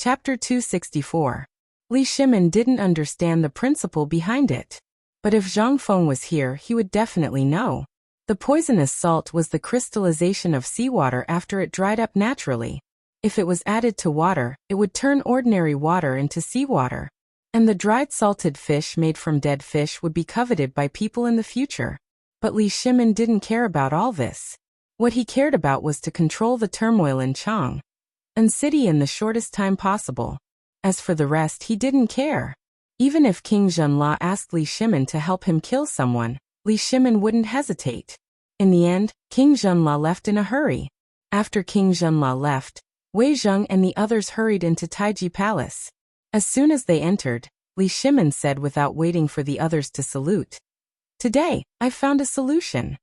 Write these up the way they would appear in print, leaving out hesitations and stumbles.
Chapter 264. Li Shimin didn't understand the principle behind it. But if Zhang Feng was here, he would definitely know. The poisonous salt was the crystallization of seawater after it dried up naturally. If it was added to water, it would turn ordinary water into seawater. And the dried salted fish made from dead fish would be coveted by people in the future. But Li Shimin didn't care about all this. What he cared about was to control the turmoil in Chang and city in the shortest time possible. As for the rest, he didn't care. Even if King Zhenla asked Li Shimin to help him kill someone, Li Shimin wouldn't hesitate. In the end, King Zhenla left in a hurry. After King Zhenla left, Wei Zheng and the others hurried into Taiji Palace. As soon as they entered, Li Shimin said without waiting for the others to salute, "Today, I've found a solution."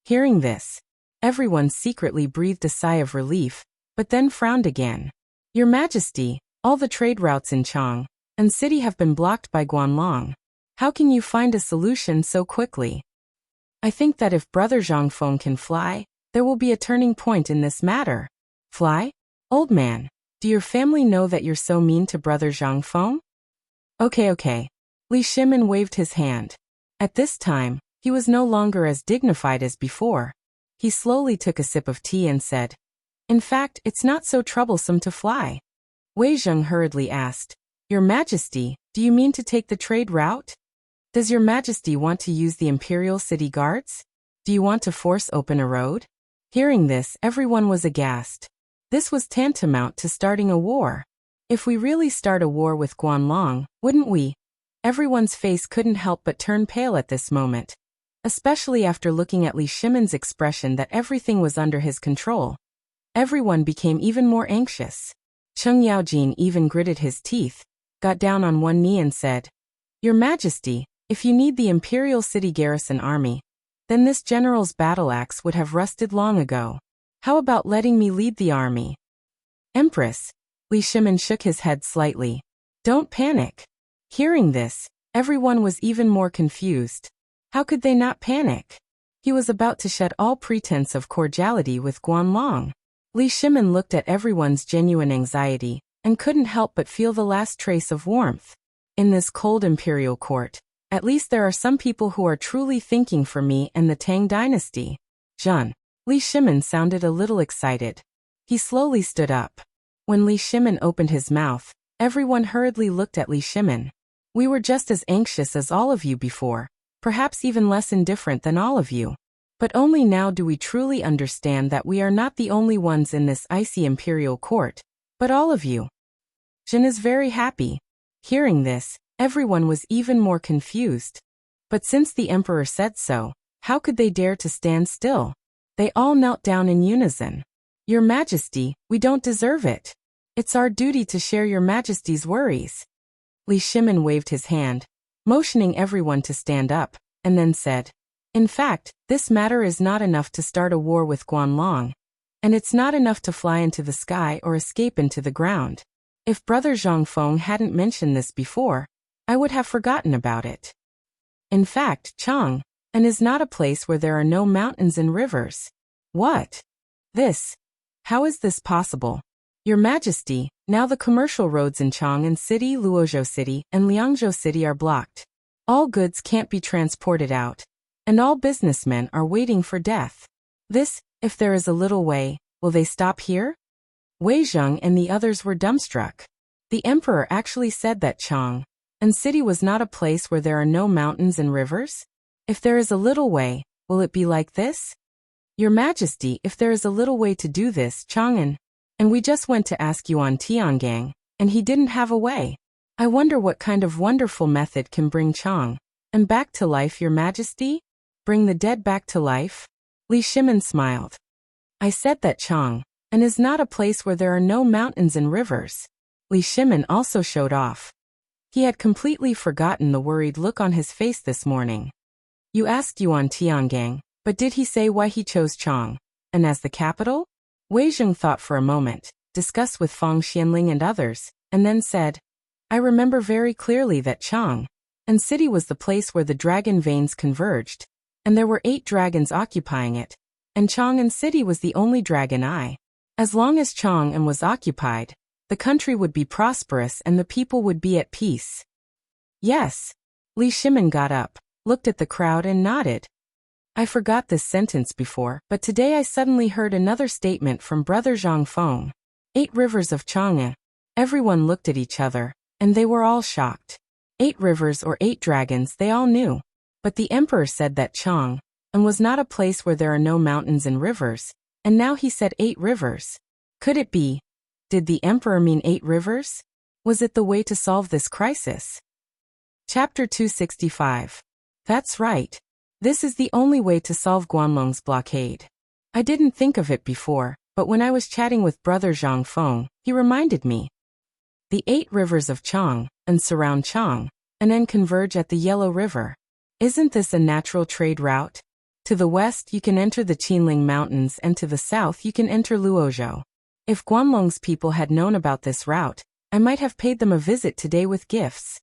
Hearing this, everyone secretly breathed a sigh of relief, but then frowned again. "Your Majesty, all the trade routes in Chang and city have been blocked by Guanlong. How can you find a solution so quickly?" "I think that if Brother Zhang Feng can fly, there will be a turning point in this matter." "Fly? Old man, do your family know that you're so mean to Brother Zhang Feng?" Okay. Li Shimin waved his hand. At this time, he was no longer as dignified as before. He slowly took a sip of tea and said, "In fact, it's not so troublesome to fly." Wei Zheng hurriedly asked, "Your Majesty, do you mean to take the trade route? Does your Majesty want to use the Imperial City Guards? Do you want to force open a road?" Hearing this, everyone was aghast. This was tantamount to starting a war. If we really start a war with Guanlong, wouldn't we? Everyone's face couldn't help but turn pale at this moment, especially after looking at Li Shimin's expression that everything was under his control. Everyone became even more anxious. Cheng Yaojin even gritted his teeth, got down on one knee and said, "Your Majesty, if you need the Imperial City Garrison Army, then this general's battle axe would have rusted long ago. How about letting me lead the army?" "Empress," Li Shimin shook his head slightly. "Don't panic." Hearing this, everyone was even more confused. How could they not panic? He was about to shed all pretense of cordiality with Guanlong. Li Shimin looked at everyone's genuine anxiety and couldn't help but feel the last trace of warmth. In this cold imperial court, at least there are some people who are truly thinking for me and the Tang dynasty. Zhen. Li Shimin sounded a little excited. He slowly stood up. When Li Shimin opened his mouth, everyone hurriedly looked at Li Shimin. "We were just as anxious as all of you before, perhaps even less indifferent than all of you. But only now do we truly understand that we are not the only ones in this icy imperial court, but all of you." Zhen is very happy. Hearing this, everyone was even more confused. But since the emperor said so, how could they dare to stand still? They all knelt down in unison. "Your Majesty, we don't deserve it. It's our duty to share your Majesty's worries." Li Shimin waved his hand, motioning everyone to stand up, and then said, "In fact, this matter is not enough to start a war with Guanlong, and it's not enough to fly into the sky or escape into the ground. If Brother Zhang Feng hadn't mentioned this before, I would have forgotten about it. In fact, Chang is not a place where there are no mountains and rivers." "What? This? How is this possible?" "Your Majesty, now the commercial roads in Chang'an City, Luozhou City, and Liangzhou City are blocked. All goods can't be transported out, and all businessmen are waiting for death. This, if there is a little way, will they stop here?" Wei Zheng and the others were dumbstruck. The emperor actually said that Chang'an City was not a place where there are no mountains and rivers? If there is a little way, will it be like this? "Your Majesty, if there is a little way to do this, Chang'an, and we just went to ask Yuan Tiangang, and he didn't have a way. I wonder what kind of wonderful method can bring Chang back to life, Your Majesty? Bring the dead back to life?" Li Shimin smiled. "I said that Chang is not a place where there are no mountains and rivers." Li Shimin also showed off. He had completely forgotten the worried look on his face this morning. "You asked Yuan Tiangang, but did he say why he chose Chang as the capital?" Wei Zheng thought for a moment, discussed with Fang Xianling and others, and then said, "I remember very clearly that Chang City was the place where the dragon veins converged, and there were 8 dragons occupying it, and Chang'an City was the only dragon eye. As long as Chang'an was occupied, The country would be prosperous and the people would be at peace. Yes. Li Shimin got up, looked at the crowd and nodded. I forgot this sentence before, but today I suddenly heard another statement from Brother Zhang Feng. 8 rivers of Chang'an. Everyone looked at each other, and they were all shocked. 8 rivers or 8 dragons they all knew. But the emperor said that Chang'an was not a place where there are no mountains and rivers, and now he said 8 rivers. Could it be? Did the emperor mean 8 rivers? Was it the way to solve this crisis? Chapter 265. That's right. This is the only way to solve Guanlong's blockade. I didn't think of it before, but when I was chatting with Brother Zhang Feng, he reminded me. The 8 rivers of Chang'an surround Chang'an, and then converge at the Yellow River. Isn't this a natural trade route? To the west you can enter the Qinling Mountains and to the south you can enter Luozhou. If Guanlong's people had known about this route, I might have paid them a visit today with gifts.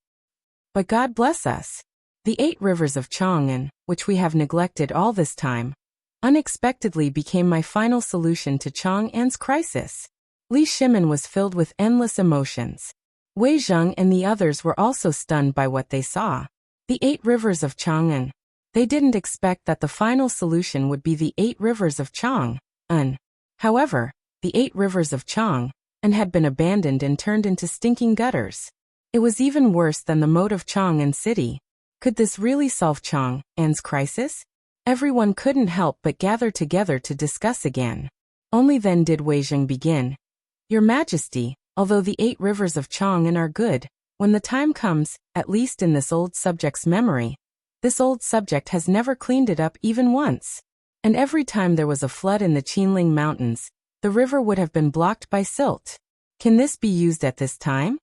But God bless us. The 8 rivers of Chang'an, which we have neglected all this time, unexpectedly became my final solution to Chang'an's crisis. Li Shimin was filled with endless emotions. Wei Zheng and the others were also stunned by what they saw. The 8 rivers of Chang'an. They didn't expect that the final solution would be the 8 rivers of Chang'an. However, the 8 rivers of Chang'an had been abandoned and turned into stinking gutters. It was even worse than the moat of Chang'an City. Could this really solve Chang'an's crisis? Everyone couldn't help but gather together to discuss again. Only then did Wei Zheng begin. Your Majesty, although the 8 rivers of Chang'an are good, when the time comes, at least in this old subject's memory, this old subject has never cleaned it up even once. And every time there was a flood in the Qinling Mountains, the river would have been blocked by silt. Can this be used at this time?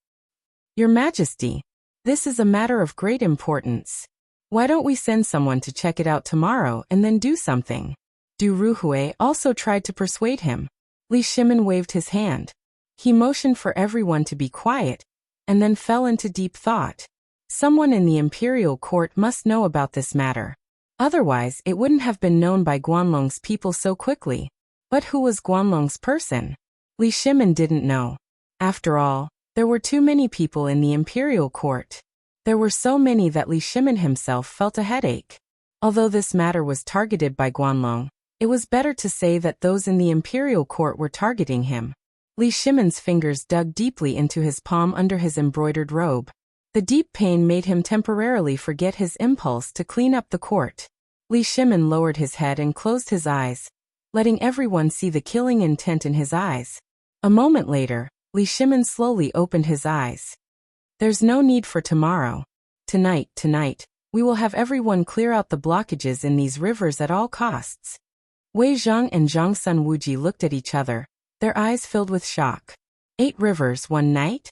Your Majesty, this is a matter of great importance. Why don't we send someone to check it out tomorrow and then do something? Du Ruhui also tried to persuade him. Li Shimin waved his hand. He motioned for everyone to be quiet, and then fell into deep thought. Someone in the imperial court must know about this matter. Otherwise, it wouldn't have been known by Guanlong's people so quickly. But who was Guanlong's person? Li Shimin didn't know. After all, there were too many people in the imperial court. There were so many that Li Shimin himself felt a headache. Although this matter was targeted by Guanlong, it was better to say that those in the imperial court were targeting him. Li Shimin's fingers dug deeply into his palm under his embroidered robe. The deep pain made him temporarily forget his impulse to clean up the court. Li Shimin lowered his head and closed his eyes, letting everyone see the killing intent in his eyes. A moment later, Li Shimin slowly opened his eyes. There's no need for tomorrow. Tonight, we will have everyone clear out the blockages in these rivers at all costs. Wei Zheng and Zhang Sun Wuji looked at each other, their eyes filled with shock. 8 rivers one night?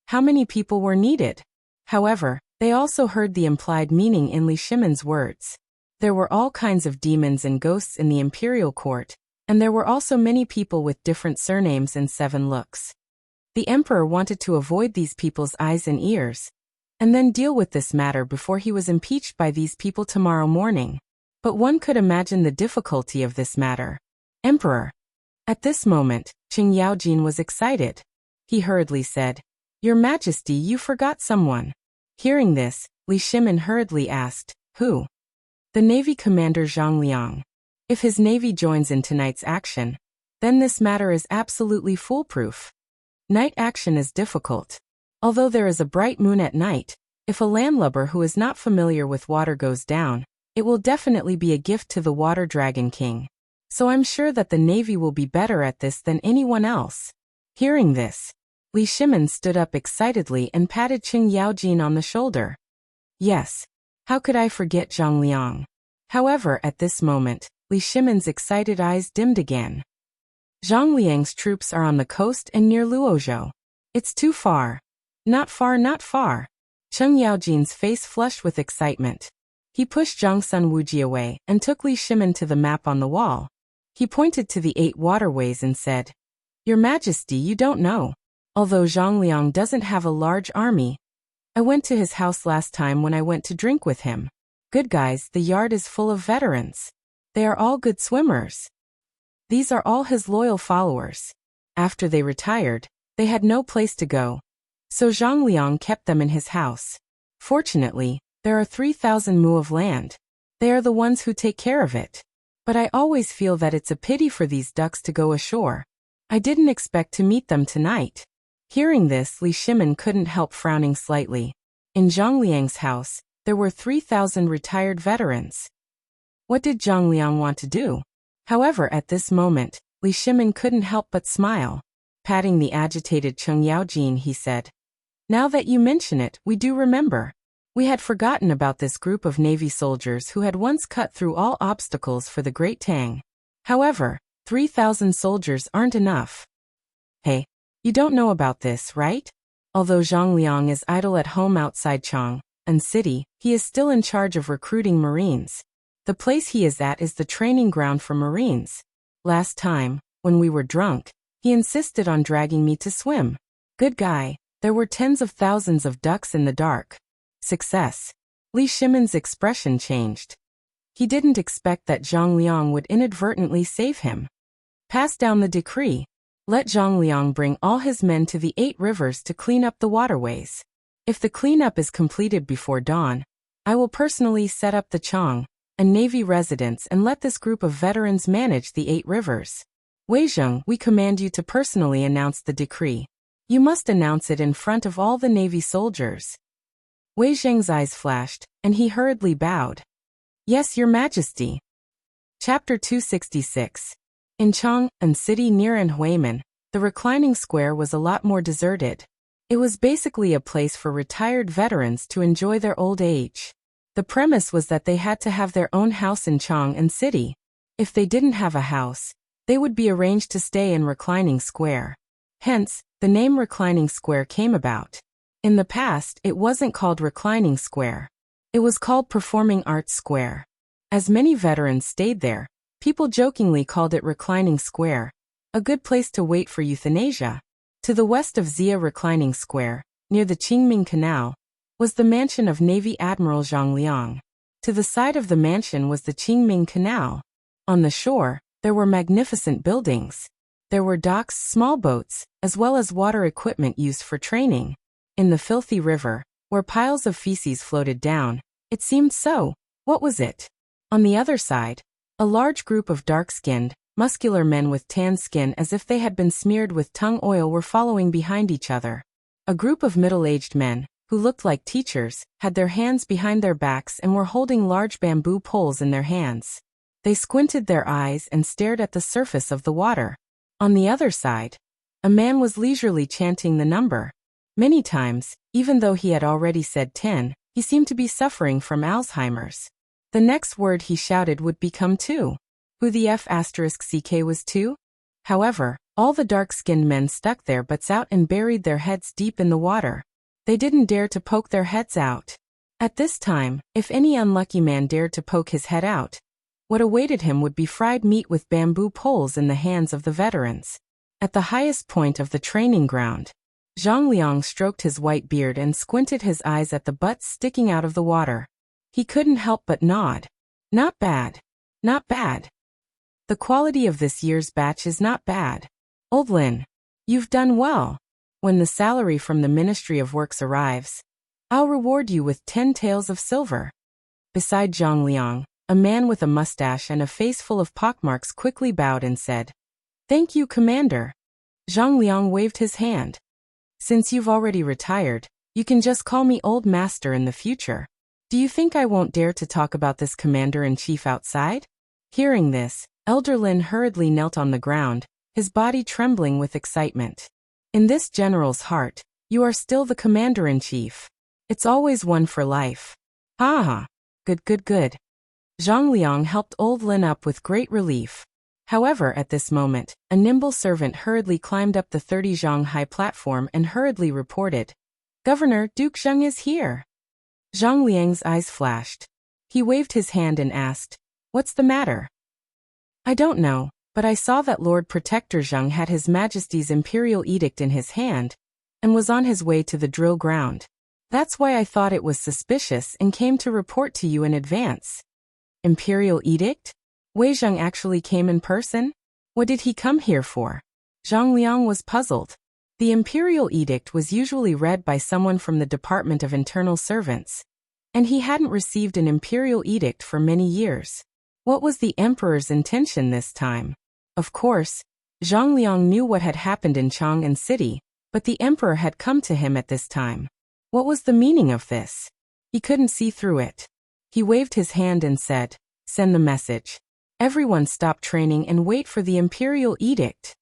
How many people were needed? However, they also heard the implied meaning in Li Shimin's words. There were all kinds of demons and ghosts in the imperial court, and there were also many people with different surnames and 7 looks. The emperor wanted to avoid these people's eyes and ears, and then deal with this matter before he was impeached by these people tomorrow morning. But one could imagine the difficulty of this matter. Emperor. At this moment, Qing Yaojin was excited. He hurriedly said, Your Majesty, you forgot someone. Hearing this, Li Shimin hurriedly asked, Who? The Navy Commander Zhang Liang. If his navy joins in tonight's action, then this matter is absolutely foolproof. Night action is difficult. Although there is a bright moon at night, if a landlubber who is not familiar with water goes down, it will definitely be a gift to the Water Dragon King. So I'm sure that the navy will be better at this than anyone else. Hearing this, Li Shimin stood up excitedly and patted Qing Yaojin on the shoulder. Yes. How could I forget Zhang Liang? However, at this moment, Li Shimin's excited eyes dimmed again. Zhang Liang's troops are on the coast and near Luozhou. It's too far. Not far, not far. Qing Yaojin's face flushed with excitement. He pushed Zhang Sun Wuji away and took Li Shimin to the map on the wall. He pointed to the 8 waterways and said, Your Majesty, you don't know. Although Zhang Liang doesn't have a large army, I went to his house last time when I went to drink with him. Good guys, the yard is full of veterans. They are all good swimmers. These are all his loyal followers. After they retired, They had no place to go. So Zhang Liang kept them in his house. Fortunately, there are 3,000 mu of land. They are the ones who take care of it. But I always feel that it's a pity for these ducks to go ashore. I didn't expect to meet them tonight. Hearing this, Li Shimin couldn't help frowning slightly. In Zhang Liang's house, there were 3,000 retired veterans. What did Zhang Liang want to do? However, at this moment, Li Shimin couldn't help but smile. Patting the agitated Cheng Yaojin, he said, "Now that you mention it, we do remember. We had forgotten about this group of Navy soldiers who had once cut through all obstacles for the great Tang. However, 3,000 soldiers aren't enough." Hey, you don't know about this, right? Although Zhang Liang is idle at home outside Chang'an City, he is still in charge of recruiting Marines. The place he is at is the training ground for Marines. Last time, when we were drunk, he insisted on dragging me to swim. Good guy. There were tens of thousands of ducks in the dark. Success. Li Shimin's expression changed. He didn't expect that Zhang Liang would inadvertently save him. Pass down the decree. Let Zhang Liang bring all his men to the 8 rivers to clean up the waterways. If the cleanup is completed before dawn, I will personally set up the Chang'an Navy residence and let this group of veterans manage the 8 rivers. Wei Zheng, we command you to personally announce the decree. You must announce it in front of all the Navy soldiers. Wei Zheng's eyes flashed, and he hurriedly bowed. Yes, Your Majesty. Chapter 266. In Chang'an City near Anhuimen, the reclining square was a lot more deserted. It was basically a place for retired veterans to enjoy their old age. The premise was that they had to have their own house in Chang'an City. If they didn't have a house, they would be arranged to stay in Reclining Square. Hence, the name Reclining Square came about. In the past, it wasn't called Reclining Square. It was called Performing Arts Square. As many veterans stayed there, people jokingly called it Reclining Square, a good place to wait for euthanasia. To the west of Zia Reclining Square, near the Qingming Canal, was the mansion of Navy Admiral Zhang Liang. To the side of the mansion was the Qingming Canal. On the shore, there were magnificent buildings. There were docks, small boats, as well as water equipment used for training. In the filthy river, where piles of feces floated down, it seemed so. What was it? On the other side, a large group of dark-skinned, muscular men with tan skin as if they had been smeared with tung oil were following behind each other. A group of middle-aged men, who looked like teachers, had their hands behind their backs and were holding large bamboo poles in their hands. They squinted their eyes and stared at the surface of the water. On the other side, a man was leisurely chanting the number. Many times, even though he had already said 10, he seemed to be suffering from Alzheimer's. The next word he shouted would become 2. Who the F***ck was 2? However, all the dark-skinned men stuck their butts out and buried their heads deep in the water. They didn't dare to poke their heads out. At this time, if any unlucky man dared to poke his head out, what awaited him would be fried meat with bamboo poles in the hands of the veterans. At the highest point of the training ground, Zhang Liang stroked his white beard and squinted his eyes at the butts sticking out of the water. He couldn't help but nod. Not bad. Not bad. The quality of this year's batch is not bad. Old Lin, you've done well. When the salary from the Ministry of Works arrives, I'll reward you with 10 taels of silver. Beside Zhang Liang, a man with a mustache and a face full of pockmarks quickly bowed and said, "Thank you, Commander." Zhang Liang waved his hand. "Since you've already retired, you can just call me Old Master in the future. Do you think I won't dare to talk about this Commander-in-Chief outside?" Hearing this, Elder Lin hurriedly knelt on the ground, his body trembling with excitement. In this general's heart, you are still the Commander-in-Chief. It's always one for life. Ha ha. Good. Zhang Liang helped Old Lin up with great relief. However, at this moment, a nimble servant hurriedly climbed up the 30 zhang high platform and hurriedly reported, "Governor, Duke Zheng is here." Zhang Liang's eyes flashed. He waved his hand and asked, "What's the matter?" "I don't know, but I saw that Lord Protector Zheng had His Majesty's Imperial Edict in his hand and was on his way to the drill ground. That's why I thought it was suspicious and came to report to you in advance." Imperial Edict? Wei Zheng actually came in person? What did he come here for? Zhang Liang was puzzled. The imperial edict was usually read by someone from the Department of Internal Servants, and he hadn't received an imperial edict for many years. What was the emperor's intention this time? Of course, Zhang Liang knew what had happened in Chang'an City, but the emperor had come to him at this time. What was the meaning of this? He couldn't see through it. He waved his hand and said, "Send the message. Everyone stop training and wait for the imperial edict."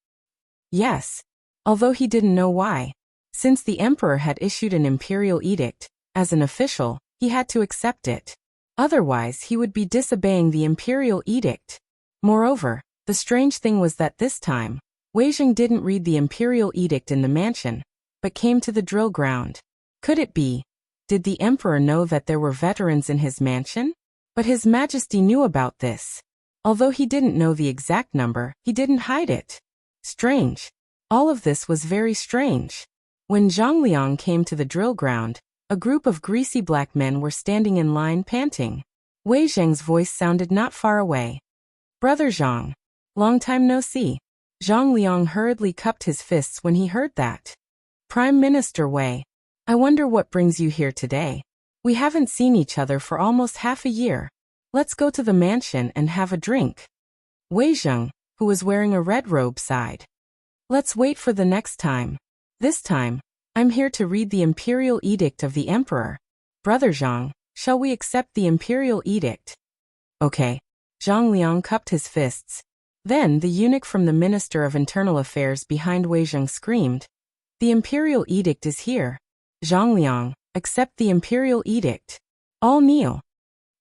Yes. Although he didn't know why. Since the emperor had issued an imperial edict, as an official, he had to accept it. Otherwise, he would be disobeying the imperial edict. Moreover, the strange thing was that this time, Wei Zheng didn't read the imperial edict in the mansion, but came to the drill ground. Could it be? Did the emperor know that there were veterans in his mansion? But His Majesty knew about this. Although he didn't know the exact number, he didn't hide it. Strange. All of this was very strange. When Zhang Liang came to the drill ground, a group of greasy black men were standing in line panting. Wei Zheng's voice sounded not far away. "Brother Zhang. Long time no see." Zhang Liang hurriedly cupped his fists when he heard that. "Prime Minister Wei. I wonder what brings you here today. We haven't seen each other for almost half a year. Let's go to the mansion and have a drink." Wei Zheng, who was wearing a red robe, sighed. "Let's wait for the next time. This time, I'm here to read the imperial edict of the emperor. Brother Zhang, shall we accept the imperial edict?" "Okay." Zhang Liang cupped his fists. Then the eunuch from the Minister of Internal Affairs behind Wei Zheng screamed, "The imperial edict is here. Zhang Liang, accept the imperial edict. All kneel."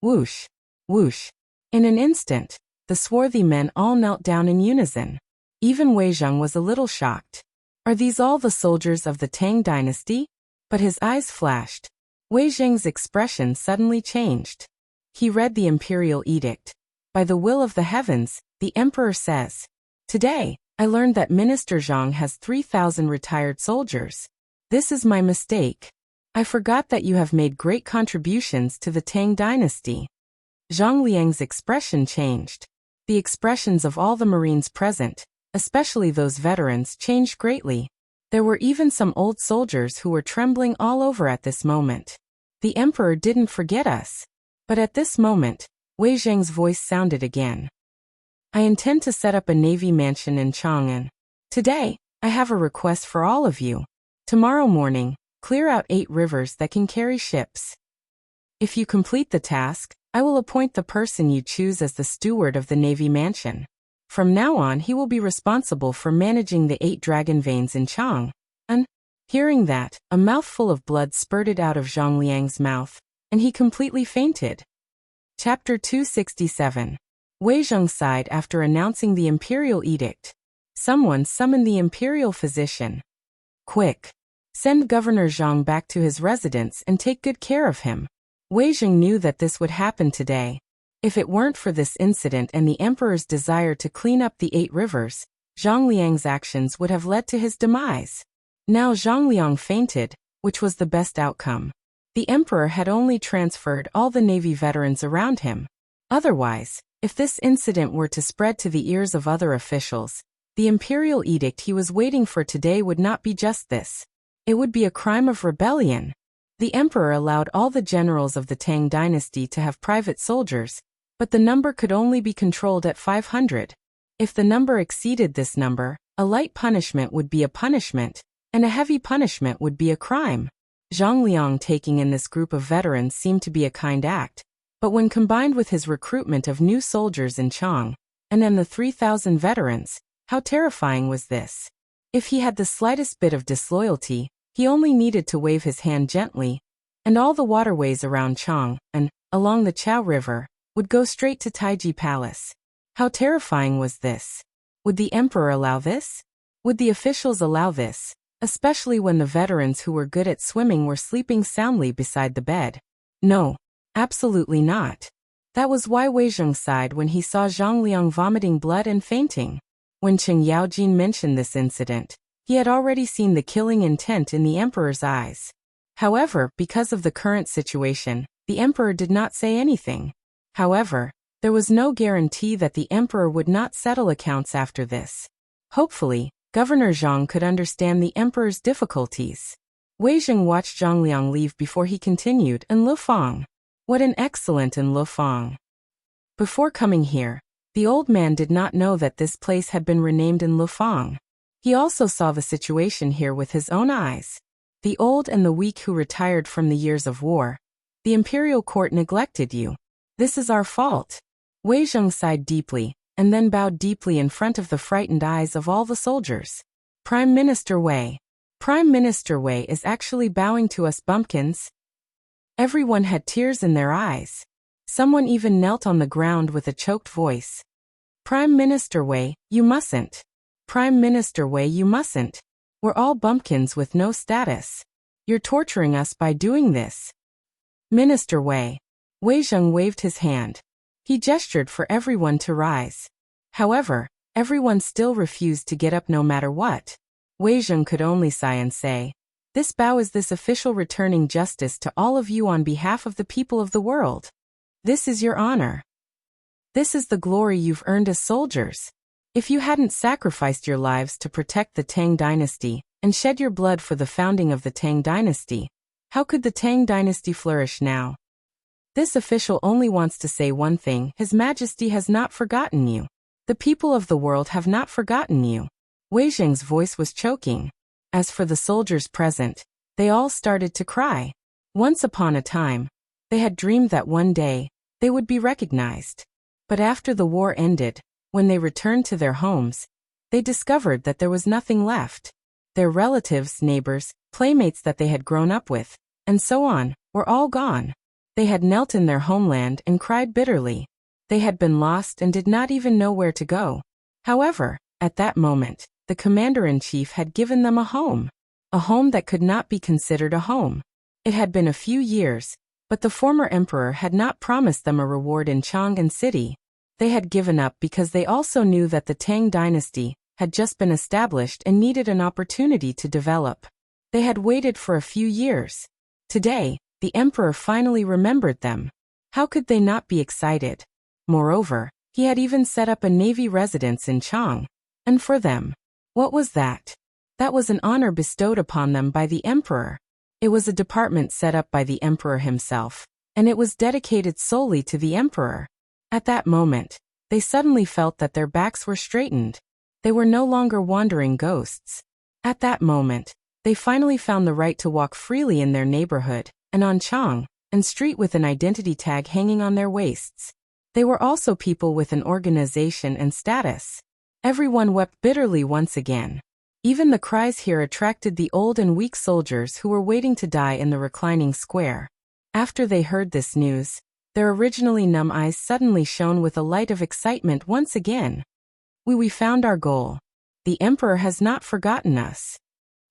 Whoosh, whoosh. In an instant, the swarthy men all knelt down in unison. Even Wei Zheng was a little shocked. Are these all the soldiers of the Tang dynasty? But his eyes flashed. Wei Zheng's expression suddenly changed. He read the imperial edict. "By the will of the heavens, the emperor says, today, I learned that Minister Zhang has 3,000 retired soldiers. This is my mistake. I forgot that you have made great contributions to the Tang dynasty." Zhang Liang's expression changed. The expressions of all the Marines present, especially those veterans, changed greatly. There were even some old soldiers who were trembling all over at this moment. The emperor didn't forget us. But at this moment, Wei Zheng's voice sounded again. "I intend to set up a navy mansion in Chang'an. Today, I have a request for all of you. Tomorrow morning, clear out 8 rivers that can carry ships. If you complete the task, I will appoint the person you choose as the steward of the navy mansion. From now on, he will be responsible for managing the 8 dragon veins in Chang'an." Hearing that, a mouthful of blood spurted out of Zhang Liang's mouth, and he completely fainted. Chapter 267. Wei Zheng sighed after announcing the imperial edict. Someone summoned the imperial physician. "Quick! Send Governor Zhang back to his residence and take good care of him." Wei Zheng knew that this would happen today. If it weren't for this incident and the emperor's desire to clean up the 8 rivers, Zhang Liang's actions would have led to his demise. Now Zhang Liang fainted, which was the best outcome. The emperor had only transferred all the navy veterans around him. Otherwise, if this incident were to spread to the ears of other officials, the imperial edict he was waiting for today would not be just this. It would be a crime of rebellion. The emperor allowed all the generals of the Tang dynasty to have private soldiers, but the number could only be controlled at 500. If the number exceeded this number, a light punishment would be a punishment, and a heavy punishment would be a crime. Zhang Liang taking in this group of veterans seemed to be a kind act, but when combined with his recruitment of new soldiers in Chang, and then the 3,000 veterans, how terrifying was this? If he had the slightest bit of disloyalty, he only needed to wave his hand gently, and all the waterways around Chang, and along the Chao River, would go straight to Taiji Palace. How terrifying was this? Would the emperor allow this? Would the officials allow this? Especially when the veterans who were good at swimming were sleeping soundly beside the bed. No, absolutely not. That was why Wei Zheng sighed when he saw Zhang Liang vomiting blood and fainting. When Chen Yaojin mentioned this incident, he had already seen the killing intent in the emperor's eyes. However, because of the current situation, the emperor did not say anything. However, there was no guarantee that the emperor would not settle accounts after this. Hopefully, Governor Zhang could understand the emperor's difficulties. Wei Zheng watched Zhang Liang leave before he continued, "And Lu Fang. What an excellent and Lu Fang." Before coming here, the old man did not know that this place had been renamed in Lu Fang. He also saw the situation here with his own eyes. The old and the weak who retired from the years of war. The imperial court neglected you. This is our fault. Wei Zheng sighed deeply, and then bowed deeply in front of the frightened eyes of all the soldiers. Prime Minister Wei. Prime Minister Wei is actually bowing to us bumpkins. Everyone had tears in their eyes. Someone even knelt on the ground with a choked voice. Prime Minister Wei, you mustn't. Prime Minister Wei, you mustn't. We're all bumpkins with no status. You're torturing us by doing this. Minister Wei. Wei Zheng waved his hand. He gestured for everyone to rise. However, everyone still refused to get up no matter what. Wei Zheng could only sigh and say, "This bow is this official returning justice to all of you on behalf of the people of the world. This is your honor. This is the glory you've earned as soldiers. If you hadn't sacrificed your lives to protect the Tang dynasty and shed your blood for the founding of the Tang dynasty, how could the Tang dynasty flourish now? This official only wants to say one thing: His Majesty has not forgotten you. The people of the world have not forgotten you." Wei Zheng's voice was choking. As for the soldiers present, they all started to cry. Once upon a time, they had dreamed that one day, they would be recognized. But after the war ended, when they returned to their homes, they discovered that there was nothing left. Their relatives, neighbors, playmates that they had grown up with, and so on, were all gone. They had knelt in their homeland and cried bitterly. They had been lost and did not even know where to go. However, at that moment, the commander-in-chief had given them a home that could not be considered a home. It had been a few years, but the former emperor had not promised them a reward in Chang'an City. They had given up because they also knew that the Tang dynasty had just been established and needed an opportunity to develop. They had waited for a few years. Today, the emperor finally remembered them. How could they not be excited? Moreover, he had even set up a navy residence in Chang. And for them, what was that? That was an honor bestowed upon them by the emperor. It was a department set up by the emperor himself, and it was dedicated solely to the emperor. At that moment, they suddenly felt that their backs were straightened. They were no longer wandering ghosts. At that moment, they finally found the right to walk freely in their neighborhood, and on Chang, and street with an identity tag hanging on their waists. They were also people with an organization and status. Everyone wept bitterly once again. Even the cries here attracted the old and weak soldiers who were waiting to die in the reclining square. After they heard this news, their originally numb eyes suddenly shone with a light of excitement once again. We found our goal. The emperor has not forgotten us.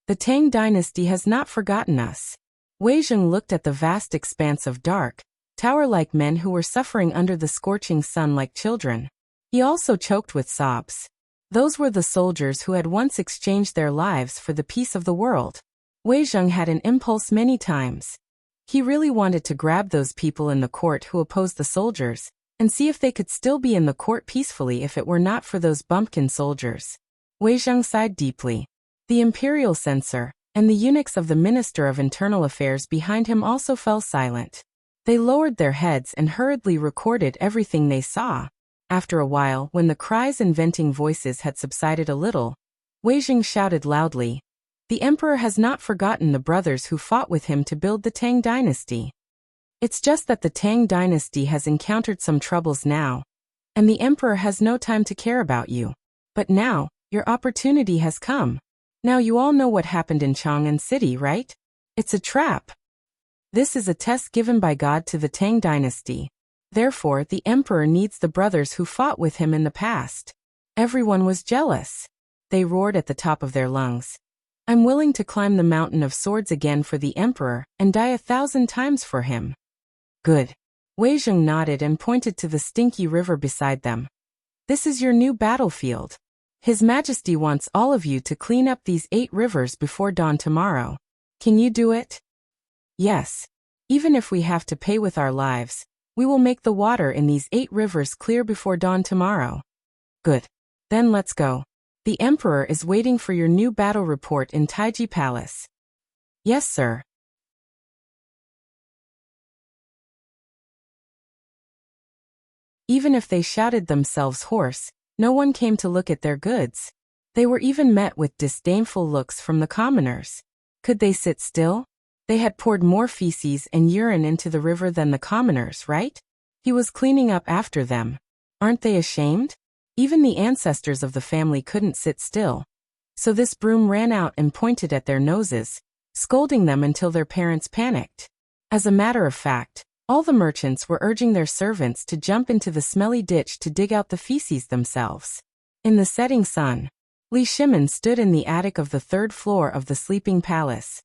The Tang dynasty has not forgotten us. Wei Zheng looked at the vast expanse of dark, tower-like men who were suffering under the scorching sun like children. He also choked with sobs. Those were the soldiers who had once exchanged their lives for the peace of the world. Wei Zheng had an impulse many times. He really wanted to grab those people in the court who opposed the soldiers, and see if they could still be in the court peacefully if it were not for those bumpkin soldiers. Wei Zheng sighed deeply. The imperial censor, and the eunuchs of the Minister of Internal Affairs behind him also fell silent. They lowered their heads and hurriedly recorded everything they saw. After a while, when the cries and venting voices had subsided a little, Wei Zheng shouted loudly, "The emperor has not forgotten the brothers who fought with him to build the Tang dynasty. It's just that the Tang dynasty has encountered some troubles now, and the emperor has no time to care about you. But now, your opportunity has come. Now you all know what happened in Chang'an City, right? It's a trap. This is a test given by God to the Tang dynasty. Therefore, the emperor needs the brothers who fought with him in the past." Everyone was jealous. They roared at the top of their lungs. "I'm willing to climb the mountain of swords again for the emperor and die 1,000 times for him." "Good." Wei Zheng nodded and pointed to the stinky river beside them. "This is your new battlefield. His Majesty wants all of you to clean up these 8 rivers before dawn tomorrow. Can you do it?" "Yes. Even if we have to pay with our lives, we will make the water in these 8 rivers clear before dawn tomorrow." "Good. Then let's go." The emperor is waiting for your new battle report in Taiji Palace. Yes, sir. Even if they shouted themselves hoarse, no one came to look at their goods. They were even met with disdainful looks from the commoners. Could they sit still? They had poured more feces and urine into the river than the commoners, right? He was cleaning up after them. Aren't they ashamed? Even the ancestors of the family couldn't sit still. So this broom ran out and pointed at their noses, scolding them until their parents panicked. As a matter of fact, all the merchants were urging their servants to jump into the smelly ditch to dig out the feces themselves. In the setting sun, Li Shimin stood in the attic of the third floor of the sleeping palace.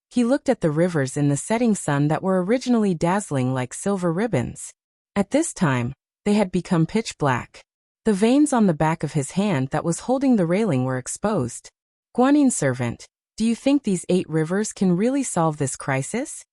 He looked at the rivers in the setting sun that were originally dazzling like silver ribbons. At this time, they had become pitch black. The veins on the back of his hand that was holding the railing were exposed. Guanyin servant, do you think these 8 rivers can really solve this crisis?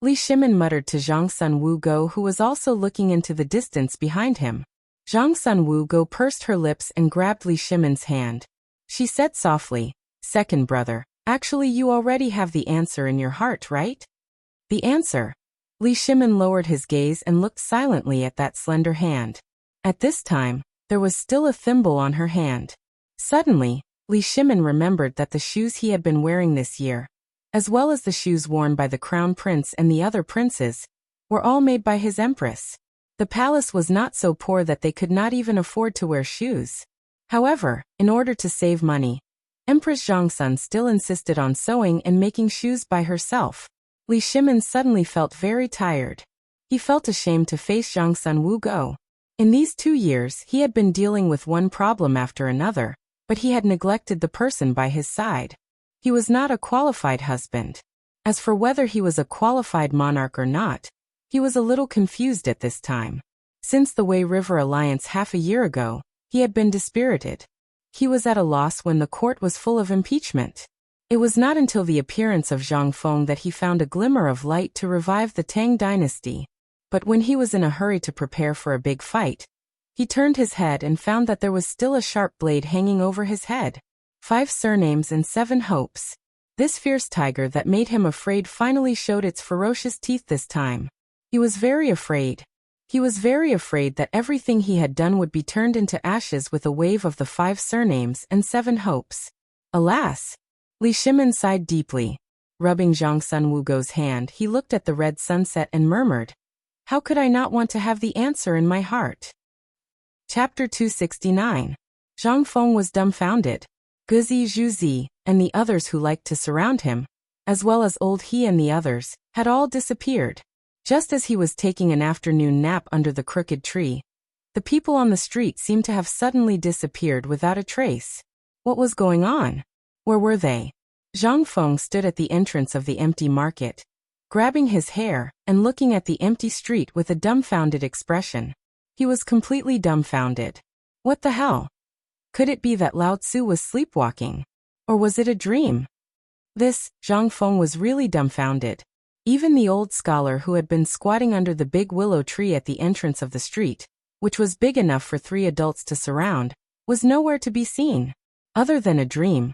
Li Shimin muttered to Zhang Sun Wu Go, who was also looking into the distance behind him. Zhang Sun Wu Go pursed her lips and grabbed Li Shimin's hand. She said softly, "Second brother, actually you already have the answer in your heart, right?" The answer? Li Shimin lowered his gaze and looked silently at that slender hand. At this time, there was still a thimble on her hand. Suddenly, Li Shimin remembered that the shoes he had been wearing this year, as well as the shoes worn by the crown prince and the other princes, were all made by his empress. The palace was not so poor that they could not even afford to wear shoes. However, in order to save money, Empress Zhongsun still insisted on sewing and making shoes by herself. Li Shimin suddenly felt very tired. He felt ashamed to face Zhongsun Wu Go. In these 2 years, he had been dealing with one problem after another, but he had neglected the person by his side. He was not a qualified husband. As for whether he was a qualified monarch or not, he was a little confused at this time. Since the Wei River Alliance half a year ago, he had been dispirited. He was at a loss when the court was full of impeachment. It was not until the appearance of Zhang Feng that he found a glimmer of light to revive the Tang dynasty. But when he was in a hurry to prepare for a big fight, he turned his head and found that there was still a sharp blade hanging over his head. 5 surnames and 7 hopes. This fierce tiger that made him afraid finally showed its ferocious teeth this time. He was very afraid. He was very afraid that everything he had done would be turned into ashes with a wave of the 5 surnames and 7 hopes. Alas! Li Shimin sighed deeply. Rubbing Zhang Sun Wu Go's hand, he looked at the red sunset and murmured, "How could I not want to have the answer in my heart?" Chapter 269. Zhang Feng was dumbfounded. Guzi Zhuzi, and the others who liked to surround him, as well as old He and the others, had all disappeared. Just as he was taking an afternoon nap under the crooked tree, the people on the street seemed to have suddenly disappeared without a trace. What was going on? Where were they? Zhang Feng stood at the entrance of the empty market, grabbing his hair and looking at the empty street with a dumbfounded expression. He was completely dumbfounded. What the hell? Could it be that Lao Tzu was sleepwalking? Or was it a dream? Zhang Feng was really dumbfounded. Even the old scholar who had been squatting under the big willow tree at the entrance of the street, which was big enough for 3 adults to surround, was nowhere to be seen. Other than a dream.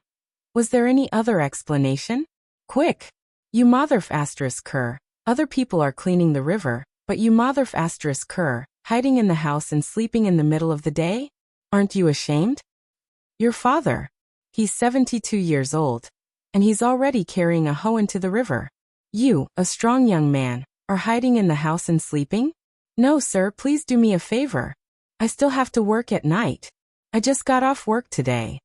Was there any other explanation? Quick! You motherf asterisk cur. Other people are cleaning the river, but you motherf asterisk cur, hiding in the house and sleeping in the middle of the day? Aren't you ashamed? Your father. He's 72 years old. And he's already carrying a hoe into the river. You, a strong young man, are hiding in the house and sleeping? No, sir, please do me a favor. I still have to work at night. I just got off work today.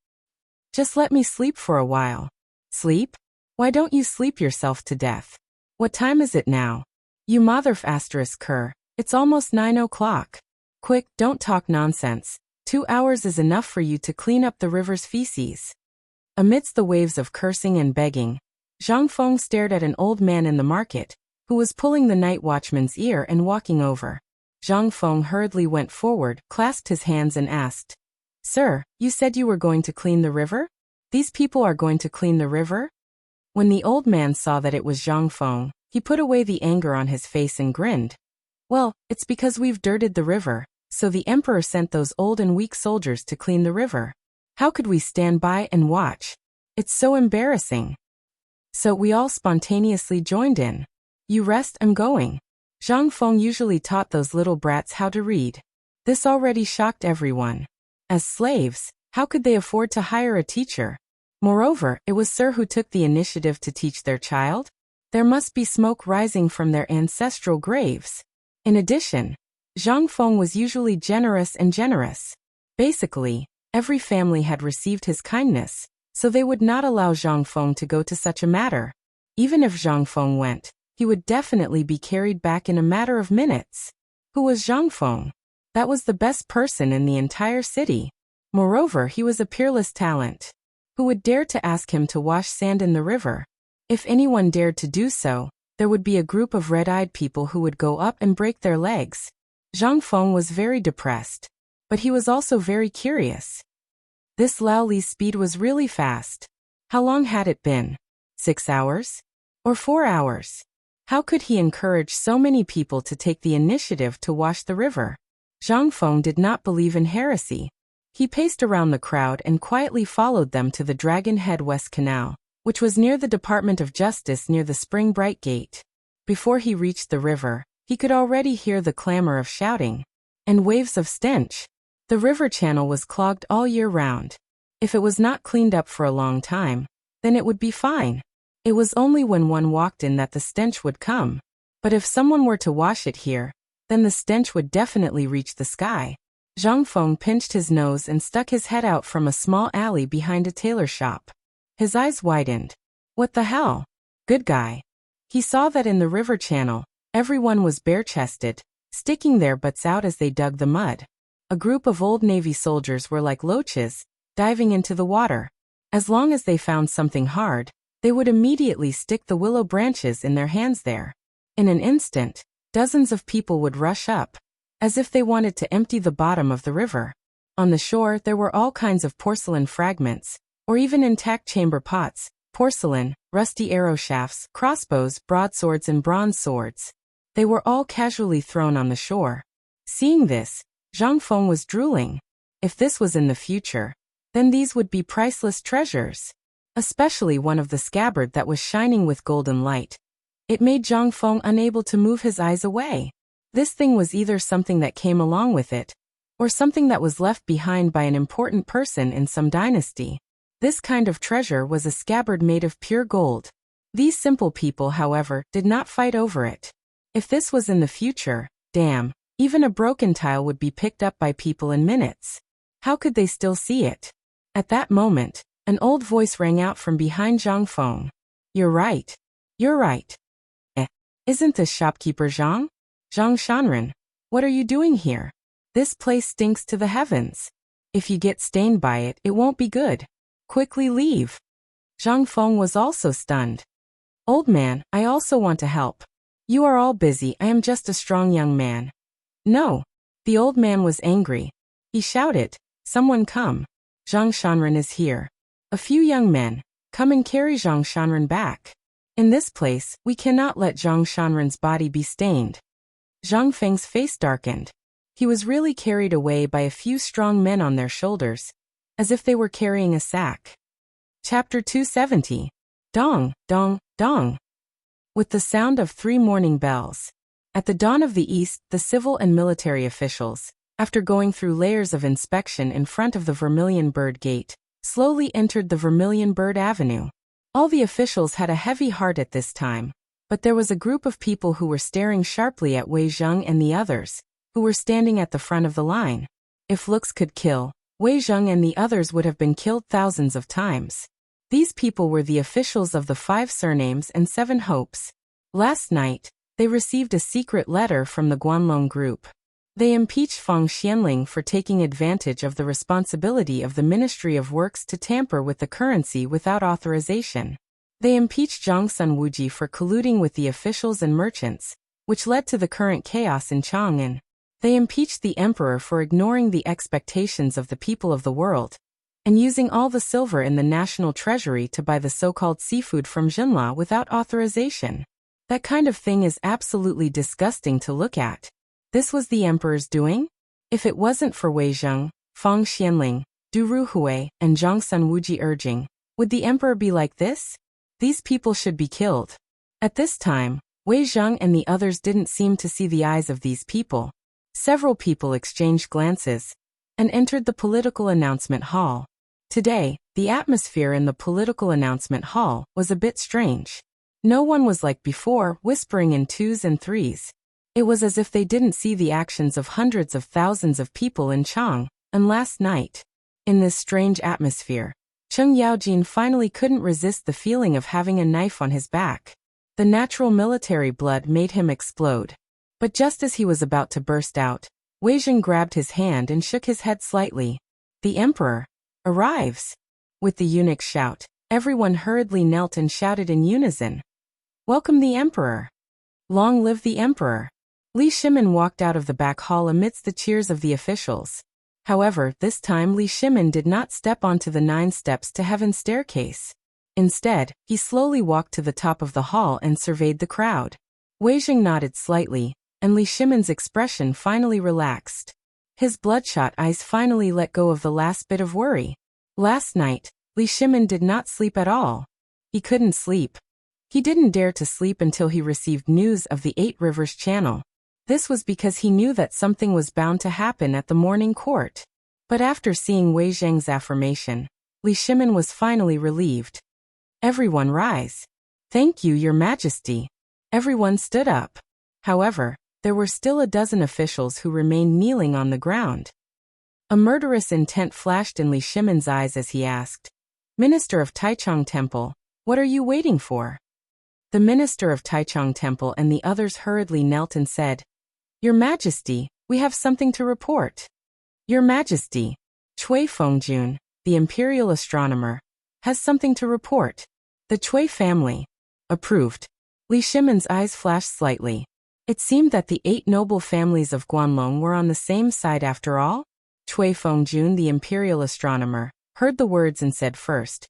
Just let me sleep for a while. Sleep? Why don't you sleep yourself to death? What time is it now? You motherf asterisk cur. It's almost 9 o'clock. Quick, don't talk nonsense. 2 hours is enough for you to clean up the river's feces. Amidst the waves of cursing and begging, Zhang Feng stared at an old man in the market, who was pulling the night watchman's ear and walking over. Zhang Feng hurriedly went forward, clasped his hands and asked, "Sir, you said you were going to clean the river? These people are going to clean the river?" When the old man saw that it was Zhang Feng, he put away the anger on his face and grinned. "Well, it's because we've dirted the river, so the emperor sent those old and weak soldiers to clean the river. How could we stand by and watch? It's so embarrassing. So we all spontaneously joined in. You rest, I'm going. Zhang Feng usually taught those little brats how to read. This already shocked everyone. As slaves, how could they afford to hire a teacher? Moreover, it was Sir who took the initiative to teach their child. There must be smoke rising from their ancestral graves. In addition, Zhang Feng was usually generous and generous. Basically, every family had received his kindness, so they would not allow Zhang Feng to go to such a matter. Even if Zhang Feng went, he would definitely be carried back in a matter of minutes. Who was Zhang Feng? That was the best person in the entire city. Moreover, he was a peerless talent. Who would dare to ask him to wash sand in the river? If anyone dared to do so, there would be a group of red-eyed people who would go up and break their legs. Zhang Feng was very depressed, but he was also very curious. This Lao Li's speed was really fast. How long had it been? 6 hours? Or 4 hours? How could he encourage so many people to take the initiative to wash the river? Zhang Feng did not believe in heresy. He paced around the crowd and quietly followed them to the Dragon Head West Canal, which was near the Department of Justice near the Spring Bright Gate. Before he reached the river, he could already hear the clamor of shouting and waves of stench. The river channel was clogged all year round. If it was not cleaned up for a long time, then it would be fine. It was only when one walked in that the stench would come. But if someone were to wash it here, then the stench would definitely reach the sky. Zhang Feng pinched his nose and stuck his head out from a small alley behind a tailor shop. His eyes widened. What the hell? Good guy. He saw that in the river channel, everyone was bare-chested, sticking their butts out as they dug the mud. A group of old Navy soldiers were like loaches, diving into the water. As long as they found something hard, they would immediately stick the willow branches in their hands there. In an instant, dozens of people would rush up, as if they wanted to empty the bottom of the river. On the shore there were all kinds of porcelain fragments, or even intact chamber pots, porcelain, rusty arrow shafts, crossbows, broadswords and bronze swords. They were all casually thrown on the shore. Seeing this, Zhang Feng was drooling. If this was in the future, then these would be priceless treasures. Especially one of the scabbard that was shining with golden light. It made Zhang Feng unable to move his eyes away. This thing was either something that came along with it, or something that was left behind by an important person in some dynasty. This kind of treasure was a scabbard made of pure gold. These simple people, however, did not fight over it. If this was in the future, damn, even a broken tile would be picked up by people in minutes. How could they still see it? At that moment, an old voice rang out from behind Zhang Feng. You're right. You're right. Isn't this shopkeeper Zhang? Zhang Shanren, what are you doing here? This place stinks to the heavens. If you get stained by it, it won't be good. Quickly leave. Zhang Feng was also stunned. Old man, I also want to help. You are all busy, I am just a strong young man. No. The old man was angry. He shouted, someone come. Zhang Shanren is here. A few young men, come and carry Zhang Shanren back. In this place, we cannot let Zhang Shanren's body be stained. Zhang Feng's face darkened. He was really carried away by a few strong men on their shoulders, as if they were carrying a sack. Chapter 270. Dong, dong, dong. With the sound of 3 morning bells. At the dawn of the east, the civil and military officials, after going through layers of inspection in front of the Vermilion Bird Gate, slowly entered the Vermilion Bird Avenue. All the officials had a heavy heart at this time, but there was a group of people who were staring sharply at Wei Zheng and the others, who were standing at the front of the line. If looks could kill, Wei Zheng and the others would have been killed thousands of times. These people were the officials of the 5 surnames and 7 hopes. Last night, they received a secret letter from the Guanlong group. They impeached Fang Xianling for taking advantage of the responsibility of the Ministry of Works to tamper with the currency without authorization. They impeached Zhang Sunwuji for colluding with the officials and merchants, which led to the current chaos in Chang'an. They impeached the emperor for ignoring the expectations of the people of the world, and using all the silver in the national treasury to buy the so-called seafood from Jinla without authorization. That kind of thing is absolutely disgusting to look at. This was the emperor's doing? If it wasn't for Wei Zheng, Fang Xianling, Du Ruhui, and Zhang Sunwuji urging, "Would the emperor be like this? These people should be killed." At this time, Wei Zheng and the others didn't seem to see the eyes of these people. Several people exchanged glances and entered the political announcement hall. Today, the atmosphere in the political announcement hall was a bit strange. No one was like before, whispering in twos and threes. It was as if they didn't see the actions of hundreds of thousands of people in Chang, and last night. In this strange atmosphere, Cheng Yaojin finally couldn't resist the feeling of having a knife on his back. The natural military blood made him explode. But just as he was about to burst out, Wei Zheng grabbed his hand and shook his head slightly. "The emperor arrives!" With the eunuch's shout, everyone hurriedly knelt and shouted in unison, "Welcome the emperor! Long live the emperor!" Li Shimin walked out of the back hall amidst the cheers of the officials. However, this time Li Shimin did not step onto the 9 steps to heaven's staircase. Instead, he slowly walked to the top of the hall and surveyed the crowd. Wei Zheng nodded slightly, and Li Shimin's expression finally relaxed. His bloodshot eyes finally let go of the last bit of worry. Last night, Li Shimin did not sleep at all. He couldn't sleep. He didn't dare to sleep until he received news of the 8 Rivers Channel. This was because he knew that something was bound to happen at the morning court. But after seeing Wei Zheng's affirmation, Li Shimin was finally relieved. "Everyone rise." "Thank you, Your Majesty." Everyone stood up. However, there were still a dozen officials who remained kneeling on the ground. A murderous intent flashed in Li Shimin's eyes as he asked, "Minister of Taichung Temple, what are you waiting for?" The minister of Taichung Temple and the others hurriedly knelt and said, "Your Majesty, we have something to report." "Your Majesty, Cui Fengjun, the imperial astronomer, has something to report." The Cui family approved. Li Shimin's eyes flashed slightly. It seemed that the 8 noble families of Guanlong were on the same side after all. Cui Fengjun, the imperial astronomer, heard the words and said first,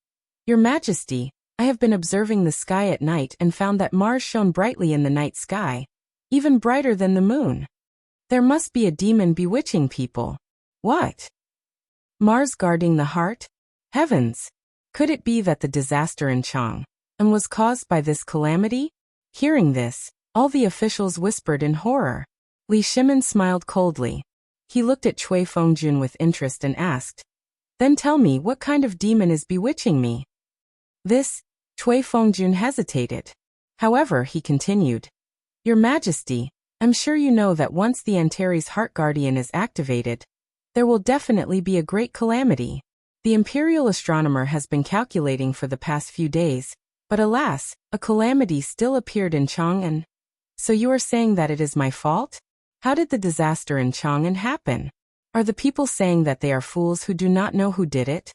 "Your Majesty, I have been observing the sky at night and found that Mars shone brightly in the night sky, even brighter than the moon. There must be a demon bewitching people." "What? Mars guarding the heart? Heavens! Could it be that the disaster in Chang and was caused by this calamity?" Hearing this, all the officials whispered in horror. Li Shimin smiled coldly. He looked at Cui Fengjun with interest and asked, "Then tell me, what kind of demon is bewitching me?" This, Cui Fengjun hesitated. However, he continued, "Your Majesty, I'm sure you know that once the Antares Heart Guardian is activated, there will definitely be a great calamity. The imperial astronomer has been calculating for the past few days, but alas, a calamity still appeared in Chang'an. So you are saying that it is my fault? How did the disaster in Chang'an happen? Are the people saying that they are fools who do not know who did it?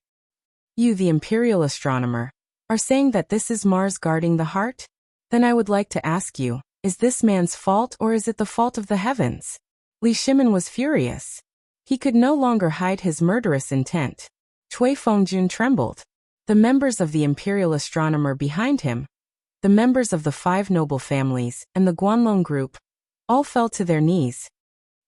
You, the imperial astronomer, are saying that this is Mars guarding the heart? Then I would like to ask you, is this man's fault or is it the fault of the heavens?" Li Shimin was furious. He could no longer hide his murderous intent. Cui Fengjun trembled. The members of the imperial astronomer behind him, the members of the 5 noble families, and the Guanlong group, all fell to their knees.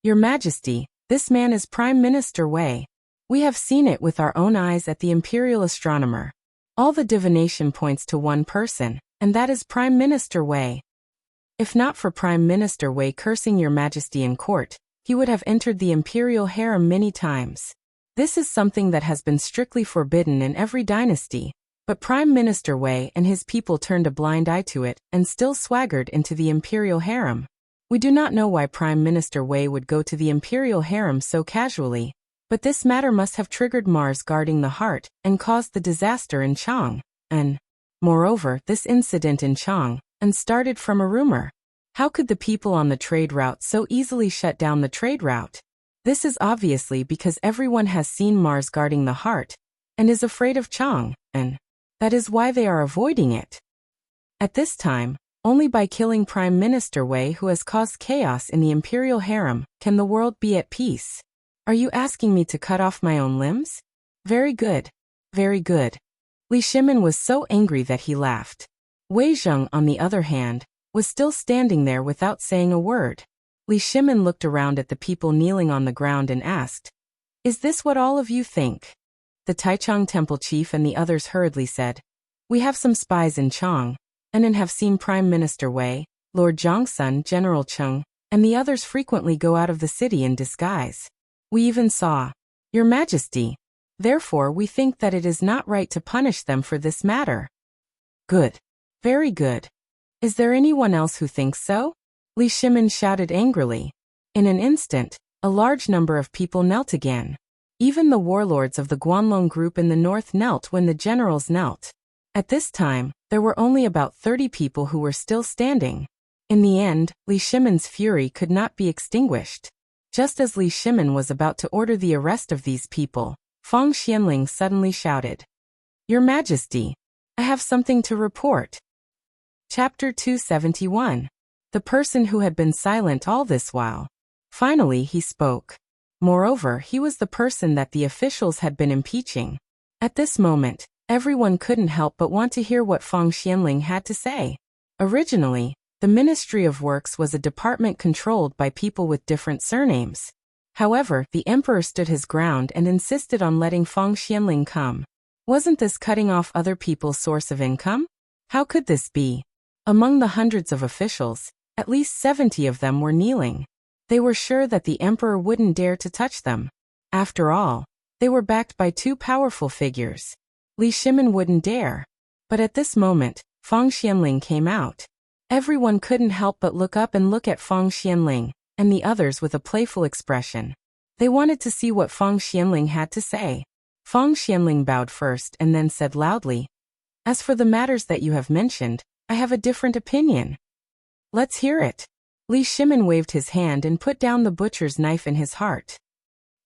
"Your Majesty, this man is Prime Minister Wei. We have seen it with our own eyes at the imperial astronomer. All the divination points to one person, and that is Prime Minister Wei. If not for Prime Minister Wei cursing Your Majesty in court, he would have entered the imperial harem many times. This is something that has been strictly forbidden in every dynasty, but Prime Minister Wei and his people turned a blind eye to it and still swaggered into the imperial harem. We do not know why Prime Minister Wei would go to the imperial harem so casually, but this matter must have triggered Mars guarding the heart and caused the disaster in Chang. And, moreover, this incident in Chang and started from a rumor. How could the people on the trade route so easily shut down the trade route? This is obviously because everyone has seen Mars guarding the heart and is afraid of Chang, and that is why they are avoiding it. At this time, only by killing Prime Minister Wei, who has caused chaos in the imperial harem, can the world be at peace. Are you asking me to cut off my own limbs? Very good. Very good. Li Shimin was so angry that he laughed. Wei Zheng, on the other hand, was still standing there without saying a word. Li Shimin looked around at the people kneeling on the ground and asked, "Is this what all of you think?" The Taichung temple chief and the others hurriedly said. We have some spies in Chang, and have seen Prime Minister Wei, Lord Zhongsun, General Cheng, and the others frequently go out of the city in disguise. We even saw, Your Majesty. Therefore we think that it is not right to punish them for this matter. Good. Very good. Is there anyone else who thinks so? Li Shimin shouted angrily. In an instant, a large number of people knelt again. Even the warlords of the Guanlong group in the north knelt when the generals knelt. At this time, there were only about 30 people who were still standing. In the end, Li Shimin's fury could not be extinguished. Just as Li Shimin was about to order the arrest of these people, Fang Xianling suddenly shouted. Your Majesty, I have something to report. Chapter 271. The person who had been silent all this while. Finally he spoke. Moreover, he was the person that the officials had been impeaching. At this moment, everyone couldn't help but want to hear what Fang Xianling had to say. Originally, the Ministry of Works was a department controlled by people with different surnames. However, the emperor stood his ground and insisted on letting Fang Xianling come. Wasn't this cutting off other people's source of income? How could this be? Among the hundreds of officials, at least 70 of them were kneeling. They were sure that the emperor wouldn't dare to touch them. After all, they were backed by two powerful figures. Li Shimin wouldn't dare. But at this moment, Fang Xianling came out. Everyone couldn't help but look up and look at Fang Xianling, and the others with a playful expression. They wanted to see what Fang Xianling had to say. Fang Xianling bowed first and then said loudly, As for the matters that you have mentioned, I have a different opinion. Let's hear it. Li Shimin waved his hand and put down the butcher's knife in his heart.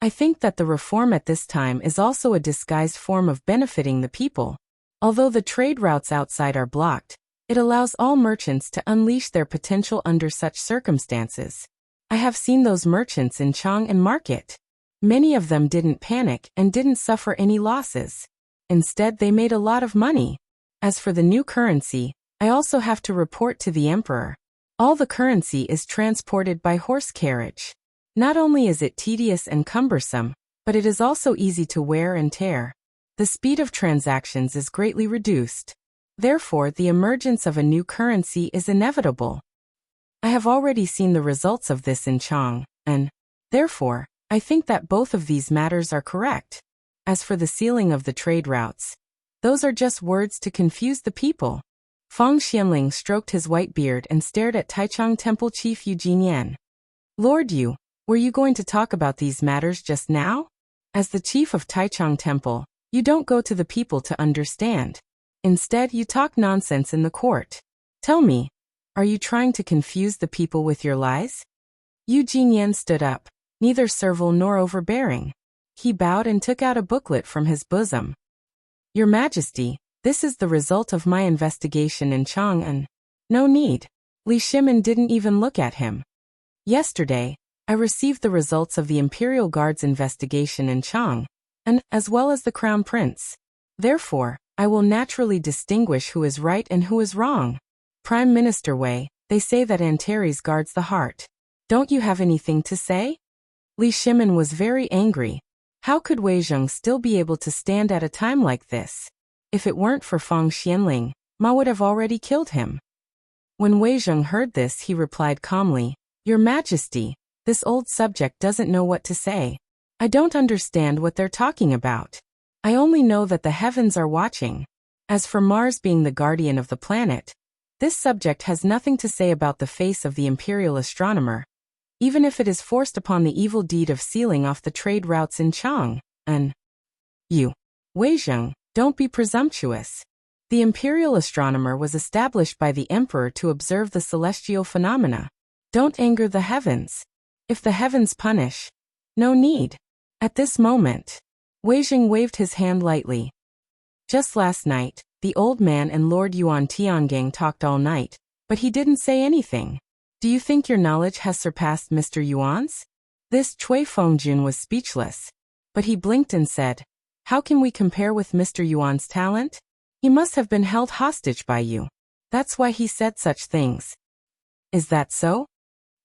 I think that the reform at this time is also a disguised form of benefiting the people. Although the trade routes outside are blocked, it allows all merchants to unleash their potential under such circumstances. I have seen those merchants in Chang and Market. Many of them didn't panic and didn't suffer any losses. Instead, they made a lot of money. As for the new currency, I also have to report to the emperor. All the currency is transported by horse carriage. Not only is it tedious and cumbersome, but it is also easy to wear and tear. The speed of transactions is greatly reduced. Therefore, the emergence of a new currency is inevitable. I have already seen the results of this in Chang, and, therefore, I think that both of these matters are correct. As for the sealing of the trade routes, those are just words to confuse the people. Fang Xianling stroked his white beard and stared at Taichung Temple Chief Yu Jinyan. Lord Yu, were you going to talk about these matters just now? As the chief of Taichung Temple, you don't go to the people to understand. Instead, you talk nonsense in the court. Tell me, are you trying to confuse the people with your lies? Yu Jinyan stood up, neither servile nor overbearing. He bowed and took out a booklet from his bosom. Your Majesty, this is the result of my investigation in Chang'an. No need. Li Shimin didn't even look at him. Yesterday, I received the results of the Imperial Guard's investigation in Chang, and as well as the Crown Prince. Therefore, I will naturally distinguish who is right and who is wrong. Prime Minister Wei, they say that Antares guards the heart. Don't you have anything to say? Li Shimin was very angry. How could Wei Zheng still be able to stand at a time like this? If it weren't for Fang Xianling, Ma would have already killed him. When Wei Zheng heard this, he replied calmly, Your Majesty, this old subject doesn't know what to say. I don't understand what they're talking about. I only know that the heavens are watching. As for Mars being the guardian of the planet, this subject has nothing to say about the face of the imperial astronomer, even if it is forced upon the evil deed of sealing off the trade routes in Chang, and you, Wei Zheng, don't be presumptuous. The imperial astronomer was established by the emperor to observe the celestial phenomena. Don't anger the heavens. If the heavens punish, no need. At this moment, Wei Zheng waved his hand lightly. Just last night, the old man and Lord Yuan Tiangang talked all night, but he didn't say anything. Do you think your knowledge has surpassed Mr. Yuan's? This Cui Fengjun was speechless, but he blinked and said, How can we compare with Mr. Yuan's talent? He must have been held hostage by you. That's why he said such things. Is that so?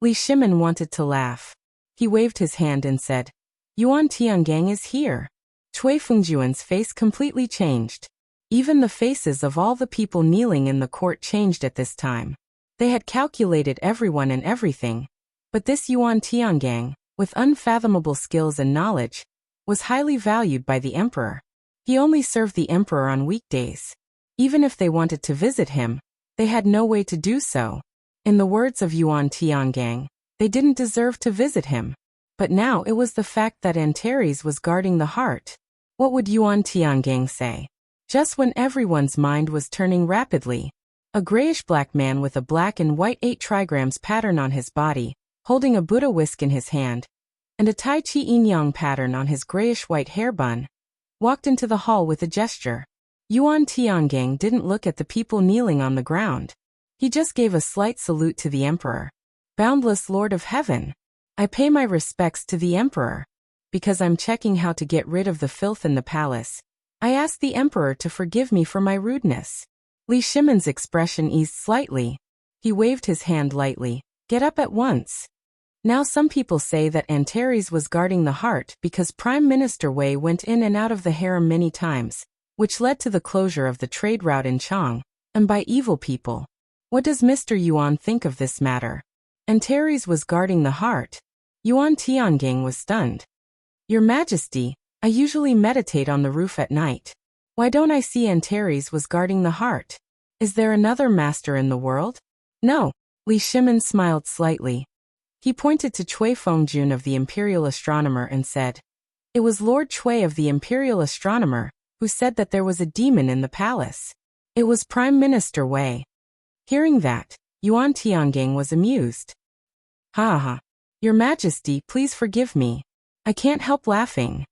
Li Shimin wanted to laugh. He waved his hand and said, Yuan Tiangang is here. Cui Fengjuan's face completely changed. Even the faces of all the people kneeling in the court changed at this time. They had calculated everyone and everything. But this Yuan Tiangang, with unfathomable skills and knowledge, was highly valued by the emperor. He only served the emperor on weekdays. Even if they wanted to visit him, they had no way to do so. In the words of Yuan Tiangang, they didn't deserve to visit him. But now it was the fact that Antares was guarding the heart. What would Yuan Tiangang say? Just when everyone's mind was turning rapidly, a grayish-black man with a black and white 8 trigrams pattern on his body, holding a Buddha whisk in his hand, and a Tai Chi Yin-Yang pattern on his grayish-white hair bun, walked into the hall with a gesture. Yuan Tiangang didn't look at the people kneeling on the ground. He just gave a slight salute to the emperor. Boundless Lord of Heaven, I pay my respects to the emperor. Because I'm checking how to get rid of the filth in the palace, I ask the emperor to forgive me for my rudeness. Li Shimon's expression eased slightly. He waved his hand lightly. Get up at once. Now some people say that Antares was guarding the heart because Prime Minister Wei went in and out of the harem many times, which led to the closure of the trade route in Chang, and by evil people. What does Mr. Yuan think of this matter? Antares was guarding the heart. Yuan Tiangang was stunned. Your Majesty, I usually meditate on the roof at night. Why don't I see Antares was guarding the heart? Is there another master in the world? No. Li Shimon smiled slightly. He pointed to Cui Fengjun of the Imperial Astronomer and said, it was Lord Cui of the Imperial Astronomer who said that there was a demon in the palace. It was Prime Minister Wei. Hearing that, Yuan Tiangang was amused. Ha ha. Your Majesty, please forgive me. I can't help laughing.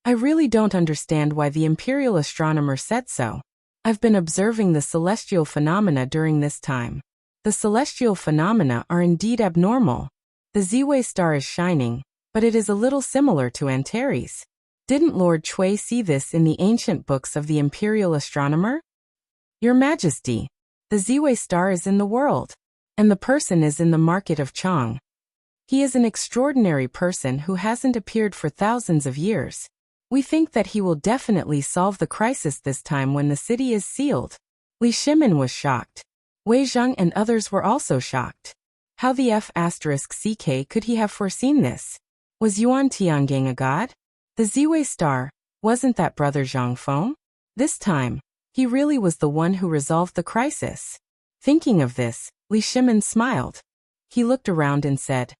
I really don't understand why the Imperial Astronomer said so. I've been observing the celestial phenomena during this time. The celestial phenomena are indeed abnormal. The Ziwei star is shining, but it is a little similar to Antares. Didn't Lord Cui see this in the ancient books of the Imperial Astronomer? Your Majesty, the Ziwei star is in the world, and the person is in the market of Chang. He is an extraordinary person who hasn't appeared for thousands of years. We think that he will definitely solve the crisis this time when the city is sealed. Li Shimon was shocked. Wei Zheng and others were also shocked. How the F***ck could he have foreseen this? Was Yuan Tiangang a god? The Ziwei star, wasn't that Brother Zhang Feng? This time, he really was the one who resolved the crisis. Thinking of this, Li Shimon smiled. He looked around and said,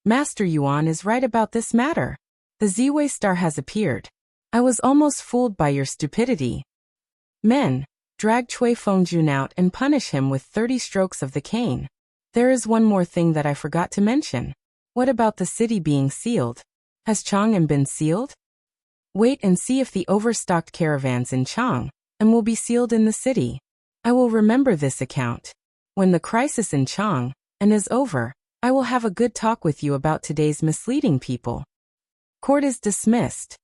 Master Yuan is right about this matter. The Ziwei star has appeared. I was almost fooled by your stupidity. Men, drag Cui Fengjun out and punish him with 30 strokes of the cane. There is one more thing that I forgot to mention. What about the city being sealed? Has Chang'an been sealed? Wait and see if the overstocked caravans in Chang and will be sealed in the city. I will remember this account. When the crisis in Chang and is over, I will have a good talk with you about today's misleading people. Court is dismissed.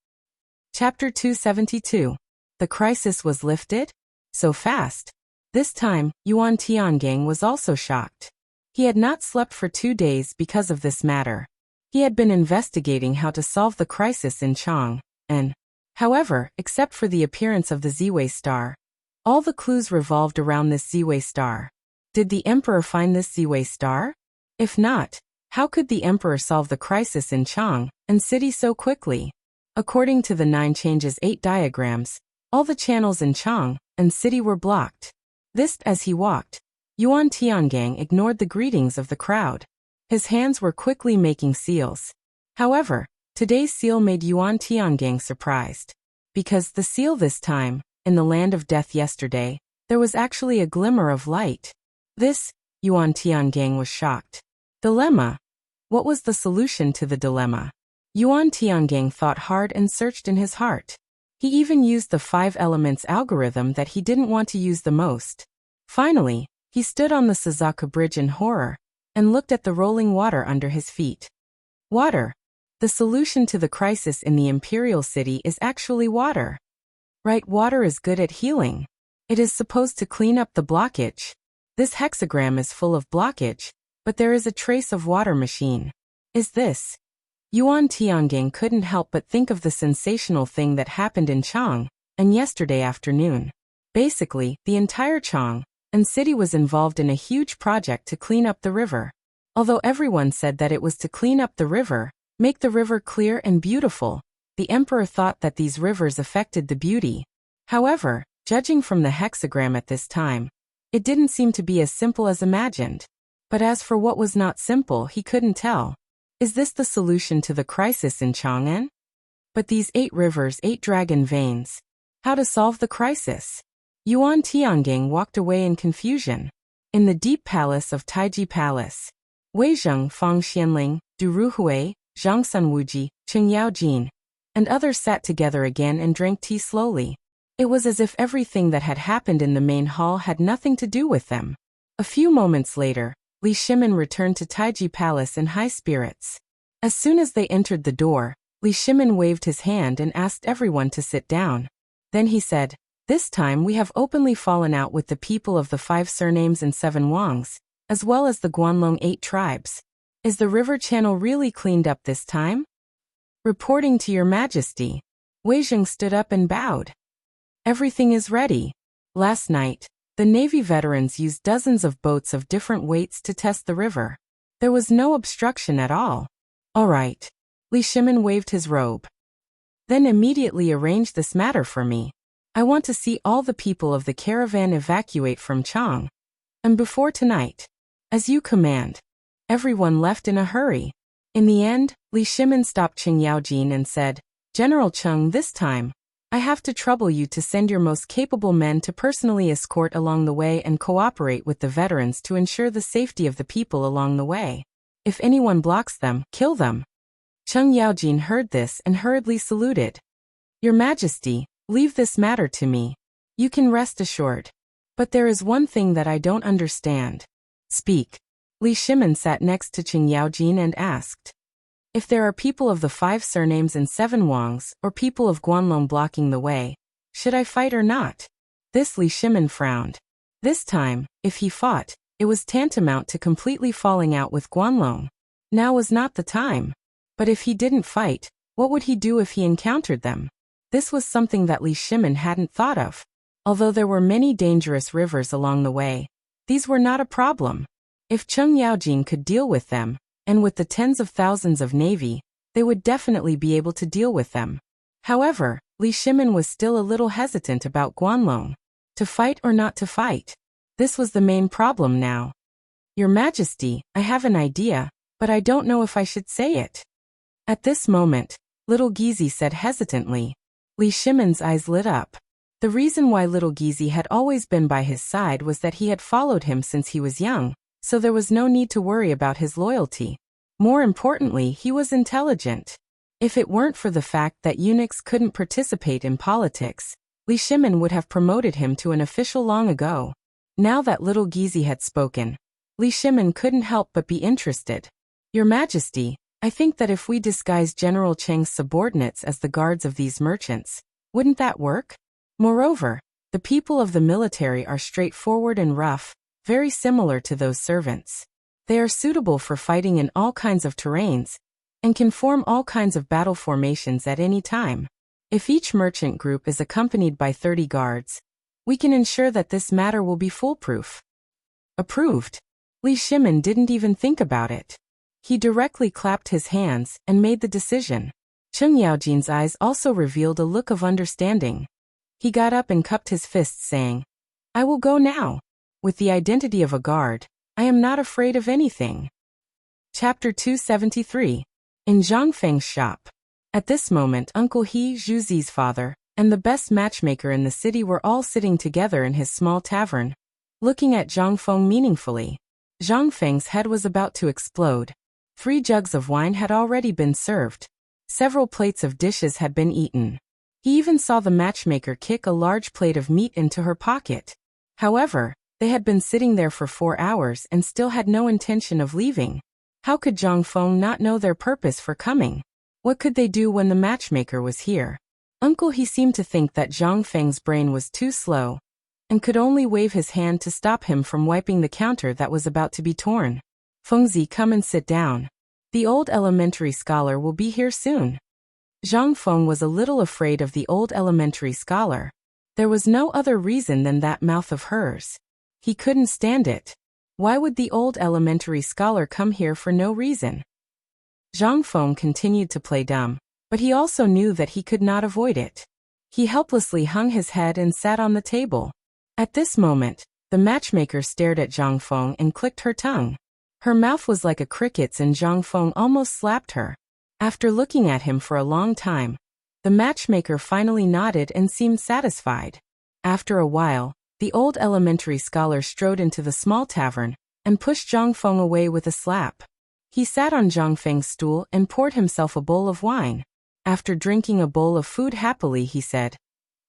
Chapter 272. The crisis was lifted? So fast. This time, Yuan Tiangang was also shocked. He had not slept for 2 days because of this matter. He had been investigating how to solve the crisis in Chang, and, however, except for the appearance of the Ziwei star, all the clues revolved around this Ziwei star. Did the emperor find this Ziwei star? If not, how could the emperor solve the crisis in Chang and city so quickly? According to the 9 changes 8 diagrams, all the channels in Chang and city were blocked. This, as he walked, Yuan Tiangang ignored the greetings of the crowd. His hands were quickly making seals. However, today's seal made Yuan Tiangang surprised. Because the seal this time, in the land of death yesterday, there was actually a glimmer of light. This, Yuan Tiangang was shocked. Dilemma. What was the solution to the dilemma? Yuan Tiangang thought hard and searched in his heart. He even used the 5 elements algorithm that he didn't want to use the most. Finally, he stood on the Suzaku Bridge in horror and looked at the rolling water under his feet. Water. The solution to the crisis in the imperial city is actually water. Right, water is good at healing. It is supposed to clean up the blockage. This hexagram is full of blockage, but there is a trace of water machine. Is this? Yuan Tiangang couldn't help but think of the sensational thing that happened in Chang and yesterday afternoon. Basically, the entire Chang and city was involved in a huge project to clean up the river. Although everyone said that it was to clean up the river, make the river clear and beautiful, the emperor thought that these rivers affected the beauty. However, judging from the hexagram at this time, it didn't seem to be as simple as imagined. But as for what was not simple, he couldn't tell. Is this the solution to the crisis in Chang'an? But these 8 rivers, 8 dragon veins. How to solve the crisis? Yuan Tiangang walked away in confusion. In the deep palace of Taiji Palace, Wei Zheng, Fang Xianling, Du Ruhui, Zhang Sunwuji, Cheng Yaojin, and others sat together again and drank tea slowly. It was as if everything that had happened in the main hall had nothing to do with them. A few moments later, Li Shimin returned to Taiji Palace in high spirits. As soon as they entered the door, Li Shimin waved his hand and asked everyone to sit down. Then he said, "This time we have openly fallen out with the people of the 5 surnames and 7 Wangs, as well as the Guanlong 8 tribes. Is the river channel really cleaned up this time?" "Reporting to your majesty." Wei Zheng stood up and bowed. "Everything is ready. Last night, the Navy veterans used dozens of boats of different weights to test the river. There was no obstruction at all." "All right." Li Shimin waved his robe. "Then immediately arrange this matter for me. I want to see all the people of the caravan evacuate from Chang. And before tonight. As you command." Everyone left in a hurry. In the end, Li Shimin stopped Cheng Yaojin and said, "General Cheng, this time, I have to trouble you to send your most capable men to personally escort along the way and cooperate with the veterans to ensure the safety of the people along the way. If anyone blocks them, kill them." Cheng Yaojin heard this and hurriedly saluted. "Your Majesty, leave this matter to me. You can rest assured. But there is one thing that I don't understand." "Speak." Li Shimin sat next to Cheng Yaojin and asked, "If there are people of the 5 surnames and 7 Wangs, or people of Guanlong blocking the way, should I fight or not?" This Li Shimin frowned. This time, if he fought, it was tantamount to completely falling out with Guanlong. Now was not the time. But if he didn't fight, what would he do if he encountered them? This was something that Li Shimin hadn't thought of. Although there were many dangerous rivers along the way, these were not a problem. If Cheng Yaojin could deal with them, and with the tens of thousands of navy, they would definitely be able to deal with them. However, Li Shimin was still a little hesitant about Guanlong. To fight or not to fight? This was the main problem now. "Your Majesty, I have an idea, but I don't know if I should say it." At this moment, little Gizi said hesitantly. Li Shimin's eyes lit up. The reason why little Gizi had always been by his side was that he had followed him since he was young, so there was no need to worry about his loyalty. More importantly, he was intelligent. If it weren't for the fact that eunuchs couldn't participate in politics, Li Shimin would have promoted him to an official long ago. Now that little Gizi had spoken, Li Shimin couldn't help but be interested. "Your Majesty, I think that if we disguise General Cheng's subordinates as the guards of these merchants, wouldn't that work? Moreover, the people of the military are straightforward and rough, very similar to those servants. They are suitable for fighting in all kinds of terrains, and can form all kinds of battle formations at any time. If each merchant group is accompanied by 30 guards, we can ensure that this matter will be foolproof." Approved. Li Shimin didn't even think about it. He directly clapped his hands and made the decision. Cheng Yaojin's eyes also revealed a look of understanding. He got up and cupped his fists, saying, "I will go now. With the identity of a guard, I am not afraid of anything." Chapter 273. In Zhang Feng's shop. At this moment, Uncle He, Zhu Zi's father, and the best matchmaker in the city were all sitting together in his small tavern, looking at Zhang Feng meaningfully. Zhang Feng's head was about to explode. 3 jugs of wine had already been served. Several plates of dishes had been eaten. He even saw the matchmaker kick a large plate of meat into her pocket. However, they had been sitting there for 4 hours and still had no intention of leaving. How could Zhang Feng not know their purpose for coming? What could they do when the matchmaker was here? Uncle He seemed to think that Zhang Feng's brain was too slow, and could only wave his hand to stop him from wiping the counter that was about to be torn. "Fengzi, come and sit down." The old elementary scholar will be here soon. Zhang Feng was a little afraid of the old elementary scholar. There was no other reason than that mouth of hers. He couldn't stand it. Why would the old elementary scholar come here for no reason? Zhang Feng continued to play dumb, but he also knew that he could not avoid it. He helplessly hung his head and sat on the table. At this moment, the matchmaker stared at Zhang Feng and clicked her tongue. Her mouth was like a cricket's and Zhang Feng almost slapped her. After looking at him for a long time, the matchmaker finally nodded and seemed satisfied. After a while, the old elementary scholar strode into the small tavern and pushed Zhang Feng away with a slap. He sat on Zhang Feng's stool and poured himself a bowl of wine. After drinking a bowl of food happily, he said,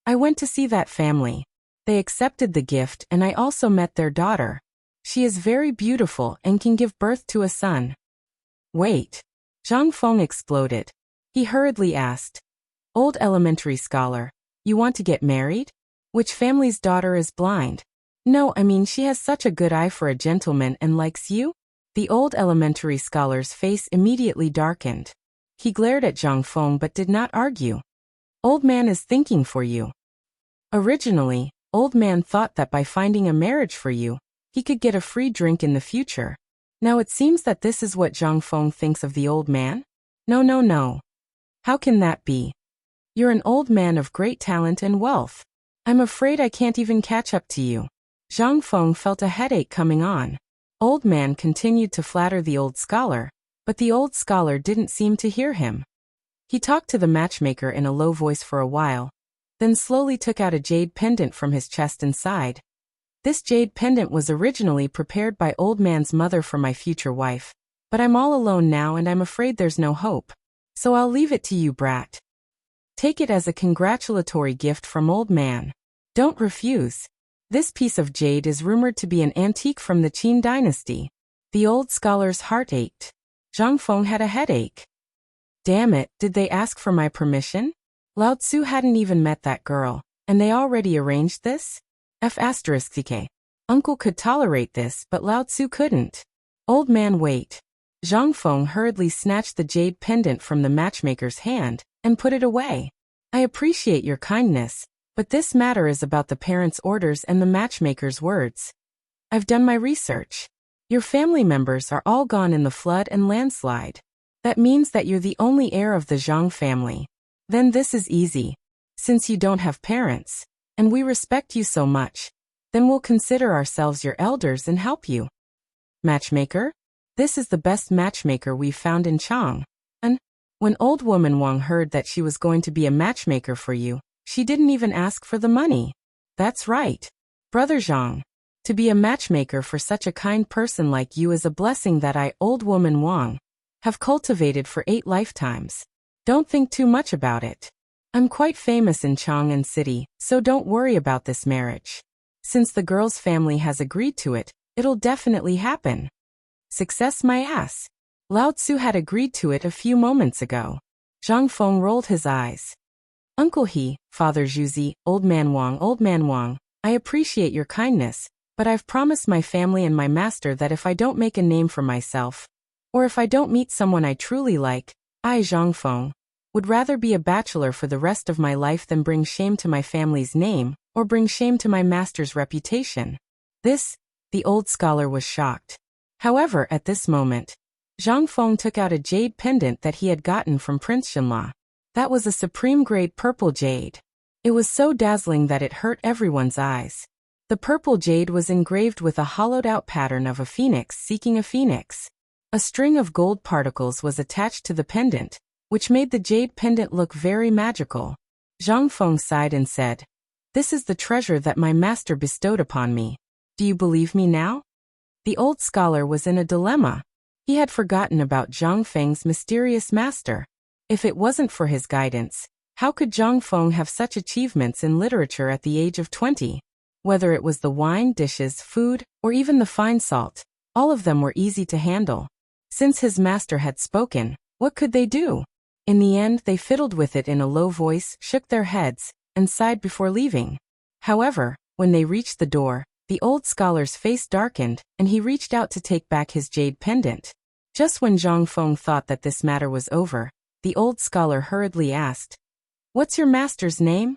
"I went to see that family. They accepted the gift and I also met their daughter. She is very beautiful and can give birth to a son." Wait. Zhang Feng exploded. He hurriedly asked, "Old elementary scholar, you want to get married? Which family's daughter is blind?" "No, I mean she has such a good eye for a gentleman and likes you?" The old elementary scholar's face immediately darkened. He glared at Zhang Feng but did not argue. "Old man is thinking for you." Originally, old man thought that by finding a marriage for you, he could get a free drink in the future. Now it seems that this is what Zhang Feng thinks of the old man? No. How can that be? You're an old man of great talent and wealth. I'm afraid I can't even catch up to you. Zhang Feng felt a headache coming on. Old man continued to flatter the old scholar, but the old scholar didn't seem to hear him. He talked to the matchmaker in a low voice for a while, then slowly took out a jade pendant from his chest and sighed. "This jade pendant was originally prepared by old man's mother for my future wife, but I'm all alone now and I'm afraid there's no hope. So I'll leave it to you, brat. Take it as a congratulatory gift from old man. Don't refuse. This piece of jade is rumored to be an antique from the Qin dynasty." The old scholar's heart ached. Zhang Feng had a headache. Damn it, did they ask for my permission? Lao Tzu hadn't even met that girl, and they already arranged this? F***ck. Uncle could tolerate this, but Lao Tzu couldn't. Old man, wait. Zhang Feng hurriedly snatched the jade pendant from the matchmaker's hand and put it away. "I appreciate your kindness, but this matter is about the parents' orders and the matchmaker's words. I've done my research. Your family members are all gone in the flood and landslide. That means that you're the only heir of the Zhang family. Then this is easy. Since you don't have parents, and we respect you so much, then we'll consider ourselves your elders and help you." Matchmaker? This is the best matchmaker we've found in Chang. And when old woman Wang heard that she was going to be a matchmaker for you, she didn't even ask for the money. That's right. Brother Zhang. To be a matchmaker for such a kind person like you is a blessing that I, old woman Wang, have cultivated for 8 lifetimes. Don't think too much about it. I'm quite famous in Chang'an City, so don't worry about this marriage. Since the girl's family has agreed to it, it'll definitely happen. Success my ass. Lao Tzu had agreed to it a few moments ago. Zhang Feng rolled his eyes. Uncle He, Father Zhuzi, Old Man Wang, I appreciate your kindness, but I've promised my family and my master that if I don't make a name for myself, or if I don't meet someone I truly like, I, Zhang Feng, would rather be a bachelor for the rest of my life than bring shame to my family's name, or bring shame to my master's reputation. This, the old scholar was shocked. However, at this moment, Zhang Feng took out a jade pendant that he had gotten from Prince Shenla. That was a supreme-grade purple jade. It was so dazzling that it hurt everyone's eyes. The purple jade was engraved with a hollowed-out pattern of a phoenix seeking a phoenix. A string of gold particles was attached to the pendant, which made the jade pendant look very magical. Zhang Feng sighed and said, "This is the treasure that my master bestowed upon me. Do you believe me now?" The old scholar was in a dilemma. He had forgotten about Zhang Feng's mysterious master. If it wasn't for his guidance, how could Zhang Feng have such achievements in literature at the age of 20? Whether it was the wine, dishes, food, or even the fine salt, all of them were easy to handle. Since his master had spoken, what could they do? In the end, they fiddled with it in a low voice, shook their heads, and sighed before leaving. However, when they reached the door, the old scholar's face darkened, and he reached out to take back his jade pendant. Just when Zhang Feng thought that this matter was over, the old scholar hurriedly asked, "What's your master's name?"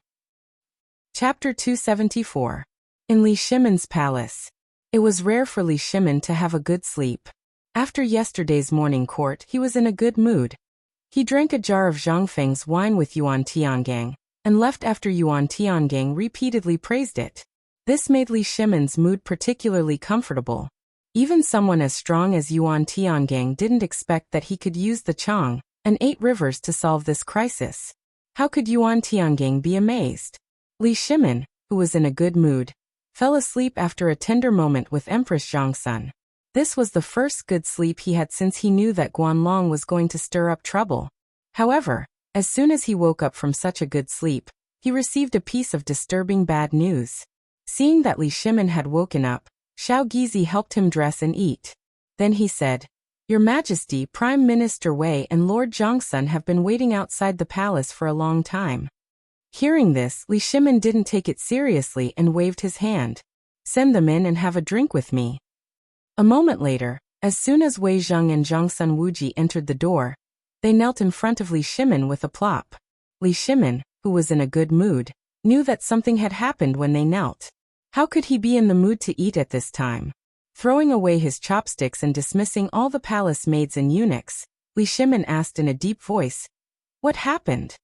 Chapter 274. In Li Shimon's palace. It was rare for Li Shimon to have a good sleep. After yesterday's morning court, he was in a good mood. He drank a jar of Zhangfeng's wine with Yuan Tiangang, and left after Yuan Tiangang repeatedly praised it. This made Li Shimon's mood particularly comfortable. Even someone as strong as Yuan Tiangang didn't expect that he could use the Chang and 8 rivers to solve this crisis. How could Yuan Tiangang be amazed? Li Shimon, who was in a good mood, fell asleep after a tender moment with Empress Zhangsun. This was the first good sleep he had since he knew that Guanlong was going to stir up trouble. However, as soon as he woke up from such a good sleep, he received a piece of disturbing bad news. Seeing that Li Shimon had woken up, Xiao Gizi helped him dress and eat. Then he said, "Your Majesty, Prime Minister Wei and Lord Zhangsun have been waiting outside the palace for a long time." Hearing this, Li Shimon didn't take it seriously and waved his hand. "Send them in and have a drink with me." A moment later, as soon as Wei Zheng and Zhangsun Wuji entered the door, they knelt in front of Li Shimon with a plop. Li Shimon, who was in a good mood, knew that something had happened when they knelt. How could he be in the mood to eat at this time? Throwing away his chopsticks and dismissing all the palace maids and eunuchs, Li Shimon asked in a deep voice, "What happened?"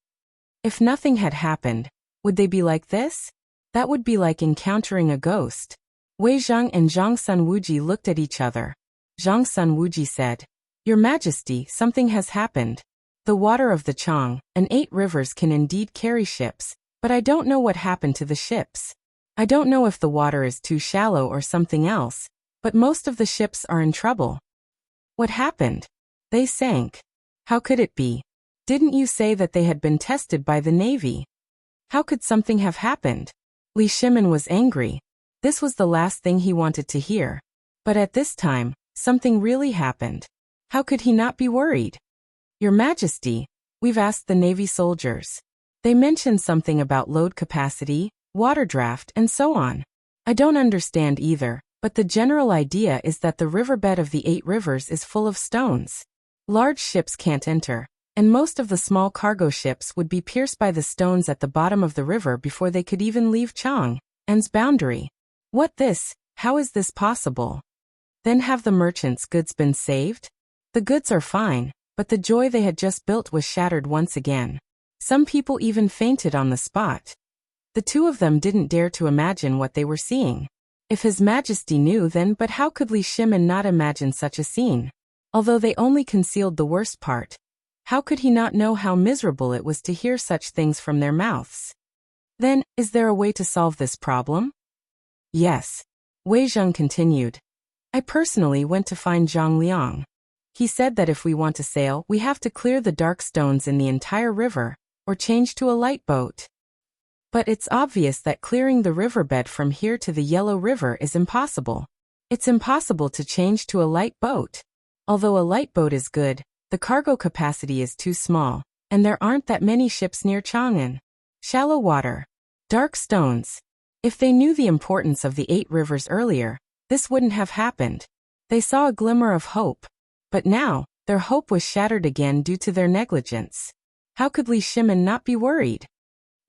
If nothing had happened, would they be like this? That would be like encountering a ghost. Wei Zheng and Zhangsun Wuji looked at each other. Zhangsun Wuji said, "Your Majesty, something has happened. The water of the Chang and 8 rivers can indeed carry ships, but I don't know what happened to the ships. I don't know if the water is too shallow or something else, but most of the ships are in trouble." "What happened?" "They sank." "How could it be? Didn't you say that they had been tested by the Navy? How could something have happened?" Li Shimon was angry. This was the last thing he wanted to hear. But at this time, something really happened. How could he not be worried? "Your Majesty, we've asked the Navy soldiers. They mentioned something about load capacity, water draft, and so on. I don't understand either, but the general idea is that the riverbed of the 8 rivers is full of stones. Large ships can't enter, and most of the small cargo ships would be pierced by the stones at the bottom of the river before they could even leave Chang'an's boundary. What this? How is this possible? Then have the merchants' goods been saved? The goods are fine, but the joy they had just built was shattered once again. Some people even fainted on the spot. The two of them didn't dare to imagine what they were seeing. If His Majesty knew then, but how could Li Shimon not imagine such a scene? Although they only concealed the worst part, how could he not know how miserable it was to hear such things from their mouths? Then, is there a way to solve this problem? Yes. Wei Zheng continued. I personally went to find Zhang Liang. He said that if we want to sail, we have to clear the dark stones in the entire river, or change to a light boat. But it's obvious that clearing the riverbed from here to the Yellow River is impossible. It's impossible to change to a light boat. Although a light boat is good, the cargo capacity is too small, and there aren't that many ships near Chang'an. Shallow water. Dark stones. If they knew the importance of the 8 rivers earlier, this wouldn't have happened. They saw a glimmer of hope. But now, their hope was shattered again due to their negligence. How could Li Shimon not be worried?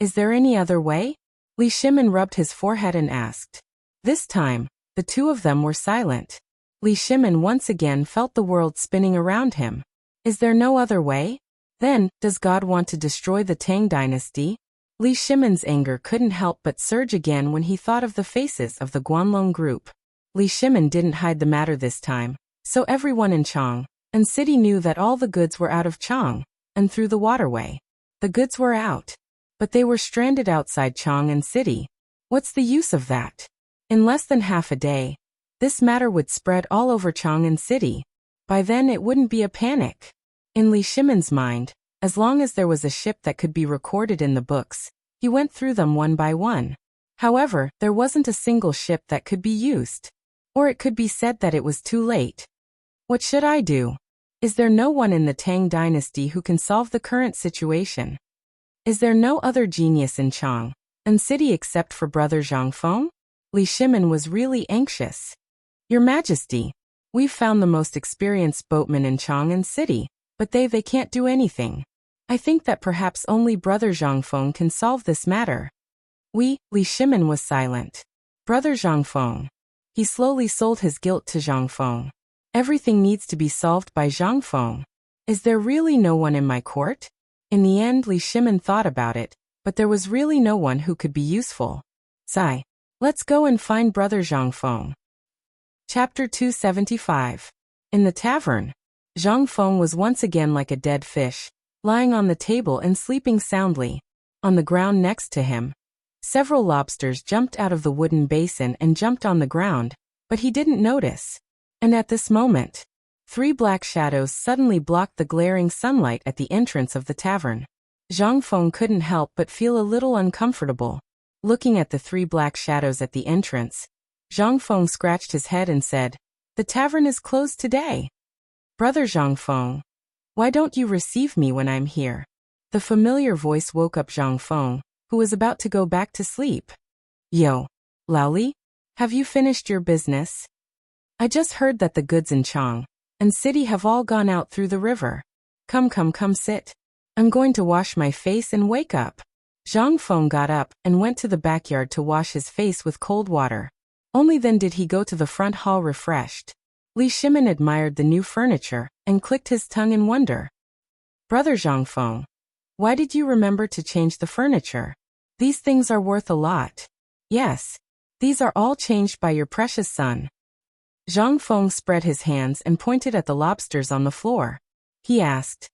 Is there any other way? Li Shimon rubbed his forehead and asked. This time, the two of them were silent. Li Shimon once again felt the world spinning around him. Is there no other way? Then, does God want to destroy the Tang dynasty? Li Shimon's anger couldn't help but surge again when he thought of the faces of the Guanlong group. Li Shimon didn't hide the matter this time, so everyone in Chang'an city knew that all the goods were out of Chang'an through the waterway. The goods were out, but they were stranded outside Chang'an city. What's the use of that? In less than half a day, this matter would spread all over Chang'an city. By then it wouldn't be a panic. In Li Shimon's mind, as long as there was a ship that could be recorded in the books, he went through them one by one. However, there wasn't a single ship that could be used. Or it could be said that it was too late. What should I do? Is there no one in the Tang dynasty who can solve the current situation? Is there no other genius in Chang'an city except for brother Zhang Feng? Li Shimon was really anxious. Your Majesty, We've found the most experienced boatmen in Chang'an City, but they can't do anything. I think that perhaps only Brother Zhangfeng can solve this matter. Li Shimin was silent. Brother Zhangfeng. He slowly sold his guilt to Zhangfeng. Everything needs to be solved by Zhangfeng. Is there really no one in my court? In the end, Li Shimin thought about it, but there was really no one who could be useful. Sigh. Let's go and find Brother Zhangfeng. Chapter 275. In the tavern, Zhangfeng was once again like a dead fish, lying on the table and sleeping soundly. On the ground next to him, several lobsters jumped out of the wooden basin and jumped on the ground, but he didn't notice. And at this moment, 3 black shadows suddenly blocked the glaring sunlight at the entrance of the tavern. Zhangfeng couldn't help but feel a little uncomfortable. Looking at the 3 black shadows at the entrance, Zhangfeng scratched his head and said, "The tavern is closed today." "Brother Zhangfeng, why don't you receive me when I'm here?" The familiar voice woke up Zhangfeng, who was about to go back to sleep. "Yo, Laoli, have you finished your business? I just heard that the goods in Chang'an City have all gone out through the river. Come sit. I'm going to wash my face and wake up." Zhangfeng got up and went to the backyard to wash his face with cold water. Only then did he go to the front hall refreshed. Li Shimin admired the new furniture and clicked his tongue in wonder. "Brother Zhangfeng, why did you remember to change the furniture? These things are worth a lot." "Yes. These are all changed by your precious son." Zhangfeng spread his hands and pointed at the lobsters on the floor. He asked,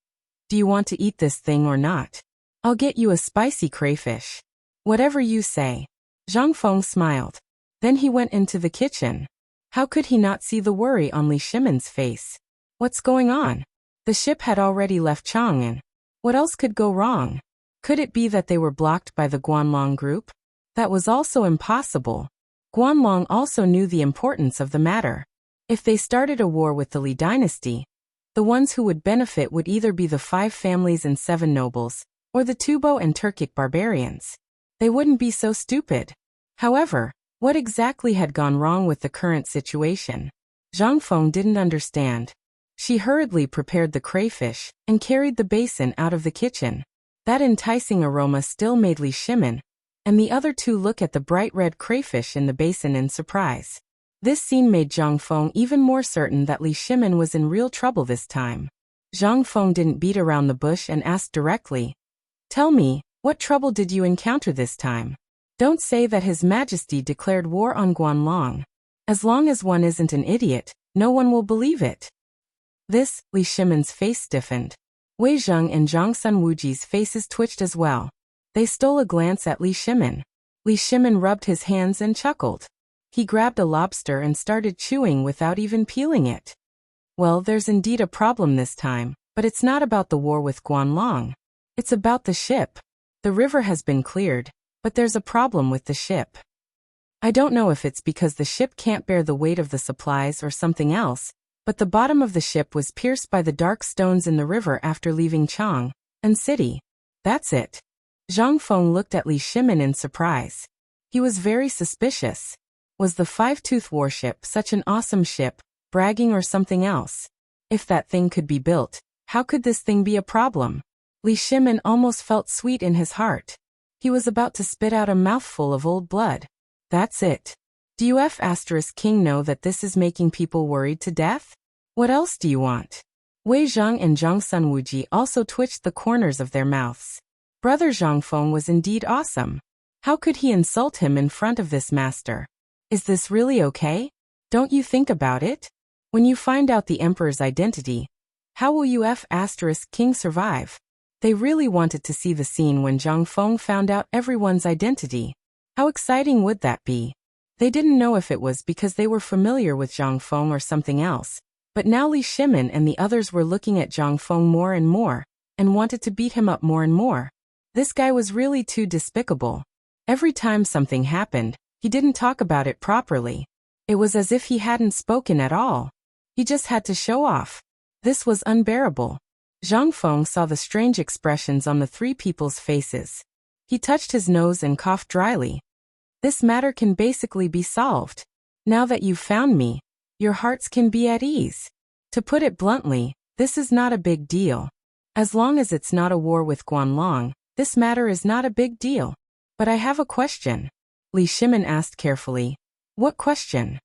"Do you want to eat this thing or not? I'll get you a spicy crayfish." "Whatever you say." Zhangfeng smiled. Then he went into the kitchen. How could he not see the worry on Li Shimin's face? What's going on? The ship had already left Chang'an. What else could go wrong? Could it be that they were blocked by the Guanlong group? That was also impossible. Guanlong also knew the importance of the matter. If they started a war with the Li dynasty, the ones who would benefit would either be the 5 families and 7 nobles, or the Tubo and Turkic barbarians. They wouldn't be so stupid. However, what exactly had gone wrong with the current situation? Zhangfeng didn't understand. She hurriedly prepared the crayfish and carried the basin out of the kitchen. That enticing aroma still made Li Shimin and the other 2 look at the bright red crayfish in the basin in surprise. This scene made Zhangfeng even more certain that Li Shimin was in real trouble this time. Zhangfeng didn't beat around the bush and asked directly, "Tell me, what trouble did you encounter this time? Don't say that His Majesty declared war on Guanlong. As long as one isn't an idiot, no one will believe it." This, Li Shimin's face stiffened. Wei Zheng and Zhang Sunwuji's faces twitched as well. They stole a glance at Li Shimin. Li Shimin rubbed his hands and chuckled. He grabbed a lobster and started chewing without even peeling it. "Well, there's indeed a problem this time, but it's not about the war with Guanlong. It's about the ship. The river has been cleared, but there's a problem with the ship. I don't know if it's because the ship can't bear the weight of the supplies or something else, but the bottom of the ship was pierced by the dark stones in the river after leaving Chang'an City. That's it." Zhangfeng looked at Li Shimin in surprise. He was very suspicious. Was the 5-tooth warship such an awesome ship, bragging or something else? If that thing could be built, how could this thing be a problem? Li Shimin almost felt sweet in his heart. He was about to spit out a mouthful of old blood. "That's it. Do you King know that this is making people worried to death? What else do you want?" Wei Zheng and Zhang Sunwuji also twitched the corners of their mouths. Brother Zhangfeng was indeed awesome. How could he insult him in front of this master? Is this really okay? Don't you think about it? When you find out the emperor's identity, how will you King survive? They really wanted to see the scene when Zhangfeng found out everyone's identity. How exciting would that be? They didn't know if it was because they were familiar with Zhangfeng or something else, but now Li Shimin and the others were looking at Zhangfeng more and more, and wanted to beat him up more and more. This guy was really too despicable. Every time something happened, he didn't talk about it properly. It was as if he hadn't spoken at all. He just had to show off. This was unbearable. Zhangfeng saw the strange expressions on the 3 people's faces. He touched his nose and coughed dryly. "This matter can basically be solved. Now that you've found me, your hearts can be at ease. To put it bluntly, this is not a big deal. As long as it's not a war with Guanlong, this matter is not a big deal. But I have a question. Li Shimin asked carefully. What question?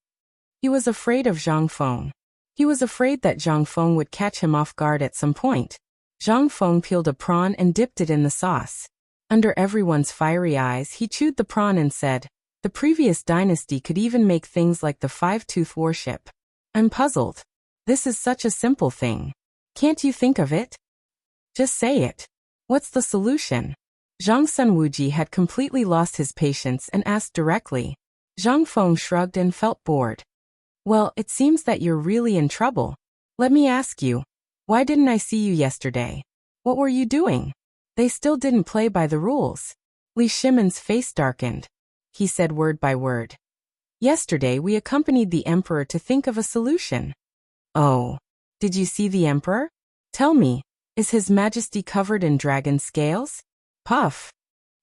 He was afraid of Zhang Feng. He was afraid that Zhang Feng would catch him off guard at some point. Zhang Feng peeled a prawn and dipped it in the sauce. Under everyone's fiery eyes, he chewed the prawn and said, the previous dynasty could even make things like the five-tooth worship. I'm puzzled. This is such a simple thing. Can't you think of it? Just say it. What's the solution? Zhang Sunwuji had completely lost his patience and asked directly. Zhang Feng shrugged and felt bored. Well, it seems that you're really in trouble. Let me ask you, why didn't I see you yesterday? What were you doing? They still didn't play by the rules. Li Shimin's face darkened. He said word by word. Yesterday we accompanied the emperor to think of a solution. Oh. Did you see the emperor? Tell me, is his majesty covered in dragon scales? Puff.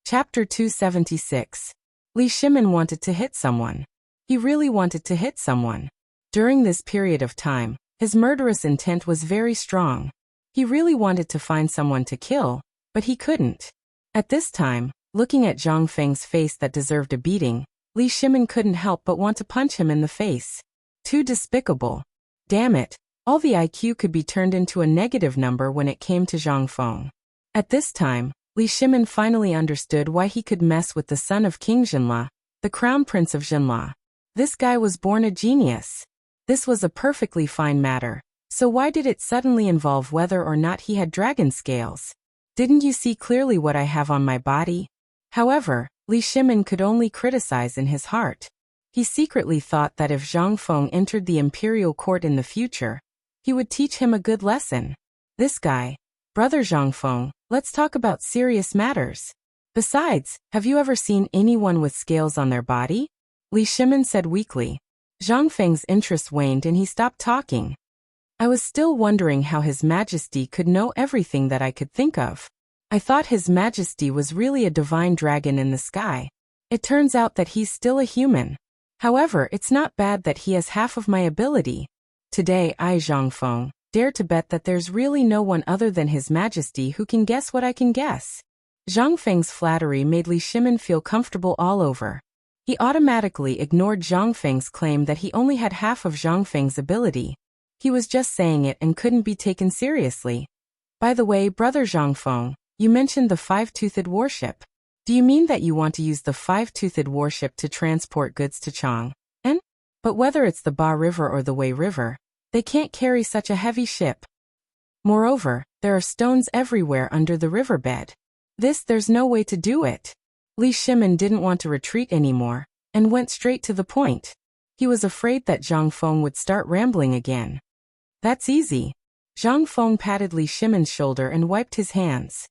Chapter 276. Li Shimin wanted to hit someone. He really wanted to hit someone. During this period of time, his murderous intent was very strong. He really wanted to find someone to kill, but he couldn't. At this time, looking at Zhang Feng's face that deserved a beating, Li Shimin couldn't help but want to punch him in the face. Too despicable. Damn it, all the IQ could be turned into a negative number when it came to Zhang Feng. At this time, Li Shimin finally understood why he could mess with the son of King Jinla, the crown prince of Jinla. This guy was born a genius. This was a perfectly fine matter, so why did it suddenly involve whether or not he had dragon scales? Didn't you see clearly what I have on my body? However, Li Shimin could only criticize in his heart. He secretly thought that if Zhang Feng entered the imperial court in the future, he would teach him a good lesson. This guy, brother Zhang Feng, let's talk about serious matters. Besides, have you ever seen anyone with scales on their body? Li Shimin said weakly. Zhang Feng's interest waned and he stopped talking. I was still wondering how His Majesty could know everything that I could think of. I thought His Majesty was really a divine dragon in the sky. It turns out that he's still a human. However, it's not bad that he has half of my ability. Today I, Zhang Feng, dare to bet that there's really no one other than His Majesty who can guess what I can guess. Zhang Feng's flattery made Li Shimin feel comfortable all over. He automatically ignored Zhang Feng's claim that he only had half of Zhang Feng's ability. He was just saying it and couldn't be taken seriously. By the way, brother Zhang Feng, you mentioned the five-toothed warship. Do you mean that you want to use the five-toothed warship to transport goods to Chang? But whether it's the Ba River or the Wei River, they can't carry such a heavy ship. Moreover, there are stones everywhere under the riverbed. There's no way to do it. Li Shimin didn't want to retreat anymore, and went straight to the point. He was afraid that Zhang Feng would start rambling again. That's easy. Zhang Feng patted Li Shimin's shoulder and wiped his hands.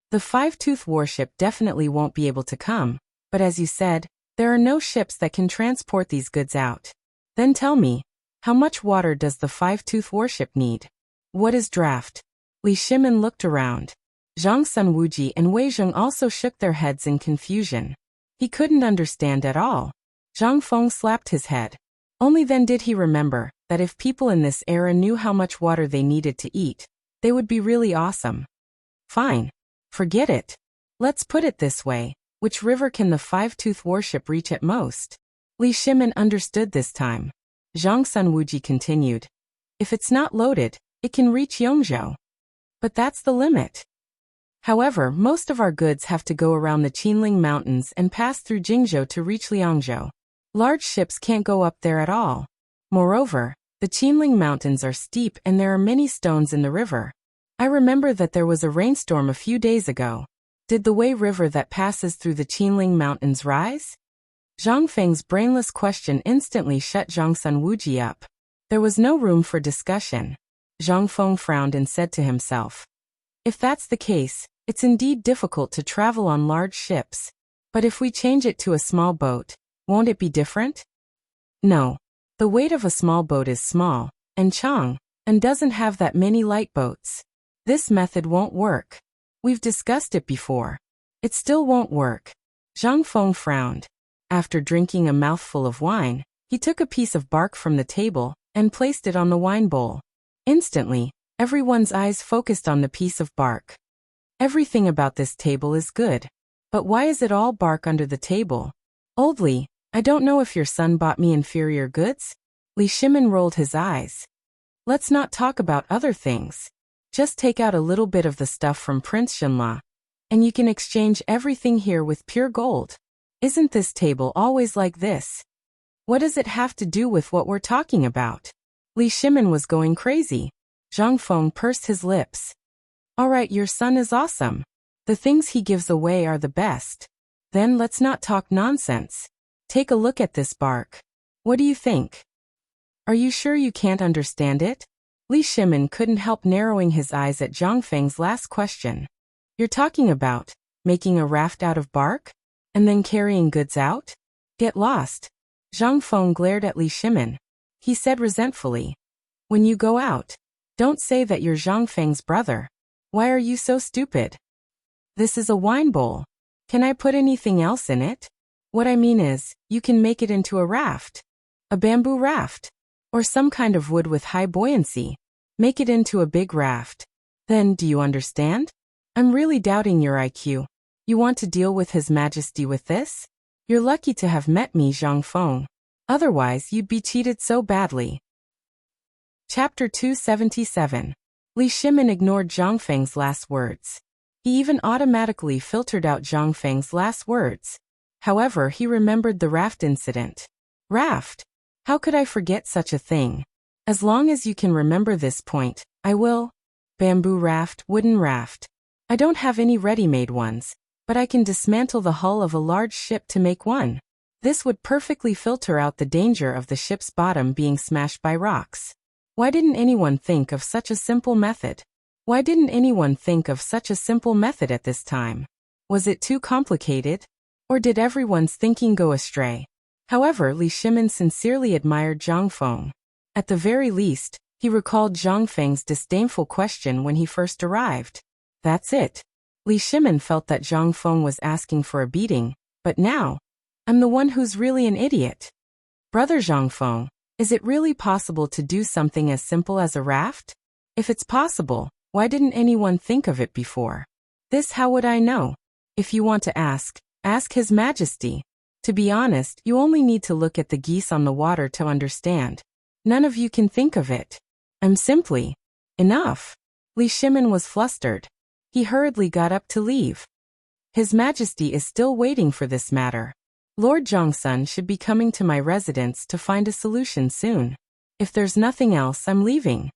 The five-tooth warship definitely won't be able to come, but as you said, there are no ships that can transport these goods out. Then tell me, how much water does the five-tooth warship need? What is draft? Li Shimin looked around. Zhang Sunwuji and Wei Zheng also shook their heads in confusion. He couldn't understand at all. Zhang Feng slapped his head. Only then did he remember that if people in this era knew how much water they needed to eat, they would be really awesome. Fine. Forget it. Let's put it this way. Which river can the five-tooth warship reach at most? Li Shimin understood this time. Zhang Sunwuji continued. If it's not loaded, it can reach Yongzhou. But that's the limit. However, most of our goods have to go around the Qinling Mountains and pass through Jingzhou to reach Liangzhou. Large ships can't go up there at all. Moreover, the Qinling Mountains are steep and there are many stones in the river. I remember that there was a rainstorm a few days ago. Did the Wei River that passes through the Qinling Mountains rise? Zhang Feng's brainless question instantly shut Zhang Sunwuji up. There was no room for discussion. Zhang Feng frowned and said to himself, if that's the case, it's indeed difficult to travel on large ships. But if we change it to a small boat, won't it be different? No. The weight of a small boat is small, and Chang, and doesn't have that many light boats. This method won't work. We've discussed it before. It still won't work. Zhang Feng frowned. After drinking a mouthful of wine, he took a piece of bark from the table and placed it on the wine bowl. Instantly, everyone's eyes focused on the piece of bark. Everything about this table is good. But why is it all bark under the table? Old Li, I don't know if your son bought me inferior goods? Li Shimin rolled his eyes. Let's not talk about other things. Just take out a little bit of the stuff from Prince Shenla, and you can exchange everything here with pure gold. Isn't this table always like this? What does it have to do with what we're talking about? Li Shimin was going crazy. Zhang Feng pursed his lips. Alright, your son is awesome. The things he gives away are the best. Then let's not talk nonsense. Take a look at this bark. What do you think? Are you sure you can't understand it? Li Shimin couldn't help narrowing his eyes at Zhang Feng's last question. You're talking about making a raft out of bark? And then carrying goods out? Get lost. Zhang Feng glared at Li Shimin. He said resentfully. When you go out, don't say that you're Zhang Feng's brother. Why are you so stupid? This is a wine bowl. Can I put anything else in it? What I mean is, you can make it into a raft. A bamboo raft. Or some kind of wood with high buoyancy. Make it into a big raft. Then, do you understand? I'm really doubting your IQ. You want to deal with His Majesty with this? You're lucky to have met me, Zhang Feng. Otherwise, you'd be cheated so badly. Chapter 277. Li Shimin ignored Zhang Feng's last words. He even automatically filtered out Zhang Feng's last words. However, he remembered the raft incident. Raft? How could I forget such a thing? As long as you can remember this point, I will. Bamboo raft, wooden raft. I don't have any ready-made ones, but I can dismantle the hull of a large ship to make one. This would perfectly filter out the danger of the ship's bottom being smashed by rocks. Why didn't anyone think of such a simple method? Why didn't anyone think of such a simple method at this time? Was it too complicated? Or did everyone's thinking go astray? However, Li Shimin sincerely admired Zhang Feng. At the very least, he recalled Zhang Feng's disdainful question when he first arrived. That's it. Li Shimin felt that Zhang Feng was asking for a beating, but now, I'm the one who's really an idiot. Brother Zhang Feng, is it really possible to do something as simple as a raft? If it's possible, why didn't anyone think of it before? This how would I know? If you want to ask His Majesty. To be honest, you only need to look at the geese on the water to understand. None of you can think of it. I'm simply enough. Li Shimin was flustered. He hurriedly got up to leave. His Majesty is still waiting for this matter. Lord Zhongsun should be coming to my residence to find a solution soon. If there's nothing else, I'm leaving.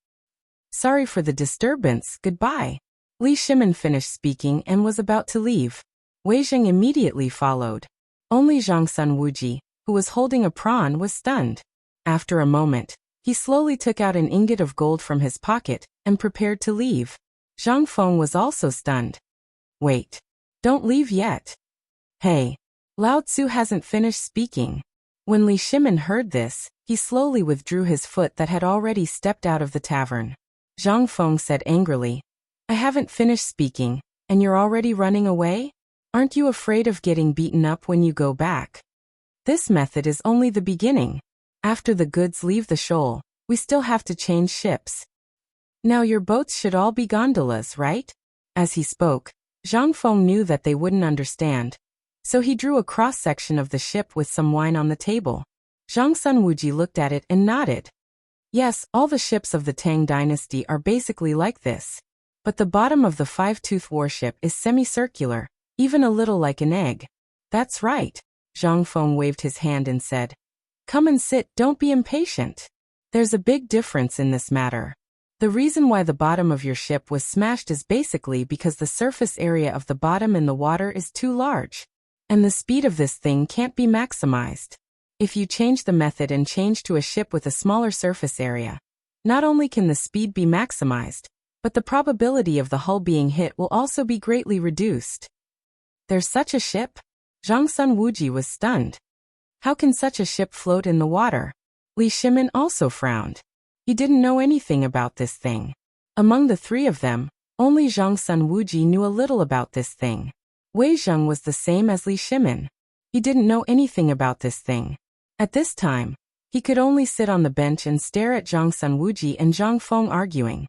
Sorry for the disturbance, goodbye. Li Shimin finished speaking and was about to leave. Wei Zheng immediately followed. Only Zhongsun Wuji, who was holding a prawn, was stunned. After a moment, he slowly took out an ingot of gold from his pocket and prepared to leave. Zhang Feng was also stunned. Wait. Don't leave yet. Hey. Lao Tzu hasn't finished speaking. When Li Shimin heard this, he slowly withdrew his foot that had already stepped out of the tavern. Zhang Feng said angrily, I haven't finished speaking, and you're already running away? Aren't you afraid of getting beaten up when you go back? This method is only the beginning. After the goods leave the shoal, we still have to change ships. Now your boats should all be gondolas, right? As he spoke, Zhang Feng knew that they wouldn't understand. So he drew a cross-section of the ship with some wine on the table. Zhang Sunwuji looked at it and nodded. Yes, all the ships of the Tang dynasty are basically like this. But the bottom of the five-tooth warship is semicircular, even a little like an egg. That's right. Zhang Feng waved his hand and said, Come and sit, don't be impatient. There's a big difference in this matter. The reason why the bottom of your ship was smashed is basically because the surface area of the bottom in the water is too large. And the speed of this thing can't be maximized. If you change the method and change to a ship with a smaller surface area, not only can the speed be maximized, but the probability of the hull being hit will also be greatly reduced. There's such a ship? Zhang Sunwuji was stunned. How can such a ship float in the water? Li Shimin also frowned. He didn't know anything about this thing. Among the three of them, only Zhang Sunwuji knew a little about this thing. Wei Zheng was the same as Li Shimin. He didn't know anything about this thing. At this time, He could only sit on the bench and stare at Zhang Sunwuji and Zhang Feng arguing.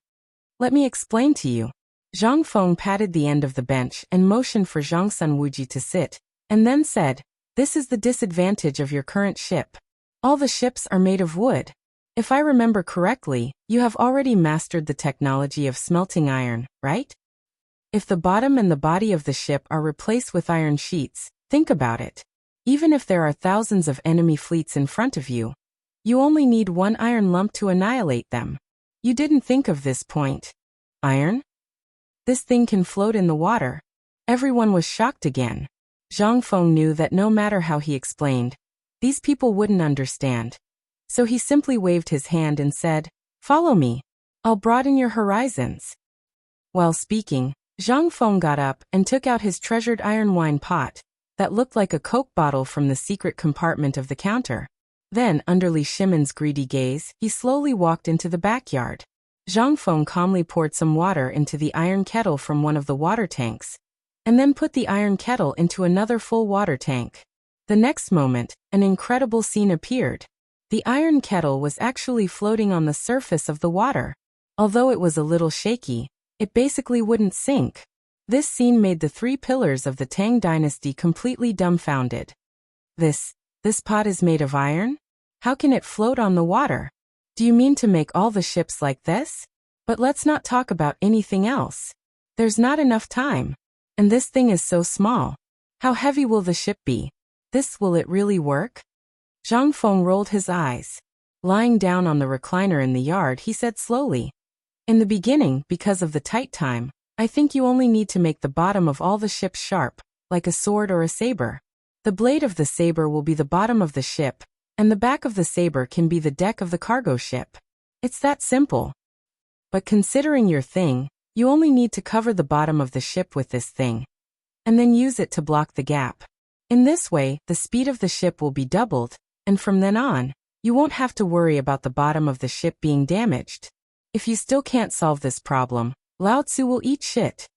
Let me explain to you. Zhang Feng patted the end of the bench and motioned for Zhang Sunwuji to sit, and then said, this is the disadvantage of your current ship. All the ships are made of wood. If I remember correctly, you have already mastered the technology of smelting iron, right? If the bottom and the body of the ship are replaced with iron sheets, think about it. Even if there are thousands of enemy fleets in front of you, you only need one iron lump to annihilate them. You didn't think of this point. Iron? This thing can float in the water. Everyone was shocked again. Zhang Feng knew that no matter how he explained, these people wouldn't understand. So he simply waved his hand and said, follow me. I'll broaden your horizons. While speaking, Zhang Feng got up and took out his treasured iron wine pot that looked like a Coke bottle from the secret compartment of the counter. Then, under Li Shimon's greedy gaze, he slowly walked into the backyard. Zhang Feng calmly poured some water into the iron kettle from one of the water tanks, and then put the iron kettle into another full water tank. The next moment, an incredible scene appeared. The iron kettle was actually floating on the surface of the water. Although it was a little shaky, it basically wouldn't sink. This scene made the three pillars of the Tang dynasty completely dumbfounded. This pot is made of iron? How can it float on the water? Do you mean to make all the ships like this? But let's not talk about anything else. There's not enough time. And this thing is so small. How heavy will the ship be? Will it really work? Zhang Feng rolled his eyes. Lying down on the recliner in the yard, he said slowly, in the beginning, because of the tight time, I think you only need to make the bottom of all the ships sharp, like a sword or a saber. The blade of the saber will be the bottom of the ship, and the back of the saber can be the deck of the cargo ship. It's that simple. But considering your thing, you only need to cover the bottom of the ship with this thing, and then use it to block the gap. In this way, the speed of the ship will be doubled, and from then on, you won't have to worry about the bottom of the ship being damaged. If you still can't solve this problem, Lao Tzu will eat shit.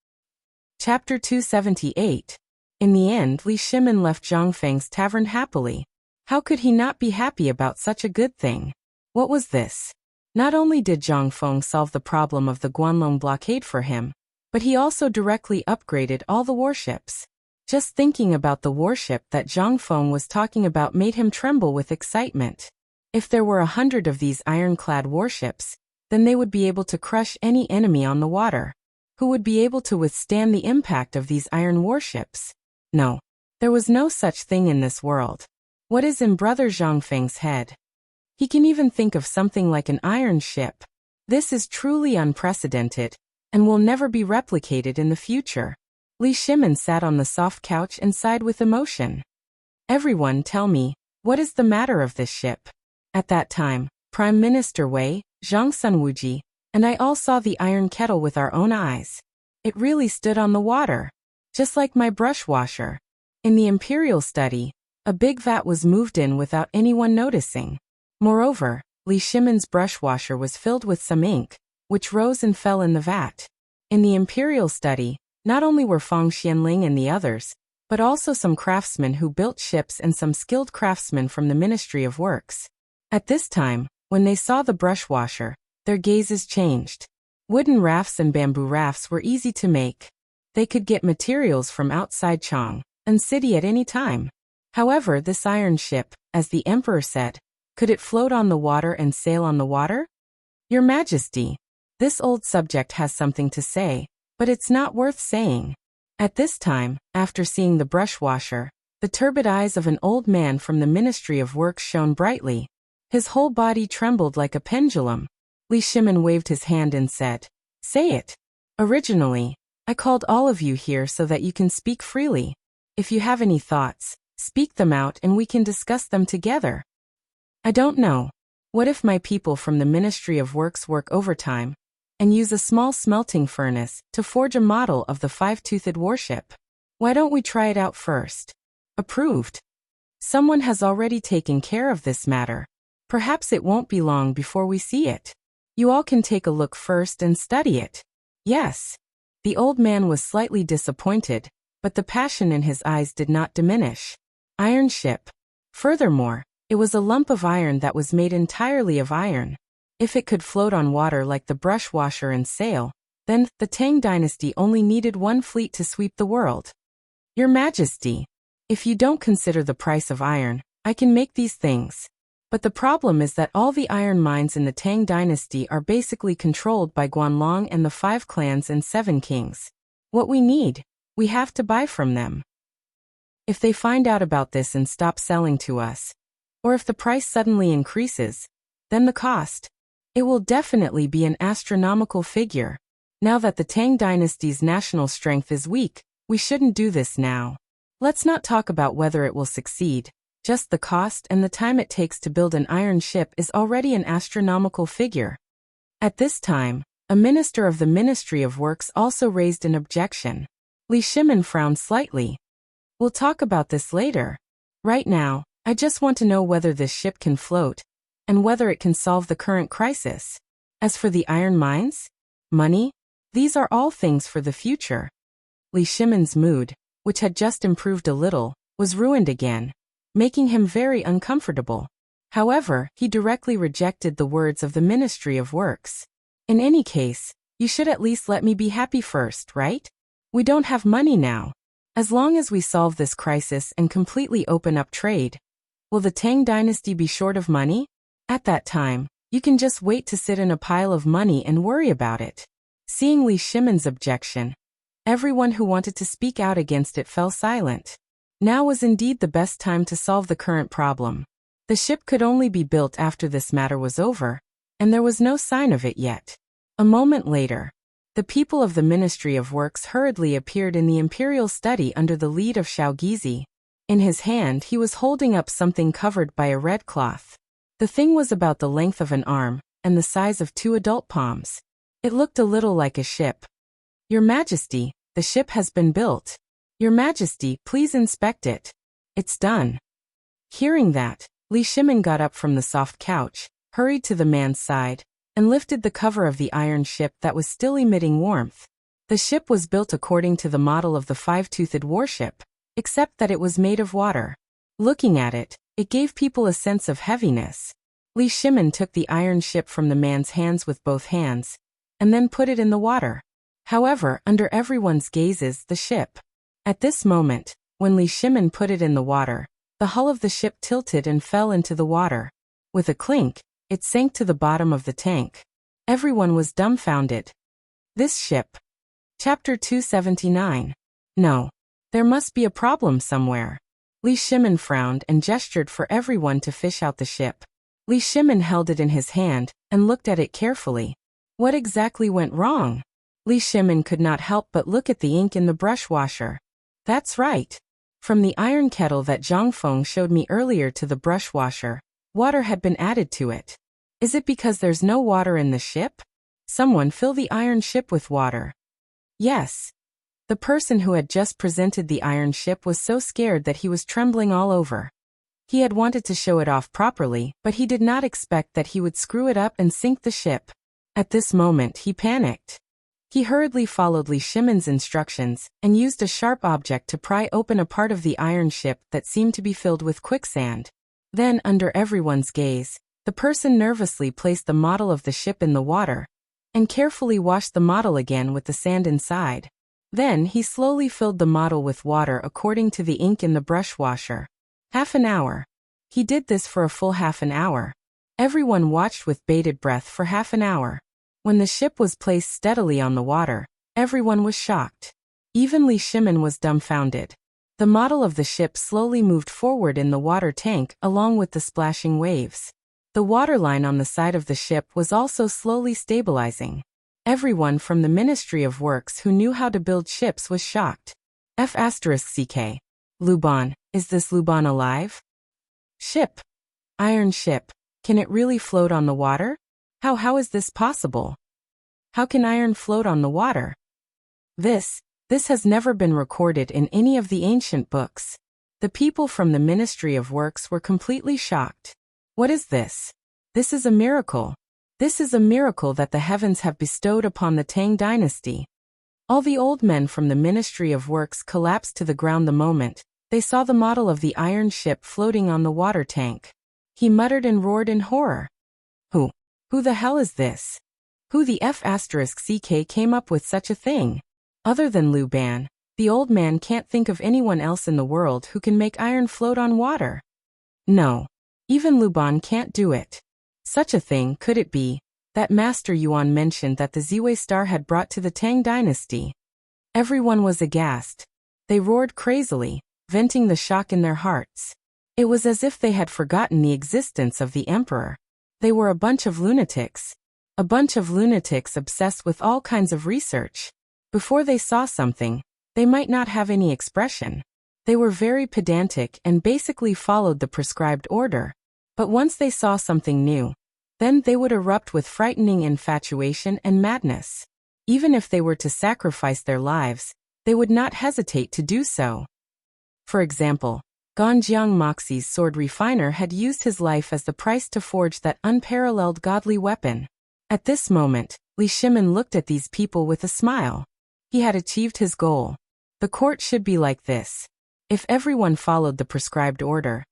Chapter 278. In the end, Li Shimin left Zhang Feng's tavern happily. How could he not be happy about such a good thing? What was this? Not only did Zhang Feng solve the problem of the Guanlong blockade for him, but he also directly upgraded all the warships. Just thinking about the warship that Zhang Feng was talking about made him tremble with excitement. If there were 100 of these ironclad warships, then they would be able to crush any enemy on the water. Who would be able to withstand the impact of these iron warships? No. There was no such thing in this world. What is in Brother Zhang Feng's head? He can even think of something like an iron ship. This is truly unprecedented, and will never be replicated in the future. Li Shimin sat on the soft couch and sighed with emotion. Everyone tell me, what is the matter of this ship? At that time, Prime Minister Wei, Zhang Sunwuji, and I all saw the iron kettle with our own eyes. It really stood on the water. Just like my brush washer. In the imperial study, a big vat was moved in without anyone noticing. Moreover, Li Shimin's brush washer was filled with some ink, which rose and fell in the vat. In the imperial study, not only were Fang Xianling and the others, but also some craftsmen who built ships and some skilled craftsmen from the Ministry of Works. At this time, when they saw the brush washer, their gazes changed. Wooden rafts and bamboo rafts were easy to make. They could get materials from outside Chang and city at any time. However, this iron ship, as the emperor said, could it float on the water and sail on the water? Your Majesty, this old subject has something to say, but it's not worth saying. At this time, after seeing the brush washer, the turbid eyes of an old man from the Ministry of Works shone brightly. His whole body trembled like a pendulum. Li Shimin waved his hand and said, say it. Originally, I called all of you here so that you can speak freely. If you have any thoughts, speak them out and we can discuss them together. I don't know. What if my people from the Ministry of Works work overtime and use a small smelting furnace to forge a model of the five-toothed warship? Why don't we try it out first? Approved. Someone has already taken care of this matter. Perhaps it won't be long before we see it. You all can take a look first and study it. Yes. The old man was slightly disappointed, but the passion in his eyes did not diminish. Iron ship. Furthermore, It was a lump of iron that was made entirely of iron. If it could float on water like the brush washer and sail, then the Tang dynasty only needed one fleet to sweep the world. Your Majesty, if you don't consider the price of iron, I can make these things. But the problem is that all the iron mines in the Tang dynasty are basically controlled by Guanlong and the 5 clans and 7 kings. What we need, we have to buy from them. If they find out about this and stop selling to us, or if the price suddenly increases, then the cost, it will definitely be an astronomical figure. Now that the Tang dynasty's national strength is weak, we shouldn't do this now. Let's not talk about whether it will succeed. Just the cost and the time it takes to build an iron ship is already an astronomical figure. At this time, a minister of the Ministry of Works also raised an objection. Li Shimin frowned slightly. We'll talk about this later. Right now, I just want to know whether this ship can float, and whether it can solve the current crisis. As for the iron mines, money, these are all things for the future. Li Shimin's mood, which had just improved a little, was ruined again, making him very uncomfortable. However, he directly rejected the words of the Ministry of Works. In any case, you should at least let me be happy first, right? We don't have money now. As long as we solve this crisis and completely open up trade, will the Tang dynasty be short of money? At that time, you can just wait to sit in a pile of money and worry about it. Seeing Li Shimin's objection, everyone who wanted to speak out against it fell silent. Now was indeed the best time to solve the current problem. The ship could only be built after this matter was over, and there was no sign of it yet. A moment later, the people of the Ministry of Works hurriedly appeared in the imperial study under the lead of Xiao Gizi. In his hand he was holding up something covered by a red cloth. The thing was about the length of an arm, and the size of 2 adult palms. It looked a little like a ship. Your Majesty, the ship has been built. Your Majesty, please inspect it. It's done. Hearing that, Li Shimin got up from the soft couch, hurried to the man's side, and lifted the cover of the iron ship that was still emitting warmth. The ship was built according to the model of the 5-toothed warship, except that it was made of water. Looking at it, it gave people a sense of heaviness. Li Shimin took the iron ship from the man's hands with both hands, and then put it in the water. However, under everyone's gazes, the ship. At this moment, when Li Shimin put it in the water, the hull of the ship tilted and fell into the water. With a clink, it sank to the bottom of the tank. Everyone was dumbfounded. This ship. Chapter 279. No. There must be a problem somewhere. Li Shimin frowned and gestured for everyone to fish out the ship. Li Shimin held it in his hand and looked at it carefully. What exactly went wrong? Li Shimin could not help but look at the ink in the brush washer. That's right. From the iron kettle that Zhang Feng showed me earlier to the brush washer, water had been added to it. Is it because there's no water in the ship? Someone fill the iron ship with water. Yes. The person who had just presented the iron ship was so scared that he was trembling all over. He had wanted to show it off properly, but he did not expect that he would screw it up and sink the ship. At this moment he panicked. He hurriedly followed Li Shimin's instructions and used a sharp object to pry open a part of the iron ship that seemed to be filled with quicksand. Then, under everyone's gaze, the person nervously placed the model of the ship in the water and carefully washed the model again with the sand inside. Then he slowly filled the model with water according to the ink in the brush washer. Half an hour. He did this for a full half an hour. Everyone watched with bated breath for half an hour. When the ship was placed steadily on the water, everyone was shocked. Even Li Shimin was dumbfounded. The model of the ship slowly moved forward in the water tank along with the splashing waves. The waterline on the side of the ship was also slowly stabilizing. Everyone from the Ministry of Works who knew how to build ships was shocked. F***CK. Luban, is this Luban alive? Ship. Iron ship. Can it really float on the water? How is this possible? How can iron float on the water? This has never been recorded in any of the ancient books. The people from the Ministry of Works were completely shocked. What is this? This is a miracle. This is a miracle that the heavens have bestowed upon the Tang dynasty. All the old men from the Ministry of Works collapsed to the ground the moment they saw the model of the iron ship floating on the water tank. He muttered and roared in horror. Who the hell is this? Who the F***ck came up with such a thing? Other than Liu Ban, the old man can't think of anyone else in the world who can make iron float on water. No. Even Liu Ban can't do it. Such a thing could it be that Master Yuan mentioned that the Ziwei star had brought to the Tang dynasty. Everyone was aghast. They roared crazily, venting the shock in their hearts. It was as if they had forgotten the existence of the emperor. They were a bunch of lunatics. A bunch of lunatics obsessed with all kinds of research. Before they saw something, they might not have any expression. They were very pedantic and basically followed the prescribed order. But once they saw something new, then they would erupt with frightening infatuation and madness. Even if they were to sacrifice their lives, they would not hesitate to do so. For example, Ganjiang Moxie's sword refiner had used his life as the price to forge that unparalleled godly weapon. At this moment, Li Shimin looked at these people with a smile. He had achieved his goal. The court should be like this. If everyone followed the prescribed order,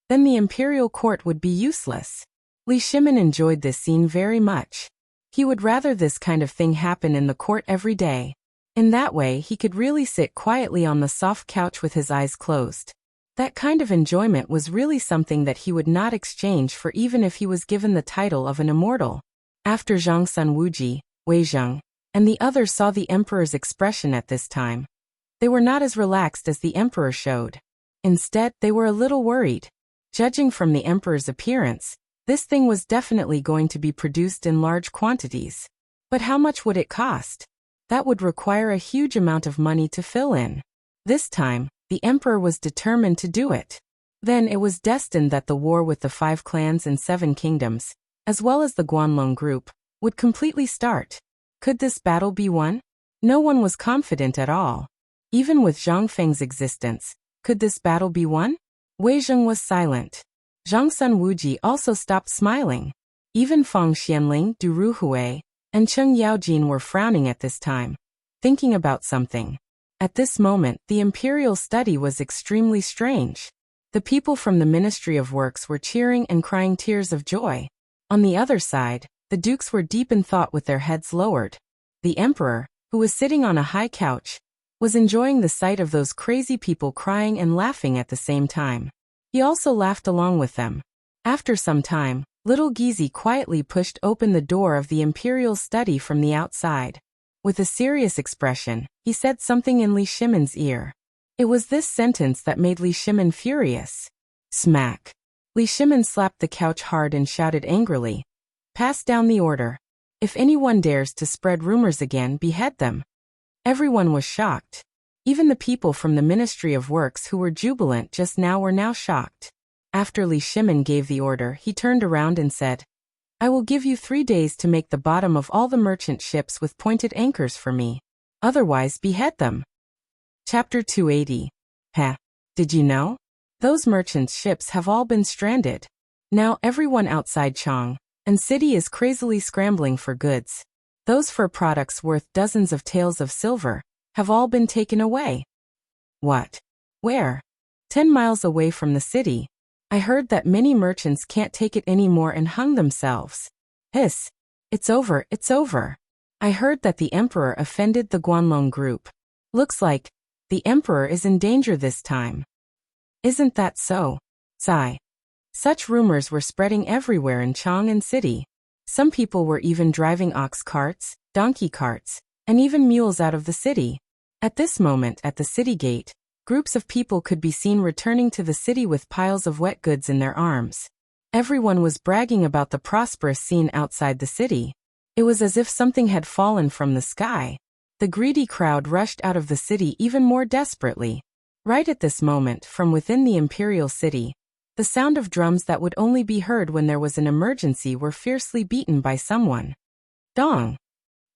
then the imperial court would be useless. Li Shimin enjoyed this scene very much. He would rather this kind of thing happen in the court every day. In that way he could really sit quietly on the soft couch with his eyes closed. That kind of enjoyment was really something that he would not exchange for even if he was given the title of an immortal. After Zhang Sun Wuji, Wei Zheng, and the others saw the emperor's expression at this time, they were not as relaxed as the emperor showed. Instead, they were a little worried. Judging from the emperor's appearance, this thing was definitely going to be produced in large quantities. But how much would it cost? That would require a huge amount of money to fill in. This time, the emperor was determined to do it. Then it was destined that the war with the 5 clans and 7 kingdoms, as well as the Guanlong group, would completely start. Could this battle be won? No one was confident at all. Even with Zhang Feng's existence, could this battle be won? Wei Zheng was silent. Zhang Sun Wuji also stopped smiling. Even Fang Xianling, Du Ruhui, and Cheng Yaojin were frowning at this time, thinking about something. At this moment, the imperial study was extremely strange. The people from the Ministry of Works were cheering and crying tears of joy. On the other side, the dukes were deep in thought with their heads lowered. The emperor, who was sitting on a high couch, was enjoying the sight of those crazy people crying and laughing at the same time. He also laughed along with them. After some time, little Gizi quietly pushed open the door of the imperial study from the outside. With a serious expression, he said something in Li Shimin's ear. It was this sentence that made Li Shimin furious. Smack. Li Shimin slapped the couch hard and shouted angrily. Pass down the order. If anyone dares to spread rumors again, behead them. Everyone was shocked. Even the people from the Ministry of Works who were jubilant just now were now shocked. After Li Shimin gave the order, he turned around and said, I will give you 3 days to make the bottom of all the merchant ships with pointed anchors for me. Otherwise, behead them. Chapter 280. Heh. Did you know? Those merchant ships have all been stranded. Now everyone outside Chang and city is crazily scrambling for goods. Those fur products worth dozens of taels of silver have all been taken away. What? Where? 10 miles away from the city. I heard that many merchants can't take it anymore and hung themselves. Hiss. It's over, it's over. I heard that the emperor offended the Guanlong group. Looks like the emperor is in danger this time. Isn't that so? Sigh. Such rumors were spreading everywhere in Chang'an City. Some people were even driving ox carts, donkey carts, and even mules out of the city. At this moment at the city gate, groups of people could be seen returning to the city with piles of wet goods in their arms. Everyone was bragging about the prosperous scene outside the city. It was as if something had fallen from the sky. The greedy crowd rushed out of the city even more desperately. Right at this moment, from within the imperial city, the sound of drums that would only be heard when there was an emergency were fiercely beaten by someone. Dong!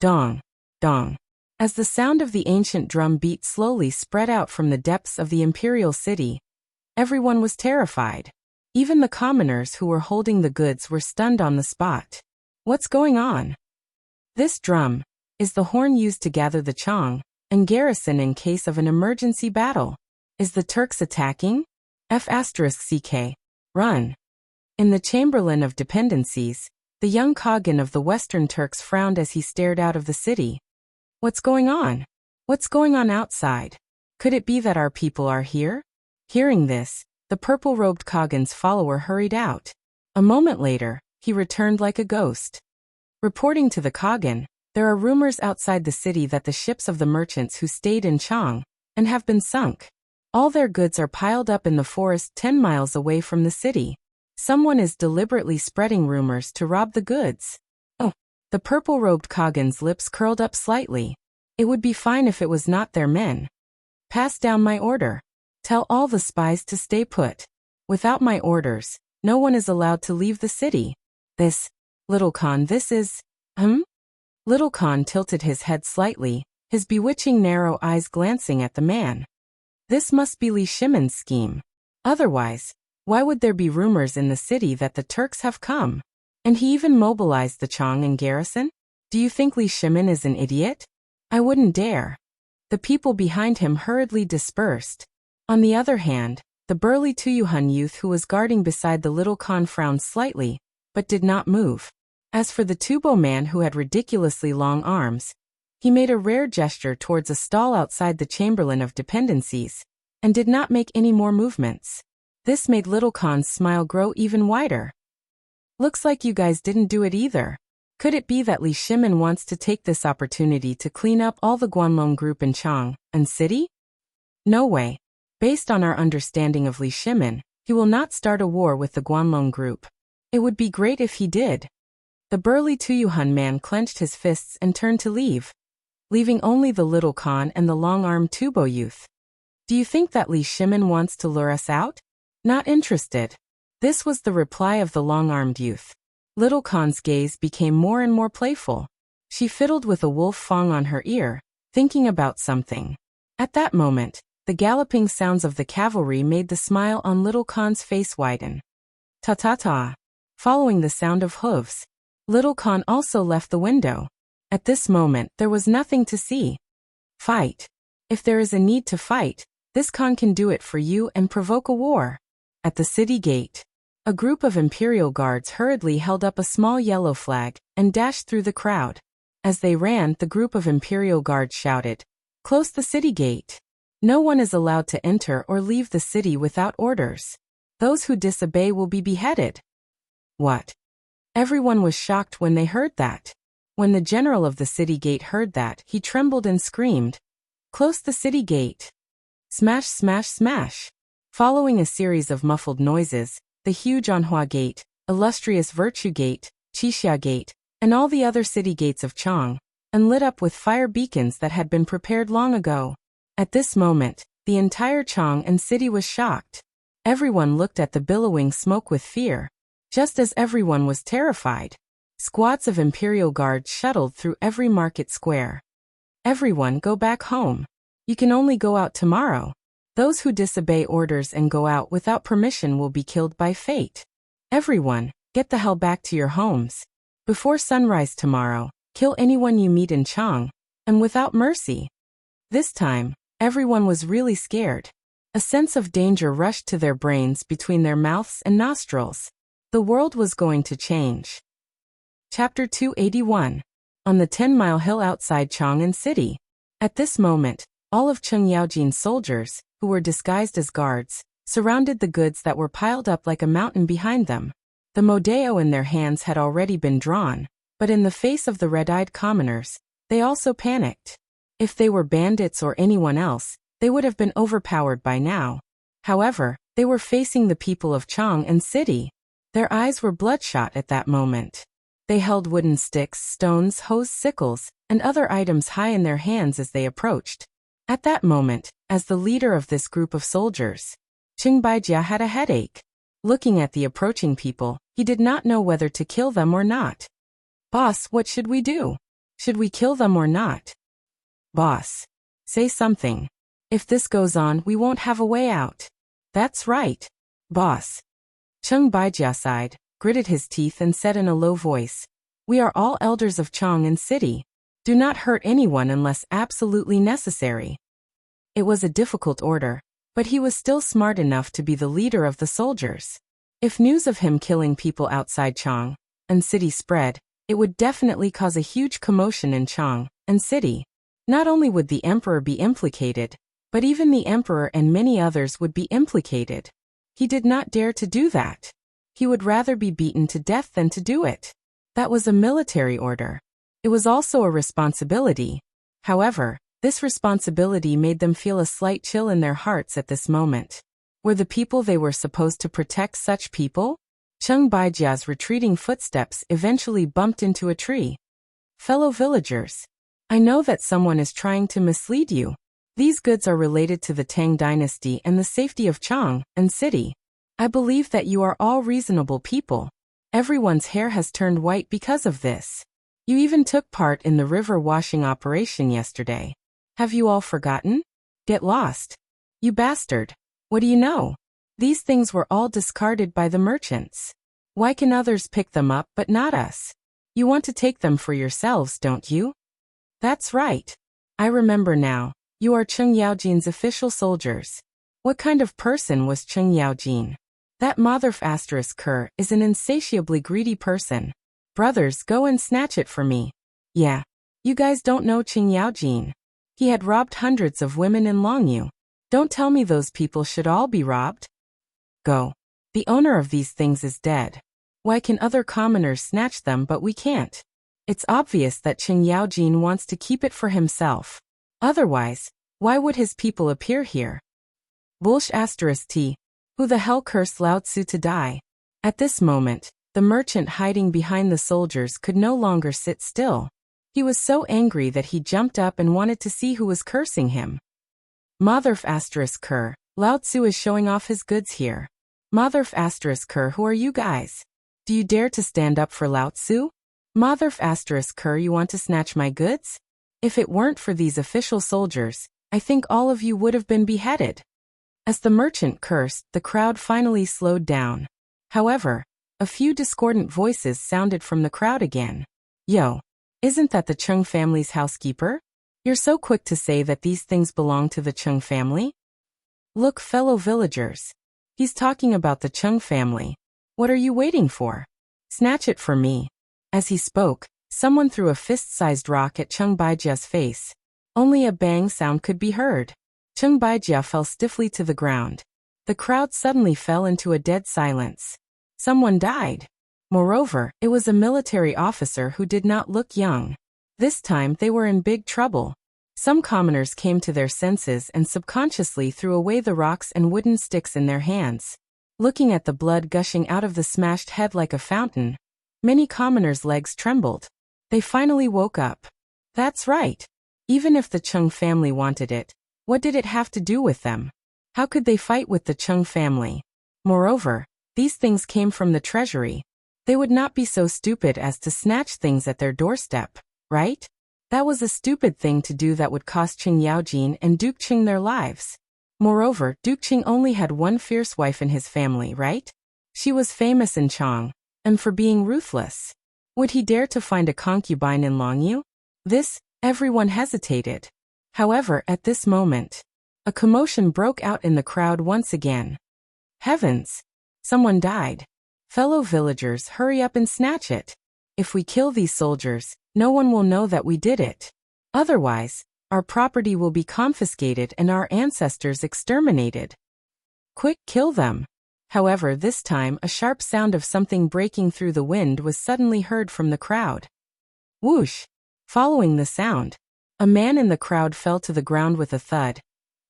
Dong! Dong! As the sound of the ancient drum beat slowly spread out from the depths of the imperial city, everyone was terrified. Even the commoners who were holding the goods were stunned on the spot. What's going on? This drum is the horn used to gather the Chang and garrison in case of an emergency battle. Is the Turks attacking? F***ck. Run. In the Chamberlain of Dependencies, the young Khagan of the Western Turks frowned as he stared out of the city. What's going on? What's going on outside? Could it be that our people are here? Hearing this, the purple-robed Khagan's follower hurried out. A moment later, he returned like a ghost. Reporting to the Khagan, there are rumors outside the city that the ships of the merchants who stayed in Chang and have been sunk. All their goods are piled up in the forest 10 miles away from the city. Someone is deliberately spreading rumors to rob the goods. Oh, the purple-robed Khagan's lips curled up slightly. It would be fine if it was not their men. Pass down my order. Tell all the spies to stay put. Without my orders, no one is allowed to leave the city. This, Little Khan, this is, Little Khan tilted his head slightly, his bewitching narrow eyes glancing at the man. This must be Li Shimon's scheme. Otherwise, why would there be rumors in the city that the Turks have come? And he even mobilized the Chang'an garrison? Do you think Li Shimon is an idiot? I wouldn't dare. The people behind him hurriedly dispersed. On the other hand, the burly Tuyuhun youth who was guarding beside the Little Khan frowned slightly, but did not move. As for the Tubo man who had ridiculously long arms, he made a rare gesture towards a stall outside the Chamberlain of Dependencies, and did not make any more movements. This made Little Khan's smile grow even wider. Looks like you guys didn't do it either. Could it be that Li Shimon wants to take this opportunity to clean up all the Guanlong group in Chang'an City? No way. Based on our understanding of Li Shimon, he will not start a war with the Guanlong group. It would be great if he did. The burly Tuyuhun man clenched his fists and turned to leave, leaving only the Little Khan and the long-armed Tubo youth. Do you think that Li Shimon wants to lure us out? Not interested. This was the reply of the long-armed youth. Little Khan's gaze became more and more playful. She fiddled with a wolf fong on her ear, thinking about something. At that moment, the galloping sounds of the cavalry made the smile on Little Khan's face widen. Ta-ta-ta. Following the sound of hooves, Little Khan also left the window. At this moment, there was nothing to see. Fight. If there is a need to fight, this Khan can do it for you and provoke a war. At the city gate, a group of Imperial guards hurriedly held up a small yellow flag and dashed through the crowd. As they ran, the group of Imperial guards shouted, "Close the city gate. No one is allowed to enter or leave the city without orders. Those who disobey will be beheaded." What? Everyone was shocked when they heard that. When the general of the city gate heard that, he trembled and screamed, "Close the city gate." Smash, smash, smash. Following a series of muffled noises, the huge Anhua Gate, Illustrious Virtue Gate, Qixia Gate, and all the other city gates of Chang'an lit up with fire beacons that had been prepared long ago. At this moment, the entire Chang'an city was shocked. Everyone looked at the billowing smoke with fear. Just as everyone was terrified, squads of Imperial guards shuttled through every market square. Everyone go back home. You can only go out tomorrow. Those who disobey orders and go out without permission will be killed by fate. Everyone, get the hell back to your homes. Before sunrise tomorrow, kill anyone you meet in Chang'an, and without mercy. This time, everyone was really scared. A sense of danger rushed to their brains between their mouths and nostrils. The world was going to change. Chapter 281. On the 10-mile hill outside Chang'an City. At this moment, all of Cheng Yaojin's soldiers, who were disguised as guards, surrounded the goods that were piled up like a mountain behind them. The modeo in their hands had already been drawn, but in the face of the red-eyed commoners, they also panicked. If they were bandits or anyone else, they would have been overpowered by now. However, they were facing the people of Chang'an City. Their eyes were bloodshot at that moment. They held wooden sticks, stones, hoes, sickles, and other items high in their hands as they approached. At that moment, as the leader of this group of soldiers, Qing Baijia had a headache. Looking at the approaching people, he did not know whether to kill them or not. "Boss, what should we do? Should we kill them or not?" "Boss, say something. If this goes on, we won't have a way out." "That's right, boss." Qing Baijia sighed, gritted his teeth and said in a low voice, "We are all elders of Chang'an City. Do not hurt anyone unless absolutely necessary." It was a difficult order, but he was still smart enough to be the leader of the soldiers. If news of him killing people outside Chang and city spread, it would definitely cause a huge commotion in Chang and city. Not only would the emperor be implicated, but even the emperor and many others would be implicated. He did not dare to do that. He would rather be beaten to death than to do it. That was a military order. It was also a responsibility. However, this responsibility made them feel a slight chill in their hearts at this moment. Were the people they were supposed to protect such people? Cheng Baijia's retreating footsteps eventually bumped into a tree. Fellow villagers, I know that someone is trying to mislead you. These goods are related to the Tang dynasty and the safety of Chang and city. I believe that you are all reasonable people. Everyone's hair has turned white because of this. You even took part in the river washing operation yesterday. Have you all forgotten? Get lost. You bastard. What do you know? These things were all discarded by the merchants. Why can others pick them up but not us? You want to take them for yourselves, don't you? That's right. I remember now. You are Cheng Yaojin's official soldiers. What kind of person was Cheng Yaojin? That motherf *Ker is an insatiably greedy person. Brothers, go and snatch it for me. Yeah. You guys don't know Cheng Yaojin. He had robbed hundreds of women in Longyu. Don't tell me those people should all be robbed. Go. The owner of these things is dead. Why can other commoners snatch them but we can't? It's obvious that Cheng Yaojin wants to keep it for himself. Otherwise, why would his people appear here? Bullsh *T. Who the hell cursed Lao Tzu to die? At this moment, the merchant hiding behind the soldiers could no longer sit still. He was so angry that he jumped up and wanted to see who was cursing him. Motherf *Ker, Lao Tzu is showing off his goods here. Motherf *Ker, who are you guys? Do you dare to stand up for Lao Tzu? Motherf *Ker, you want to snatch my goods? If it weren't for these official soldiers, I think all of you would have been beheaded. As the merchant cursed, the crowd finally slowed down. However, a few discordant voices sounded from the crowd again. Yo, isn't that the Cheng family's housekeeper? You're so quick to say that these things belong to the Cheng family? Look, fellow villagers. He's talking about the Cheng family. What are you waiting for? Snatch it for me. As he spoke, someone threw a fist-sized rock at Cheng Baijia's face. Only a bang sound could be heard. Cheng Baijia fell stiffly to the ground. The crowd suddenly fell into a dead silence. Someone died. Moreover, it was a military officer who did not look young. This time they were in big trouble. Some commoners came to their senses and subconsciously threw away the rocks and wooden sticks in their hands. Looking at the blood gushing out of the smashed head like a fountain, many commoners' legs trembled. They finally woke up. That's right. Even if the Cheng family wanted it, what did it have to do with them? How could they fight with the Cheng family? Moreover, these things came from the treasury. They would not be so stupid as to snatch things at their doorstep, right? That was a stupid thing to do that would cost Cheng Yaojin and Duke Qing their lives. Moreover, Duke Qing only had one fierce wife in his family, right? She was famous in Chang, and for being ruthless. Would he dare to find a concubine in Longyu? Everyone hesitated. However, at this moment, a commotion broke out in the crowd once again. Heavens! Someone died. Fellow villagers, hurry up and snatch it. If we kill these soldiers, no one will know that we did it. Otherwise, our property will be confiscated and our ancestors exterminated. Quick, kill them. However, this time a sharp sound of something breaking through the wind was suddenly heard from the crowd. Whoosh! Following the sound, a man in the crowd fell to the ground with a thud,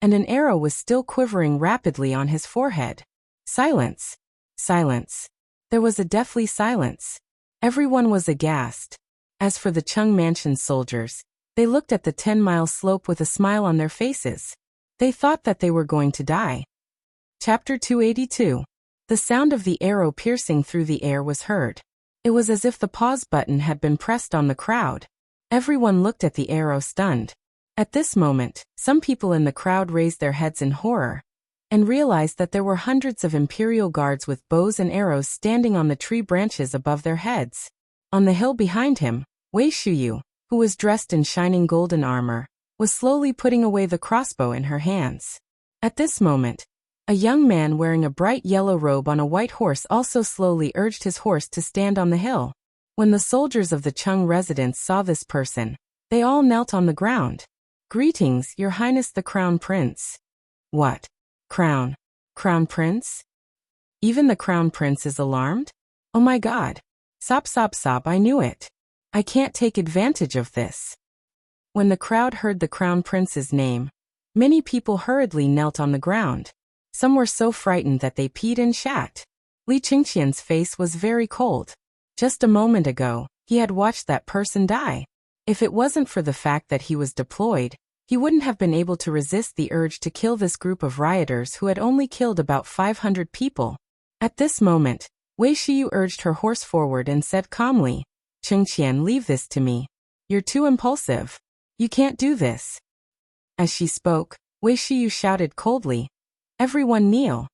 and an arrow was still quivering rapidly on his forehead. Silence! Silence! There was a deathly silence. Everyone was aghast. As for the Cheng Mansion soldiers, they looked at the 10-mile slope with a smile on their faces. They thought that they were going to die. Chapter 282. The sound of the arrow piercing through the air was heard. It was as if the pause button had been pressed on the crowd. Everyone looked at the arrow stunned. At this moment, some people in the crowd raised their heads in horror and realized that there were hundreds of imperial guards with bows and arrows standing on the tree branches above their heads. On the hill behind him, Wei Shuyu, who was dressed in shining golden armor, was slowly putting away the crossbow in her hands. At this moment, A young man wearing a bright yellow robe on a white horse also slowly urged his horse to stand on the hill. When the soldiers of the Chung residence saw this person, they all knelt on the ground. "Greetings, Your Highness the Crown Prince." "What? Crown? Crown Prince?" Even the Crown Prince is alarmed? "Oh my God. Sop sop sop, I knew it. I can't take advantage of this." When the crowd heard the Crown Prince's name, many people hurriedly knelt on the ground. Some were so frightened that they peed and shat. Li Qingqian's face was very cold. Just a moment ago, he had watched that person die. If it wasn't for the fact that he was deployed, he wouldn't have been able to resist the urge to kill this group of rioters who had only killed about 500 people. At this moment, Wei Shiyu urged her horse forward and said calmly, "Qingqian, leave this to me. You're too impulsive. You can't do this." As she spoke, Wei Shiyu shouted coldly, "Everyone kneel.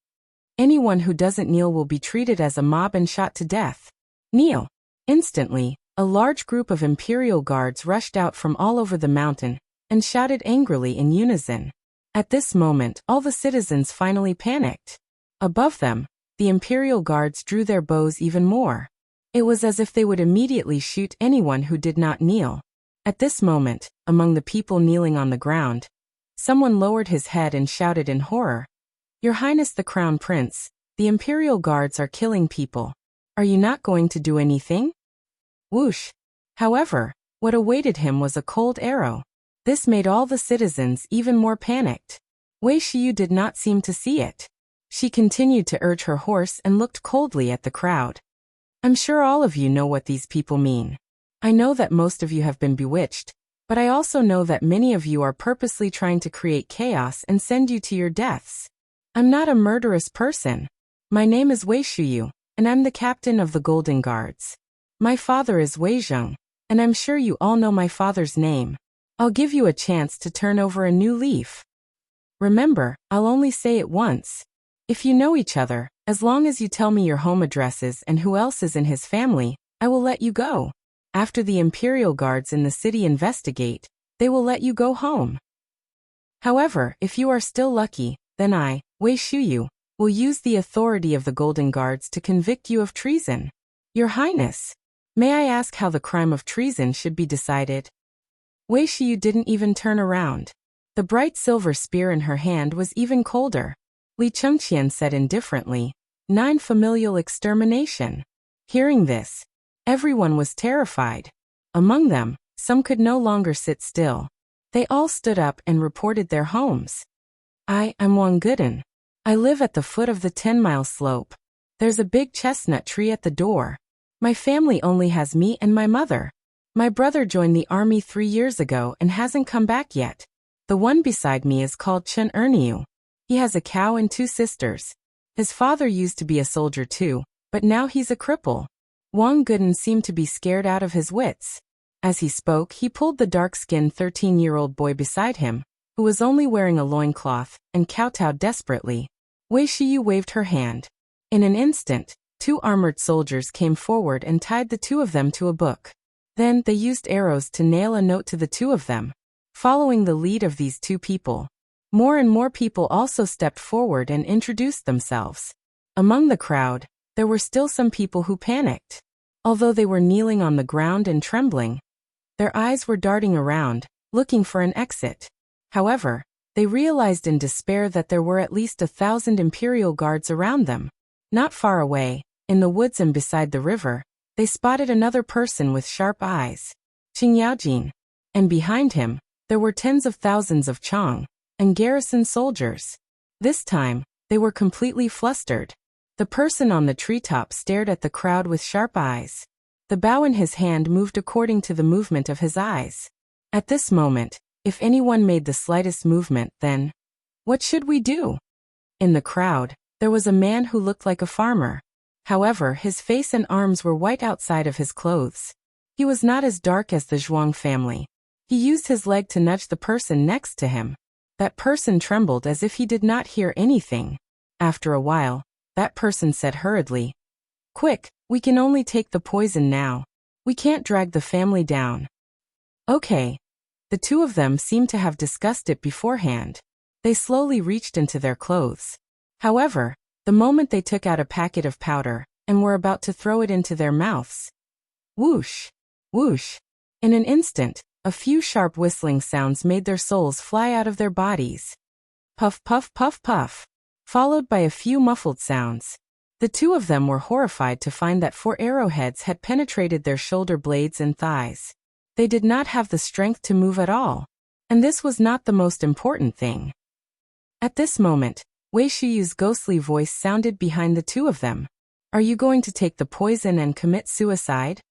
Anyone who doesn't kneel will be treated as a mob and shot to death. Kneel." Instantly, a large group of imperial guards rushed out from all over the mountain and shouted angrily in unison. At this moment, all the citizens finally panicked. Above them, the imperial guards drew their bows even more. It was as if they would immediately shoot anyone who did not kneel. At this moment, among the people kneeling on the ground, someone lowered his head and shouted in horror, "Your Highness the Crown Prince, the imperial guards are killing people. Are you not going to do anything?" Whoosh! However, what awaited him was a cold arrow. This made all the citizens even more panicked. Wei Shiyu did not seem to see it. She continued to urge her horse and looked coldly at the crowd. "I'm sure all of you know what these people mean. I know that most of you have been bewitched, but I also know that many of you are purposely trying to create chaos and send you to your deaths. I'm not a murderous person. My name is Wei Shiyu, and I'm the captain of the Golden Guards. My father is Wei Zheng, and I'm sure you all know my father's name. I'll give you a chance to turn over a new leaf. Remember, I'll only say it once. If you know each other, as long as you tell me your home addresses and who else is in his family, I will let you go. After the imperial guards in the city investigate, they will let you go home. However, if you are still lucky, then I, Wei Shiyu, will use the authority of the Golden Guards to convict you of treason. Your Highness, may I ask how the crime of treason should be decided?" Wei Shiyu didn't even turn around. The bright silver spear in her hand was even colder. Li Chengqian said indifferently, 9 familial extermination." Hearing this, everyone was terrified. Among them, some could no longer sit still. They all stood up and reported their homes. I'm Wang Guden. I live at the foot of the 10-mile slope. There's a big chestnut tree at the door. My family only has me and my mother. My brother joined the army 3 years ago and hasn't come back yet. The one beside me is called Chen Erniu. He has a cow and 2 sisters. His father used to be a soldier too, but now he's a cripple." Wang Guden seemed to be scared out of his wits. As he spoke, he pulled the dark-skinned 13-year-old boy beside him, who was only wearing a loincloth, and kowtowed desperately. Wei Shiyu waved her hand. In an instant, 2 armored soldiers came forward and tied the 2 of them to a book. Then they used arrows to nail a note to the 2 of them. Following the lead of these 2 people, more and more people also stepped forward and introduced themselves. Among the crowd, there were still some people who panicked. Although they were kneeling on the ground and trembling, their eyes were darting around, looking for an exit. However, they realized in despair that there were at least 1,000 imperial guards around them. Not far away, in the woods and beside the river, they spotted another person with sharp eyes, Qing Yaojin, and behind him, there were tens of thousands of Chang and garrison soldiers. This time, they were completely flustered. The person on the treetop stared at the crowd with sharp eyes. The bow in his hand moved according to the movement of his eyes. At this moment, if anyone made the slightest movement, then, what should we do? In the crowd, there was a man who looked like a farmer. However, his face and arms were white outside of his clothes. He was not as dark as the Zhuang family. He used his leg to nudge the person next to him. That person trembled as if he did not hear anything. After a while, that person said hurriedly, "Quick, we can only take the poison now. We can't drag the family down." Okay. The 2 of them seemed to have discussed it beforehand. They slowly reached into their clothes. However, the moment they took out a packet of powder and were about to throw it into their mouths, whoosh, whoosh, in an instant, a few sharp whistling sounds made their souls fly out of their bodies. Puff, puff, puff, puff, followed by a few muffled sounds. The two of them were horrified to find that 4 arrowheads had penetrated their shoulder blades and thighs. They did not have the strength to move at all. And this was not the most important thing. At this moment, Wei Shiyu's ghostly voice sounded behind the two of them. Are you going to take the poison and commit suicide?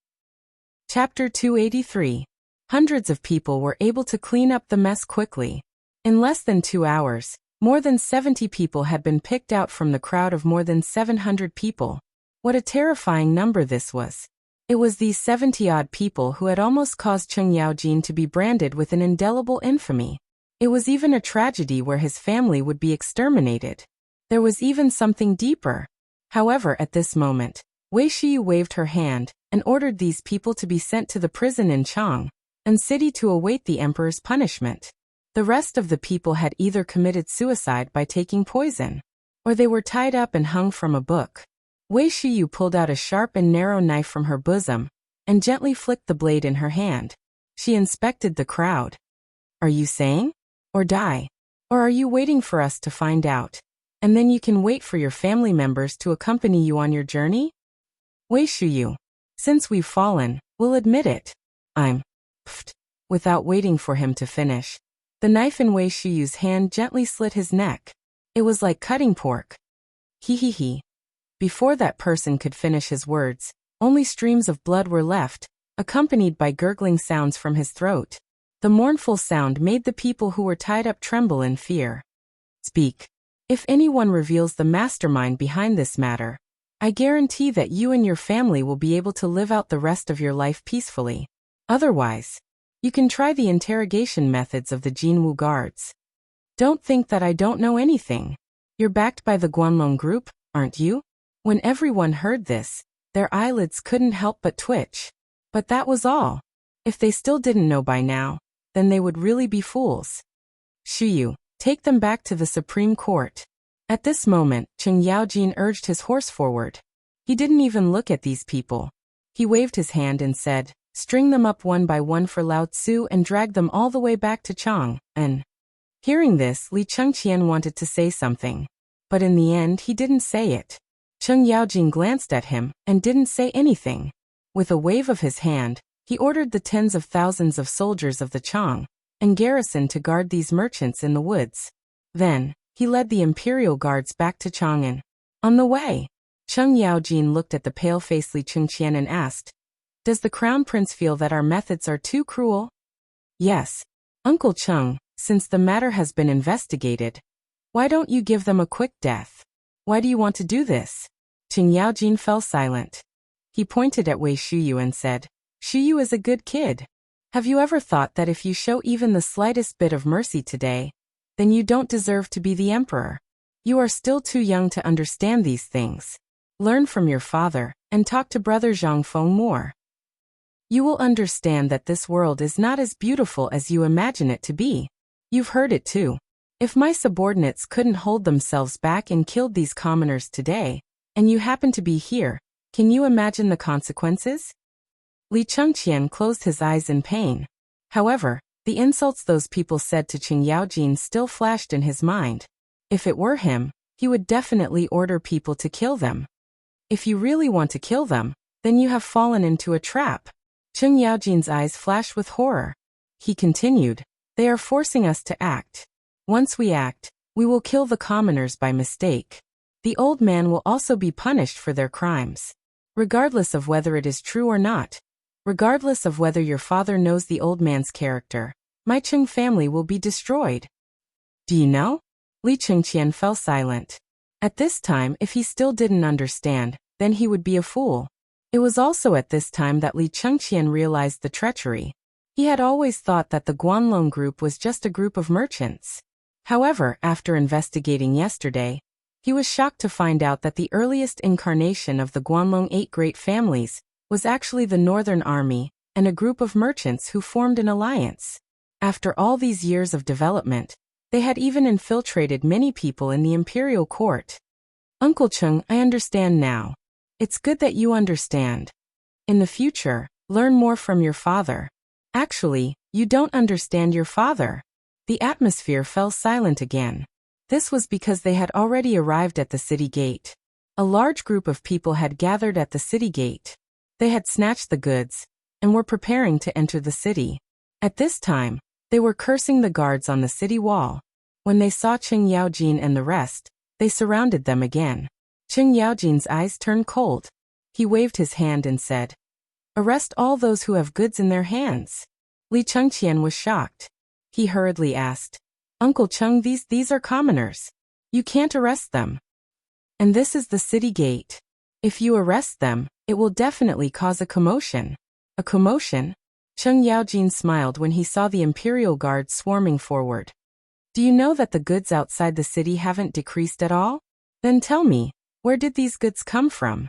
Chapter 283. Hundreds of people were able to clean up the mess quickly. In less than 2 hours, more than 70 people had been picked out from the crowd of more than 700 people. What a terrifying number this was. It was these 70-odd people who had almost caused Cheng Yaojin to be branded with an indelible infamy. It was even a tragedy where his family would be exterminated. There was even something deeper. However, at this moment, Wei Shiyu waved her hand and ordered these people to be sent to the prison in Chang and city to await the emperor's punishment. The rest of the people had either committed suicide by taking poison, or they were tied up and hung from a book. Wei Shiyu pulled out a sharp and narrow knife from her bosom and gently flicked the blade in her hand. She inspected the crowd. Are you saying? Or die? Or are you waiting for us to find out? And then you can wait for your family members to accompany you on your journey? Wei Shiyu, since we've fallen, we'll admit it. I'm pfft. Without waiting for him to finish, the knife in Wei Shiyu's hand gently slit his neck. It was like cutting pork. He. Before that person could finish his words, only streams of blood were left, accompanied by gurgling sounds from his throat. The mournful sound made the people who were tied up tremble in fear. Speak. If anyone reveals the mastermind behind this matter, I guarantee that you and your family will be able to live out the rest of your life peacefully. Otherwise, you can try the interrogation methods of the Jinwu guards. Don't think that I don't know anything. You're backed by the Guanlong group, aren't you? When everyone heard this, their eyelids couldn't help but twitch. But that was all. If they still didn't know by now, then they would really be fools. Shiyu, take them back to the Supreme Court. At this moment, Cheng Yaojin urged his horse forward. He didn't even look at these people. He waved his hand and said, string them up one by one for Lao Tzu and drag them all the way back to Chang. And hearing this, Li Chengqian wanted to say something. But in the end, he didn't say it. Cheng Yaojin glanced at him and didn't say anything. With a wave of his hand, he ordered the tens of thousands of soldiers of the Chang and garrison to guard these merchants in the woods. Then, he led the imperial guards back to Chang'an. On the way, Cheng Yaojin looked at the pale-faced Li Chengqian and asked, does the crown prince feel that our methods are too cruel? Yes. Uncle Cheng, since the matter has been investigated, why don't you give them a quick death? Why do you want to do this? Cheng Yaojin fell silent. He pointed at Wei Shiyu and said, Shiyu is a good kid. Have you ever thought that if you show even the slightest bit of mercy today, then you don't deserve to be the emperor? You are still too young to understand these things. Learn from your father and talk to brother Zhangfeng more. You will understand that this world is not as beautiful as you imagine it to be. You've heard it too. If my subordinates couldn't hold themselves back and killed these commoners today, and you happen to be here, can you imagine the consequences? Li Chengqian closed his eyes in pain. However, the insults those people said to Cheng Yaojin still flashed in his mind. If it were him, he would definitely order people to kill them. If you really want to kill them, then you have fallen into a trap. Cheng Yaojin's eyes flashed with horror. He continued, they are forcing us to act. Once we act, we will kill the commoners by mistake. The old man will also be punished for their crimes. Regardless of whether it is true or not, regardless of whether your father knows the old man's character, my Cheng family will be destroyed. Do you know? Li Chengqian fell silent. At this time, if he still didn't understand, then he would be a fool. It was also at this time that Li Chengqian realized the treachery. He had always thought that the Guanlong group was just a group of merchants. However, after investigating yesterday, he was shocked to find out that the earliest incarnation of the Guanlong 8 great families was actually the Northern Army and a group of merchants who formed an alliance. After all these years of development, They had even infiltrated many people in the imperial court. Uncle Chung, I understand now. It's good that you understand. In the future, learn more from your father. Actually, you don't understand your father. The atmosphere fell silent again. This was because they had already arrived at the city gate. A large group of people had gathered at the city gate. They had snatched the goods and were preparing to enter the city. At this time, they were cursing the guards on the city wall. When they saw Cheng Yaojin and the rest, they surrounded them again. Cheng Yaojin's eyes turned cold. He waved his hand and said, "Arrest all those who have goods in their hands." Li Chengqian was shocked. He hurriedly asked, "Uncle Chung, these are commoners. You can't arrest them. And this is the city gate. If you arrest them, it will definitely cause a commotion." A commotion? Cheng Yaojin smiled when he saw the imperial guards swarming forward. "Do you know that the goods outside the city haven't decreased at all? Then tell me, where did these goods come from?"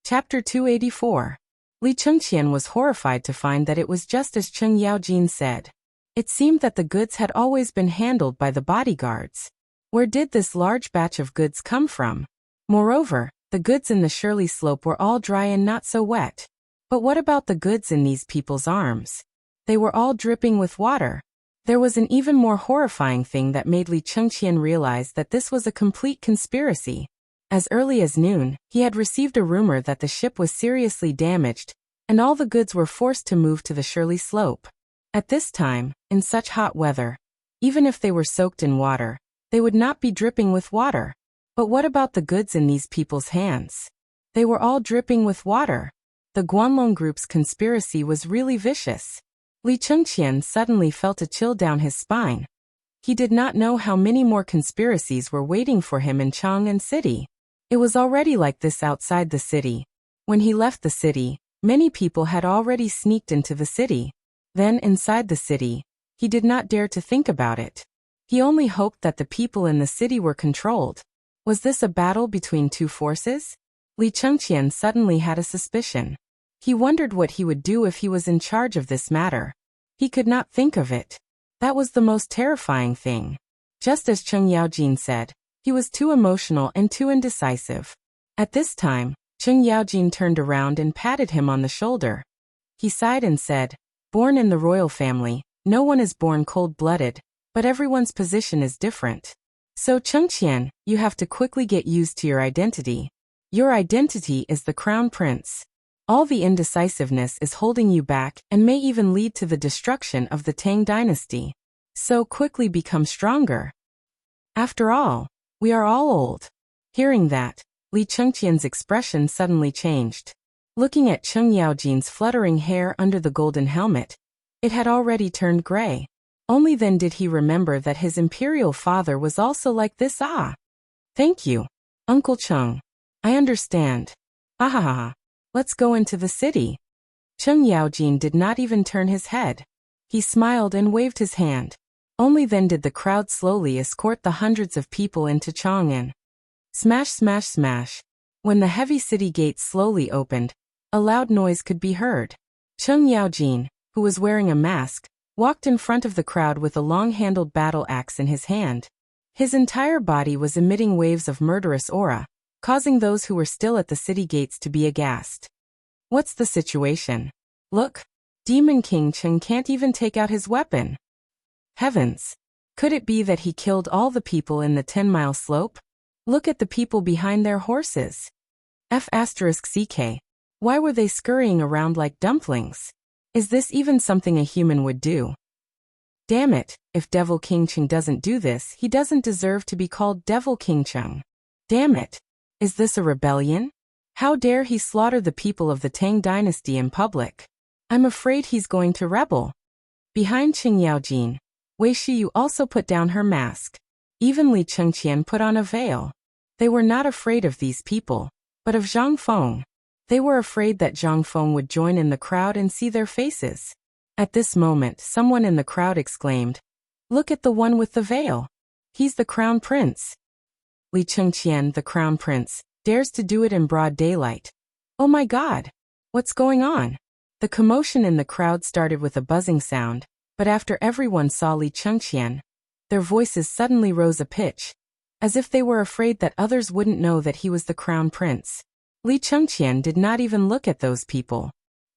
Chapter 284. Li Chengqian was horrified to find that it was just as Cheng Yaojin said. It seemed that the goods had always been handled by the bodyguards. Where did this large batch of goods come from? Moreover, the goods in the Shirley Slope were all dry and not so wet. But what about the goods in these people's arms? They were all dripping with water. There was an even more horrifying thing that made Li Chengqian realize that this was a complete conspiracy. As early as noon, he had received a rumor that the ship was seriously damaged, and all the goods were forced to move to the Shirley Slope. At this time, in such hot weather, even if they were soaked in water, they would not be dripping with water. But what about the goods in these people's hands? They were all dripping with water. The Guanlong group's conspiracy was really vicious. Li Chengqian suddenly felt a chill down his spine. He did not know how many more conspiracies were waiting for him in Chang'an City. It was already like this outside the city. When he left the city, many people had already sneaked into the city. Then, inside the city, he did not dare to think about it. He only hoped that the people in the city were controlled. Was this a battle between two forces? Li Chengqian suddenly had a suspicion. He wondered what he would do if he was in charge of this matter. He could not think of it. That was the most terrifying thing. Just as Cheng Yaojin said, he was too emotional and too indecisive. At this time, Cheng Yaojin turned around and patted him on the shoulder. He sighed and said, "Born in the royal family, no one is born cold-blooded, but everyone's position is different. So Chengqian, you have to quickly get used to your identity. Your identity is the crown prince. All the indecisiveness is holding you back and may even lead to the destruction of the Tang dynasty. So quickly become stronger. After all, we are all old." Hearing that, Li Chengqian's expression suddenly changed. Looking at Cheng Yaojin's fluttering hair under the golden helmet, it had already turned gray. Only then did he remember that his imperial father was also like this. "Ah! Thank you, Uncle Cheng. I understand. Ahaha. Let's go into the city." Cheng Yaojin did not even turn his head. He smiled and waved his hand. Only then did the crowd slowly escort the hundreds of people into Chang'an. Smash, smash, smash. When the heavy city gates slowly opened, a loud noise could be heard. Cheng Yaojin, who was wearing a mask, walked in front of the crowd with a long-handled battle axe in his hand. His entire body was emitting waves of murderous aura, causing those who were still at the city gates to be aghast. What's the situation? Look, Demon King Cheng can't even take out his weapon. Heavens! Could it be that he killed all the people in the 10-mile slope? Look at the people behind their horses. F***CK. Why were they scurrying around like dumplings? Is this even something a human would do? Damn it, if Devil King Cheng doesn't do this, he doesn't deserve to be called Devil King Cheng. Damn it. Is this a rebellion? How dare he slaughter the people of the Tang dynasty in public? I'm afraid he's going to rebel. Behind Cheng Yaojin, Wei Shiyu also put down her mask. Even Li Chengqian put on a veil. They were not afraid of these people, but of Zhang Feng. They were afraid that Zhang Feng would join in the crowd and see their faces. At this moment, someone in the crowd exclaimed, "Look at the one with the veil. He's the crown prince." Li Chengqian, the crown prince, dares to do it in broad daylight. Oh my god! What's going on? The commotion in the crowd started with a buzzing sound, but after everyone saw Li Chengqian, Their voices suddenly rose a pitch, as if they were afraid that others wouldn't know that he was the crown prince. Li Chengqian did not even look at those people.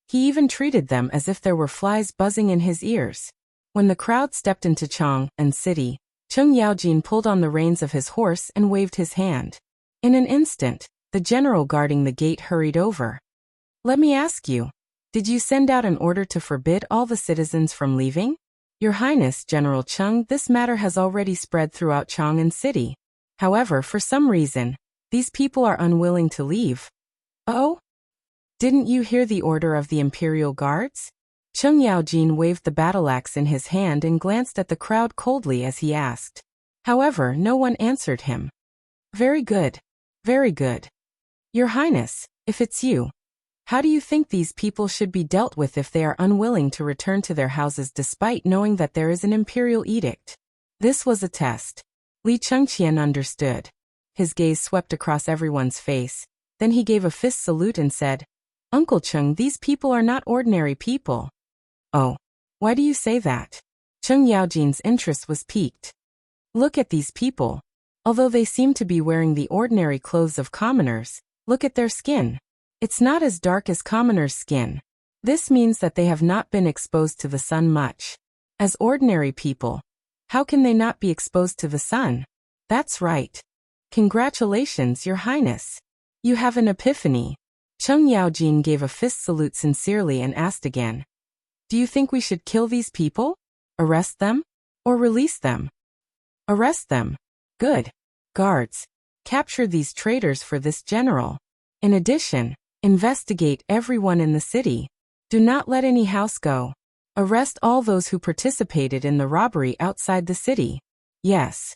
He even treated them as if there were flies buzzing in his ears. When the crowd stepped into Chang and city, Cheng Yaojin pulled on the reins of his horse and waved his hand. In an instant, the general guarding the gate hurried over. Let me ask you, did you send out an order to forbid all the citizens from leaving? Your Highness, General Cheng, this matter has already spread throughout Chang'an City. However, for some reason, these people are unwilling to leave. Oh? Didn't you hear the order of the Imperial Guards? Cheng Yaojin waved the battle axe in his hand and glanced at the crowd coldly as he asked. However, no one answered him. Very good. Very good. Your Highness, if it's you, how do you think these people should be dealt with if they are unwilling to return to their houses despite knowing that there is an imperial edict? This was a test. Li Chengqian understood. His gaze swept across everyone's face. Then he gave a fist salute and said, Uncle Cheng, these people are not ordinary people. Oh, why do you say that? Cheng Yaojin's interest was piqued. Look at these people. Although they seem to be wearing the ordinary clothes of commoners, look at their skin. It's not as dark as commoners' skin. This means that they have not been exposed to the sun much. As ordinary people, how can they not be exposed to the sun? That's right. Congratulations, Your Highness. You have an epiphany. Cheng Yaojin gave a fist salute sincerely and asked again. Do you think we should kill these people? Arrest them? Or release them? Arrest them. Good. Guards, capture these traitors for this general. In addition, investigate everyone in the city. Do not let any house go. Arrest all those who participated in the robbery outside the city. Yes.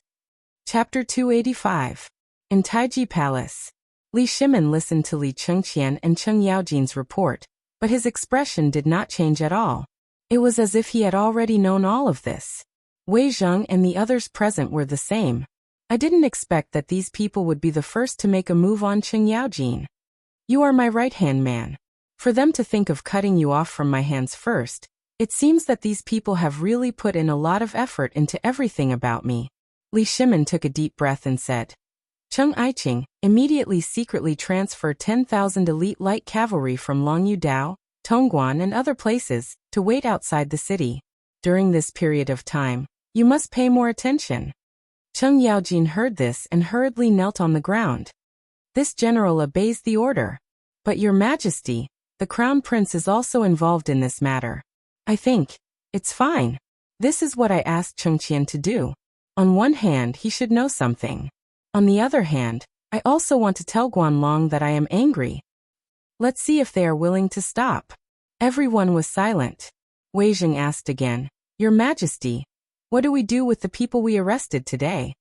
Chapter 285. In Taiji Palace. Li Shimin listened to Li Chengqian and Cheng Yaojin's report, but his expression did not change at all. It was as if he had already known all of this. Wei Zheng and the others present were the same. I didn't expect that these people would be the first to make a move on Cheng Yaojin. You are my right-hand man. For them to think of cutting you off from my hands first, it seems that these people have really put in a lot of effort into everything about me. Li Shimin took a deep breath and said, Cheng Aiqing, immediately secretly transfer 10,000 elite light cavalry from Longyu Dao, Tongguan and other places, to wait outside the city. During this period of time, you must pay more attention. Cheng Yaojin heard this and hurriedly knelt on the ground. This general obeys the order. But Your Majesty, the Crown Prince is also involved in this matter. I think it's fine. This is what I asked Chengqian to do. On one hand, he should know something. On the other hand, I also want to tell Guanlong that I am angry. Let's see if they are willing to stop. Everyone was silent. Wei Zheng asked again, Your Majesty, what do we do with the people we arrested today?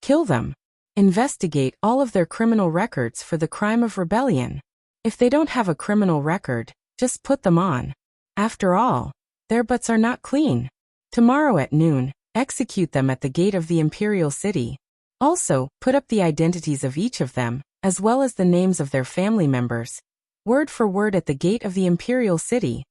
Kill them. Investigate all of their criminal records for the crime of rebellion. If they don't have a criminal record, just put them on. After all, their butts are not clean. Tomorrow at noon, execute them at the gate of the imperial city. Also, put up the identities of each of them, as well as the names of their family members, word for word at the gate of the imperial city.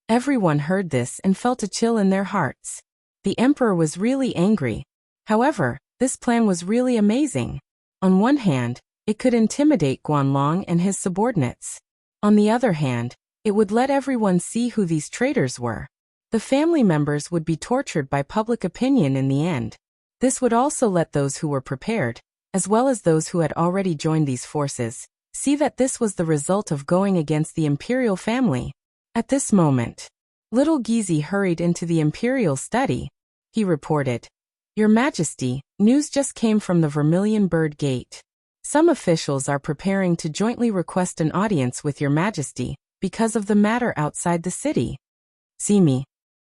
Everyone heard this and felt a chill in their hearts. The emperor was really angry. However, this plan was really amazing. On one hand, it could intimidate Guanlong and his subordinates. On the other hand, it would let everyone see who these traitors were. The family members would be tortured by public opinion in the end. This would also let those who were prepared, as well as those who had already joined these forces, see that this was the result of going against the imperial family. At this moment, little Gizi hurried into the imperial study. He reported, Your Majesty, news just came from the Vermilion Bird Gate. Some officials are preparing to jointly request an audience with Your Majesty because of the matter outside the city. See me.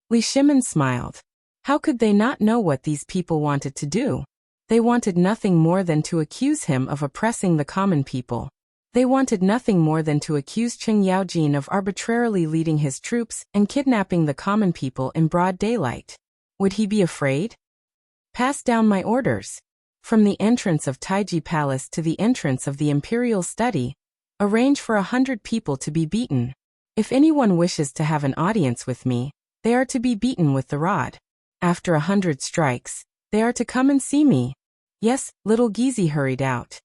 Li Shimin smiled. How could they not know what these people wanted to do? They wanted nothing more than to accuse him of oppressing the common people. They wanted nothing more than to accuse Cheng Yaojin of arbitrarily leading his troops and kidnapping the common people in broad daylight. Would he be afraid? Pass down my orders. From the entrance of Taiji Palace to the entrance of the imperial study, arrange for 100 people to be beaten. If anyone wishes to have an audience with me, they are to be beaten with the rod. After 100 strikes, They are to come and see me. Yes, little Gizi hurried out.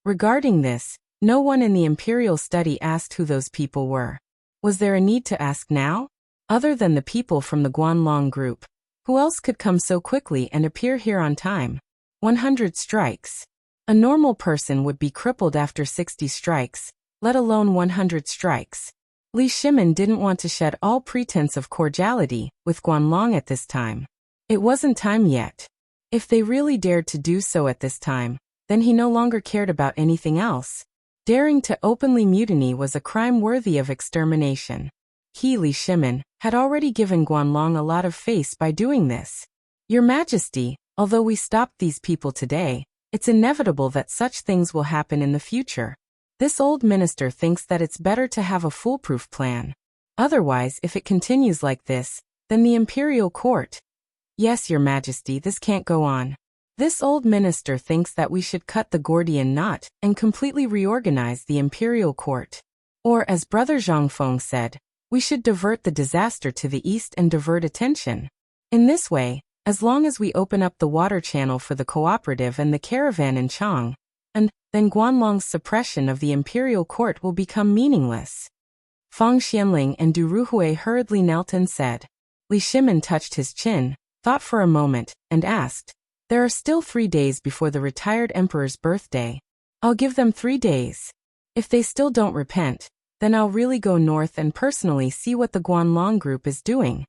Regarding this, no one in the imperial study asked who those people were. Was there a need to ask now? Other than the people from the Guanlong group, who else could come so quickly and appear here on time? 100 strikes. A normal person would be crippled after 60 strikes, let alone 100 strikes. Li Shimin didn't want to shed all pretense of cordiality with Guanlong at this time. It wasn't time yet. If they really dared to do so at this time, then he no longer cared about anything else. Daring to openly mutiny was a crime worthy of extermination. He, Li Shimin, had already given Guanlong a lot of face by doing this. Your Majesty, although we stopped these people today, it's inevitable that such things will happen in the future. This old minister thinks that it's better to have a foolproof plan. Otherwise, if it continues like this, then the imperial court— Yes, Your Majesty, this can't go on. This old minister thinks that we should cut the Gordian knot and completely reorganize the imperial court. Or, as Brother Zhangfeng said, we should divert the disaster to the east and divert attention. In this way, as long as we open up the water channel for the cooperative and the caravan in Chang, and then Guanlong's suppression of the imperial court will become meaningless. Fang Xianling and Du Ruhui hurriedly knelt and said. Li Shimin touched his chin, thought for a moment, and asked, There are still 3 days before the retired emperor's birthday. I'll give them 3 days. If they still don't repent, then I'll really go north and personally see what the Guanlong group is doing.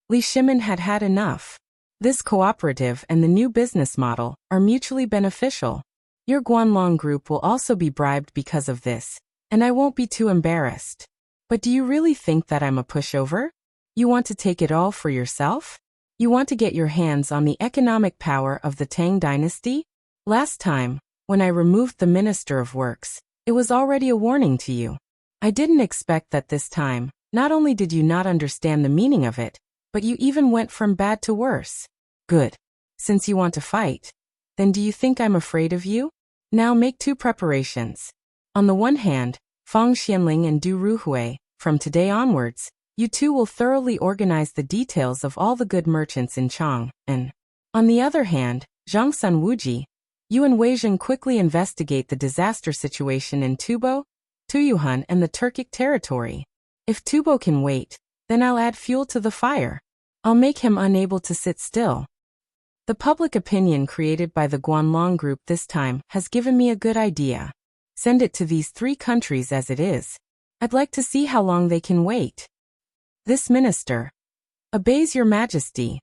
Li Shimin had had enough. This cooperative and the new business model are mutually beneficial. Your Guanlong group will also be bribed because of this, and I won't be too embarrassed. But do you really think that I'm a pushover? You want to take it all for yourself? You want to get your hands on the economic power of the Tang dynasty? Last time, when I removed the Minister of Works, it was already a warning to you. I didn't expect that this time. Not only did you not understand the meaning of it, but you even went from bad to worse. Good. Since you want to fight, then do you think I'm afraid of you? Now make 2 preparations. On the one hand, Fang Xianling and Du Ruhui, from today onwards, you two will thoroughly organize the details of all the good merchants in Chang, and on the other hand, Zhang Sun Wuji, you and Wei Zheng quickly investigate the disaster situation in Tubo, Tuyuhan and the Turkic territory. If Tubo can wait, then I'll add fuel to the fire. I'll make him unable to sit still. The public opinion created by the Guanlong group this time has given me a good idea. Send it to these 3 countries as it is. I'd like to see how long they can wait. This minister obeys Your Majesty.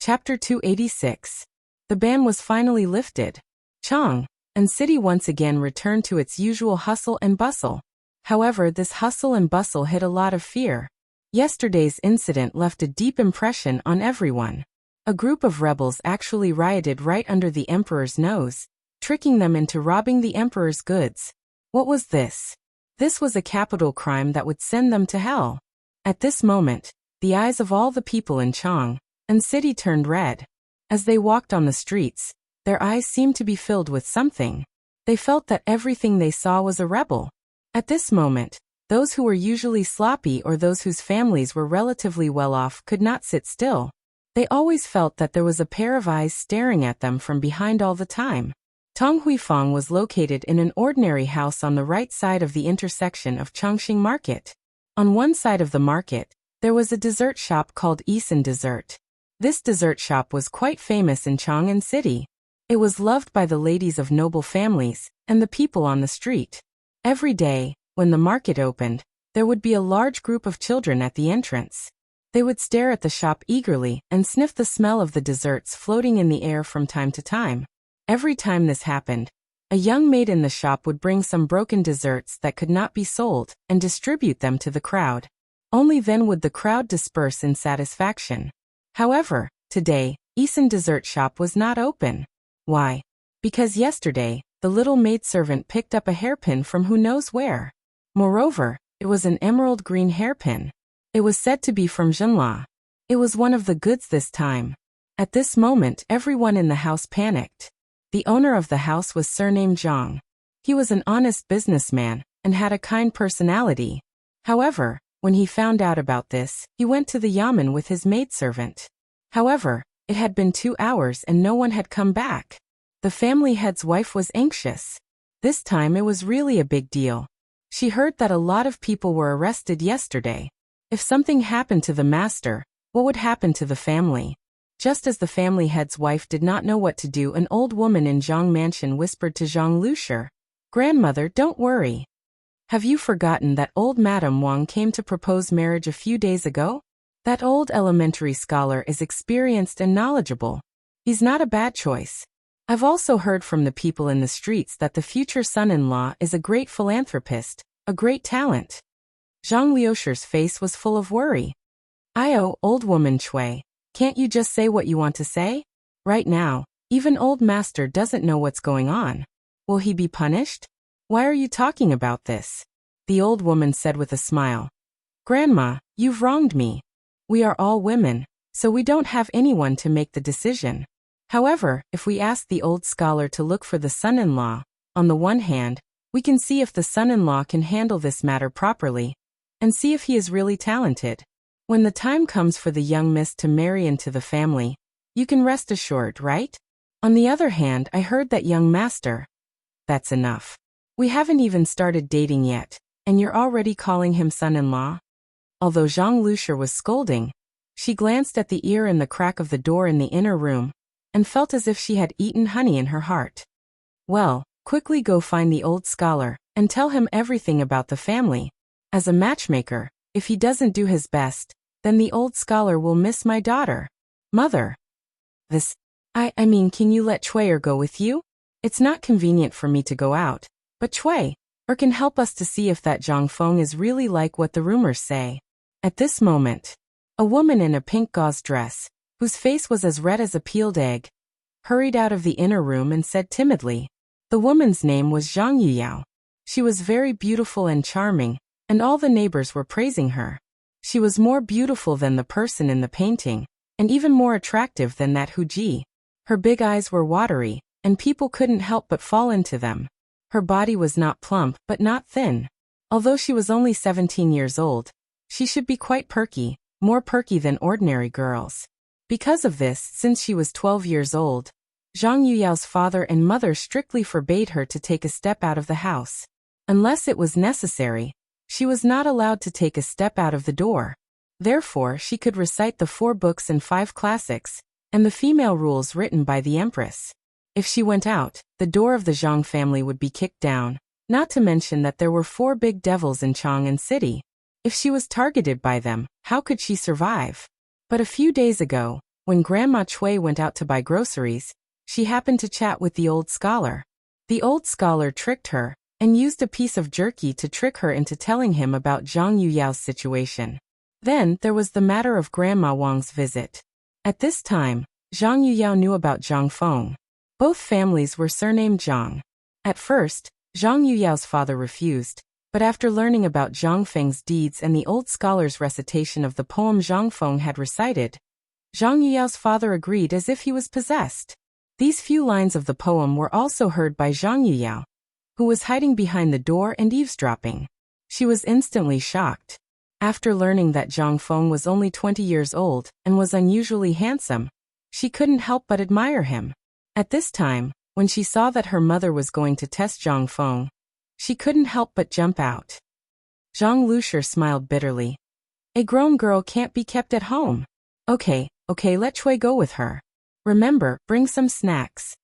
Chapter 286. The ban was finally lifted. Chang and city once again returned to its usual hustle and bustle. However, this hustle and bustle hid a lot of fear. Yesterday's incident left a deep impression on everyone. A group of rebels actually rioted right under the emperor's nose, tricking them into robbing the emperor's goods. What was this? This was a capital crime that would send them to hell. At this moment, the eyes of all the people in Chang and city turned red. As they walked on the streets, their eyes seemed to be filled with something. They felt that everything they saw was a rebel. At this moment, those who were usually sloppy or those whose families were relatively well off could not sit still. They always felt that there was a pair of eyes staring at them from behind all the time. Tong Huifang was located in an ordinary house on the right side of the intersection of Chongqing Market. On one side of the market, there was a dessert shop called Eason Dessert. This dessert shop was quite famous in Chang'an City. It was loved by the ladies of noble families and the people on the street. Every day, when the market opened, there would be a large group of children at the entrance. They would stare at the shop eagerly and sniff the smell of the desserts floating in the air from time to time. Every time this happened, a young maid in the shop would bring some broken desserts that could not be sold and distribute them to the crowd. Only then would the crowd disperse in satisfaction. However, today, Eason Dessert Shop was not open. Why? Because yesterday, the little maidservant picked up a hairpin from who knows where. Moreover, it was an emerald green hairpin. It was said to be from Zhenla. It was one of the goods this time. At this moment, everyone in the house panicked. The owner of the house was surnamed Zhang. He was an honest businessman and had a kind personality. However, when he found out about this, he went to the yamen with his maidservant. However, It had been 2 hours and no one had come back. The family head's wife was anxious. This time it was really a big deal. She heard that a lot of people were arrested yesterday. If something happened to the master, what would happen to the family? Just as the family head's wife did not know what to do, an old woman in Zhang Mansion whispered to Zhang Lushi, "Grandmother, don't worry. Have you forgotten that old Madame Wang came to propose marriage a few days ago? That old elementary scholar is experienced and knowledgeable. He's not a bad choice. I've also heard from the people in the streets that the future son-in-law is a great philanthropist, a great talent." Zhang Liushi's face was full of worry. "Io, old woman Cui, can't you just say what you want to say? Right now, even old master doesn't know what's going on. Will he be punished? Why are you talking about this?" The old woman said with a smile. "Grandma, you've wronged me. We are all women, so we don't have anyone to make the decision. However, if we ask the old scholar to look for the son-in-law, on the one hand, we can see if the son-in-law can handle this matter properly, and see if he is really talented. When the time comes for the young miss to marry into the family, you can rest assured, right? On the other hand, I heard that young master." "That's enough. We haven't even started dating yet, and you're already calling him son-in-law?" Although Zhang Lushi was scolding, she glanced at the ear in the crack of the door in the inner room, and felt as if she had eaten honey in her heart. "Well, quickly go find the old scholar, and tell him everything about the family. As a matchmaker, if he doesn't do his best, then the old scholar will miss my daughter." "Mother. I mean, can you let Cui go with you? It's not convenient for me to go out, but Cui can help us to see if that Zhang Feng is really like what the rumors say." At this moment, a woman in a pink gauze dress, whose face was as red as a peeled egg, hurried out of the inner room and said timidly. The woman's name was Zhang Yuyao. She was very beautiful and charming, and all the neighbors were praising her. She was more beautiful than the person in the painting, and even more attractive than that Huji. Her big eyes were watery, and people couldn't help but fall into them. Her body was not plump but not thin. Although she was only 17 years old, she should be quite perky, more perky than ordinary girls. Because of this, since she was 12 years old, Zhang Yuyao's father and mother strictly forbade her to take a step out of the house. Unless it was necessary, she was not allowed to take a step out of the door. Therefore, she could recite the 4 books and 5 classics, and the female rules written by the empress. If she went out, the door of the Zhang family would be kicked down, not to mention that there were 4 big devils in Chang'an City. If she was targeted by them, how could she survive? But a few days ago, when Grandma Cui went out to buy groceries, she happened to chat with the old scholar. The old scholar tricked her, and used a piece of jerky to trick her into telling him about Zhang Yuyao's situation. Then, there was the matter of Grandma Wang's visit. At this time, Zhang Yuyao knew about Zhang Feng. Both families were surnamed Zhang. At first, Zhang Yuyao's father refused, but after learning about Zhang Feng's deeds and the old scholar's recitation of the poem Zhang Feng had recited, Zhang Yuyao's father agreed as if he was possessed. These few lines of the poem were also heard by Zhang Yuyao, who was hiding behind the door and eavesdropping. She was instantly shocked. After learning that Zhang Feng was only 20 years old and was unusually handsome, she couldn't help but admire him. At this time, when she saw that her mother was going to test Zhang Feng, she couldn't help but jump out. Zhang Lushi smiled bitterly. "A grown girl can't be kept at home. Okay, let Cui go with her. Remember, bring some snacks."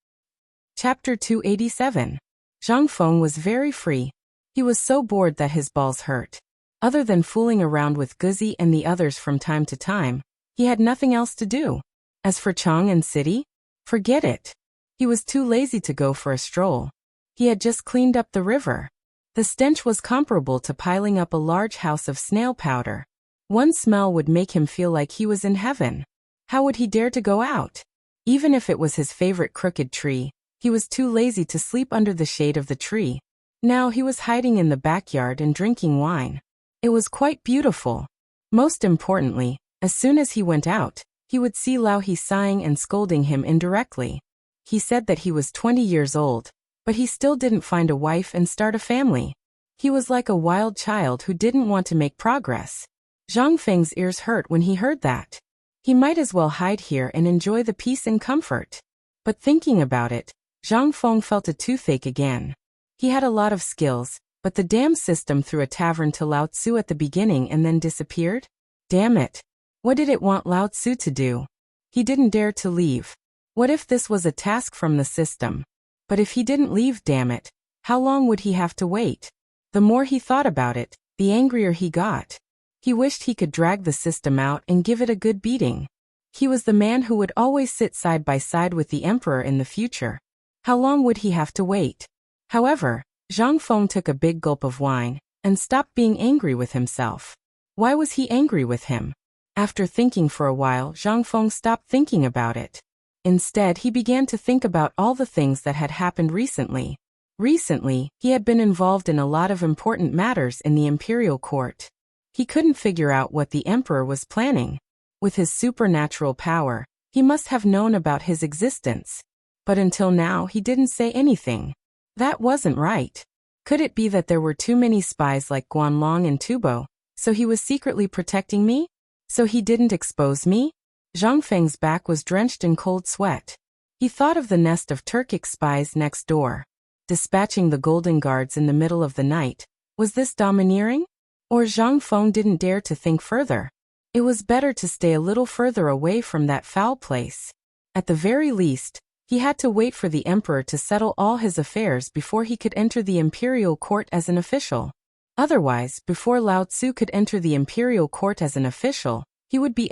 Chapter 287. Zhang Feng was very free. He was so bored that his balls hurt. Other than fooling around with Guzi and the others from time to time, he had nothing else to do. As for Chang'an City, forget it. He was too lazy to go for a stroll. He had just cleaned up the river. The stench was comparable to piling up a large house of snail powder. One smell would make him feel like he was in heaven. How would he dare to go out? Even if it was his favorite crooked tree, he was too lazy to sleep under the shade of the tree. Now he was hiding in the backyard and drinking wine. It was quite beautiful. Most importantly, as soon as he went out, he would see Lao He sighing and scolding him indirectly. He said that he was 20 years old, but he still didn't find a wife and start a family. He was like a wild child who didn't want to make progress. Zhang Feng's ears hurt when he heard that. He might as well hide here and enjoy the peace and comfort. But thinking about it, Zhang Feng felt a toothache again. He had a lot of skills, but the damn system threw a tavern to Lao Tzu at the beginning and then disappeared? Damn it. What did it want Lao Tzu to do? He didn't dare to leave. What if this was a task from the system? But if he didn't leave, damn it, how long would he have to wait? The more he thought about it, the angrier he got. He wished he could drag the system out and give it a good beating. He was the man who would always sit side by side with the emperor in the future. How long would he have to wait? However, Zhang Feng took a big gulp of wine and stopped being angry with himself. Why was he angry with him? After thinking for a while, Zhang Feng stopped thinking about it. Instead, he began to think about all the things that had happened recently. Recently, he had been involved in a lot of important matters in the imperial court. He couldn't figure out what the emperor was planning. With his supernatural power, he must have known about his existence. But until now, he didn't say anything. That wasn't right. Could it be that there were too many spies like Guanlong and Tubo, so he was secretly protecting me? So he didn't expose me? Zhang Feng's back was drenched in cold sweat. He thought of the nest of Turkic spies next door. Dispatching the Golden Guards in the middle of the night. Was this domineering? Or Zhang Feng didn't dare to think further. It was better to stay a little further away from that foul place. At the very least, he had to wait for the emperor to settle all his affairs before he could enter the imperial court as an official. Otherwise, before Lao Tzu could enter the imperial court as an official, he would be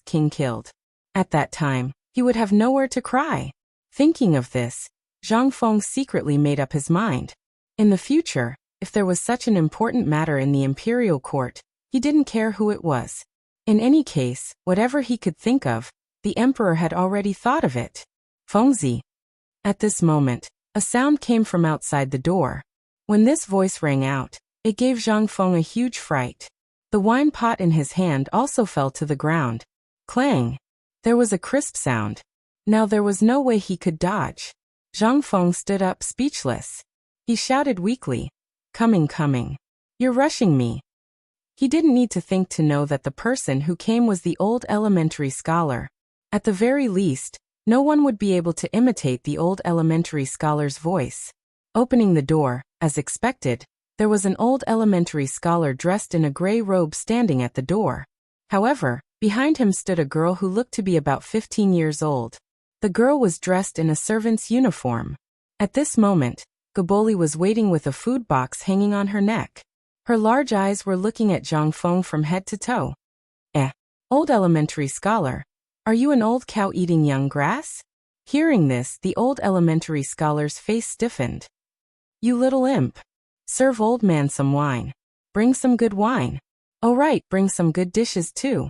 King killed. At that time, he would have nowhere to cry. Thinking of this, Zhang Feng secretly made up his mind. In the future, if there was such an important matter in the imperial court, he didn't care who it was. In any case, whatever he could think of, the emperor had already thought of it. Fengzi. At this moment, a sound came from outside the door. When this voice rang out, it gave Zhang Feng a huge fright. The wine pot in his hand also fell to the ground. Clang! There was a crisp sound. Now there was no way he could dodge. Zhang Feng stood up speechless. He shouted weakly, Coming. You're rushing me." He didn't need to think to know that the person who came was the old elementary scholar. At the very least, no one would be able to imitate the old elementary scholar's voice. Opening the door, as expected, there was an old elementary scholar dressed in a gray robe standing at the door. However, behind him stood a girl who looked to be about 15 years old. The girl was dressed in a servant's uniform. At this moment, Gaboli was waiting with a food box hanging on her neck. Her large eyes were looking at Zhang Feng from head to toe. Old elementary scholar. Are you an old cow eating young grass?" Hearing this, the old elementary scholar's face stiffened. "You little imp. Serve old man some wine. Bring some good wine. Oh right, bring some good dishes too."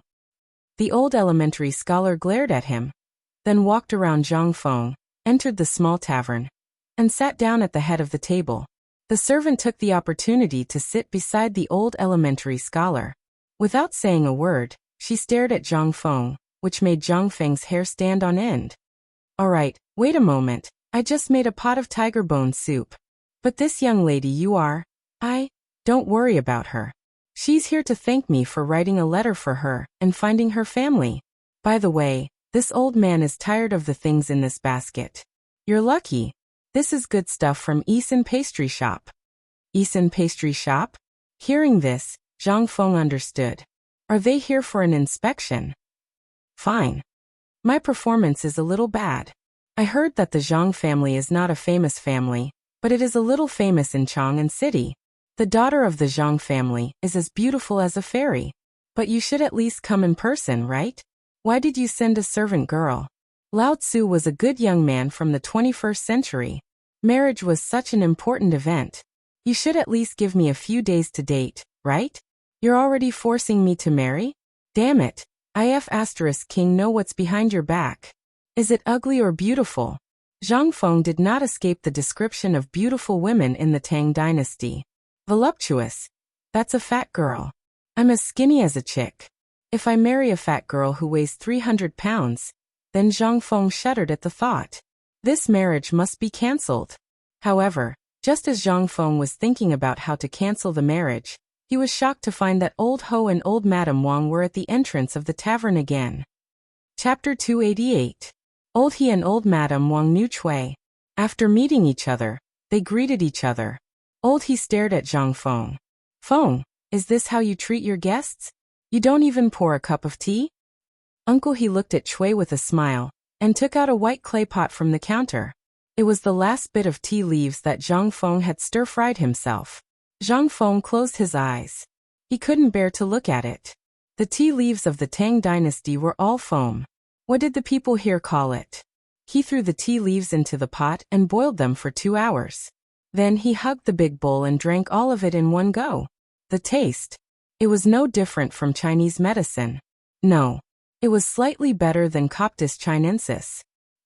The old elementary scholar glared at him, then walked around Zhang Feng, entered the small tavern, and sat down at the head of the table. The servant took the opportunity to sit beside the old elementary scholar. Without saying a word, she stared at Zhang Feng, which made Zhang Feng's hair stand on end. "All right, wait a moment, I just made a pot of tiger bone soup. But this young lady you are, don't worry about her. She's here to thank me for writing a letter for her and finding her family. By the way, this old man is tired of the things in this basket. You're lucky. This is good stuff from Isan Pastry Shop." Isan Pastry Shop? Hearing this, Zhang Feng understood. Are they here for an inspection? Fine. My performance is a little bad. I heard that the Zhang family is not a famous family, but it is a little famous in Chang'an City. The daughter of the Zhang family is as beautiful as a fairy. But you should at least come in person, right? Why did you send a servant girl? Lao Tzu was a good young man from the 21st century. Marriage was such an important event. You should at least give me a few days to date, right? You're already forcing me to marry? Damn it. King know what's behind your back. Is it ugly or beautiful? Zhang Feng did not escape the description of beautiful women in the Tang dynasty. Voluptuous. That's a fat girl. I'm as skinny as a chick. If I marry a fat girl who weighs 300 pounds, then Zhang Feng shuddered at the thought. This marriage must be cancelled. However, just as Zhang Feng was thinking about how to cancel the marriage, he was shocked to find that old Ho and old Madame Wang were at the entrance of the tavern again. Chapter 288. Old He and Old Madam Wang knew Chui. After meeting each other, they greeted each other. Old He stared at Zhang Feng. Feng, is this how you treat your guests? You don't even pour a cup of tea? Uncle He looked at Chui with a smile, and took out a white clay pot from the counter. It was the last bit of tea leaves that Zhang Feng had stir-fried himself. Zhang Feng closed his eyes. He couldn't bear to look at it. The tea leaves of the Tang dynasty were all foam. What did the people here call it? He threw the tea leaves into the pot and boiled them for 2 hours. Then he hugged the big bowl and drank all of it in one go. The taste. It was no different from Chinese medicine. No. It was slightly better than Coptis chinensis.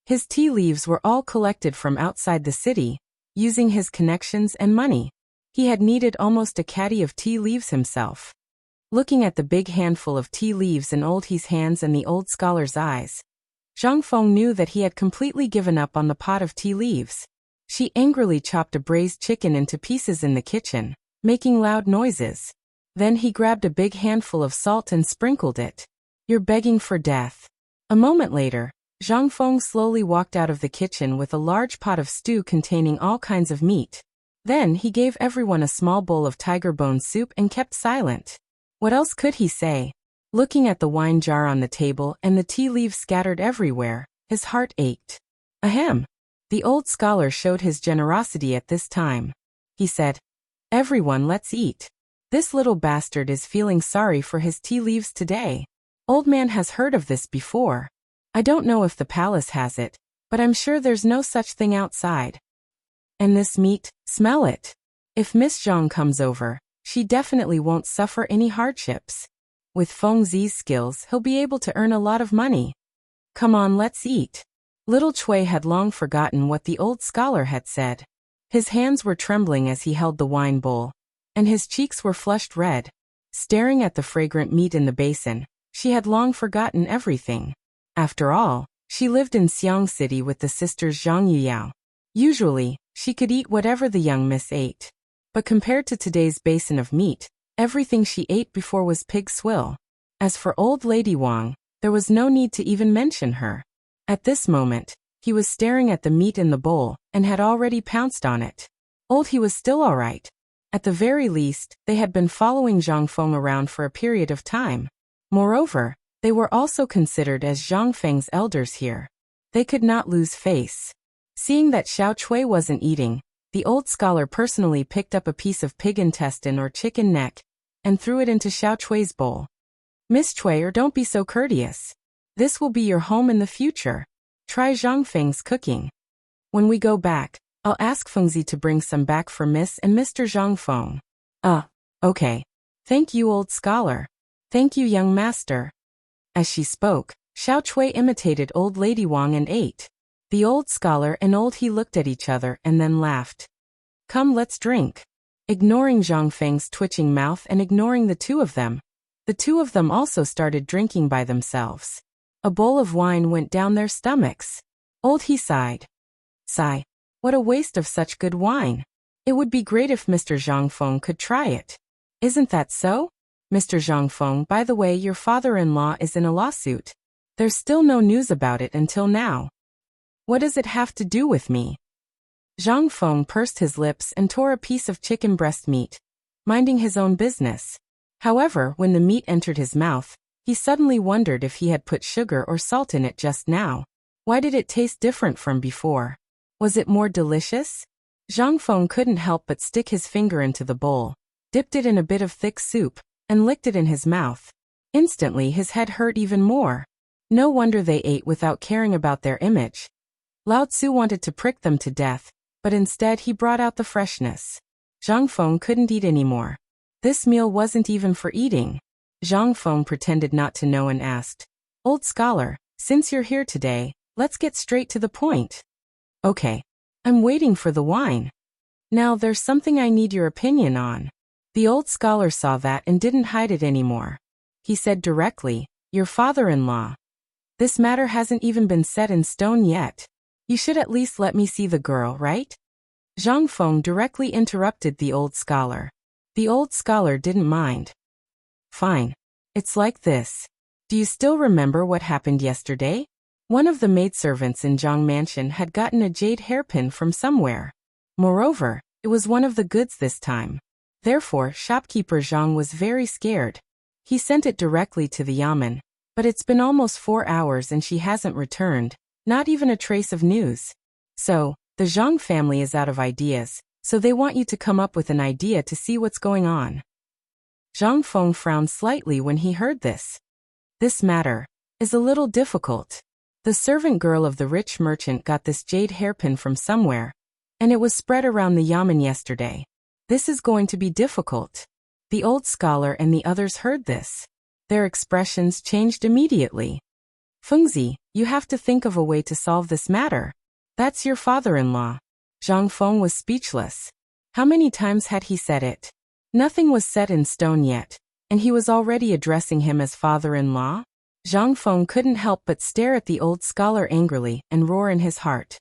His tea leaves were all collected from outside the city, using his connections and money. He had needed almost a caddy of tea leaves himself. Looking at the big handful of tea leaves in Old He's hands and the old scholar's eyes, Zhang Feng knew that he had completely given up on the pot of tea leaves. She angrily chopped a braised chicken into pieces in the kitchen, making loud noises. Then he grabbed a big handful of salt and sprinkled it. You're begging for death. A moment later, Zhang Feng slowly walked out of the kitchen with a large pot of stew containing all kinds of meat. Then he gave everyone a small bowl of tiger bone soup and kept silent. What else could he say? Looking at the wine jar on the table and the tea leaves scattered everywhere, his heart ached. Ahem. The old scholar showed his generosity at this time. He said, Everyone, let's eat. This little bastard is feeling sorry for his tea leaves today. Old man has heard of this before. I don't know if the palace has it, but I'm sure there's no such thing outside. And this meat, smell it. If Miss Zhang comes over, she definitely won't suffer any hardships. With Feng Zi's skills, he'll be able to earn a lot of money. Come on, let's eat. Little Chui had long forgotten what the old scholar had said. His hands were trembling as he held the wine bowl, and his cheeks were flushed red. Staring at the fragrant meat in the basin, she had long forgotten everything. After all, she lived in Xiang City with the sisters Zhang Yuyao. Usually, she could eat whatever the young miss ate. But compared to today's basin of meat, everything she ate before was pig swill. As for old Lady Wang, there was no need to even mention her. At this moment, he was staring at the meat in the bowl, and had already pounced on it. Old He was still all right. At the very least, they had been following Zhang Feng around for a period of time. Moreover, they were also considered as Zhang Feng's elders here. They could not lose face. Seeing that Xiao Chui wasn't eating, the old scholar personally picked up a piece of pig intestine or chicken neck, and threw it into Xiao Chui's bowl. Miss Chui, don't be so courteous. This will be your home in the future. Try Zhang Feng's cooking. When we go back, I'll ask Fengzi to bring some back for Miss and Mr. Zhang Feng. Okay. Thank you, old scholar. Thank you, young master. As she spoke, Xiao Chui imitated old Lady Wang and ate. The old scholar and Old He looked at each other and then laughed. Come, let's drink. Ignoring Zhang Feng's twitching mouth and ignoring the two of them also started drinking by themselves. A bowl of wine went down their stomachs. Old He sighed. Sigh. What a waste of such good wine. It would be great if Mr. Zhang Feng could try it. Isn't that so? Mr. Zhang Feng, by the way, your father-in-law is in a lawsuit. There's still no news about it until now. What does it have to do with me? Zhang Feng pursed his lips and tore a piece of chicken breast meat, minding his own business. However, when the meat entered his mouth, he suddenly wondered if he had put sugar or salt in it just now. Why did it taste different from before? Was it more delicious? Zhang Feng couldn't help but stick his finger into the bowl, dipped it in a bit of thick soup, and licked it in his mouth. Instantly his head hurt even more. No wonder they ate without caring about their image. Lao Tzu wanted to prick them to death, but instead he brought out the freshness. Zhang Feng couldn't eat anymore. This meal wasn't even for eating. Zhang Feng pretended not to know and asked, Old scholar, since you're here today, let's get straight to the point. Okay. I'm waiting for the wine. Now there's something I need your opinion on. The old scholar saw that and didn't hide it anymore. He said directly, Your father-in-law. This matter hasn't even been set in stone yet. You should at least let me see the girl, right? Zhang Feng directly interrupted the old scholar. The old scholar didn't mind. Fine. It's like this. Do you still remember what happened yesterday? One of the maidservants in Zhang Mansion had gotten a jade hairpin from somewhere. Moreover, it was one of the goods this time. Therefore, shopkeeper Zhang was very scared. He sent it directly to the yamen. But it's been almost 4 hours and she hasn't returned, not even a trace of news. So, the Zhang family is out of ideas, so they want you to come up with an idea to see what's going on. Zhang Feng frowned slightly when he heard this. This matter is a little difficult. The servant girl of the rich merchant got this jade hairpin from somewhere, and it was spread around the yamen yesterday. This is going to be difficult. The old scholar and the others heard this. Their expressions changed immediately. Fengzi, you have to think of a way to solve this matter. That's your father-in-law. Zhang Feng was speechless. How many times had he said it? Nothing was set in stone yet, and he was already addressing him as father-in-law? Zhang Feng couldn't help but stare at the old scholar angrily and roar in his heart.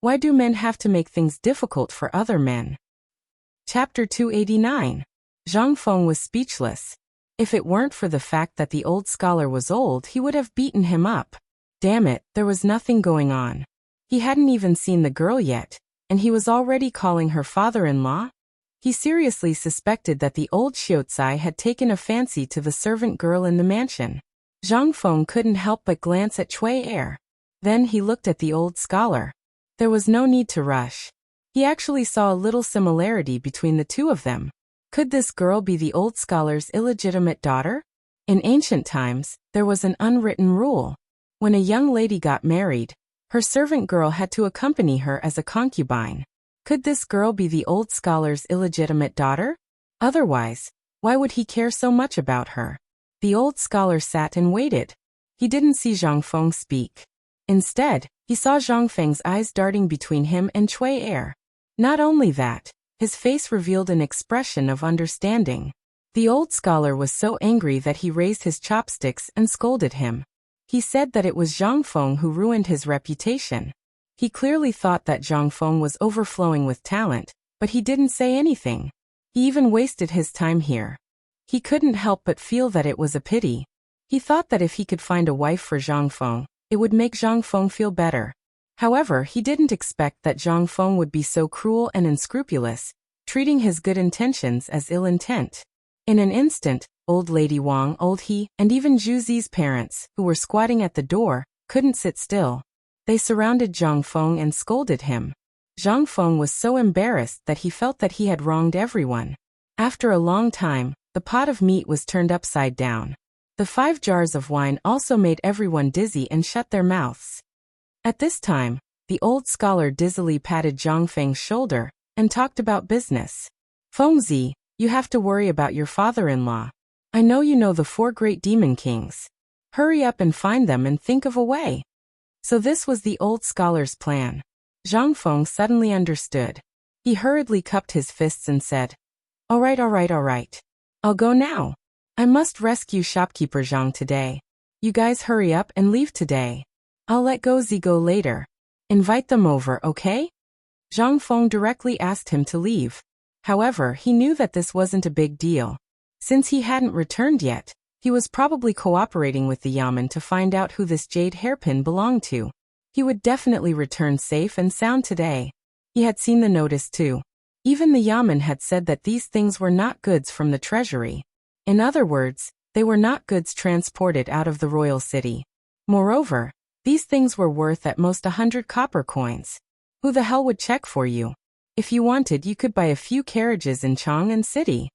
Why do men have to make things difficult for other men? Chapter 289. Zhang Feng was speechless. If it weren't for the fact that the old scholar was old, he would have beaten him up. Damn it, there was nothing going on. He hadn't even seen the girl yet, and he was already calling her father-in-law? He seriously suspected that the old Xiaocai had taken a fancy to the servant girl in the mansion. Zhang Feng couldn't help but glance at Cui Er. Then he looked at the old scholar. There was no need to rush. He actually saw a little similarity between the two of them. Could this girl be the old scholar's illegitimate daughter? In ancient times, there was an unwritten rule. When a young lady got married, her servant girl had to accompany her as a concubine. Could this girl be the old scholar's illegitimate daughter? Otherwise, why would he care so much about her? The old scholar sat and waited. He didn't see Zhang Feng speak. Instead, he saw Zhang Feng's eyes darting between him and Cui Er. Not only that, his face revealed an expression of understanding. The old scholar was so angry that he raised his chopsticks and scolded him. He said that it was Zhang Feng who ruined his reputation. He clearly thought that Zhang Feng was overflowing with talent, but he didn't say anything. He even wasted his time here. He couldn't help but feel that it was a pity. He thought that if he could find a wife for Zhang Feng, it would make Zhang Feng feel better. However, he didn't expect that Zhang Feng would be so cruel and unscrupulous, treating his good intentions as ill intent. In an instant, old lady Wang, old he, and even Zhu Zi's parents, who were squatting at the door, couldn't sit still. They surrounded Zhang Feng and scolded him. Zhang Feng was so embarrassed that he felt that he had wronged everyone. After a long time, the pot of meat was turned upside down. The 5 jars of wine also made everyone dizzy and shut their mouths. At this time, the old scholar dizzily patted Zhang Feng's shoulder and talked about business. Fengzi, you have to worry about your father-in-law. I know you know the 4 great demon kings. Hurry up and find them and think of a way. So this was the old scholar's plan. Zhang Feng suddenly understood. He hurriedly cupped his fists and said, All right. I'll go now. I must rescue shopkeeper Zhang today. You guys hurry up and leave today. I'll let go Zigo later. Invite them over, okay? Zhang Feng directly asked him to leave. However, he knew that this wasn't a big deal. Since he hadn't returned yet, he was probably cooperating with the yamen to find out who this jade hairpin belonged to. He would definitely return safe and sound today. He had seen the notice too. Even the yamen had said that these things were not goods from the treasury. In other words, they were not goods transported out of the royal city. Moreover, these things were worth at most 100 copper coins. Who the hell would check for you? If you wanted, you could buy a few carriages in Chang'an City.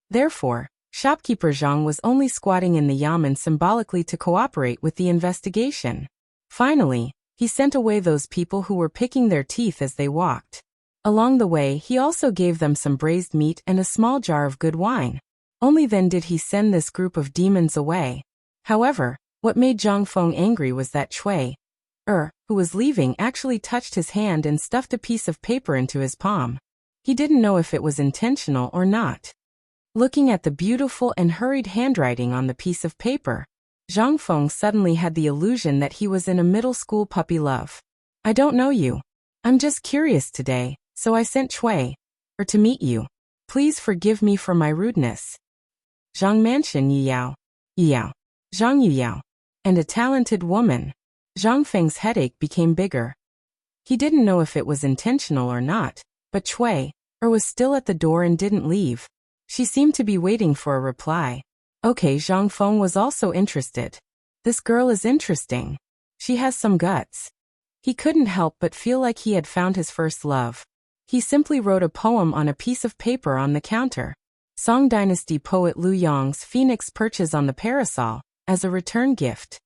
Therefore, shopkeeper Zhang was only squatting in the yamen symbolically to cooperate with the investigation. Finally, he sent away those people who were picking their teeth as they walked. Along the way, he also gave them some braised meat and a small jar of good wine. Only then did he send this group of demons away. However, what made Zhang Feng angry was that Cui Er, who was leaving, actually touched his hand and stuffed a piece of paper into his palm. He didn't know if it was intentional or not. Looking at the beautiful and hurried handwriting on the piece of paper, Zhang Feng suddenly had the illusion that he was in a middle school puppy love. I don't know you. I'm just curious today, so I sent Cui Er to meet you. Please forgive me for my rudeness. Zhang Mansion Yiyao. Zhang Yuyao. And a talented woman. Zhang Feng's headache became bigger. He didn't know if it was intentional or not, but Cui was still at the door and didn't leave. She seemed to be waiting for a reply. Okay, Zhang Feng was also interested. This girl is interesting. She has some guts. He couldn't help but feel like he had found his first love. He simply wrote a poem on a piece of paper on the counter. Song Dynasty poet Liu Yong's phoenix perches on the parasol, as a return gift.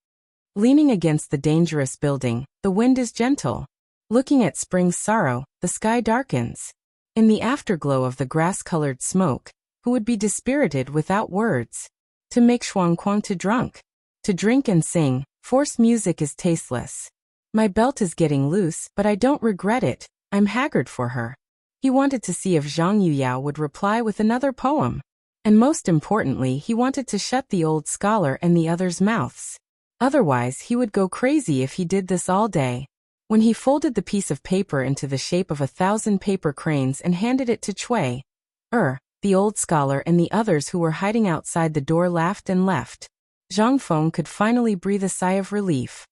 Leaning against the dangerous building, the wind is gentle. Looking at spring's sorrow, the sky darkens. In the afterglow of the grass-colored smoke, who would be dispirited without words? To make shuangquang to drunk. To drink and sing, forced music is tasteless. My belt is getting loose, but I don't regret it, I'm haggard for her. He wanted to see if Zhang Yuyao would reply with another poem. And most importantly, he wanted to shut the old scholar and the others' mouths. Otherwise, he would go crazy if he did this all day. When he folded the piece of paper into the shape of 1,000 paper cranes and handed it to Cui, the old scholar and the others who were hiding outside the door laughed and left. Zhang Feng could finally breathe a sigh of relief.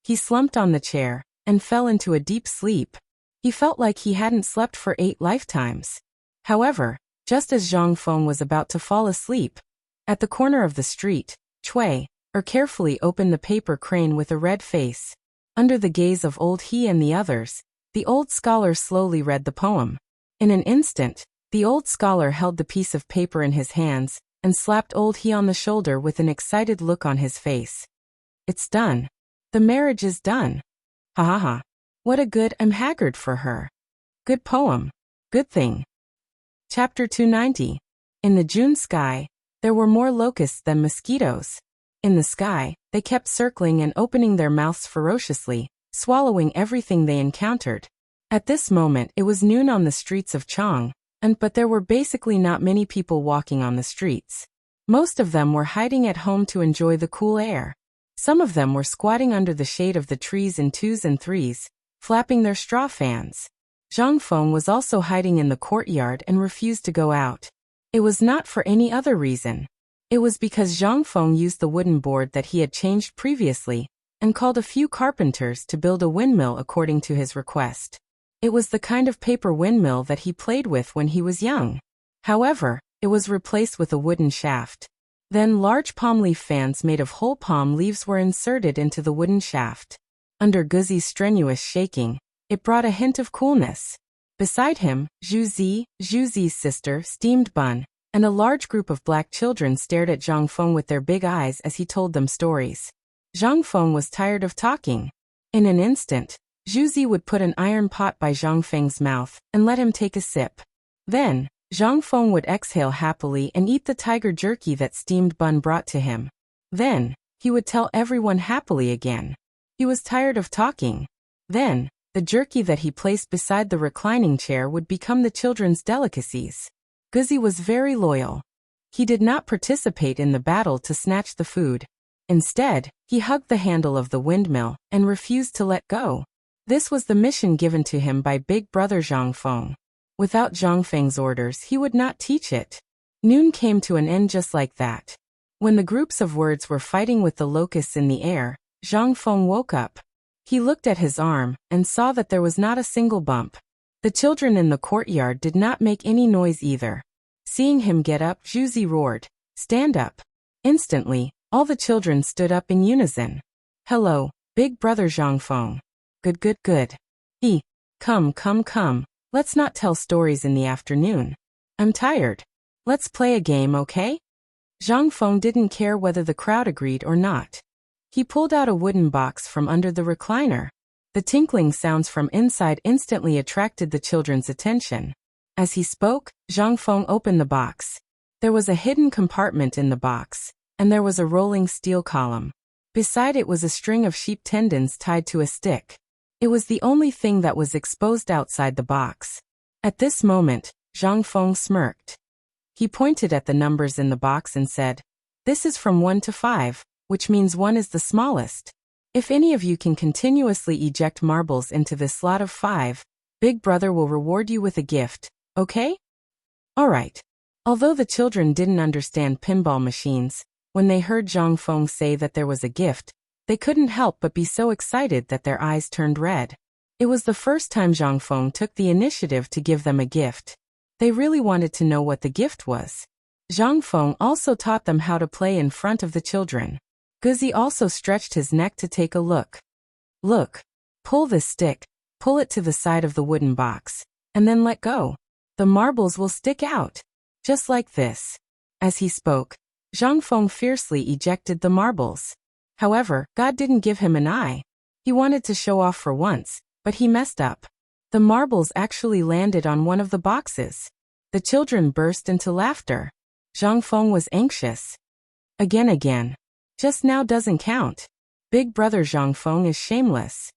He slumped on the chair and fell into a deep sleep. He felt like he hadn't slept for 8 lifetimes. However, just as Zhang Feng was about to fall asleep, at the corner of the street, Cui carefully opened the paper crane with a red face. Under the gaze of old he and the others, the old scholar slowly read the poem. In an instant, the old scholar held the piece of paper in his hands and slapped old he on the shoulder with an excited look on his face. It's done. The marriage is done. Ha ha ha. What a good I'm haggard for her. Good poem. Good thing. Chapter 290. In the June sky, there were more locusts than mosquitoes. In the sky, they kept circling and opening their mouths ferociously, swallowing everything they encountered. At this moment it was noon on the streets of Chang, but there were basically not many people walking on the streets. Most of them were hiding at home to enjoy the cool air. Some of them were squatting under the shade of the trees in 2s and 3s, flapping their straw fans. Zhang Feng was also hiding in the courtyard and refused to go out. It was not for any other reason. It was because Zhang Feng used the wooden board that he had changed previously, and called a few carpenters to build a windmill according to his request. It was the kind of paper windmill that he played with when he was young. However, it was replaced with a wooden shaft. Then large palm leaf fans made of whole palm leaves were inserted into the wooden shaft. Under Guzi's strenuous shaking, it brought a hint of coolness. Beside him, Zhu Zi's sister, steamed bun, and a large group of black children stared at Zhang Feng with their big eyes as he told them stories. Zhang Feng was tired of talking. In an instant, Zhu Zi would put an iron pot by Zhang Feng's mouth and let him take a sip. Then, Zhang Feng would exhale happily and eat the tiger jerky that steamed bun brought to him. Then, he would tell everyone happily again. He was tired of talking. Then, the jerky that he placed beside the reclining chair would become the children's delicacies. Guzi was very loyal. He did not participate in the battle to snatch the food. Instead, he hugged the handle of the windmill and refused to let go. This was the mission given to him by Big Brother Zhang Feng. Without Zhang Feng's orders, he would not teach it. Noon came to an end just like that. When the groups of words were fighting with the locusts in the air, Zhang Feng woke up. He looked at his arm and saw that there was not a single bump. The children in the courtyard did not make any noise either. Seeing him get up, Zhu Zi roared, "Stand up." Instantly, all the children stood up in unison. "Hello, Big Brother Zhang Feng. Good, good, good. Come, let's not tell stories in the afternoon. I'm tired. Let's play a game, okay?" Zhang Feng didn't care whether the crowd agreed or not. He pulled out a wooden box from under the recliner. The tinkling sounds from inside instantly attracted the children's attention. As he spoke, Zhang Feng opened the box. There was a hidden compartment in the box, and there was a rolling steel column. Beside it was a string of sheep tendons tied to a stick. It was the only thing that was exposed outside the box. At this moment, Zhang Feng smirked. He pointed at the numbers in the box and said, "This is from 1 to 5, which means 1 is the smallest. If any of you can continuously eject marbles into this slot of 5, Big Brother will reward you with a gift, okay?" Alright. Although the children didn't understand pinball machines, When they heard Zhang Feng say that there was a gift, they couldn't help but be so excited that their eyes turned red. It was the first time Zhang Feng took the initiative to give them a gift. They really wanted to know what the gift was. Zhang Feng also taught them how to play in front of the children. Guzi also stretched his neck to take a look. Look. Pull this stick, pull it to the side of the wooden box, and then let go. The marbles will stick out. Just like this. As he spoke, Zhang Feng fiercely ejected the marbles. However, God didn't give him an eye. He wanted to show off for once, but he messed up. The marbles actually landed on one of the boxes. The children burst into laughter. Zhang Feng was anxious. Again. Just now doesn't count. Big brother Zhang Feng is shameless.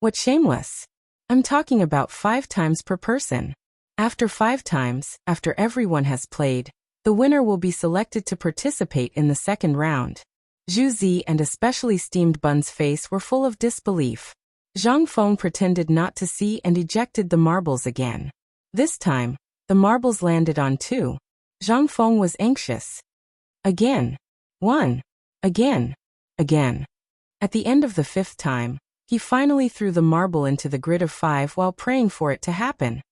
What shameless? I'm talking about 5 times per person. After 5 times, after everyone has played, the winner will be selected to participate in the second round. Zhu Zi and especially Steamed Bun's face were full of disbelief. Zhang Feng pretended not to see and ejected the marbles again. This time, the marbles landed on 2. Zhang Feng was anxious. Again. 1. Again. At the end of the 5th time, he finally threw the marble into the grid of 5 while praying for it to happen.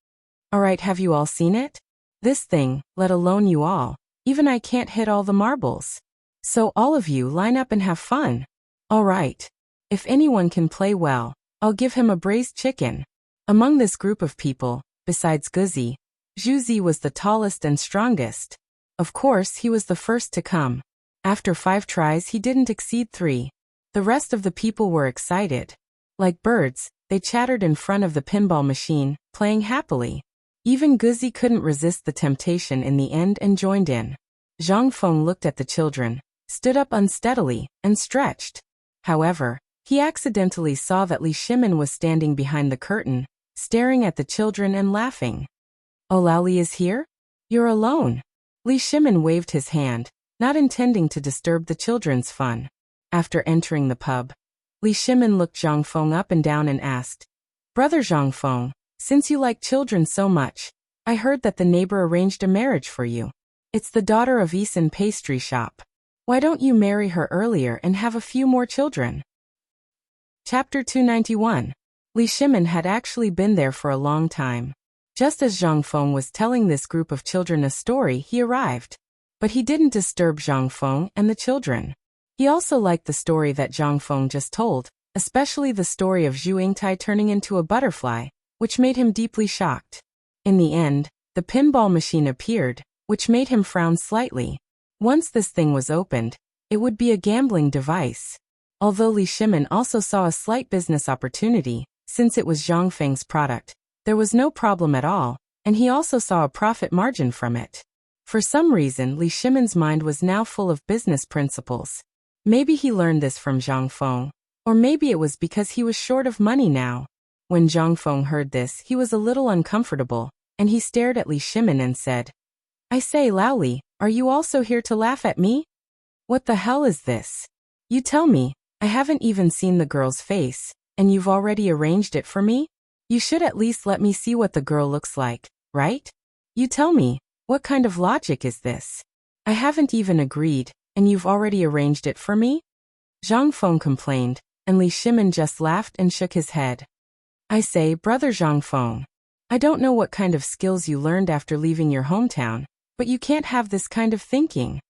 Alright, have you all seen it? This thing, let alone you all. Even I can't hit all the marbles. So all of you line up and have fun. Alright. If anyone can play well, I'll give him a braised chicken. Among this group of people, besides Guzi, Zhu Zi was the tallest and strongest. Of course, he was the first to come. After 5 tries, he didn't exceed 3. The rest of the people were excited. Like birds, they chattered in front of the pinball machine, playing happily. Even Guzi couldn't resist the temptation in the end and joined in. Zhang Feng looked at the children, stood up unsteadily, and stretched. However, he accidentally saw that Li Shimin was standing behind the curtain, staring at the children and laughing. Oh, Lao Li is here? You're alone. Li Shimin waved his hand, not intending to disturb the children's fun. After entering the pub, Li Shimin looked Zhang Feng up and down and asked, Brother Zhang Feng, since you like children so much, I heard that the neighbor arranged a marriage for you. It's the daughter of Isan Pastry Shop. Why don't you marry her earlier and have a few more children? Chapter 291. Li Shimin had actually been there for a long time. Just as Zhang Feng was telling this group of children a story, he arrived. But he didn't disturb Zhang Feng and the children. He also liked the story that Zhang Feng just told, especially the story of Zhu Yingtai turning into a butterfly, which made him deeply shocked. In the end, the pinball machine appeared, which made him frown slightly. Once this thing was opened, it would be a gambling device. Although Li Shimin also saw a slight business opportunity, since it was Zhang Feng's product, there was no problem at all, and he also saw a profit margin from it. For some reason, Li Shimin's mind was now full of business principles. Maybe he learned this from Zhang Feng, or maybe it was because he was short of money now. When Zhang Feng heard this, he was a little uncomfortable, and he stared at Li Shimin and said, I say, Lao Li, are you also here to laugh at me? What the hell is this? You tell me, I haven't even seen the girl's face, and you've already arranged it for me? You should at least let me see what the girl looks like, right? You tell me, what kind of logic is this? I haven't even agreed, and you've already arranged it for me? Zhang Feng complained, and Li Shimin just laughed and shook his head. I say, Brother Zhang Feng, I don't know what kind of skills you learned after leaving your hometown, but you can't have this kind of thinking.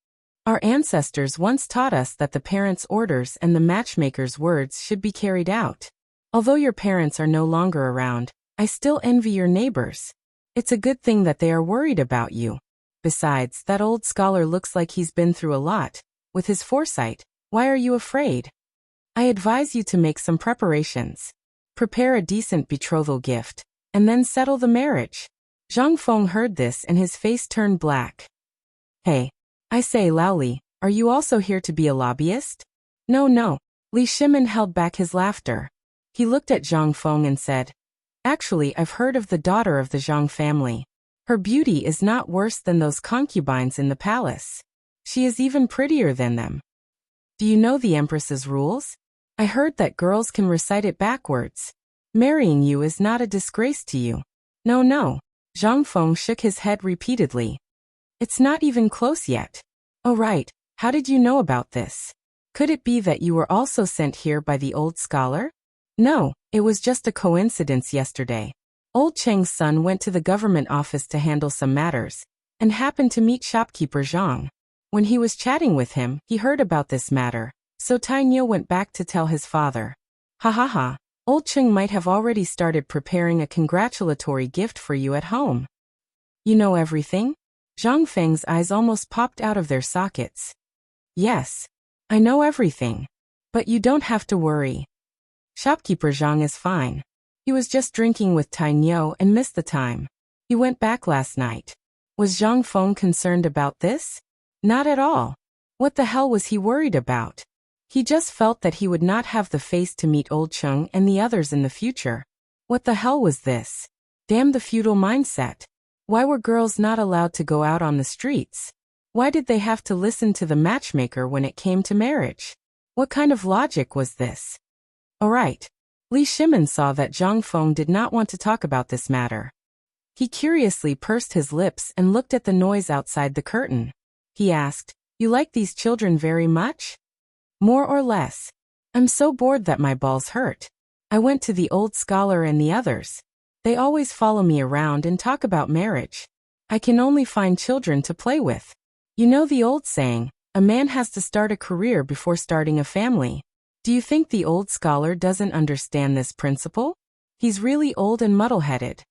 Our ancestors once taught us that the parents' orders and the matchmaker's words should be carried out. Although your parents are no longer around, I still envy your neighbors. It's a good thing that they are worried about you. Besides, that old scholar looks like he's been through a lot. With his foresight, why are you afraid? I advise you to make some preparations. Prepare a decent betrothal gift, and then settle the marriage. Zhang Feng heard this and his face turned black. Hey, I say, Lao Li, are you also here to be a lobbyist? No. Li Shimin held back his laughter. He looked at Zhang Feng and said, Actually, I've heard of the daughter of the Zhang family. Her beauty is not worse than those concubines in the palace. She is even prettier than them. Do you know the Empress's rules? I heard that girls can recite it backwards. Marrying you is not a disgrace to you. No. Zhang Feng shook his head repeatedly. It's not even close yet. Oh right, How did you know about this? Could it be that you were also sent here by the old scholar? No, it was just a coincidence yesterday. Old Cheng's son went to the government office to handle some matters, and happened to meet shopkeeper Zhang. When he was chatting with him, he heard about this matter, so Tai Niu went back to tell his father. Ha ha ha, old Cheng might have already started preparing a congratulatory gift for you at home. You know everything? Zhang Feng's eyes almost popped out of their sockets. Yes, I know everything. But you don't have to worry. Shopkeeper Zhang is fine. He was just drinking with Tai Niu and missed the time. He went back last night. Was Zhang Feng concerned about this? Not at all. What the hell was he worried about? He just felt that he would not have the face to meet old Cheng and the others in the future. What the hell was this? Damn the feudal mindset. Why were girls not allowed to go out on the streets? Why did they have to listen to the matchmaker when it came to marriage? What kind of logic was this? Alright. Li Shimin saw that Zhang Feng did not want to talk about this matter. He curiously pursed his lips and looked at the noise outside the curtain. He asked, "You like these children very much?" "More or less. I'm so bored that my balls hurt. I went to the old scholar and the others. They always follow me around and talk about marriage. I can only find children to play with. You know the old saying, a man has to start a career before starting a family. Do you think the old scholar doesn't understand this principle? He's really old and muddle-headed."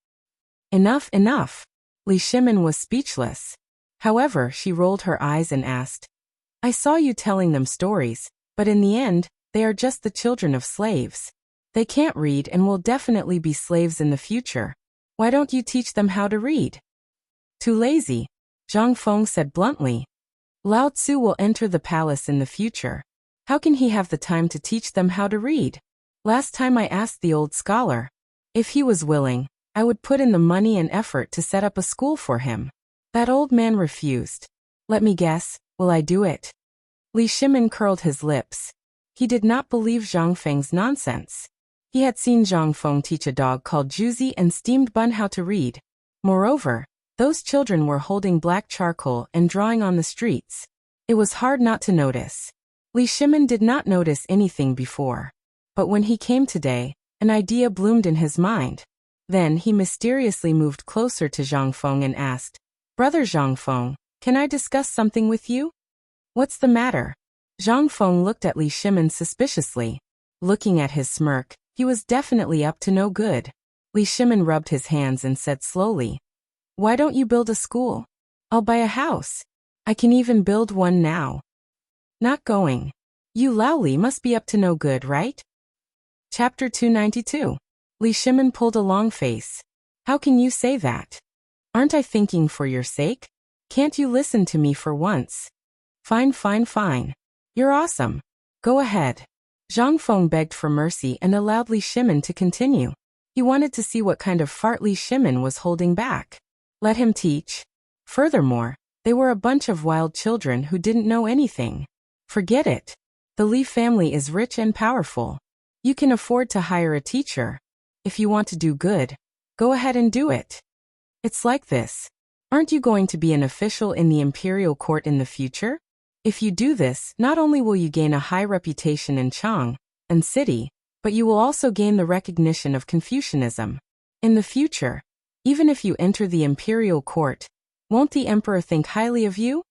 Enough, enough. Li Shimin was speechless. However, she rolled her eyes and asked, "I saw you telling them stories, but in the end, they are just the children of slaves. They can't read and will definitely be slaves in the future. Why don't you teach them how to read?" "Too lazy," Zhang Feng said bluntly. "Lao Tzu will enter the palace in the future. How can he have the time to teach them how to read? Last time I asked the old scholar. If he was willing, I would put in the money and effort to set up a school for him. That old man refused. Let me guess, will I do it?" Li Shimin curled his lips. He did not believe Zhang Feng's nonsense. He had seen Zhang Feng teach a dog called Juzi and steamed bun how to read. Moreover, those children were holding black charcoal and drawing on the streets. It was hard not to notice. Li Shimin did not notice anything before. But when he came today, an idea bloomed in his mind. Then he mysteriously moved closer to Zhang Feng and asked, "Brother Zhang Feng, can I discuss something with you?" "What's the matter?" Zhang Feng looked at Li Shimin suspiciously. Looking at his smirk, he was definitely up to no good. Li Shimin rubbed his hands and said slowly, "Why don't you build a school? I'll buy a house. I can even build one now." "Not going. You Laoli must be up to no good, right?" Chapter 292. Li Shimin pulled a long face. "How can you say that? Aren't I thinking for your sake? Can't you listen to me for once?" Fine, fine, fine. You're awesome. Go ahead." Zhang Feng begged for mercy and allowed Li Shimin to continue. He wanted to see what kind of fart Li Shimin was holding back. Let him teach. Furthermore, they were a bunch of wild children who didn't know anything. Forget it. The Li family is rich and powerful. You can afford to hire a teacher. If you want to do good, go ahead and do it. It's like this. Aren't you going to be an official in the imperial court in the future? If you do this, not only will you gain a high reputation in Chang and city, but you will also gain the recognition of Confucianism. In the future, even if you enter the imperial court, won't the emperor think highly of you?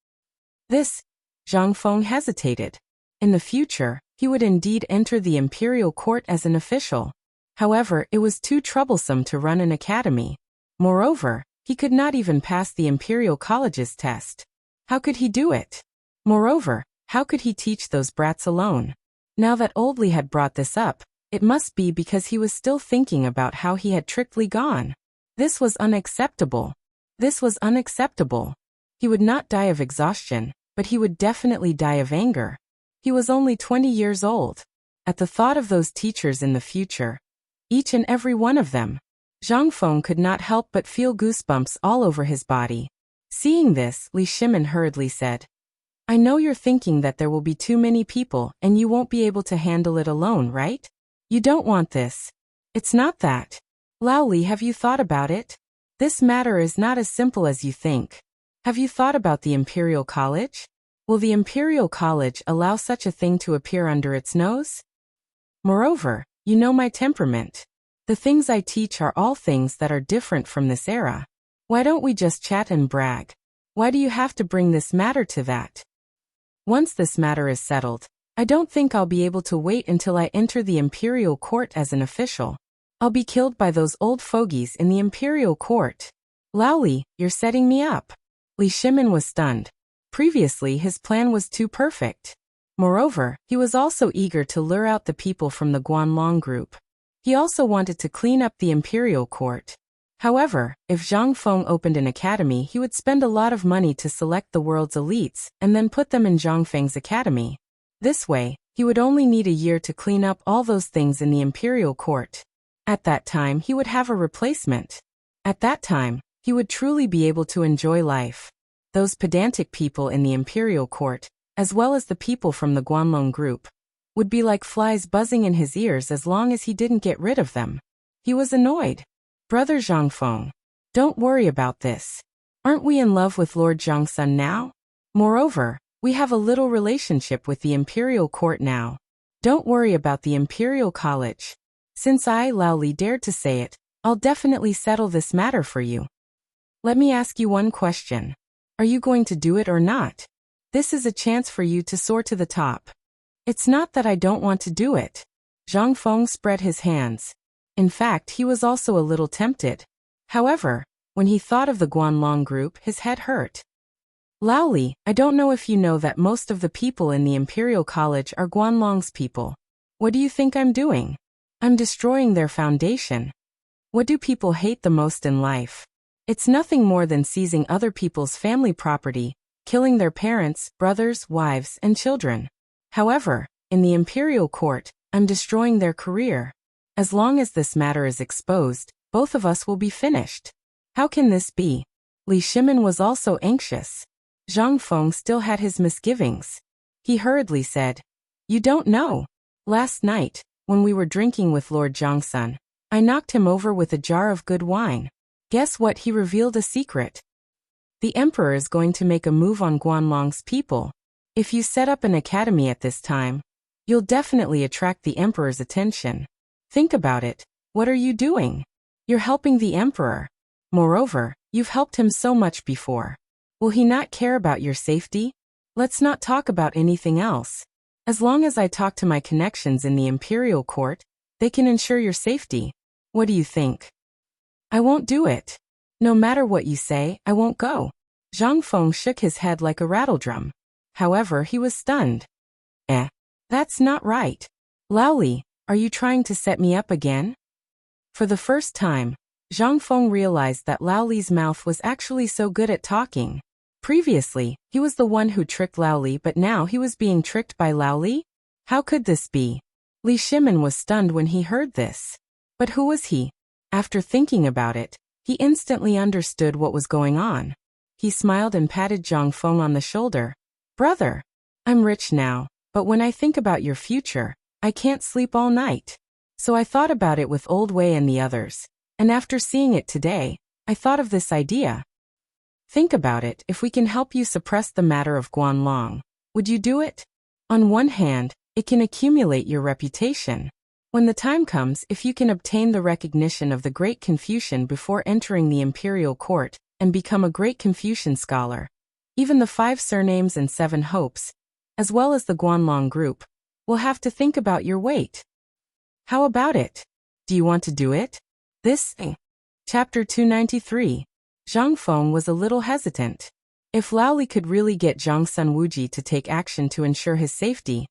This, Zhang Feng hesitated. In the future, he would indeed enter the imperial court as an official. However, it was too troublesome to run an academy. Moreover, he could not even pass the imperial college's test. How could he do it? Moreover, how could he teach those brats alone? Now that Old Li had brought this up, it must be because he was still thinking about how he had tricked Li gone. This was unacceptable. This was unacceptable. He would not die of exhaustion, but he would definitely die of anger. He was only 20 years old. At the thought of those teachers in the future, each and every one of them, Zhang Feng could not help but feel goosebumps all over his body. Seeing this, Li Shimin hurriedly said, "I know you're thinking that there will be too many people and you won't be able to handle it alone, right? You don't want this. It's not that. Lao Li, have you thought about it? This matter is not as simple as you think. Have you thought about the Imperial College? Will the Imperial College allow such a thing to appear under its nose? Moreover, you know my temperament. The things I teach are all things that are different from this era. Why don't we just chat and brag? Why do you have to bring this matter to that? Once this matter is settled, I don't think I'll be able to wait until I enter the Imperial Court as an official. I'll be killed by those old fogies in the Imperial Court. Laoli, you're setting me up. Li Shimin was stunned. Previously, his plan was too perfect. Moreover, he was also eager to lure out the people from the Guanlong group. He also wanted to clean up the Imperial Court. However, if Zhang Feng opened an academy, he would spend a lot of money to select the world's elites and then put them in Zhang Feng's academy. This way, he would only need a year to clean up all those things in the Imperial Court. At that time, he would have a replacement. At that time, he would truly be able to enjoy life. Those pedantic people in the Imperial Court, as well as the people from the Guanlong group, would be like flies buzzing in his ears as long as he didn't get rid of them. He was annoyed. Brother Zhang Feng, don't worry about this. Aren't we in love with Lord Zhangsun now? Moreover, we have a little relationship with the Imperial Court now. Don't worry about the Imperial College. Since I, Laoli, dared to say it, I'll definitely settle this matter for you. Let me ask you one question. Are you going to do it or not? This is a chance for you to soar to the top. It's not that I don't want to do it. Zhang Feng spread his hands. In fact, he was also a little tempted. However, when he thought of the Guanlong group, his head hurt. Laoli, I don't know if you know that most of the people in the Imperial College are Guanlong's people. What do you think I'm doing? I'm destroying their foundation. What do people hate the most in life? It's nothing more than seizing other people's family property, killing their parents, brothers, wives, and children. However, in the Imperial Court, I'm destroying their career. As long as this matter is exposed, both of us will be finished. How can this be? Li Shimin was also anxious. Zhang Feng still had his misgivings. He hurriedly said, "You don't know. Last night, when we were drinking with Lord Zhangsun, I knocked him over with a jar of good wine. Guess what? He revealed a secret. The emperor is going to make a move on Guanlong's people. If you set up an academy at this time, you'll definitely attract the emperor's attention. Think about it. What are you doing? You're helping the emperor. Moreover, you've helped him so much before. Will he not care about your safety? Let's not talk about anything else. As long as I talk to my connections in the Imperial Court, they can ensure your safety. What do you think?" "I won't do it. No matter what you say, I won't go." Zhang Feng shook his head like a rattledrum. However, he was stunned. That's not right. Laoli, are you trying to set me up again?" For the first time, Zhang Feng realized that Laoli's mouth was actually so good at talking. Previously, he was the one who tricked Laoli, but now he was being tricked by Laoli? How could this be? Li Shimin was stunned when he heard this. But who was he? After thinking about it, he instantly understood what was going on. He smiled and patted Zhang Feng on the shoulder. "Brother, I'm rich now, but when I think about your future, I can't sleep all night. So I thought about it with Old Wei and the others, and after seeing it today, I thought of this idea. Think about it. If we can help you suppress the matter of Guanlong, would you do it? On one hand, it can accumulate your reputation. When the time comes, if you can obtain the recognition of the Great Confucian before entering the Imperial Court and become a Great Confucian scholar, even the 5 surnames and 7 hopes, as well as the Guanlong group, will have to think about your weight. How about it? Do you want to do it?" Chapter 293. Zhang Feng was a little hesitant. If Laoli could really get Zhang Sun Wuji to take action to ensure his safety,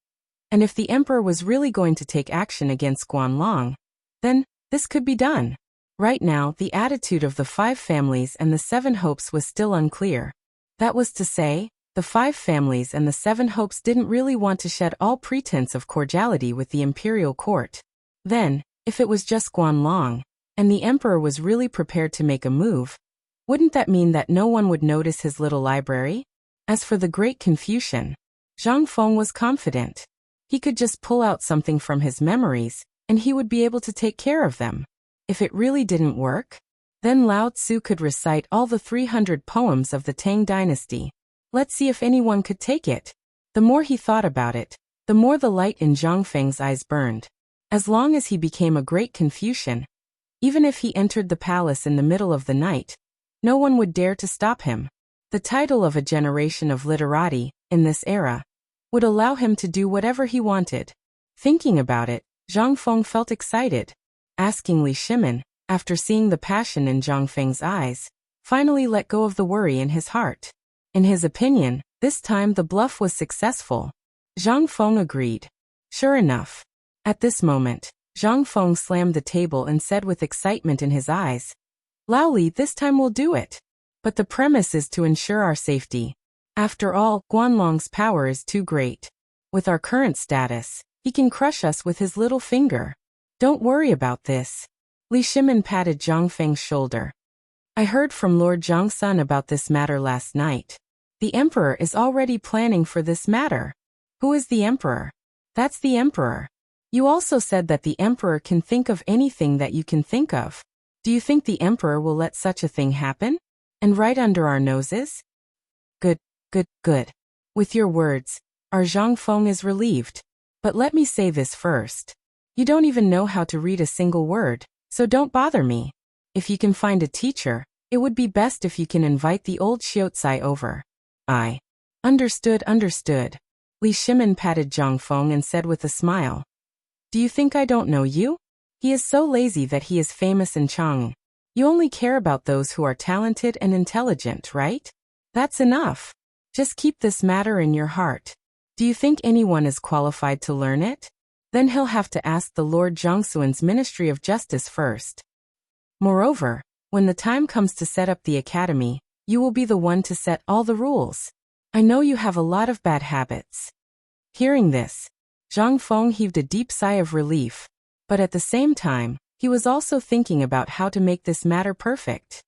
and if the emperor was really going to take action against Guanlong, then this could be done. Right now, the attitude of the 5 families and the 7 hopes was still unclear. That was to say, the 5 families and the 7 hopes didn't really want to shed all pretense of cordiality with the Imperial Court. Then, if it was just Guanlong, and the emperor was really prepared to make a move, wouldn't that mean that no one would notice his little library? As for the Great Confucian, Zhang Feng was confident. He could just pull out something from his memories, and he would be able to take care of them. If it really didn't work, then Lao Tzu could recite all the 300 poems of the Tang dynasty. Let's see if anyone could take it. The more he thought about it, the more the light in Zhang Feng's eyes burned. As long as he became a great Confucian, even if he entered the palace in the middle of the night, no one would dare to stop him. The title of a generation of literati, in this era, would allow him to do whatever he wanted. Thinking about it, Zhang Feng felt excited. Asking Li Shimin, after seeing the passion in Zhang Feng's eyes, finally let go of the worry in his heart. In his opinion, this time the bluff was successful. Zhang Feng agreed. Sure enough. At this moment, Zhang Feng slammed the table and said with excitement in his eyes, Lao Li, this time we'll do it. But the premise is to ensure our safety. After all, Guanlong's power is too great. With our current status, he can crush us with his little finger. Don't worry about this. Li Shimin patted Zhang Feng's shoulder. I heard from Lord Zhang's son about this matter last night. The emperor is already planning for this matter. Who is the emperor? That's the emperor. You also said that the emperor can think of anything that you can think of. Do you think the emperor will let such a thing happen? And right under our noses? Good. With your words, our Zhang Feng is relieved. But let me say this first. You don't even know how to read a single word, so don't bother me. If you can find a teacher, it would be best if you can invite the old Xiaocai over. I. Understood. Li Shimin patted Zhang Feng and said with a smile. Do you think I don't know you? He is so lazy that he is famous in Chang. You only care about those who are talented and intelligent, right? That's enough. Just keep this matter in your heart. Do you think anyone is qualified to learn it? Then he'll have to ask the Lord Zhongxuan's Ministry of Justice first. Moreover, when the time comes to set up the academy, you will be the one to set all the rules. I know you have a lot of bad habits. Hearing this, Zhang Feng heaved a deep sigh of relief, but at the same time, he was also thinking about how to make this matter perfect.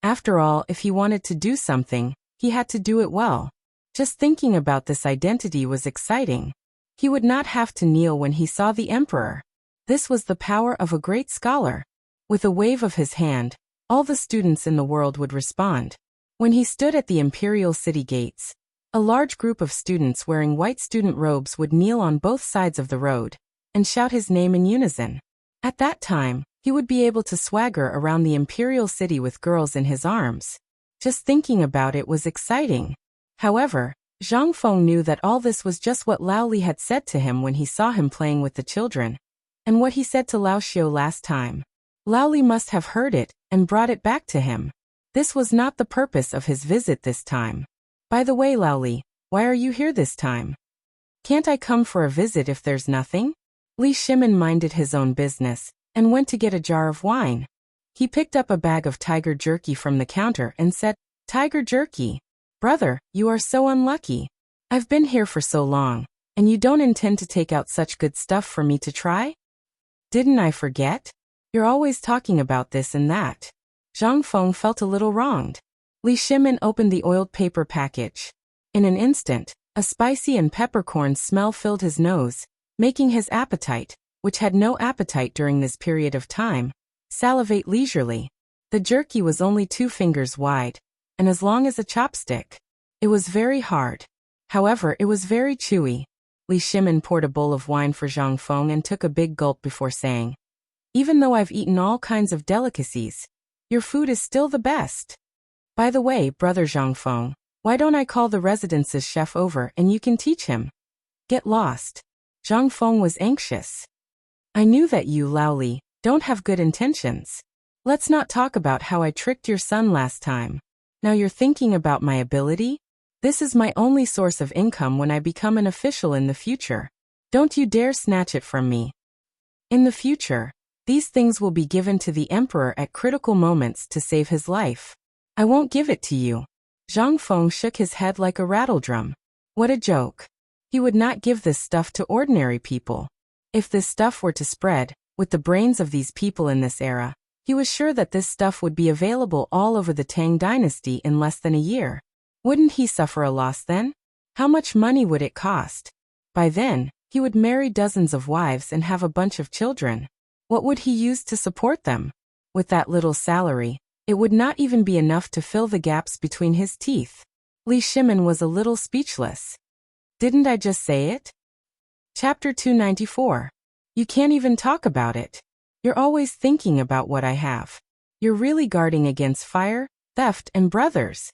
After all, if he wanted to do something, he had to do it well. Just thinking about this identity was exciting. He would not have to kneel when he saw the emperor. This was the power of a great scholar. With a wave of his hand, all the students in the world would respond. When he stood at the imperial city gates, a large group of students wearing white student robes would kneel on both sides of the road and shout his name in unison. At that time, he would be able to swagger around the imperial city with girls in his arms. Just thinking about it was exciting. However, Zhang Feng knew that all this was just what Lao Li had said to him when he saw him playing with the children, and what he said to Lao Xiu last time. Lao Li must have heard it and brought it back to him. This was not the purpose of his visit this time. By the way, Lao Li, why are you here this time? Can't I come for a visit if there's nothing? Li Shimin minded his own business and went to get a jar of wine. He picked up a bag of tiger jerky from the counter and said, Tiger jerky? Brother, you are so unlucky. I've been here for so long, and you don't intend to take out such good stuff for me to try? Didn't I forget? You're always talking about this and that. Zhang Feng felt a little wronged. Li Shimin opened the oiled paper package. In an instant, a spicy and peppercorn smell filled his nose, making his appetite, which had no appetite during this period of time, salivate leisurely. The jerky was only 2 fingers wide, and as long as a chopstick. It was very hard. However, it was very chewy. Li Shimin poured a bowl of wine for Zhang Feng and took a big gulp before saying, Even though I've eaten all kinds of delicacies, your food is still the best. By the way, brother Zhang Feng, why don't I call the residence's chef over and you can teach him? Get lost. Zhang Feng was anxious. I knew that you, Lao Li, don't have good intentions. Let's not talk about how I tricked your son last time. Now you're thinking about my ability? This is my only source of income when I become an official in the future. Don't you dare snatch it from me. In the future, these things will be given to the emperor at critical moments to save his life. I won't give it to you. Zhang Feng shook his head like a rattledrum. What a joke. He would not give this stuff to ordinary people. If this stuff were to spread, with the brains of these people in this era, he was sure that this stuff would be available all over the Tang dynasty in less than a year. Wouldn't he suffer a loss then? How much money would it cost? By then, he would marry dozens of wives and have a bunch of children. What would he use to support them? With that little salary, it would not even be enough to fill the gaps between his teeth. Li Shimin was a little speechless. Didn't I just say it? Chapter 294. You can't even talk about it. You're always thinking about what I have. You're really guarding against fire, theft, and brothers.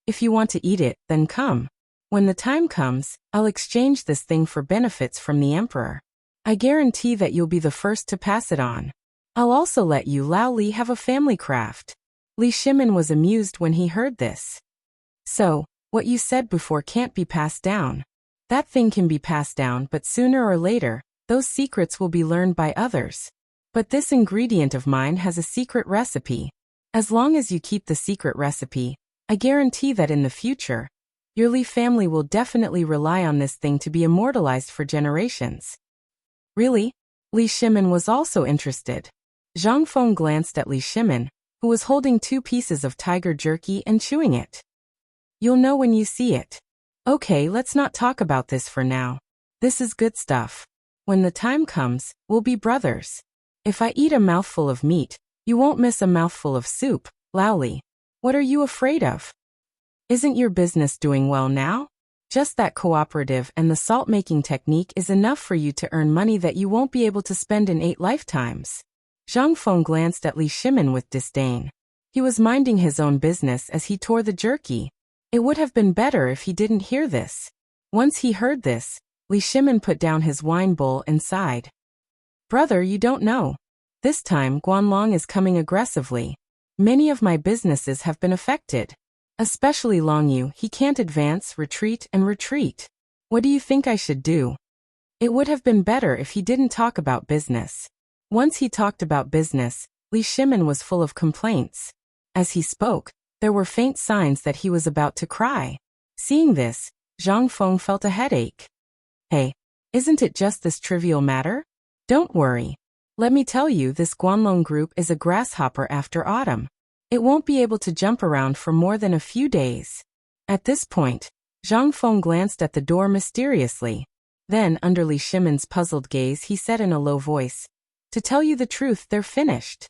If you want to eat it, then come. When the time comes, I'll exchange this thing for benefits from the emperor. I guarantee that you'll be the first to pass it on. I'll also let you Lao Li have a family craft. Li Shimin was amused when he heard this. So, what you said before can't be passed down. That thing can be passed down, but sooner or later, those secrets will be learned by others. But this ingredient of mine has a secret recipe. As long as you keep the secret recipe, I guarantee that in the future, your Li family will definitely rely on this thing to be immortalized for generations. Really? Li Shimin was also interested. Zhang Feng glanced at Li Shimin, who was holding 2 pieces of tiger jerky and chewing it. You'll know when you see it. Okay, let's not talk about this for now. This is good stuff. When the time comes, we'll be brothers. If I eat a mouthful of meat, you won't miss a mouthful of soup, Lao Li. What are you afraid of? Isn't your business doing well now? Just that cooperative and the salt-making technique is enough for you to earn money that you won't be able to spend in 8 lifetimes. Zhang Feng glanced at Li Shimin with disdain. He was minding his own business as he tore the jerky. It would have been better if he didn't hear this. Once he heard this, Li Shimin put down his wine bowl and sighed. Brother, you don't know. This time Guanlong is coming aggressively. Many of my businesses have been affected. Especially Longyu, he can't advance, retreat, and retreat. What do you think I should do? It would have been better if he didn't talk about business. Once he talked about business, Li Shimin was full of complaints. As he spoke, there were faint signs that he was about to cry. Seeing this, Zhang Feng felt a headache. Hey, isn't it just this trivial matter? Don't worry. Let me tell you, this Guanlong group is a grasshopper after autumn. It won't be able to jump around for more than a few days. At this point, Zhang Feng glanced at the door mysteriously. Then, under Li Shimin's puzzled gaze, he said in a low voice, To tell you the truth, they're finished.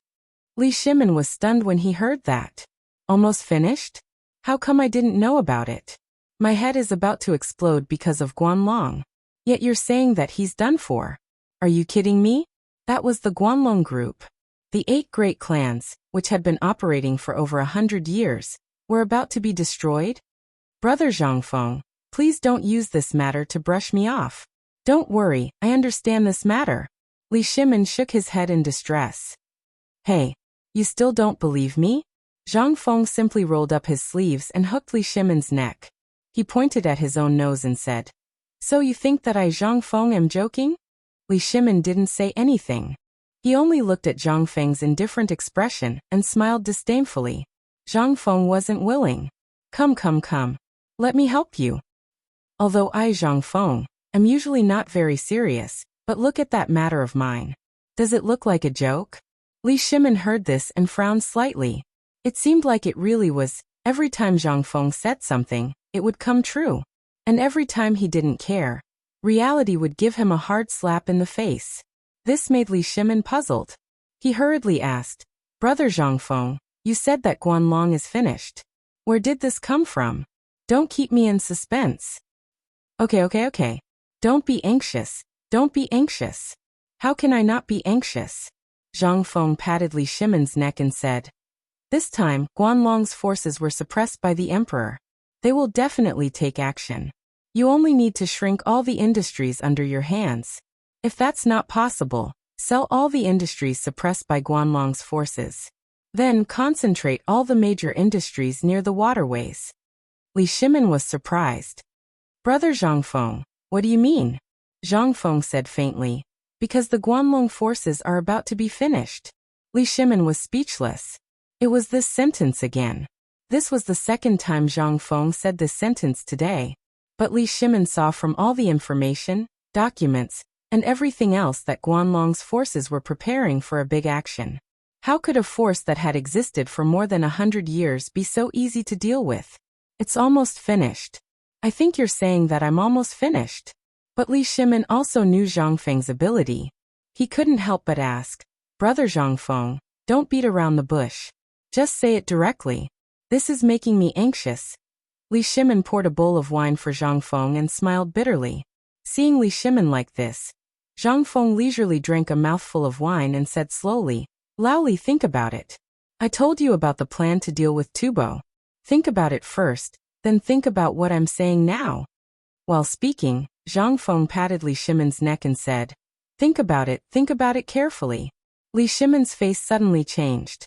Li Shimin was stunned when he heard that. Almost finished? How come I didn't know about it? My head is about to explode because of Guanlong. Yet you're saying that he's done for. Are you kidding me? That was the Guanlong group. The 8 great clans, which had been operating for over 100 years, were about to be destroyed? Brother Zhang Feng, please don't use this matter to brush me off. Don't worry, I understand this matter. Li Shimin shook his head in distress. Hey, you still don't believe me? Zhang Feng simply rolled up his sleeves and hooked Li Shimin's neck. He pointed at his own nose and said, So you think that I Zhang Feng am joking? Li Shimin didn't say anything. He only looked at Zhang Feng's indifferent expression and smiled disdainfully. Zhang Feng wasn't willing. Come. Let me help you. Although I, Zhang Feng, am usually not very serious, but look at that matter of mine. Does it look like a joke? Li Shimin heard this and frowned slightly. It seemed like it really was. Every time Zhang Feng said something, it would come true. And every time he didn't care, reality would give him a hard slap in the face. This made Li Shimin puzzled. He hurriedly asked, Brother Zhang Feng, you said that Guanlong is finished. Where did this come from? Don't keep me in suspense. Okay. Don't be anxious. How can I not be anxious? Zhang Feng patted Li Shimin's neck and said, This time, Guanlong's forces were suppressed by the emperor. They will definitely take action. You only need to shrink all the industries under your hands. If that's not possible, sell all the industries suppressed by Guanlong's forces. Then concentrate all the major industries near the waterways. Li Shimin was surprised. Brother Zhang Feng, what do you mean? Zhang Feng said faintly, Because the Guanlong forces are about to be finished. Li Shimin was speechless. It was this sentence again. This was the second time Zhang Feng said this sentence today. But Li Shimin saw from all the information, documents, and everything else that Guanlong's forces were preparing for a big action. How could a force that had existed for more than 100 years be so easy to deal with? It's almost finished. I think you're saying that I'm almost finished. But Li Shimin also knew Zhang Feng's ability. He couldn't help but ask, Brother Zhang Feng, don't beat around the bush. Just say it directly. This is making me anxious. Li Shimin poured a bowl of wine for Zhang Feng and smiled bitterly. Seeing Li Shimin like this, Zhang Feng leisurely drank a mouthful of wine and said slowly, "Lao Li, think about it. I told you about the plan to deal with Tubo. Think about it first, then think about what I'm saying now." While speaking, Zhang Feng patted Li Shimin's neck and said, think about it carefully." Li Shimin's face suddenly changed.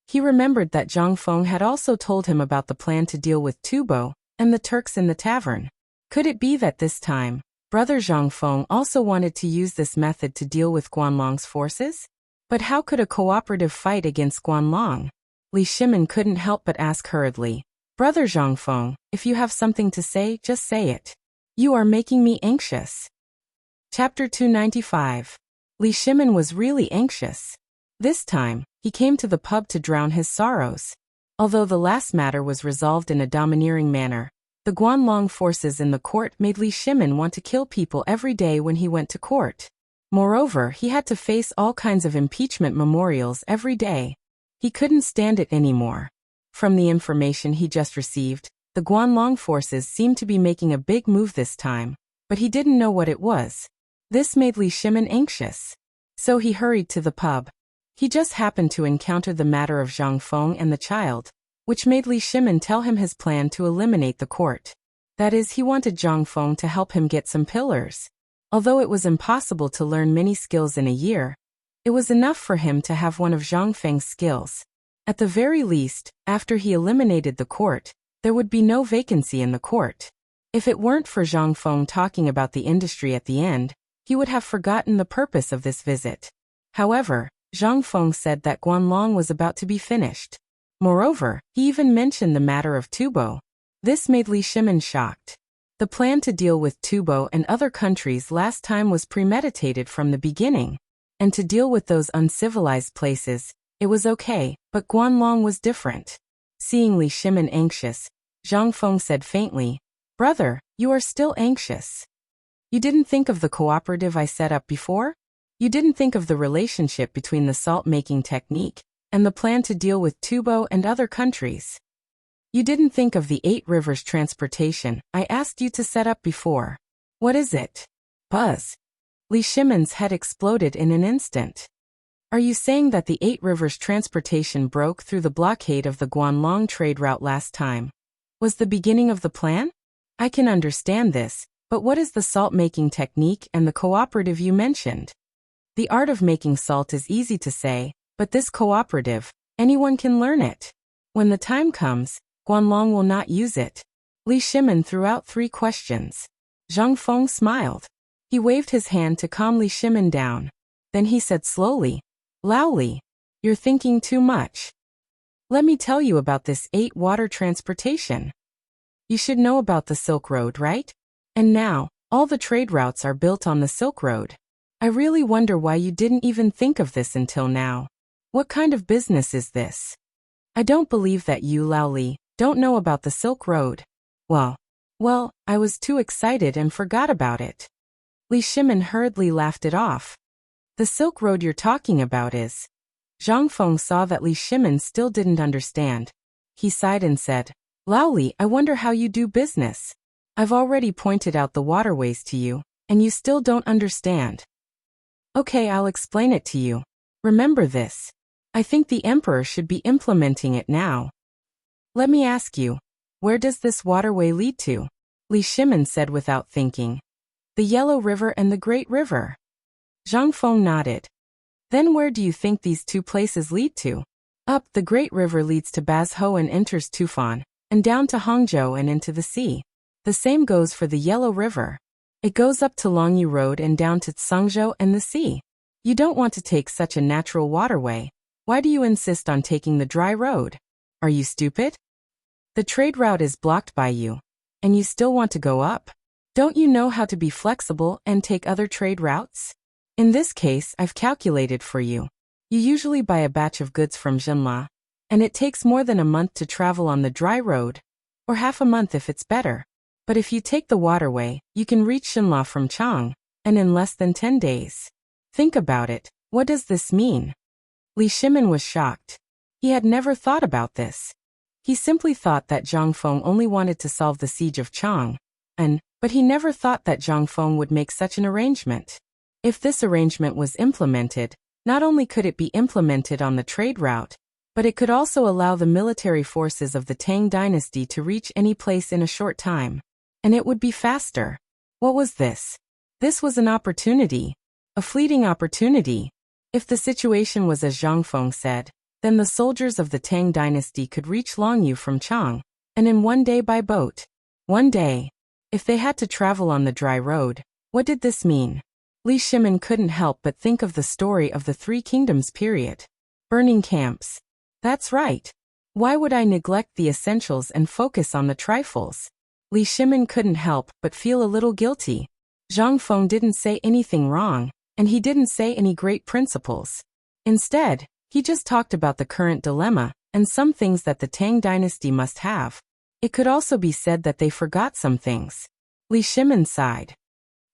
He remembered that Zhang Feng had also told him about the plan to deal with Tubo and the Turks in the tavern. Could it be that this time, brother Zhang Feng also wanted to use this method to deal with Guanlong's forces? But how could a cooperative fight against Guanlong? Li Shimin couldn't help but ask hurriedly, "Brother Zhang Feng, if you have something to say, just say it. You are making me anxious." Chapter 295. Li Shimin was really anxious. This time, he came to the pub to drown his sorrows. Although the last matter was resolved in a domineering manner, the Guanlong forces in the court made Li Shimin want to kill people every day when he went to court. Moreover, he had to face all kinds of impeachment memorials every day. He couldn't stand it anymore. From the information he just received, the Guanlong forces seemed to be making a big move this time, but he didn't know what it was. This made Li Shimin anxious. So he hurried to the pub. He just happened to encounter the matter of Zhang Feng and the child, which made Li Shimin tell him his plan to eliminate the court. That is, he wanted Zhang Feng to help him get some pillars. Although it was impossible to learn many skills in a year, it was enough for him to have one of Zhang Feng's skills. At the very least, after he eliminated the court, there would be no vacancy in the court. If it weren't for Zhang Feng talking about the industry at the end, he would have forgotten the purpose of this visit. However, Zhang Feng said that Guanlong was about to be finished. Moreover, he even mentioned the matter of Tubo. This made Li Shimin shocked. The plan to deal with Tubo and other countries last time was premeditated from the beginning. And to deal with those uncivilized places, it was okay, but Guanlong was different. Seeing Li Shimin anxious, Zhang Feng said faintly, "Brother, you are still anxious. You didn't think of the cooperative I set up before? You didn't think of the relationship between the salt-making technique and the plan to deal with Tubo and other countries. You didn't think of the 8 rivers transportation I asked you to set up before. What is it?" Buzz. Li Shimin's head exploded in an instant. "Are you saying that the 8 rivers transportation broke through the blockade of the Guanlong trade route last time? Was the beginning of the plan? I can understand this, but what is the salt-making technique and the cooperative you mentioned? The art of making salt is easy to say, but this cooperative, anyone can learn it. When the time comes, Guanlong will not use it." Li Shimin threw out 3 questions. Zhang Feng smiled. He waved his hand to calm Li Shimin down. Then he said slowly, "Lao Li, you're thinking too much. Let me tell you about this 8 water transportation. You should know about the Silk Road, right? And now, all the trade routes are built on the Silk Road. I really wonder why you didn't even think of this until now. What kind of business is this? I don't believe that you, Lao Li, don't know about the Silk Road. Well, I was too excited and forgot about it." Li Shimin hurriedly laughed it off. "The Silk Road you're talking about is..." Zhang Feng saw that Li Shimin still didn't understand. He sighed and said, "Lao Li, I wonder how you do business. I've already pointed out the waterways to you, and you still don't understand. Okay, I'll explain it to you. Remember this. I think the emperor should be implementing it now. Let me ask you, where does this waterway lead to?" Li Shimin said without thinking. "The Yellow River and the Great River." Zhang Feng nodded. "Then where do you think these 2 places lead to?" "Up, the Great River leads to Bazhou and enters Tufan, and down to Hangzhou and into the sea. The same goes for the Yellow River. It goes up to Longyu Road and down to Tsangzhou and the sea. You don't want to take such a natural waterway. Why do you insist on taking the dry road? Are you stupid? The trade route is blocked by you, and you still want to go up? Don't you know how to be flexible and take other trade routes? In this case, I've calculated for you. You usually buy a batch of goods from Jinla, and it takes more than a month to travel on the dry road, or half a month if it's better. But if you take the waterway, you can reach Shinla from Chang, and in less than 10 days. Think about it. What does this mean?" Li Shimin was shocked. He had never thought about this. He simply thought that Zhang Feng only wanted to solve the siege of Chang, but he never thought that Zhang Feng would make such an arrangement. If this arrangement was implemented, not only could it be implemented on the trade route, but it could also allow the military forces of the Tang dynasty to reach any place in a short time. And it would be faster. What was this? This was an opportunity. A fleeting opportunity. If the situation was as Zhang Feng said, then the soldiers of the Tang dynasty could reach Longyu from Chang, and in one day by boat. One day. If they had to travel on the dry road, what did this mean? Li Shimin couldn't help but think of the story of the Three Kingdoms period. Burning camps. That's right. Why would I neglect the essentials and focus on the trifles? Li Shimin couldn't help but feel a little guilty. Zhang Feng didn't say anything wrong, and he didn't say any great principles. Instead, he just talked about the current dilemma and some things that the Tang dynasty must have. It could also be said that they forgot some things. Li Shimin sighed.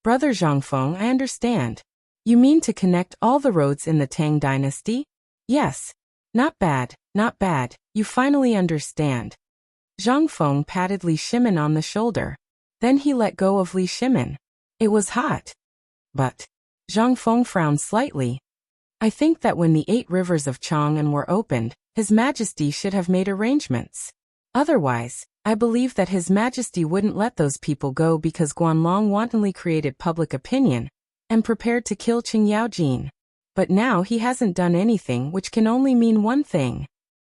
Brother Zhang Feng, I understand. You mean to connect all the roads in the Tang dynasty? Yes. Not bad, not bad, you finally understand. Zhang Feng patted Li Shimin on the shoulder. Then he let go of Li Shimin. It was hot. But Zhang Feng frowned slightly. I think that when the 8 rivers of Chang'an were opened, His Majesty should have made arrangements. Otherwise, I believe that His Majesty wouldn't let those people go because Guanlong wantonly created public opinion and prepared to kill Qing Yaojin. But now he hasn't done anything, which can only mean one thing.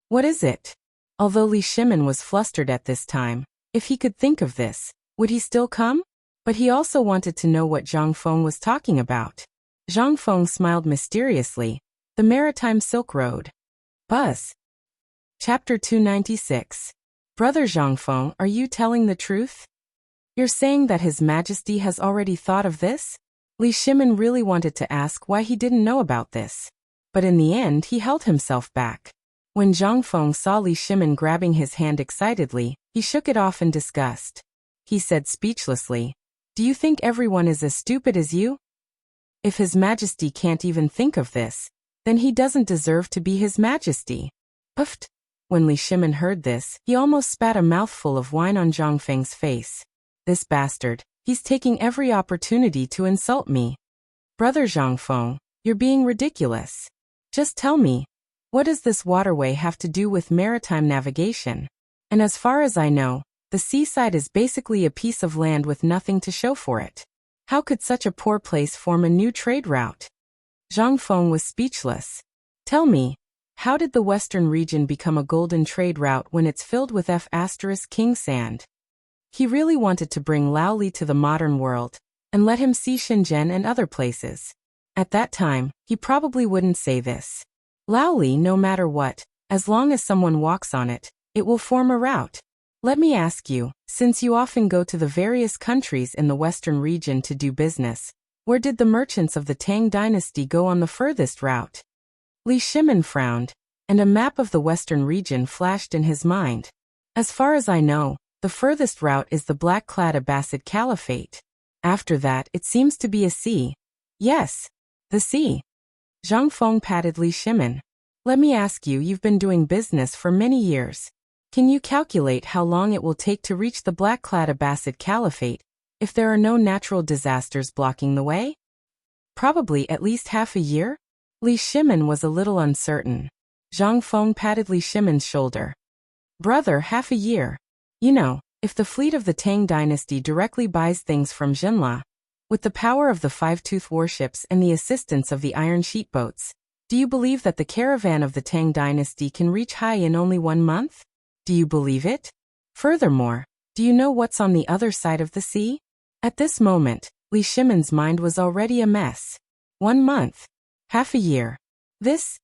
What is it? Although Li Shimin was flustered at this time, if he could think of this, would he still come? But he also wanted to know what Zhang Feng was talking about. Zhang Feng smiled mysteriously. The Maritime Silk Road. Buzz. Chapter 296. Brother Zhang Feng, are you telling the truth? You're saying that His Majesty has already thought of this? Li Shimin really wanted to ask why he didn't know about this. But in the end he held himself back. When Zhang Feng saw Li Shimin grabbing his hand excitedly, he shook it off in disgust. He said speechlessly, "Do you think everyone is as stupid as you? If His Majesty can't even think of this, then he doesn't deserve to be His Majesty." Puffed. When Li Shimin heard this, he almost spat a mouthful of wine on Zhang Feng's face. This bastard, he's taking every opportunity to insult me. Brother Zhang Feng, you're being ridiculous. Just tell me, what does this waterway have to do with maritime navigation? And as far as I know, the seaside is basically a piece of land with nothing to show for it. How could such a poor place form a new trade route? Zhang Feng was speechless. Tell me, how did the western region become a golden trade route when it's filled with King sand? He really wanted to bring Lao Li to the modern world, and let him see Shenzhen and other places. At that time, he probably wouldn't say this. Lao Li, no matter what, as long as someone walks on it, it will form a route. Let me ask you, since you often go to the various countries in the western region to do business, where did the merchants of the Tang dynasty go on the furthest route? Li Shimin frowned, and a map of the western region flashed in his mind. As far as I know, the furthest route is the black-clad Abbasid Caliphate. After that, it seems to be a sea. Yes, the sea. Zhang Feng patted Li Shimin. Let me ask you, you've been doing business for many years. Can you calculate how long it will take to reach the black-clad Abbasid Caliphate, if there are no natural disasters blocking the way? Probably at least half a year? Li Shimin was a little uncertain. Zhang Feng patted Li Shimin's shoulder. Brother, half a year. You know, if the fleet of the Tang dynasty directly buys things from Jinla, with the power of the 5-tooth warships and the assistance of the iron sheet boats, do you believe that the caravan of the Tang dynasty can reach Hai in only 1 month? Do you believe it? Furthermore, do you know what's on the other side of the sea? At this moment, Li Shimin's mind was already a mess. 1 month. Half a year. This.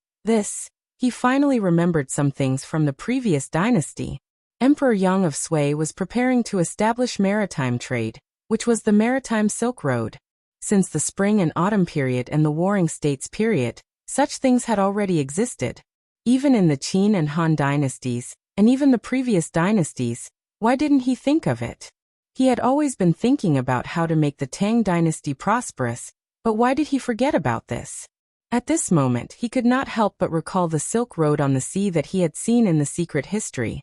He finally remembered some things from the previous dynasty. Emperor Yang of Sui was preparing to establish maritime trade, which was the Maritime Silk Road. Since the spring and autumn period and the Warring States period, such things had already existed. Even in the Qin and Han dynasties, and even the previous dynasties, why didn't he think of it? He had always been thinking about how to make the Tang dynasty prosperous, but why did he forget about this? At this moment he could not help but recall the Silk Road on the sea that he had seen in the secret history.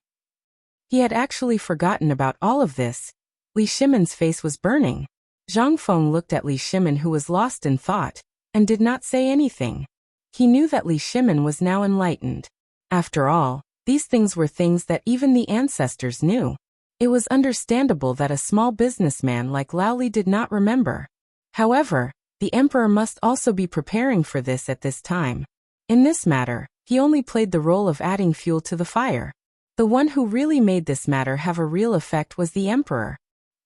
He had actually forgotten about all of this. Li Shimon's face was burning. Zhang Feng looked at Li Shimon, who was lost in thought, and did not say anything. He knew that Li Shimon was now enlightened. After all, these things were things that even the ancestors knew. It was understandable that a small businessman like Lao Li did not remember. However, the emperor must also be preparing for this at this time. In this matter, he only played the role of adding fuel to the fire. The one who really made this matter have a real effect was the emperor.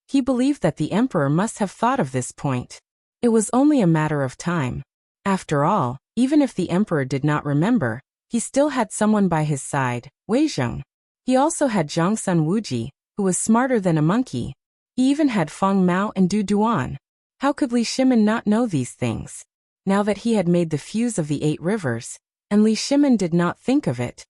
He believed that the emperor must have thought of this point. It was only a matter of time. After all, even if the emperor did not remember, he still had someone by his side, Wei Zheng. He also had Zhang Sun Wuji, who was smarter than a monkey. He even had Feng Mao and Du Duan. How could Li Shimon not know these things? Now that he had made the fuse of the 8 rivers, and Li Shimon did not think of it,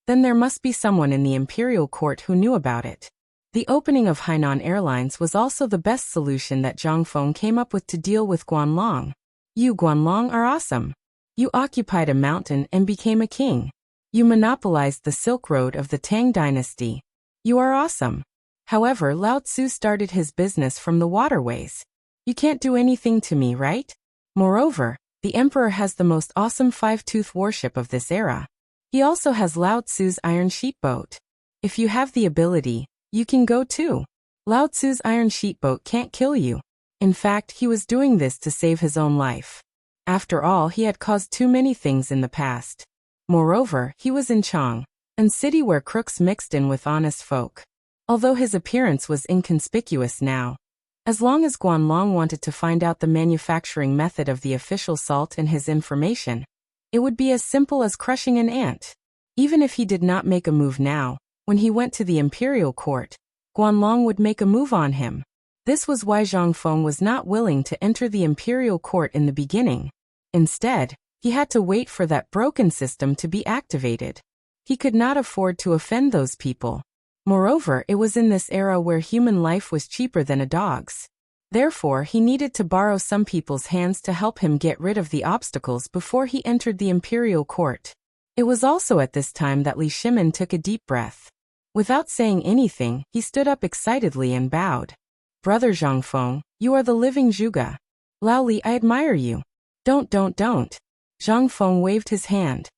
then there must be someone in the imperial court who knew about it. The opening of Hainan Airlines was also the best solution that Zhang Feng came up with to deal with Guanlong. You Guanlong are awesome. You occupied a mountain and became a king. You monopolized the Silk Road of the Tang dynasty. You are awesome. However, Lao Tzu started his business from the waterways. You can't do anything to me, right? Moreover, the emperor has the most awesome 5-tooth warship of this era. He also has Lao Tzu's iron sheet boat. If you have the ability, you can go too. Lao Tzu's iron sheet boat can't kill you. In fact, he was doing this to save his own life. After all, he had caused too many things in the past. Moreover, he was in Chang, a city where crooks mixed in with honest folk. Although his appearance was inconspicuous now, as long as Guanlong wanted to find out the manufacturing method of the official salt and his information, it would be as simple as crushing an ant. Even if he did not make a move now, when he went to the imperial court, Guanlong would make a move on him. This was why Zhang Feng was not willing to enter the imperial court in the beginning. Instead, he had to wait for that broken system to be activated. He could not afford to offend those people. Moreover, it was in this era where human life was cheaper than a dog's. Therefore, he needed to borrow some people's hands to help him get rid of the obstacles before he entered the imperial court. It was also at this time that Li Shimon took a deep breath. Without saying anything, he stood up excitedly and bowed. Brother Zhang Feng, you are the living Zhuge. Lao Li, I admire you. Don't. Zhang Feng waved his hand.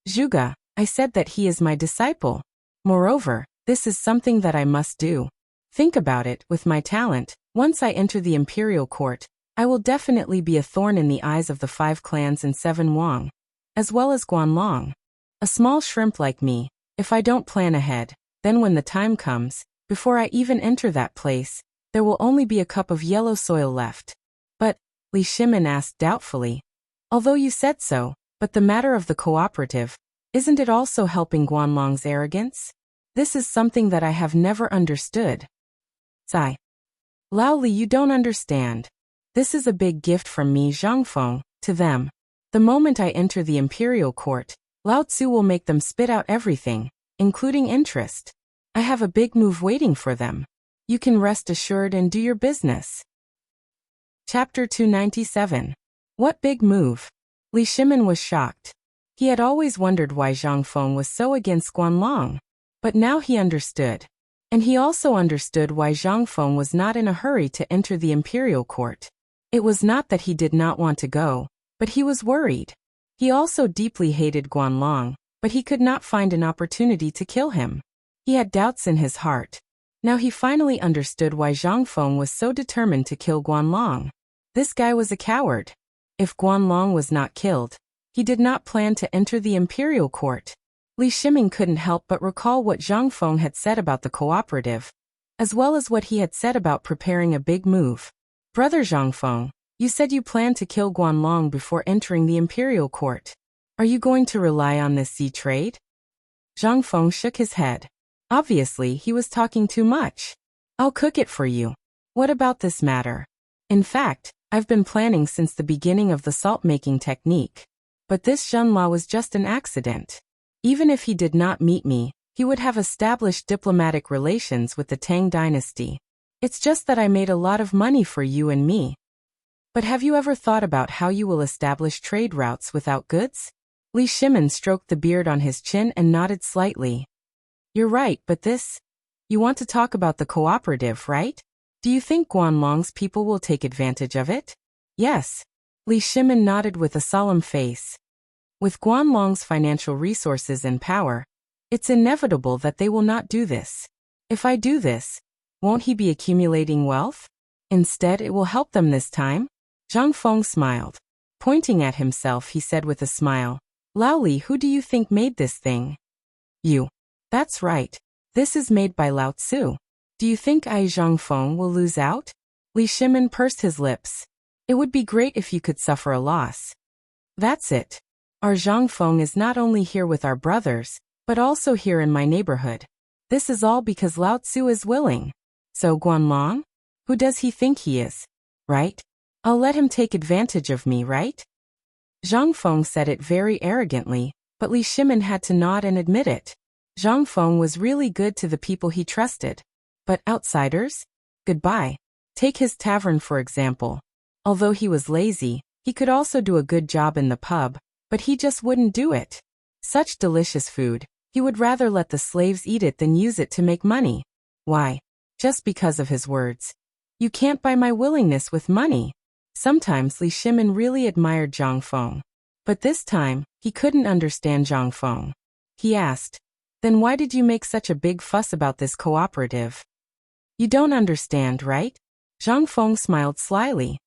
Zhuge, I said that he is my disciple. Moreover, this is something that I must do. Think about it, with my talent, once I enter the imperial court, I will definitely be a thorn in the eyes of the 5 clans and 7 Wang, as well as Guanlong. A small shrimp like me, if I don't plan ahead, then when the time comes, before I even enter that place, there will only be a cup of yellow soil left. But, Li Shimon asked doubtfully, although you said so, but the matter of the cooperative, isn't it also helping Guanlong's arrogance? This is something that I have never understood. Sigh. Lao Li, you don't understand. This is a big gift from me, Zhang Feng, to them. The moment I enter the imperial court, Lao Tzu will make them spit out everything, including interest. I have a big move waiting for them. You can rest assured and do your business. Chapter 297. What big move? Li Shimon was shocked. He had always wondered why Zhang Feng was so against Guanlong. But now he understood. And he also understood why Zhang Feng was not in a hurry to enter the imperial court. It was not that he did not want to go, but he was worried. He also deeply hated Guanlong, but he could not find an opportunity to kill him. He had doubts in his heart. Now he finally understood why Zhang Feng was so determined to kill Guanlong. This guy was a coward. If Guanlong was not killed, he did not plan to enter the imperial court. Li Shimon couldn't help but recall what Zhang Feng had said about the cooperative, as well as what he had said about preparing a big move. Brother Zhang Feng, you said you planned to kill Guanlong before entering the imperial court. Are you going to rely on this sea trade? Zhang Feng shook his head. Obviously, he was talking too much. I'll cook it for you. What about this matter? In fact, I've been planning since the beginning of the salt-making technique. But this Zhenla was just an accident. Even if he did not meet me, he would have established diplomatic relations with the Tang dynasty. It's just that I made a lot of money for you and me. But have you ever thought about how you will establish trade routes without goods? Li Shimon stroked the beard on his chin and nodded slightly. You're right, but this... You want to talk about the cooperative, right? Do you think Guanlong's people will take advantage of it? Yes. Li Shimin nodded with a solemn face. With Guanlong's financial resources and power, it's inevitable that they will not do this. If I do this, won't he be accumulating wealth? Instead, it will help them this time? Zhang Feng smiled. Pointing at himself, he said with a smile, Lao Li, who do you think made this thing? You. That's right. This is made by Lao Tzu. Do you think I Zhang Feng will lose out? Li Shimin pursed his lips. It would be great if you could suffer a loss. That's it. Our Zhang Feng is not only here with our brothers, but also here in my neighborhood. This is all because Lao Tzu is willing. So Guanlong? Who does he think he is? Right? I'll let him take advantage of me, right? Zhang Feng said it very arrogantly, but Li Shimin had to nod and admit it. Zhang Feng was really good to the people he trusted. But outsiders? Goodbye. Take his tavern for example. Although he was lazy, he could also do a good job in the pub, but he just wouldn't do it. Such delicious food, he would rather let the slaves eat it than use it to make money. Why? Just because of his words. You can't buy my willingness with money. Sometimes Li Shimin really admired Zhang Feng. But this time, he couldn't understand Zhang Feng. He asked, Then why did you make such a big fuss about this cooperative? You don't understand, right? Zhang Feng smiled slyly.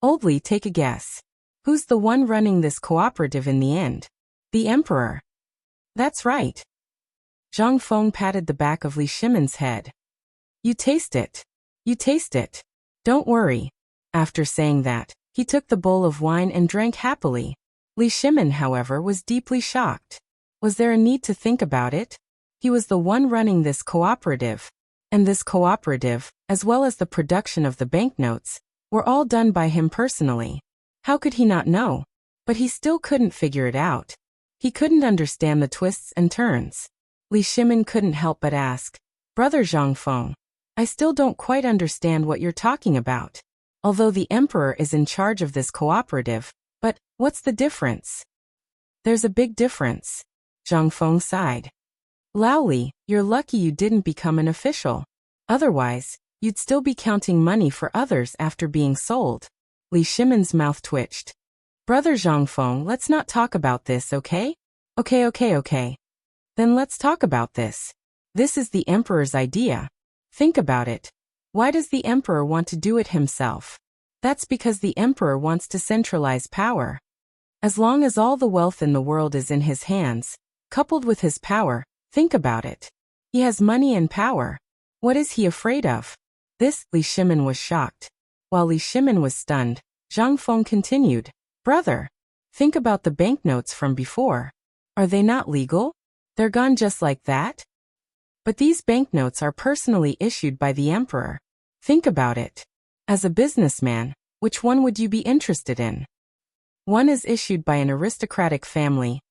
Oldly, take a guess. Who's the one running this cooperative in the end? The emperor. That's right. Zhang Feng patted the back of Li Shimin's head. You taste it. You taste it. Don't worry. After saying that, he took the bowl of wine and drank happily. Li Shimin, however, was deeply shocked. Was there a need to think about it? He was the one running this cooperative. And this cooperative, as well as the production of the banknotes, were all done by him personally. How could he not know? But he still couldn't figure it out. He couldn't understand the twists and turns. Li Shimin couldn't help but ask, Brother Zhang Feng, I still don't quite understand what you're talking about. Although the emperor is in charge of this cooperative, but what's the difference? There's a big difference. Zhang Feng sighed. Lao Li, you're lucky you didn't become an official. Otherwise, you'd still be counting money for others after being sold. Li Shimin's mouth twitched. Brother Zhang Feng, let's not talk about this, okay? Okay. Then let's talk about this. This is the emperor's idea. Think about it. Why does the emperor want to do it himself? That's because the emperor wants to centralize power. As long as all the wealth in the world is in his hands, coupled with his power, think about it. He has money and power. What is he afraid of? This, Li Shimin was shocked. While Li Shimin was stunned, Zhang Feng continued, Brother, think about the banknotes from before. Are they not legal? They're gone just like that? But these banknotes are personally issued by the emperor. Think about it. As a businessman, which one would you be interested in? One is issued by an aristocratic family,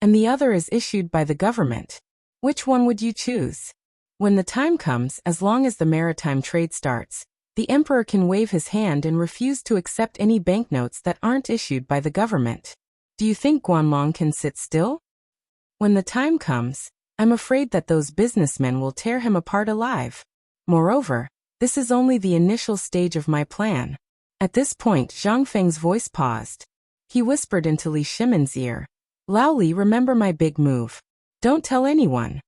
and the other is issued by the government. Which one would you choose? When the time comes, as long as the maritime trade starts, the emperor can wave his hand and refuse to accept any banknotes that aren't issued by the government. Do you think Guanlong can sit still? When the time comes, I'm afraid that those businessmen will tear him apart alive. Moreover, this is only the initial stage of my plan. At this point, Zhang Feng's voice paused. He whispered into Li Shimin's ear, Lao Li, remember my big move. Don't tell anyone.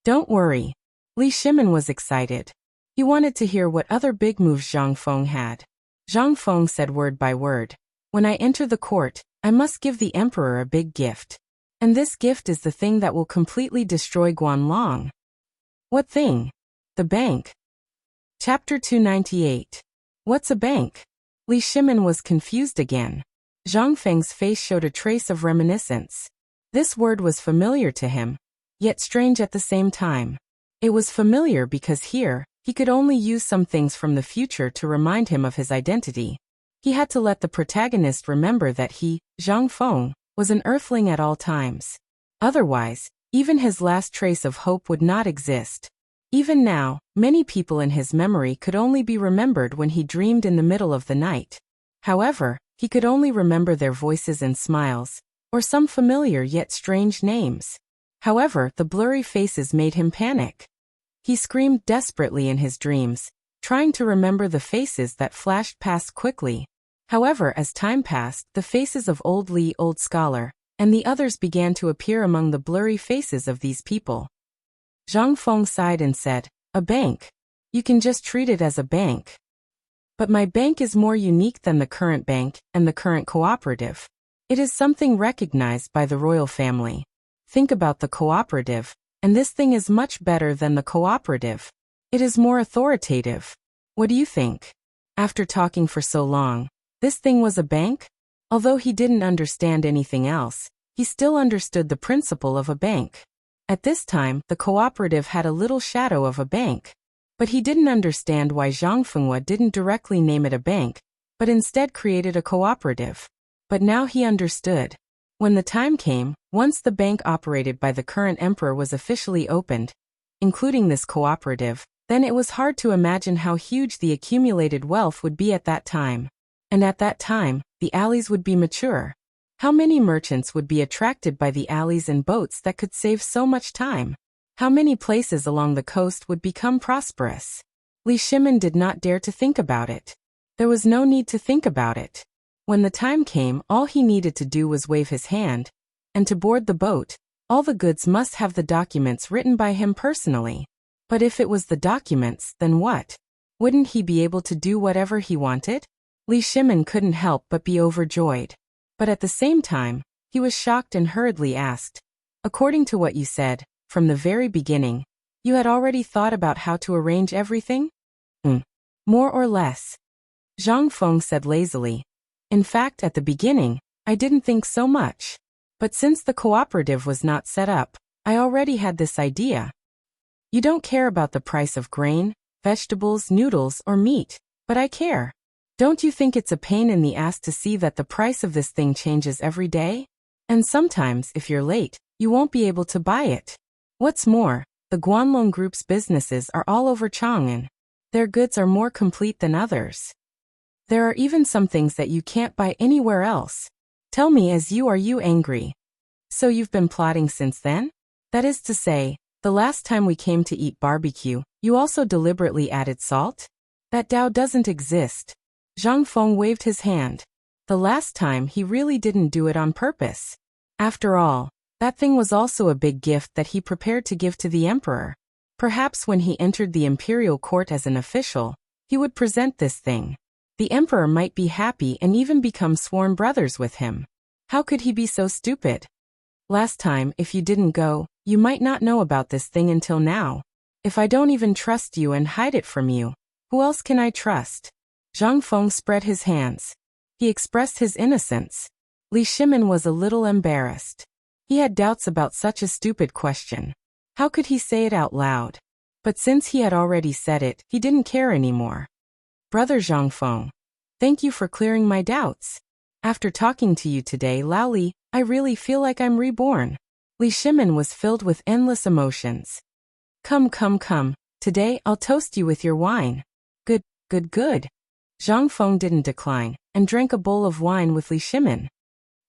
Don't worry. Li Shimin was excited. He wanted to hear what other big moves Zhang Feng had. Zhang Feng said word by word, When I enter the court, I must give the emperor a big gift. And this gift is the thing that will completely destroy Guanlong. What thing? The bank. Chapter 298. What's a bank? Li Shimin was confused again. Zhang Feng's face showed a trace of reminiscence. This word was familiar to him, yet strange at the same time. It was familiar because here, he could only use some things from the future to remind him of his identity. He had to let the protagonist remember that he, Zhang Feng, was an earthling at all times. Otherwise, even his last trace of hope would not exist. Even now, many people in his memory could only be remembered when he dreamed in the middle of the night. However, he could only remember their voices and smiles, or some familiar yet strange names. However, the blurry faces made him panic. He screamed desperately in his dreams, trying to remember the faces that flashed past quickly. However, as time passed, the faces of Old Li, Old Scholar, and the others began to appear among the blurry faces of these people. Zhang Feng sighed and said, "A bank. You can just treat it as a bank. But my bank is more unique than the current bank and the current cooperative. It is something recognized by the royal family. Think about the cooperative, and this thing is much better than the cooperative. It is more authoritative. What do you think?" After talking for so long, this thing was a bank? Although he didn't understand anything else, he still understood the principle of a bank. At this time, the cooperative had a little shadow of a bank. But he didn't understand why Zhang Fenghua didn't directly name it a bank, but instead created a cooperative. But now he understood. When the time came, once the bank operated by the current emperor was officially opened, including this cooperative, then it was hard to imagine how huge the accumulated wealth would be at that time. And at that time, the alleys would be mature. How many merchants would be attracted by the alleys and boats that could save so much time? How many places along the coast would become prosperous? Li Shimin did not dare to think about it. There was no need to think about it. When the time came, all he needed to do was wave his hand, and to board the boat, all the goods must have the documents written by him personally. But if it was the documents, then what? Wouldn't he be able to do whatever he wanted? Li Shimin couldn't help but be overjoyed. But at the same time, he was shocked and hurriedly asked, "According to what you said, from the very beginning, you had already thought about how to arrange everything?" More or less. Zhang Feng said lazily. "In fact, at the beginning, I didn't think so much. But since the cooperative was not set up, I already had this idea. You don't care about the price of grain, vegetables, noodles, or meat, but I care. Don't you think it's a pain in the ass to see that the price of this thing changes every day? And sometimes, if you're late, you won't be able to buy it. What's more, the Guanlong Group's businesses are all over Chang'an. Their goods are more complete than others. There are even some things that you can't buy anywhere else. Tell me, are you angry? So you've been plotting since then? That is to say, the last time we came to eat barbecue, you also deliberately added salt? That Dao doesn't exist." Zhang Feng waved his hand. The last time he really didn't do it on purpose. After all, that thing was also a big gift that he prepared to give to the emperor. Perhaps when he entered the imperial court as an official, he would present this thing. The emperor might be happy and even become sworn brothers with him. How could he be so stupid? Last time, if you didn't go, you might not know about this thing until now. If I don't even trust you and hide it from you, who else can I trust? Zhang Feng spread his hands. He expressed his innocence. Li Shimin was a little embarrassed. He had doubts about such a stupid question. How could he say it out loud? But since he had already said it, he didn't care anymore. "Brother Zhang Feng, thank you for clearing my doubts. After talking to you today, Lao Li, I really feel like I'm reborn." Li Shimin was filled with endless emotions. Come. Today, I'll toast you with your wine." Good. Zhang Feng didn't decline, and drank a bowl of wine with Li Shimin.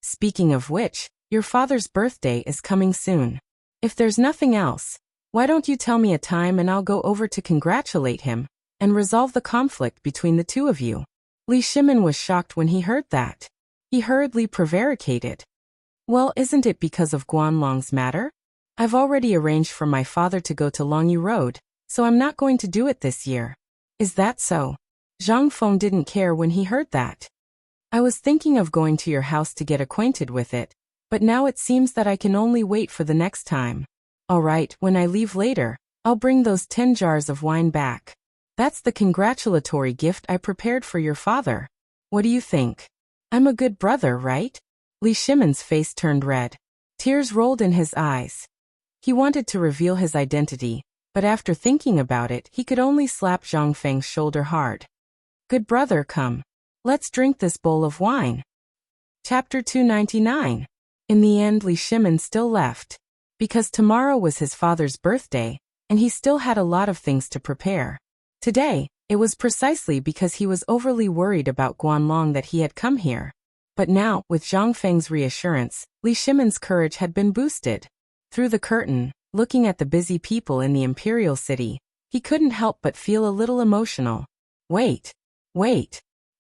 "Speaking of which, your father's birthday is coming soon. If there's nothing else, why don't you tell me a time and I'll go over to congratulate him, and resolve the conflict between the two of you." Li Shimin was shocked when he heard that. He hurriedly prevaricated. "Well, isn't it because of Guanlong's matter? I've already arranged for my father to go to Longyu Road, so I'm not going to do it this year." "Is that so?" Zhang Feng didn't care when he heard that. "I was thinking of going to your house to get acquainted with it, but now it seems that I can only wait for the next time. All right, when I leave later, I'll bring those 10 jars of wine back. That's the congratulatory gift I prepared for your father. What do you think? I'm a good brother, right?" Li Shimin's face turned red. Tears rolled in his eyes. He wanted to reveal his identity, but after thinking about it, he could only slap Zhang Feng's shoulder hard. "Good brother, come. Let's drink this bowl of wine." Chapter 299. In the end, Li Shimin still left. Because tomorrow was his father's birthday, and he still had a lot of things to prepare. Today, it was precisely because he was overly worried about Guanlong that he had come here. But now, with Zhang Feng's reassurance, Li Shimin's courage had been boosted. Through the curtain, looking at the busy people in the imperial city, He couldn't help but feel a little emotional. Wait.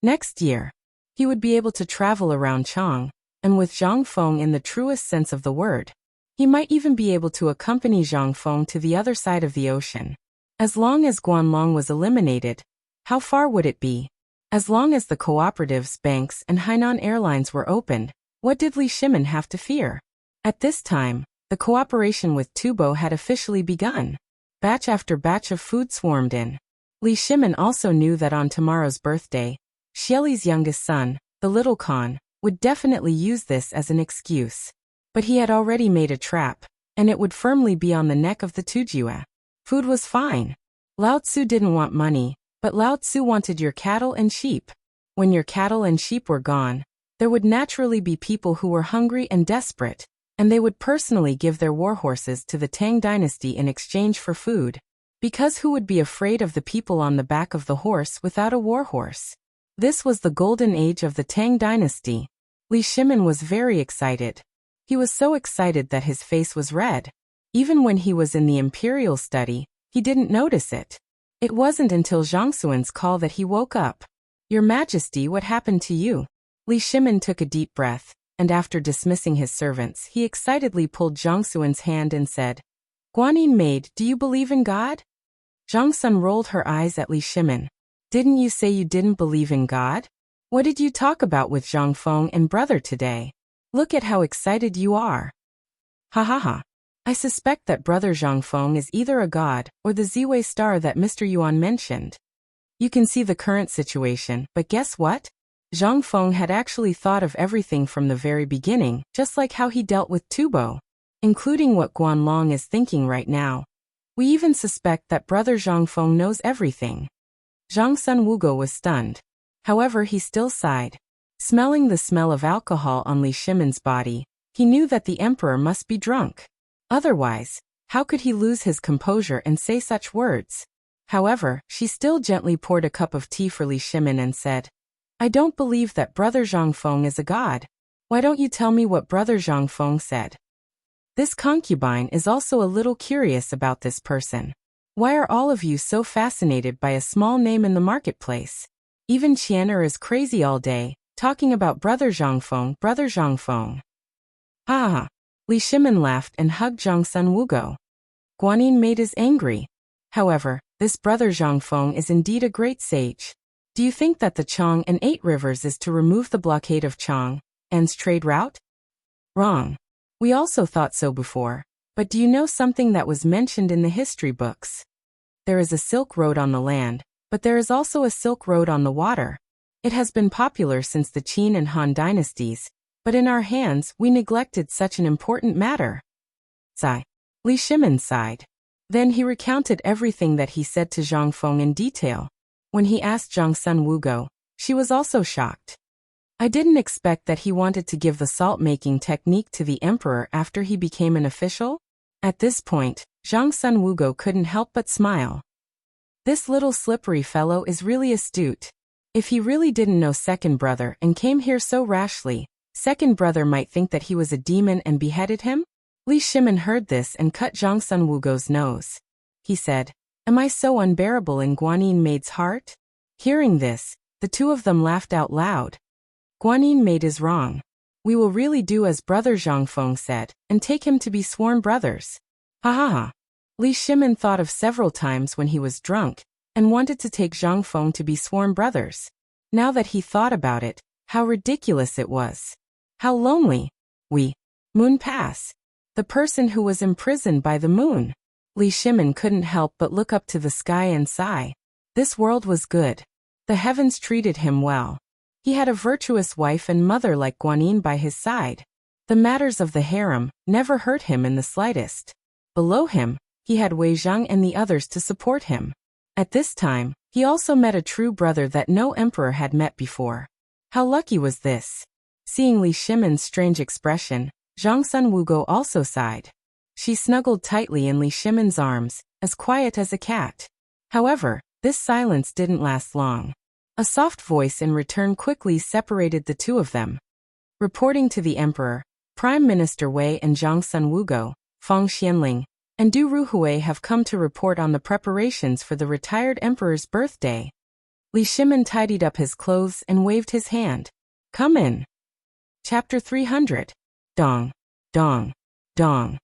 Next year, he would be able to travel around Chang, and with Zhang Feng in the truest sense of the word. He might even be able to accompany Zhang Feng to the other side of the ocean. As long as Guanlong was eliminated, how far would it be? As long as the cooperatives, banks, and Hainan Airlines were opened, what did Li Shimin have to fear? At this time, the cooperation with Tubo had officially begun. Batch after batch of food swarmed in. Li Shimin also knew that on tomorrow's birthday, Xieli's youngest son, the little Khan, would definitely use this as an excuse. But he had already made a trap, and it would firmly be on the neck of the Tujue. Food was fine. Lao Tzu didn't want money, but Lao Tzu wanted your cattle and sheep. When your cattle and sheep were gone, there would naturally be people who were hungry and desperate, and they would personally give their war horses to the Tang dynasty in exchange for food. Because who would be afraid of the people on the back of the horse without a war horse? This was the golden age of the Tang dynasty. Li Shimin was very excited. He was so excited that his face was red. Even when he was in the imperial study, he didn't notice it. It wasn't until Zhang Xuan's call that he woke up. Your Majesty, what happened to you? Li Shimin took a deep breath, and after dismissing his servants, he excitedly pulled Zhang Xuan's hand and said, Guanyin maid, do you believe in God? Zhang Sun rolled her eyes at Li Shimin. Didn't you say you didn't believe in God? What did you talk about with Zhang Feng and brother today? Look at how excited you are. Ha ha ha. I suspect that brother Zhang Feng is either a god or the Ziwei star that Mr. Yuan mentioned. You can see the current situation, but guess what? Zhang Feng had actually thought of everything from the very beginning, just like how he dealt with Tubo, including what Guanlong is thinking right now. We even suspect that brother Zhang Feng knows everything. Zhang Sun Wugo was stunned. However, he still sighed. Smelling the smell of alcohol on Li Shimin's body, he knew that the emperor must be drunk. Otherwise, how could he lose his composure and say such words? However, she still gently poured a cup of tea for Li Shimin and said, I don't believe that brother Zhang Feng is a god. Why don't you tell me what brother Zhang Feng said? This concubine is also a little curious about this person. Why are all of you so fascinated by a small name in the marketplace? Even Qianer is crazy all day, talking about brother Zhang Feng, brother Zhang Feng. Ah! Li Shimin laughed and hugged Zhang Sun Wugo. Guanyin maid is angry. However, this brother Zhang Feng is indeed a great sage. Do you think that the Chang and 8 Rivers is to remove the blockade of Chang's trade route? Wrong. We also thought so before, but do you know something that was mentioned in the history books? There is a Silk Road on the land, but there is also a Silk Road on the water. It has been popular since the Qin and Han dynasties, but in our hands we neglected such an important matter. Sigh. Li Shimin sighed. Then he recounted everything that he said to Zhang Feng in detail. When he asked Zhang Sun Wugo, she was also shocked. I didn't expect that he wanted to give the salt-making technique to the emperor after he became an official. At this point, Zhang Sun Wugo couldn't help but smile. This little slippery fellow is really astute. If he really didn't know second brother and came here so rashly, second brother might think that he was a demon and beheaded him? Li Shimin heard this and cut Zhang Sun Wugo's nose. He said, Am I so unbearable in Guanyin maid's heart? Hearing this, the two of them laughed out loud. Guanyin maid is wrong. We will really do as brother Zhang Feng said, and take him to be sworn brothers. Ha ha ha. Li Shimin thought of several times when he was drunk, and wanted to take Zhang Feng to be sworn brothers. Now that he thought about it, how ridiculous it was. How lonely. Moon pass. The person who was imprisoned by the moon. Li Shimin couldn't help but look up to the sky and sigh. This world was good. The heavens treated him well. He had a virtuous wife and mother like Guanyin by his side. The matters of the harem never hurt him in the slightest. Below him, he had Wei Zhang and the others to support him. At this time, he also met a true brother that no emperor had met before. How lucky was this? Seeing Li Shimin's strange expression, Zhang Sun Wugo also sighed. She snuggled tightly in Li Shimin's arms, as quiet as a cat. However, this silence didn't last long. A soft voice in return quickly separated the two of them. Reporting to the emperor, Prime Minister Wei and Zhang Sun Wugo, Feng Xianling, and Du Ruhui have come to report on the preparations for the retired emperor's birthday. Li Shimin tidied up his clothes and waved his hand. Come in. Chapter 300. Dong, dong, dong.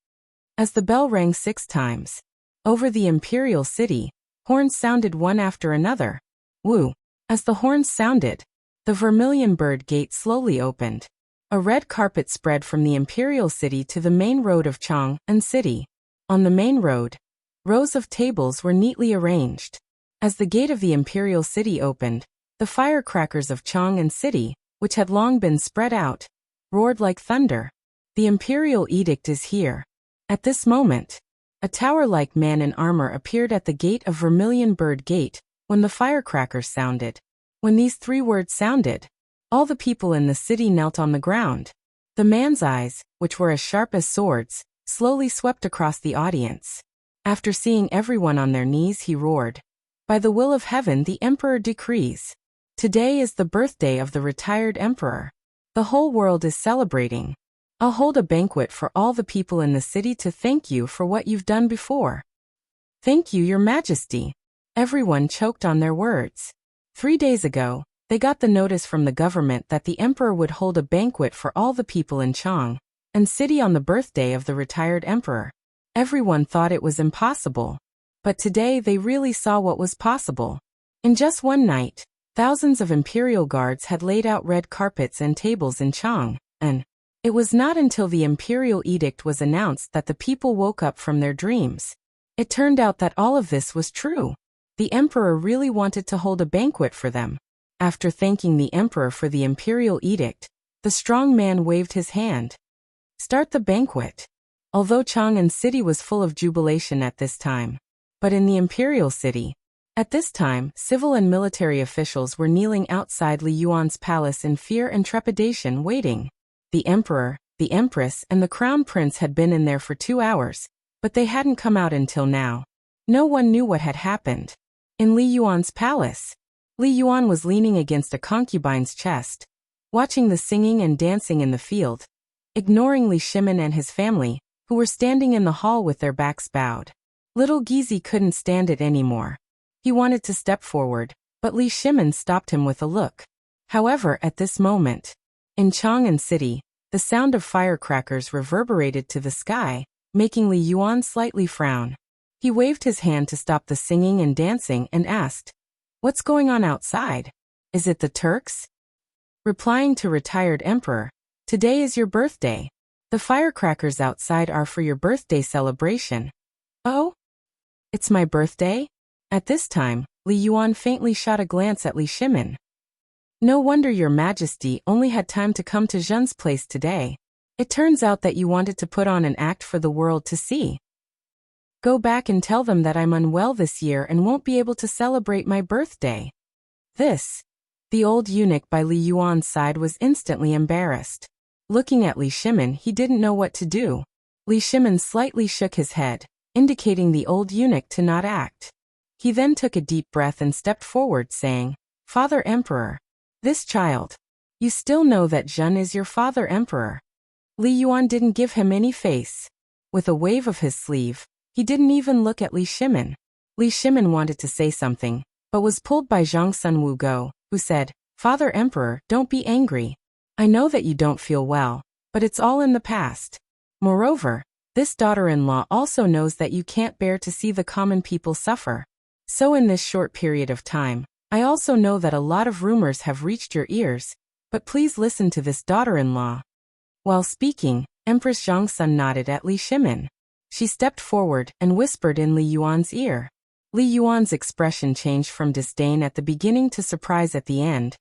As the bell rang 6 times, over the imperial city, horns sounded one after another. Woo! As the horns sounded, the Vermilion Bird Gate slowly opened. A red carpet spread from the imperial city to the main road of Chang'an City. On the main road, rows of tables were neatly arranged. As the gate of the imperial city opened, the firecrackers of Chang'an City, which had long been spread out, roared like thunder. The imperial edict is here. At this moment, a tower-like man in armor appeared at the gate of Vermilion Bird Gate when the firecrackers sounded. When these 3 words sounded, all the people in the city knelt on the ground. The man's eyes, which were as sharp as swords, slowly swept across the audience. After seeing everyone on their knees, he roared, "By the will of heaven, the emperor decrees. Today is the birthday of the retired emperor. The whole world is celebrating. I'll hold a banquet for all the people in the city to thank you for what you've done before." "Thank you, Your Majesty." Everyone choked on their words. 3 days ago, they got the notice from the government that the emperor would hold a banquet for all the people in Chang'an City on the birthday of the retired emperor. Everyone thought it was impossible. But today they really saw what was possible. In just one night, thousands of imperial guards had laid out red carpets and tables in Chang'an. It was not until the imperial edict was announced that the people woke up from their dreams. It turned out that all of this was true. The emperor really wanted to hold a banquet for them. After thanking the emperor for the imperial edict, the strong man waved his hand. "Start the banquet." Although Chang'an City was full of jubilation at this time, but in the imperial city, at this time, civil and military officials were kneeling outside Li Yuan's palace in fear and trepidation, waiting. The emperor, the empress, and the crown prince had been in there for 2 hours, but they hadn't come out until now. No one knew what had happened. In Li Yuan's palace, Li Yuan was leaning against a concubine's chest, watching the singing and dancing in the field, ignoring Li Shimin and his family, who were standing in the hall with their backs bowed. Little Gizi couldn't stand it anymore. He wanted to step forward, but Li Shimin stopped him with a look. However, at this moment, in Chang'an City, the sound of firecrackers reverberated to the sky, making Li Yuan slightly frown. He waved his hand to stop the singing and dancing and asked, "What's going on outside? Is it the Turks?" Replying to retired emperor, "Today is your birthday. The firecrackers outside are for your birthday celebration." "Oh? It's my birthday?" At this time, Li Yuan faintly shot a glance at Li Shimin. "No wonder Your Majesty only had time to come to Zhen's place today. It turns out that you wanted to put on an act for the world to see. Go back and tell them that I'm unwell this year and won't be able to celebrate my birthday." This. The old eunuch by Li Yuan's side was instantly embarrassed. Looking at Li Shimin, he didn't know what to do. Li Shimin slightly shook his head, indicating the old eunuch to not act. He then took a deep breath and stepped forward, saying, "Father Emperor, this child. You still know that Zhen is your father emperor." Li Yuan didn't give him any face. With a wave of his sleeve, he didn't even look at Li Shimin. Li Shimin wanted to say something, but was pulled by Zhang Sun Wugo, who said, "Father Emperor, don't be angry. I know that you don't feel well, but it's all in the past. Moreover, this daughter-in-law also knows that you can't bear to see the common people suffer. So in this short period of time, I also know that a lot of rumors have reached your ears, but please listen to this daughter-in-law." While speaking, Empress Zhang Sun nodded at Li Shimin. She stepped forward and whispered in Li Yuan's ear. Li Yuan's expression changed from disdain at the beginning to surprise at the end,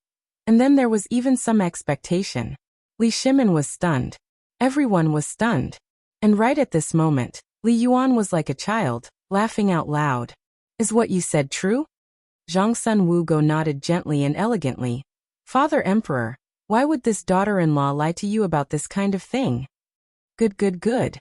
and then there was even some expectation. Li Shimin was stunned. Everyone was stunned. And right at this moment, Li Yuan was like a child, laughing out loud. "Is what you said true?" Zhang Sun Wugo nodded gently and elegantly. "Father Emperor, why would this daughter-in-law lie to you about this kind of thing?" "Good, good, good."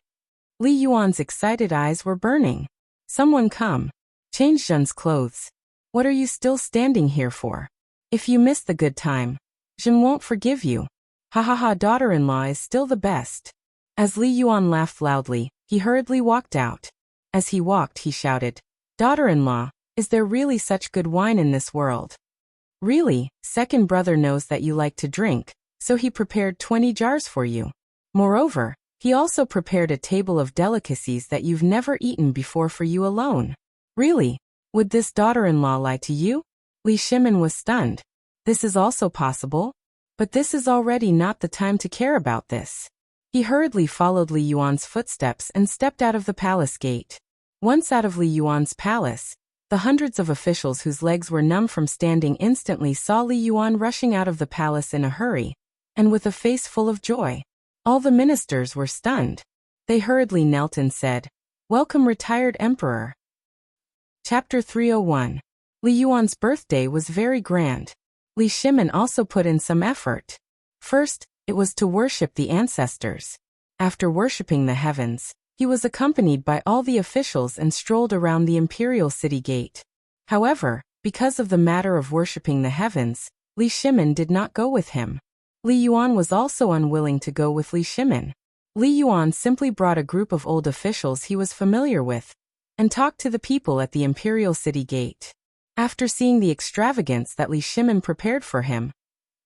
Li Yuan's excited eyes were burning. "Someone come. Change Zhen's clothes. What are you still standing here for? If you miss the good time, Zhen won't forgive you. Ha ha ha, daughter-in-law is still the best." As Li Yuan laughed loudly, he hurriedly walked out. As he walked, he shouted, "Daughter-in-law, is there really such good wine in this world?" "Really, second brother knows that you like to drink, so he prepared 20 jars for you. Moreover, he also prepared a table of delicacies that you've never eaten before for you alone. Really? Would this daughter-in-law lie to you?" Li Shimin was stunned. This is also possible? But this is already not the time to care about this. He hurriedly followed Li Yuan's footsteps and stepped out of the palace gate. Once out of Li Yuan's palace, the hundreds of officials whose legs were numb from standing instantly saw Li Yuan rushing out of the palace in a hurry, and with a face full of joy. All the ministers were stunned. They hurriedly knelt and said, "Welcome, retired emperor." Chapter 301. Li Yuan's birthday was very grand. Li Shimin also put in some effort. First, it was to worship the ancestors. After worshipping the heavens, he was accompanied by all the officials and strolled around the imperial city gate. However, because of the matter of worshipping the heavens, Li Shimin did not go with him. Li Yuan was also unwilling to go with Li Shimin. Li Yuan simply brought a group of old officials he was familiar with, and talked to the people at the imperial city gate. After seeing the extravagance that Li Shimin prepared for him,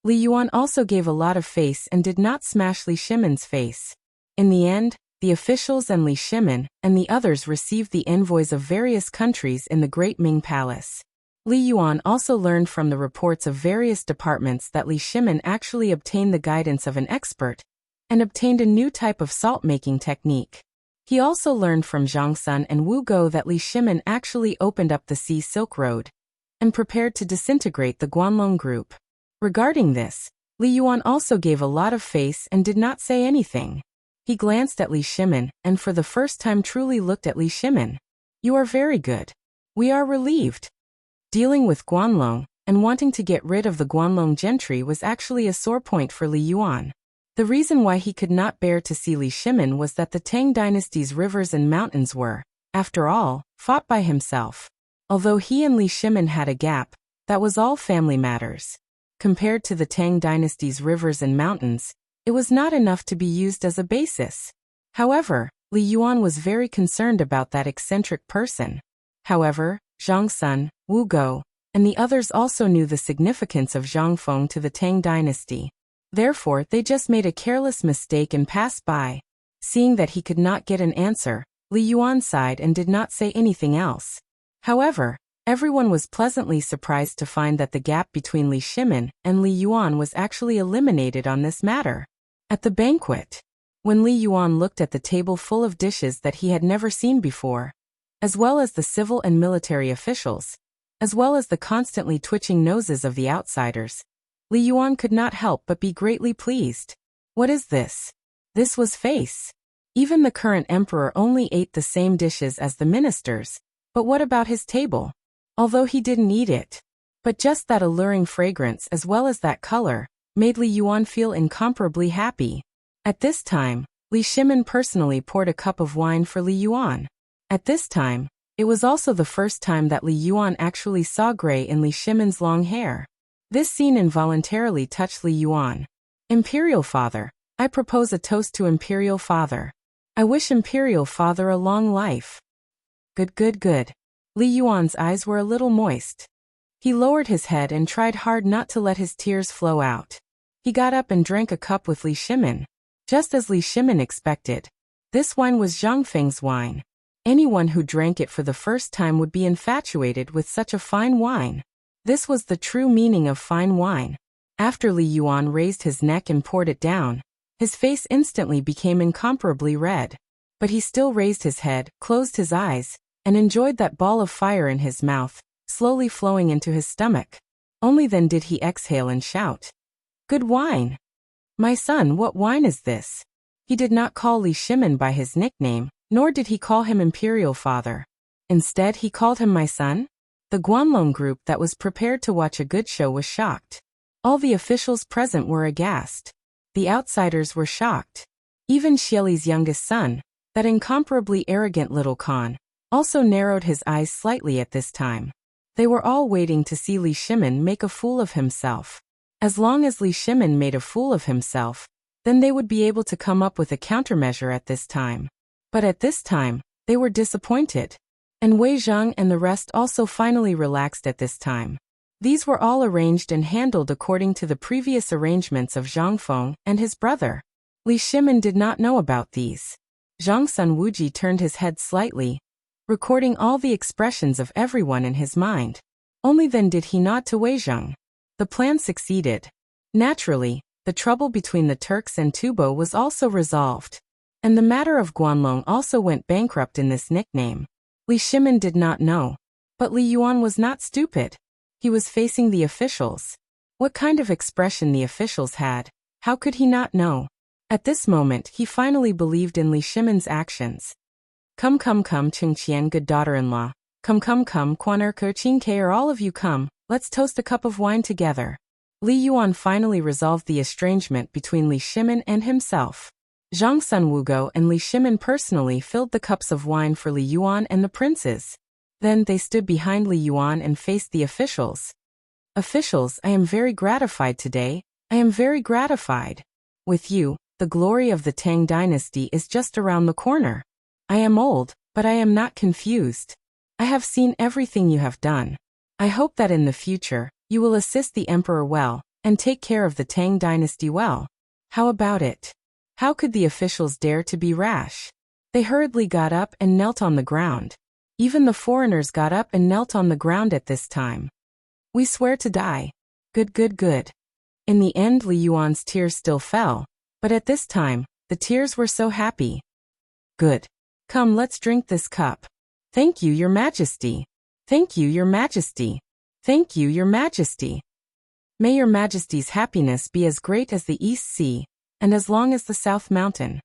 Li Yuan also gave a lot of face and did not smash Li Shimin's face. In the end, the officials and Li Shimin and the others received the envoys of various countries in the Great Ming Palace. Li Yuan also learned from the reports of various departments that Li Shimin actually obtained the guidance of an expert and obtained a new type of salt-making technique. He also learned from Zhang Sun and Wu Go that Li Shimin actually opened up the Sea Silk Road and prepared to disintegrate the Guanlong group. Regarding this, Li Yuan also gave a lot of face and did not say anything. He glanced at Li Shimin and for the first time truly looked at Li Shimin. "You are very good. We are relieved." Dealing with Guanlong and wanting to get rid of the Guanlong gentry was actually a sore point for Li Yuan. The reason why he could not bear to see Li Shimin was that the Tang dynasty's rivers and mountains were, after all, fought by himself. Although he and Li Shimin had a gap, that was all family matters. Compared to the Tang dynasty's rivers and mountains, it was not enough to be used as a basis. However, Li Yuan was very concerned about that eccentric person. However, Zhang Sun, Wu Go, and the others also knew the significance of Zhang Feng to the Tang dynasty. Therefore, they just made a careless mistake and passed by. Seeing that he could not get an answer, Li Yuan sighed and did not say anything else. However, everyone was pleasantly surprised to find that the gap between Li Shimin and Li Yuan was actually eliminated on this matter. At the banquet, when Li Yuan looked at the table full of dishes that he had never seen before, as well as the civil and military officials, as well as the constantly twitching noses of the outsiders, Li Yuan could not help but be greatly pleased. What is this? This was face. Even the current emperor only ate the same dishes as the ministers, but what about his table? Although he didn't eat it, but just that alluring fragrance as well as that color made Li Yuan feel incomparably happy. At this time, Li Shimin personally poured a cup of wine for Li Yuan. At this time, it was also the first time that Li Yuan actually saw gray in Li Shimin's long hair. This scene involuntarily touched Li Yuan. "Imperial Father, I propose a toast to Imperial Father. I wish Imperial Father a long life." Good, good, good. Li Yuan's eyes were a little moist. He lowered his head and tried hard not to let his tears flow out. He got up and drank a cup with Li Shimin. Just as Li Shimin expected, this wine was Zhang Feng's wine. Anyone who drank it for the first time would be infatuated with such a fine wine. This was the true meaning of fine wine. After Li Yuan raised his neck and poured it down, his face instantly became incomparably red. But he still raised his head, closed his eyes, and enjoyed that ball of fire in his mouth, slowly flowing into his stomach. Only then did he exhale and shout, "Good wine! My son, what wine is this?" He did not call Li Shimin by his nickname, nor did he call him Imperial Father. Instead, he called him my son. The Guanlong group that was prepared to watch a good show was shocked. All the officials present were aghast. The outsiders were shocked. Even Xieli's youngest son, that incomparably arrogant little Khan, also narrowed his eyes slightly at this time. They were all waiting to see Li Shimin make a fool of himself. As long as Li Shimin made a fool of himself, then they would be able to come up with a countermeasure at this time. But at this time, They were disappointed. And Wei Zhang and the rest also finally relaxed at this time. These were all arranged and handled according to the previous arrangements of Zhang Feng and his brother. Li Shimin did not know about these. Zhang Sun Wuji turned his head slightly, recording all the expressions of everyone in his mind. Only then did he nod to Wei Zhang. The plan succeeded. Naturally, the trouble between the Turks and Tubo was also resolved. And the matter of Guanlong also went bankrupt in this nickname. Li Shimin did not know. But Li Yuan was not stupid. He was facing the officials. What kind of expression the officials had, how could he not know? At this moment he finally believed in Li Shimin's actions. Come Ching Qian, good daughter-in-law. Come Quan Ke Qing Ke, or all of you come, let's toast a cup of wine together. Li Yuan finally resolved the estrangement between Li Shimin and himself. Zhang Sun Wugo and Li Shimin personally filled the cups of wine for Li Yuan and the princes. Then they stood behind Li Yuan and faced the officials. Officials, I am very gratified today. I am very gratified. With you, the glory of the Tang dynasty is just around the corner. I am old, but I am not confused. I have seen everything you have done. I hope that in the future, you will assist the emperor well, and take care of the Tang dynasty well. How about it? How could the officials dare to be rash? They hurriedly got up and knelt on the ground. Even the foreigners got up and knelt on the ground at this time. We swear to die. Good. In the end, Li Yuan's tears still fell, but at this time, the tears were so happy. Good. Come, let's drink this cup. Thank you, Your Majesty. Thank you, Your Majesty. Thank you, Your Majesty. May Your Majesty's happiness be as great as the East Sea, and as long as the South Mountain.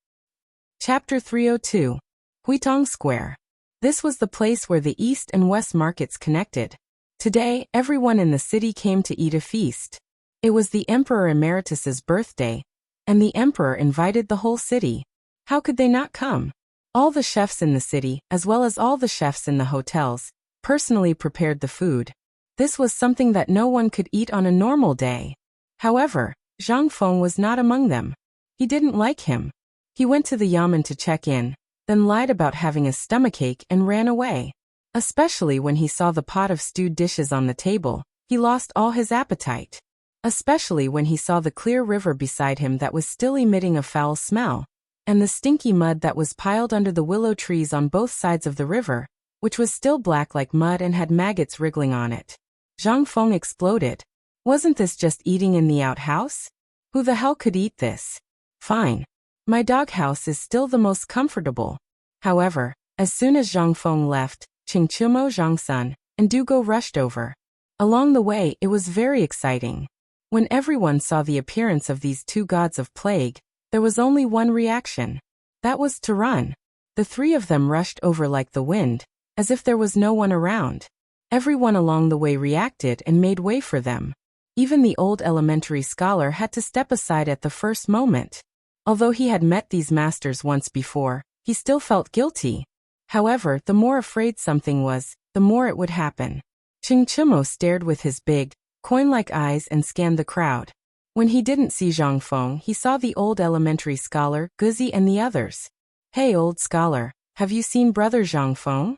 Chapter 302. Huitong Square. This was the place where the East and West markets connected. Today, everyone in the city came to eat a feast. It was the Emperor Emeritus's birthday, and the Emperor invited the whole city. How could they not come? All the chefs in the city, as well as all the chefs in the hotels, personally prepared the food. This was something that no one could eat on a normal day. However, Zhang Feng was not among them. He didn't like him. He went to the yamen to check in, then lied about having a stomachache and ran away. Especially when he saw the pot of stewed dishes on the table, he lost all his appetite. Especially when he saw the clear river beside him that was still emitting a foul smell, and the stinky mud that was piled under the willow trees on both sides of the river, which was still black like mud and had maggots wriggling on it. Zhang Feng exploded. Wasn't this just eating in the outhouse? Who the hell could eat this? Fine. My doghouse is still the most comfortable. However, as soon as Zhang Feng left, Qing Chumo, Zhang Sun, and Dugo rushed over. Along the way, it was very exciting. When everyone saw the appearance of these two gods of plague, there was only one reaction. That was to run. The three of them rushed over like the wind, as if there was no one around. Everyone along the way reacted and made way for them. Even the old elementary scholar had to step aside at the first moment. Although he had met these masters once before, he still felt guilty. However, the more afraid something was, the more it would happen. Qing Chumo stared with his big, coin-like eyes and scanned the crowd. When he didn't see Zhang Feng, he saw the old elementary scholar, Guzi, and the others. Hey, old scholar, have you seen brother Zhang Feng?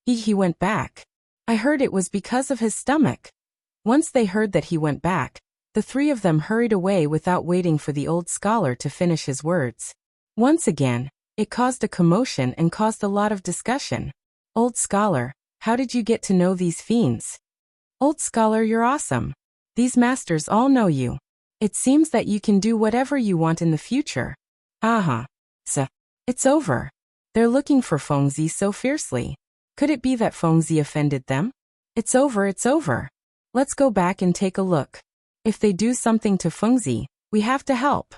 He went back. I heard it was because of his stomach. Once they heard that he went back, the three of them hurried away without waiting for the old scholar to finish his words. Once again, it caused a commotion and caused a lot of discussion. Old scholar, how did you get to know these fiends? Old scholar, you're awesome. These masters all know you. It seems that you can do whatever you want in the future. Aha. So, it's over. They're looking for Fengzi so fiercely. Could it be that Fengzi offended them? It's over. Let's go back and take a look. If they do something to Fengzi, we have to help.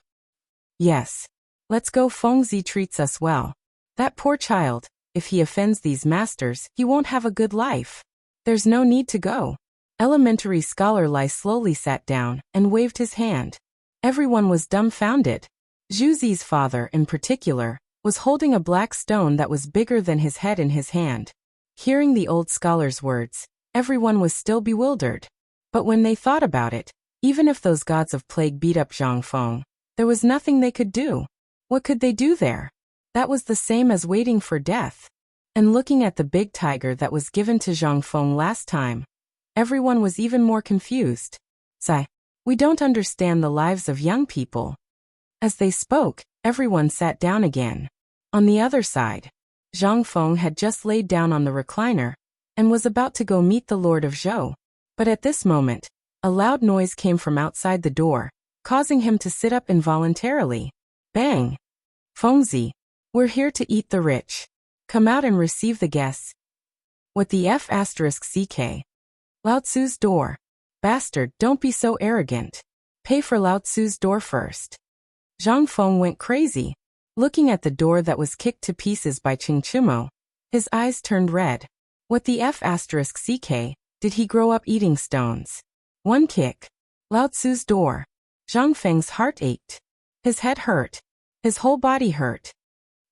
Yes. Let's go. Fengzi treats us well. That poor child, if he offends these masters, he won't have a good life. There's no need to go. Elementary scholar Lai slowly sat down and waved his hand. Everyone was dumbfounded. Zhuzi's father, in particular, was holding a black stone that was bigger than his head in his hand. Hearing the old scholar's words, everyone was still bewildered. But when they thought about it, even if those gods of plague beat up Zhang Feng, there was nothing they could do. What could they do there? That was the same as waiting for death. And looking at the big tiger that was given to Zhang Feng last time, everyone was even more confused. Sigh, we don't understand the lives of young people. As they spoke, everyone sat down again. On the other side, Zhang Feng had just laid down on the recliner and was about to go meet the Lord of Zhou. But at this moment, a loud noise came from outside the door, causing him to sit up involuntarily. Bang! Fengzi, we're here to eat the rich. Come out and receive the guests. What the F***ck? Lao Tzu's door. Bastard, don't be so arrogant. Pay for Lao Tzu's door first. Zhang Feng went crazy. Looking at the door that was kicked to pieces by Chingchimo, his eyes turned red. What the F***ck? Did he grow up eating stones? One kick. Lao Tzu's door. Zhang Feng's heart ached. His head hurt. His whole body hurt.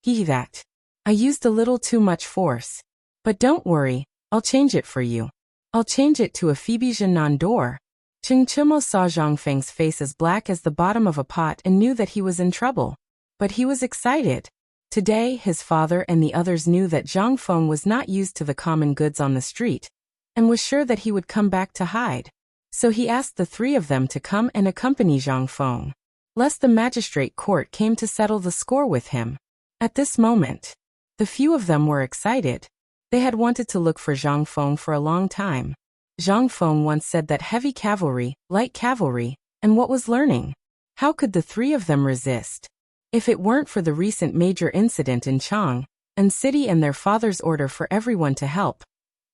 That. I used a little too much force. But don't worry, I'll change it for you. I'll change it to a Phoebe Jinan door. Chingchimo saw Zhang Feng's face as black as the bottom of a pot and knew that he was in trouble. But he was excited. Today, his father and the others knew that Zhang Feng was not used to the common goods on the street, and was sure that he would come back to hide. So he asked the three of them to come and accompany Zhang Feng, lest the magistrate court came to settle the score with him. At this moment, the few of them were excited. They had wanted to look for Zhang Feng for a long time. Zhang Feng once said that heavy cavalry, light cavalry, and what was learning? How could the three of them resist? If it weren't for the recent major incident in Chang and City and their father's order for everyone to help,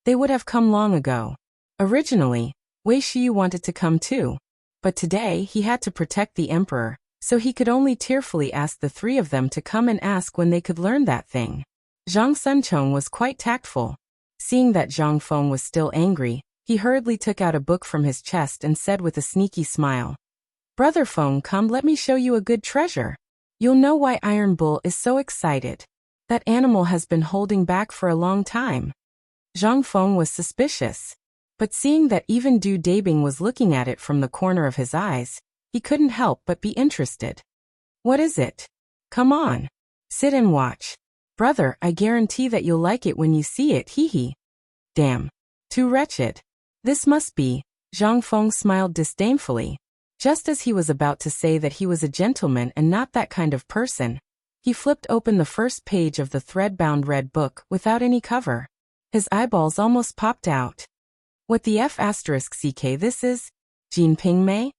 they would have come long ago. Originally, Wei Shiyu wanted to come too, but today he had to protect the emperor, so he could only tearfully ask the three of them to come and ask when they could learn that thing. Zhang Sunchong was quite tactful. Seeing that Zhang Feng was still angry, he hurriedly took out a book from his chest and said with a sneaky smile, "Brother Feng, come, let me show you a good treasure. You'll know why Iron Bull is so excited. That animal has been holding back for a long time." Zhang Feng was suspicious, but seeing that even Du Dabing was looking at it from the corner of his eyes, he couldn't help but be interested. "What is it? Come on. Sit and watch. Brother, I guarantee that you'll like it when you see it, hee. Damn. Too wretched. This must be." Zhang Feng smiled disdainfully. Just as he was about to say that he was a gentleman and not that kind of person, he flipped open the first page of the thread-bound red book without any cover. His eyeballs almost popped out. What the F***ck this is? Jinping Mei?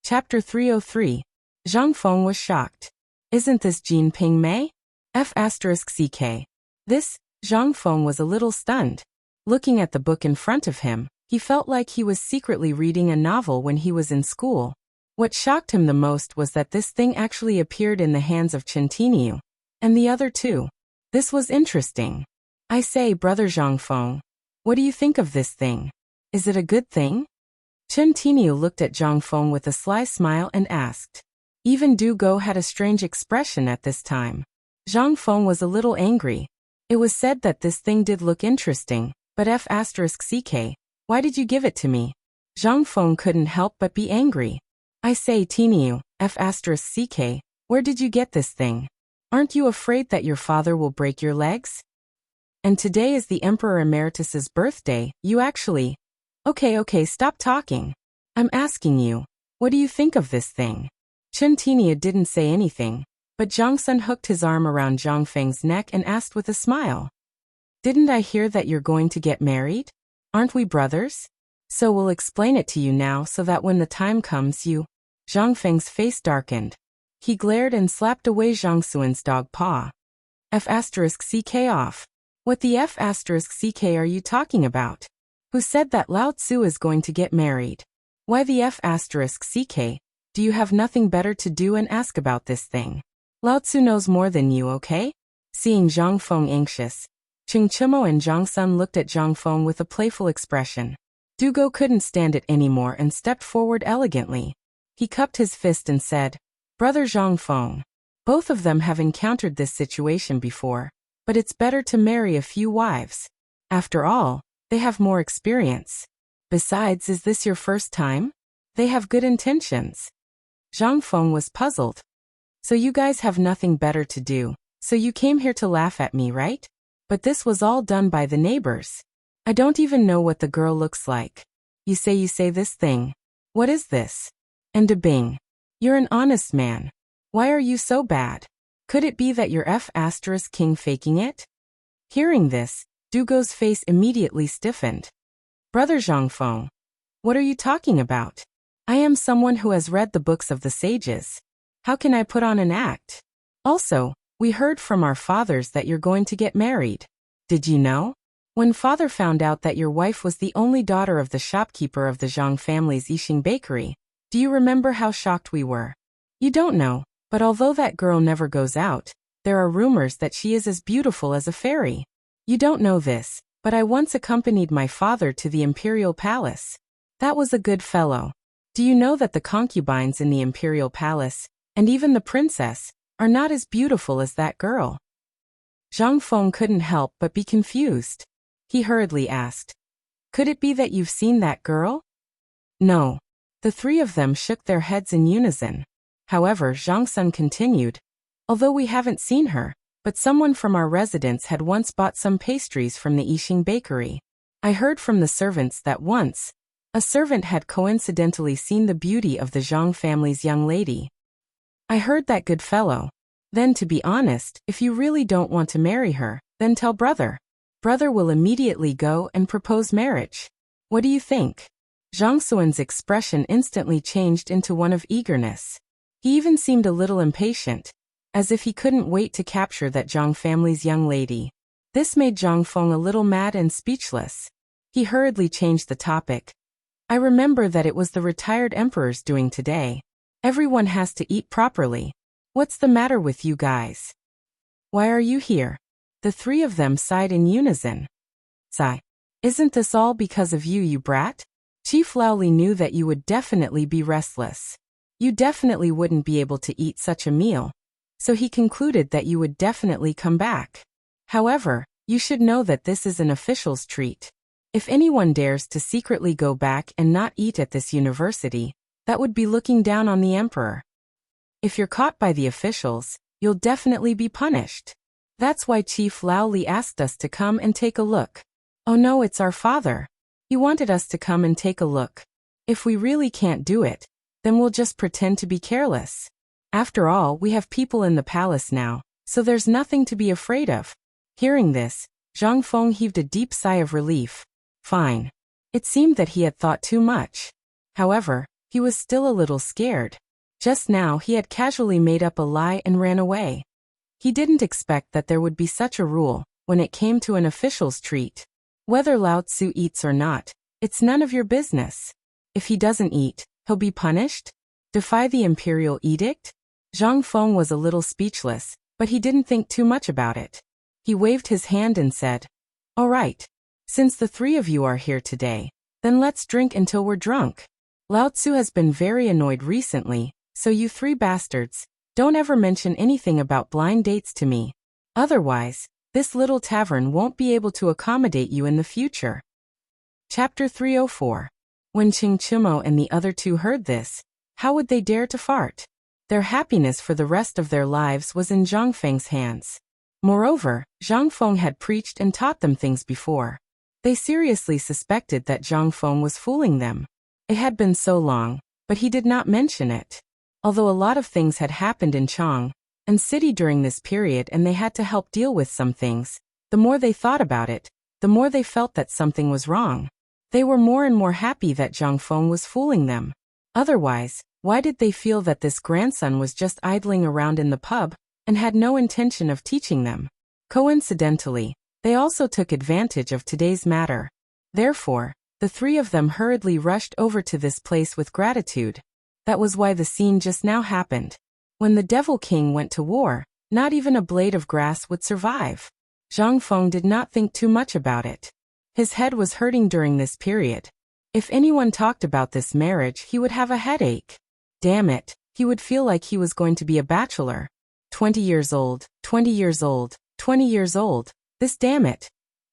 Chapter 303. Zhang Feng was shocked. Isn't this Jinping Mei? F***ck. This? Zhang Feng was a little stunned. Looking at the book in front of him, he felt like he was secretly reading a novel when he was in school. What shocked him the most was that this thing actually appeared in the hands of Chen Tiniu, and the other two. This was interesting. "I say, Brother Zhang Feng, what do you think of this thing? Is it a good thing?" Chen Tiniu looked at Zhang Feng with a sly smile and asked. Even Du Go had a strange expression at this time. Zhang Feng was a little angry. It was said that this thing did look interesting, but F***ck, why did you give it to me? Zhang Feng couldn't help but be angry. "I say, Tiniu, F***ck, where did you get this thing? Aren't you afraid that your father will break your legs? And today is the Emperor Emeritus's birthday, you actually..." Okay, stop talking. I'm asking you, what do you think of this thing?" Chen Tiniu didn't say anything, but Zhang Sun hooked his arm around Zhang Feng's neck and asked with a smile. "Didn't I hear that you're going to get married? Aren't we brothers? So we'll explain it to you now so that when the time comes you..." Zhang Feng's face darkened. He glared and slapped away Zhang Suan's dog paw. F***ck off. What the F***ck are you talking about? Who said that Lao Tzu is going to get married? Why the F***ck? Do you have nothing better to do and ask about this thing? Lao Tzu knows more than you, okay? Seeing Zhang Feng anxious, Chingchimo and Zhang Sun looked at Zhang Feng with a playful expression. Du Go couldn't stand it anymore and stepped forward elegantly. He cupped his fist and said, "Brother Zhang Feng, both of them have encountered this situation before, but it's better to marry a few wives. After all, they have more experience. Besides, is this your first time? They have good intentions." Zhang Feng was puzzled. "So you guys have nothing better to do, so you came here to laugh at me, right? But this was all done by the neighbors. I don't even know what the girl looks like. You say this thing. What is this? And a bing. You're an honest man. Why are you so bad? Could it be that you're King faking it? Hearing this, Dugo's face immediately stiffened. Brother Zhangfeng, what are you talking about? I am someone who has read the books of the sages. How can I put on an act? Also, we heard from our fathers that you're going to get married. Did you know? When father found out that your wife was the only daughter of the shopkeeper of the Zhang family's Yixing bakery, do you remember how shocked we were? You don't know, but although that girl never goes out, there are rumors that she is as beautiful as a fairy. You don't know this, but I once accompanied my father to the imperial palace. That was a good fellow. Do you know that the concubines in the imperial palace, and even the princess, are not as beautiful as that girl? Zhang Feng couldn't help but be confused. He hurriedly asked, could it be that you've seen that girl? No. The three of them shook their heads in unison. However, Zhang Sun continued, although we haven't seen her, but someone from our residence had once bought some pastries from the Yixing bakery. I heard from the servants that once, a servant had coincidentally seen the beauty of the Zhang family's young lady. I heard that good fellow. Then to be honest, if you really don't want to marry her, then tell brother. Brother will immediately go and propose marriage. What do you think? Zhang Suan's expression instantly changed into one of eagerness. He even seemed a little impatient, as if he couldn't wait to capture that Zhang family's young lady. This made Zhang Feng a little mad and speechless. He hurriedly changed the topic. I remember that it was the retired emperor's doing today. Everyone has to eat properly. What's the matter with you guys? Why are you here? The three of them sighed in unison. Sigh. Isn't this all because of you, you brat? Chief Laoli knew that you would definitely be restless. You definitely wouldn't be able to eat such a meal. So he concluded that you would definitely come back. However, you should know that this is an official's treat. If anyone dares to secretly go back and not eat at this university, that would be looking down on the emperor. If you're caught by the officials, you'll definitely be punished. That's why Chief Laoli asked us to come and take a look. Oh no, it's our father. He wanted us to come and take a look. If we really can't do it, then we'll just pretend to be careless. After all, we have people in the palace now, so there's nothing to be afraid of. Hearing this, Zhang Feng heaved a deep sigh of relief. Fine. It seemed that he had thought too much. However, he was still a little scared. Just now he had casually made up a lie and ran away. He didn't expect that there would be such a rule when it came to an official's treat. Whether Lao Tzu eats or not, it's none of your business. If he doesn't eat, he'll be punished? Defy the imperial edict? Zhang Feng was a little speechless, but he didn't think too much about it. He waved his hand and said, all right. Since the three of you are here today, then let's drink until we're drunk. Lao Tzu has been very annoyed recently, so you three bastards, don't ever mention anything about blind dates to me. Otherwise, this little tavern won't be able to accommodate you in the future. Chapter 304. When Qing Chumo and the other two heard this, how would they dare to fart? Their happiness for the rest of their lives was in Zhang Feng's hands. Moreover, Zhang Feng had preached and taught them things before. They seriously suspected that Zhang Feng was fooling them. It had been so long, but he did not mention it. Although a lot of things had happened in Chang and city during this period and they had to help deal with some things, the more they thought about it, the more they felt that something was wrong. They were more and more happy that Zhang Feng was fooling them. Otherwise, why did they feel that this grandson was just idling around in the pub and had no intention of teaching them? Coincidentally, they also took advantage of today's matter. Therefore, the three of them hurriedly rushed over to this place with gratitude. That was why the scene just now happened. When the Devil King went to war, not even a blade of grass would survive. Zhang Feng did not think too much about it. His head was hurting during this period. If anyone talked about this marriage, he would have a headache. Damn it, he would feel like he was going to be a bachelor. 20 years old, 20 years old, 20 years old, this damn it.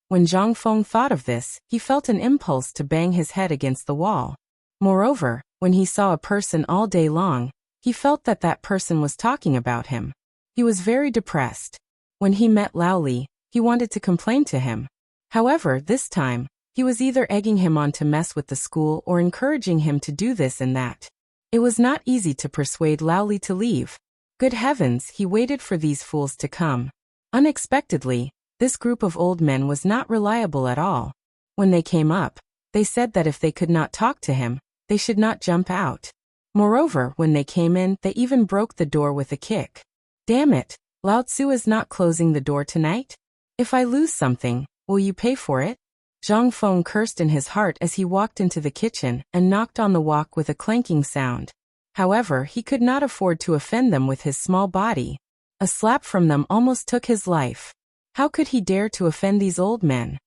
When Zhang Feng thought of this, he felt an impulse to bang his head against the wall. Moreover, when he saw a person all day long, he felt that that person was talking about him. He was very depressed. When he met Laoli, He wanted to complain to him. However, this time, he was either egging him on to mess with the school or encouraging him to do this and that. It was not easy to persuade Laoli to leave. Good heavens, he waited for these fools to come. Unexpectedly, this group of old men was not reliable at all. When they came up, they said that if they could not talk to him, they should not jump out. Moreover, when they came in, they even broke the door with a kick. Damn it, Lao Tzu is not closing the door tonight? If I lose something, will you pay for it? Zhang Feng cursed in his heart as he walked into the kitchen and knocked on the wok with a clanking sound. However, he could not afford to offend them with his small body. A slap from them almost took his life. How could he dare to offend these old men?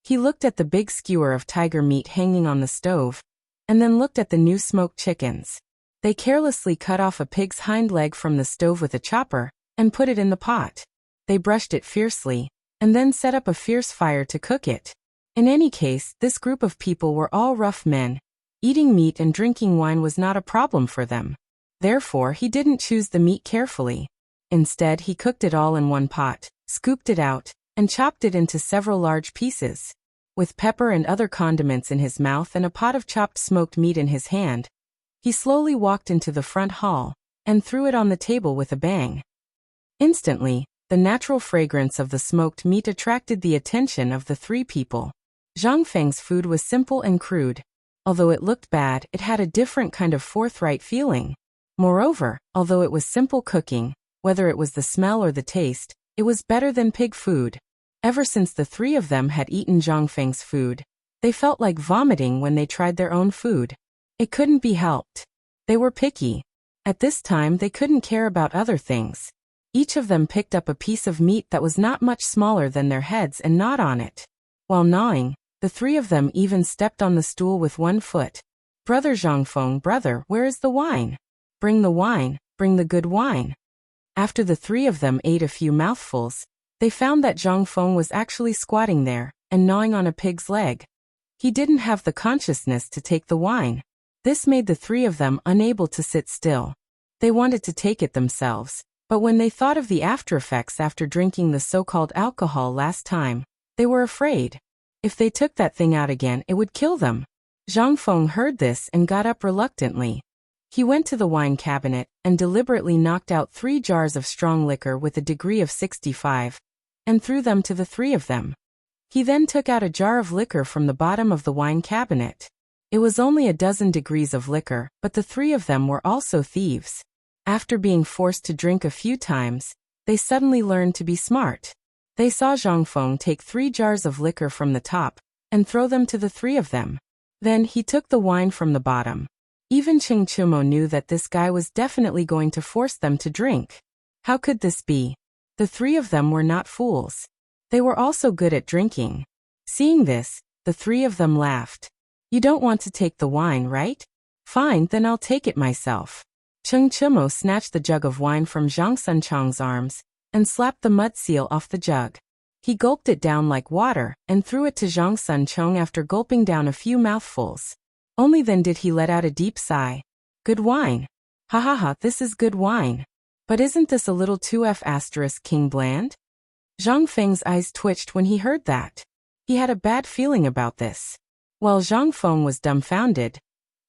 He looked at the big skewer of tiger meat hanging on the stove, and then looked at the new smoked chickens. They carelessly cut off a pig's hind leg from the stove with a chopper and put it in the pot. They brushed it fiercely, and then set up a fierce fire to cook it. In any case, this group of people were all rough men. Eating meat and drinking wine was not a problem for them. Therefore, he didn't choose the meat carefully. Instead, he cooked it all in one pot, scooped it out, and chopped it into several large pieces. With pepper and other condiments in his mouth and a pot of chopped smoked meat in his hand, he slowly walked into the front hall and threw it on the table with a bang. Instantly, the natural fragrance of the smoked meat attracted the attention of the three people. Zhang Feng's food was simple and crude. Although it looked bad, it had a different kind of forthright feeling. Moreover, although it was simple cooking, whether it was the smell or the taste, it was better than pig food. Ever since the three of them had eaten Zhang Feng's food, they felt like vomiting when they tried their own food. It couldn't be helped. They were picky. At this time, they couldn't care about other things. Each of them picked up a piece of meat that was not much smaller than their heads and gnawed on it. While gnawing, the three of them even stepped on the stool with one foot. Brother Zhangfeng, brother, where is the wine? Bring the wine, bring the good wine. After the three of them ate a few mouthfuls, they found that Zhang Feng was actually squatting there and gnawing on a pig's leg. He didn't have the consciousness to take the wine. This made the three of them unable to sit still. They wanted to take it themselves, but when they thought of the aftereffects after drinking the so-called alcohol last time, they were afraid. If they took that thing out again, it would kill them. Zhang Feng heard this and got up reluctantly. He went to the wine cabinet and deliberately knocked out 3 jars of strong liquor with a degree of 65, and threw them to the three of them. He then took out a jar of liquor from the bottom of the wine cabinet. It was only a dozen degrees of liquor, but the three of them were also thieves. After being forced to drink a few times, they suddenly learned to be smart. They saw Zhang Feng take 3 jars of liquor from the top and throw them to the three of them. Then he took the wine from the bottom. Even Cheng Chumo knew that this guy was definitely going to force them to drink. How could this be? The three of them were not fools. They were also good at drinking. Seeing this, the three of them laughed. You don't want to take the wine, right? Fine, then I'll take it myself. Cheng Chumo snatched the jug of wine from Zhang Sunchang's arms and slapped the mud seal off the jug. He gulped it down like water and threw it to Zhang Sunchang after gulping down a few mouthfuls. Only then did he let out a deep sigh. Good wine. Ha ha ha, this is good wine. But isn't this a little too King bland? Zhang Feng's eyes twitched when he heard that. He had a bad feeling about this. While Zhang Feng was dumbfounded,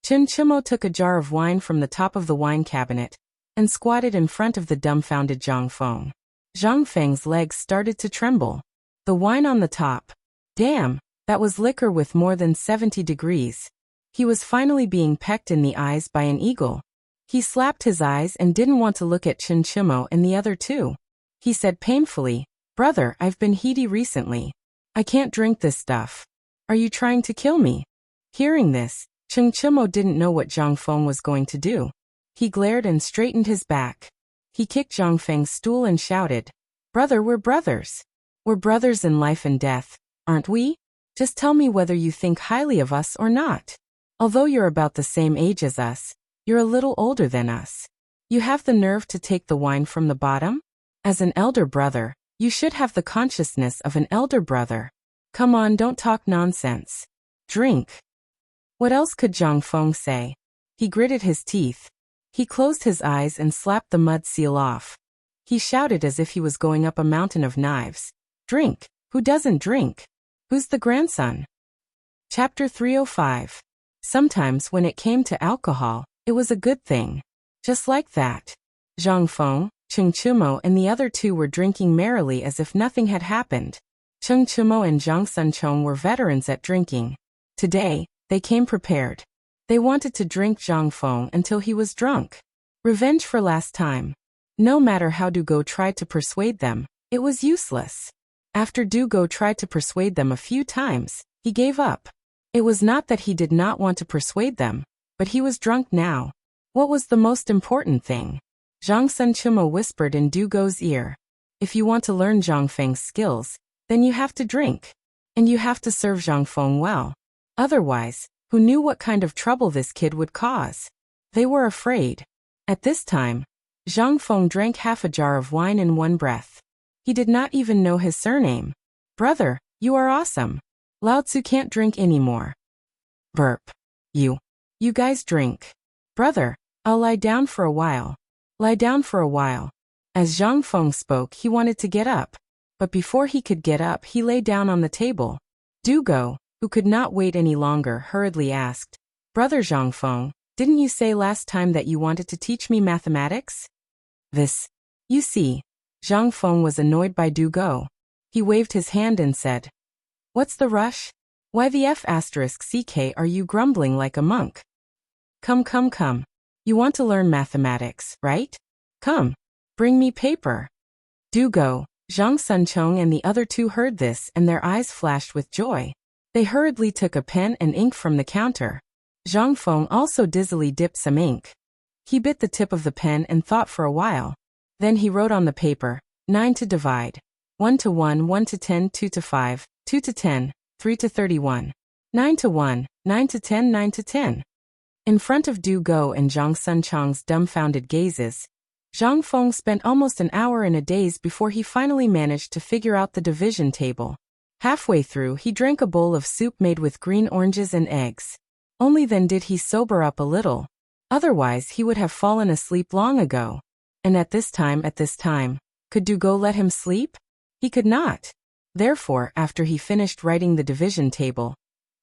Chen Chimo took a jar of wine from the top of the wine cabinet and squatted in front of the dumbfounded Zhang Feng. Zhang Feng's legs started to tremble. The wine on the top. Damn, that was liquor with more than 70 degrees. He was finally being pecked in the eyes by an eagle. He slapped his eyes and didn't want to look at Chen Chimo and the other two. He said painfully, "Brother, I've been heady recently. I can't drink this stuff. Are you trying to kill me?" Hearing this, Chen Chimo didn't know what Zhang Feng was going to do. He glared and straightened his back. He kicked Zhang Feng's stool and shouted, "Brother, we're brothers. We're brothers in life and death, aren't we? Just tell me whether you think highly of us or not. Although you're about the same age as us, you're a little older than us. You have the nerve to take the wine from the bottom? As an elder brother, you should have the consciousness of an elder brother. Come on, don't talk nonsense. Drink." What else could Zhang Feng say? He gritted his teeth. He closed his eyes and slapped the mud seal off. He shouted as if he was going up a mountain of knives. Drink. Who doesn't drink? Who's the grandson? Chapter 305. Sometimes when it came to alcohol, it was a good thing. Just like that. Zhang Feng, Cheng Chumo and the other two were drinking merrily as if nothing had happened. Cheng Chumo and Zhang Sunchong were veterans at drinking. Today, they came prepared. They wanted to drink Zhang Feng until he was drunk. Revenge for last time. No matter how Du Go tried to persuade them, it was useless. After Du Go tried to persuade them a few times, he gave up. It was not that he did not want to persuade them, but he was drunk now. What was the most important thing? Zhang Sunchumo whispered in Du Go's ear. If you want to learn Zhang Feng's skills, then you have to drink. And you have to serve Zhang Feng well. Otherwise, who knew what kind of trouble this kid would cause? They were afraid. At this time, Zhang Feng drank half a jar of wine in one breath. He did not even know his surname. Brother, you are awesome. Lao Tzu can't drink anymore. Burp. You guys drink. Brother, I'll lie down for a while. Lie down for a while. As Zhang Feng spoke, he wanted to get up. But before he could get up, he lay down on the table. Du Go, who could not wait any longer, hurriedly asked, Brother Zhang Feng, didn't you say last time that you wanted to teach me mathematics? You see, Zhang Feng was annoyed by Du Go. He waved his hand and said, What's the rush? Why the F***ck are you grumbling like a monk? Come. You want to learn mathematics, right? Come. Bring me paper. Du Go, Zhang Sunchong and the other two heard this and their eyes flashed with joy. They hurriedly took a pen and ink from the counter. Zhang Feng also dizzily dipped some ink. He bit the tip of the pen and thought for a while. Then he wrote on the paper, 9 to divide. 1 to 1, 1 to 10, 2 to 5, 2 to 10, 3 to 31. 9 to 1, 9 to 10, 9 to 10. In front of Du Go and Zhang Sunchong's dumbfounded gazes, Zhang Feng spent almost an hour and a daze before he finally managed to figure out the division table. Halfway through, he drank a bowl of soup made with green oranges and eggs. Only then did he sober up a little. Otherwise, he would have fallen asleep long ago. And at this time, could Du Go let him sleep? He could not. Therefore, after he finished writing the division table,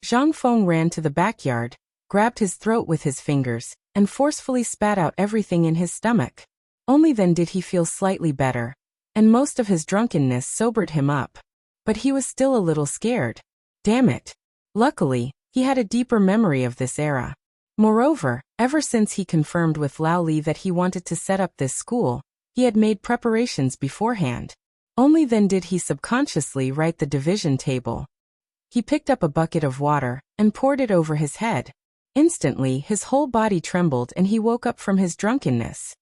Zhang Feng ran to the backyard, grabbed his throat with his fingers, and forcefully spat out everything in his stomach. Only then did he feel slightly better, and most of his drunkenness sobered him up. But he was still a little scared. Damn it. Luckily, he had a deeper memory of this era. Moreover, ever since he confirmed with Lao Li that he wanted to set up this school, he had made preparations beforehand. Only then did he subconsciously write the division table. He picked up a bucket of water and poured it over his head. Instantly, his whole body trembled and he woke up from his drunkenness.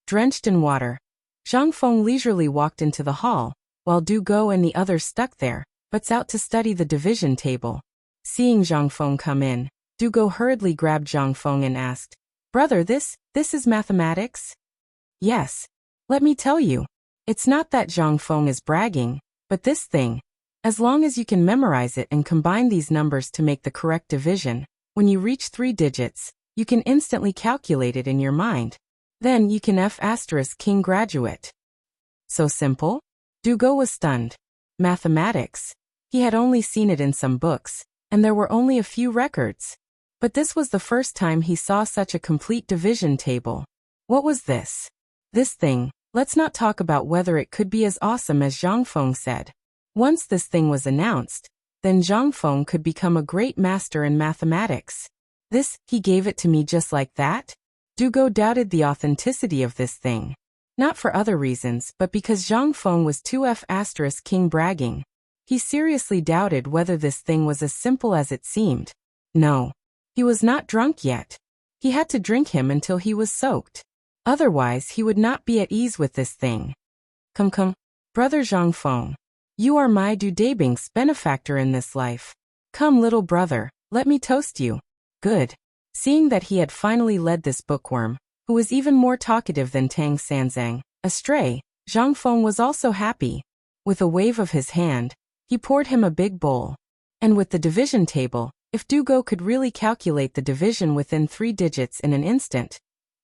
Drenched in water, Zhang Feng leisurely walked into the hall, while Du Go and the others stuck there, butts out to study the division table. Seeing Zhang Feng come in, Du Go hurriedly grabbed Zhang Feng and asked, Brother, this is mathematics? Yes. Let me tell you. It's not that Zhang Feng is bragging, but this thing. As long as you can memorize it and combine these numbers to make the correct division, when you reach 3 digits, you can instantly calculate it in your mind. Then you can F***king graduate. So simple? Du Go was stunned. Mathematics. He had only seen it in some books, and there were only a few records. But this was the first time he saw such a complete division table. What was this? This thing. Let's not talk about whether it could be as awesome as Zhang Feng said. Once this thing was announced, then Zhang Feng could become a great master in mathematics. He gave it to me just like that? Du Go doubted the authenticity of this thing. Not for other reasons, but because Zhang Feng was too F***king bragging. He seriously doubted whether this thing was as simple as it seemed. No. He was not drunk yet. He had to drink him until he was soaked. Otherwise, he would not be at ease with this thing. Come, brother Zhang Feng. You are my Dudebing's benefactor in this life. Come, little brother, let me toast you. Good. Seeing that he had finally led this bookworm, who was even more talkative than Tang Sanzang, astray, Zhang Feng was also happy. With a wave of his hand, he poured him a big bowl. And with the division table, if Du Go could really calculate the division within 3 digits in an instant,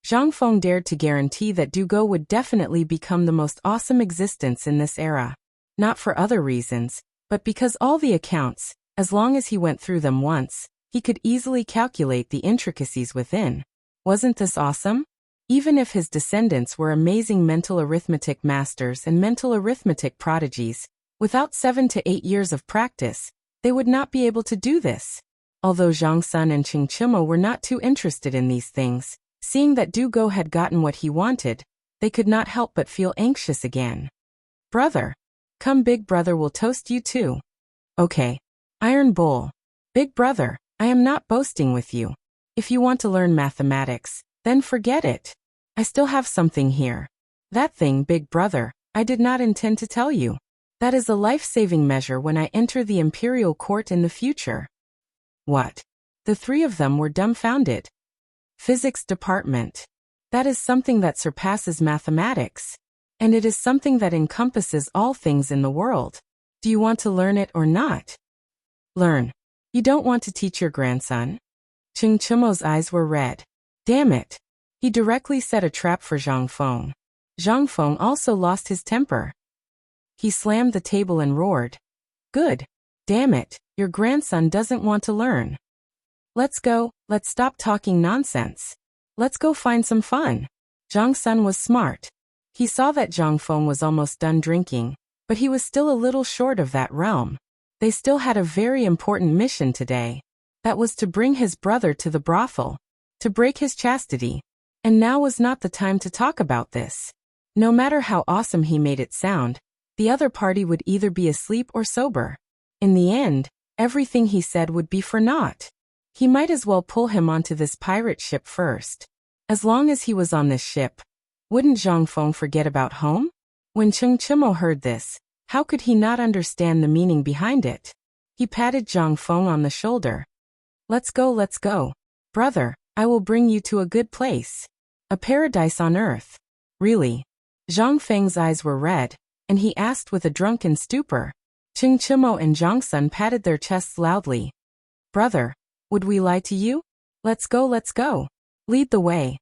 Zhang Feng dared to guarantee that Du Go would definitely become the most awesome existence in this era. Not for other reasons, but because all the accounts, as long as he went through them once, he could easily calculate the intricacies within. Wasn't this awesome? Even if his descendants were amazing mental arithmetic masters and mental arithmetic prodigies, without 7 to 8 years of practice, they would not be able to do this. Although Zhang Sun and Qing Chimo were not too interested in these things, seeing that Du Go had gotten what he wanted, they could not help but feel anxious again. Brother. Come, big brother will toast you too. Okay. Iron Bowl. Big brother, I am not boasting with you. If you want to learn mathematics, then forget it. I still have something here. That thing, big brother, I did not intend to tell you. That is a life-saving measure when I enter the imperial court in the future. What? The three of them were dumbfounded. Physics department. That is something that surpasses mathematics. And it is something that encompasses all things in the world. Do you want to learn it or not? Learn. You don't want to teach your grandson? Qing Chimo's eyes were red. Damn it. He directly set a trap for Zhang Feng. Zhang Feng also lost his temper. He slammed the table and roared. Good. Damn it, your grandson doesn't want to learn. Let's go, let's stop talking nonsense. Let's go find some fun. Zhang Sun was smart. He saw that Zhang Feng was almost done drinking, but he was still a little short of that realm. They still had a very important mission today. That was to bring his brother to the brothel, to break his chastity. And now was not the time to talk about this. No matter how awesome he made it sound, the other party would either be asleep or sober. In the end, everything he said would be for naught. He might as well pull him onto this pirate ship first. As long as he was on this ship, wouldn't Zhang Feng forget about home? When Qing Chimo heard this, how could he not understand the meaning behind it? He patted Zhang Feng on the shoulder. Let's go. Brother, I will bring you to a good place. A paradise on earth. Really? Zhang Feng's eyes were red, and he asked with a drunken stupor. Qing Chimo and Zhang Sun patted their chests loudly. Brother, would we lie to you? Let's go. Lead the way.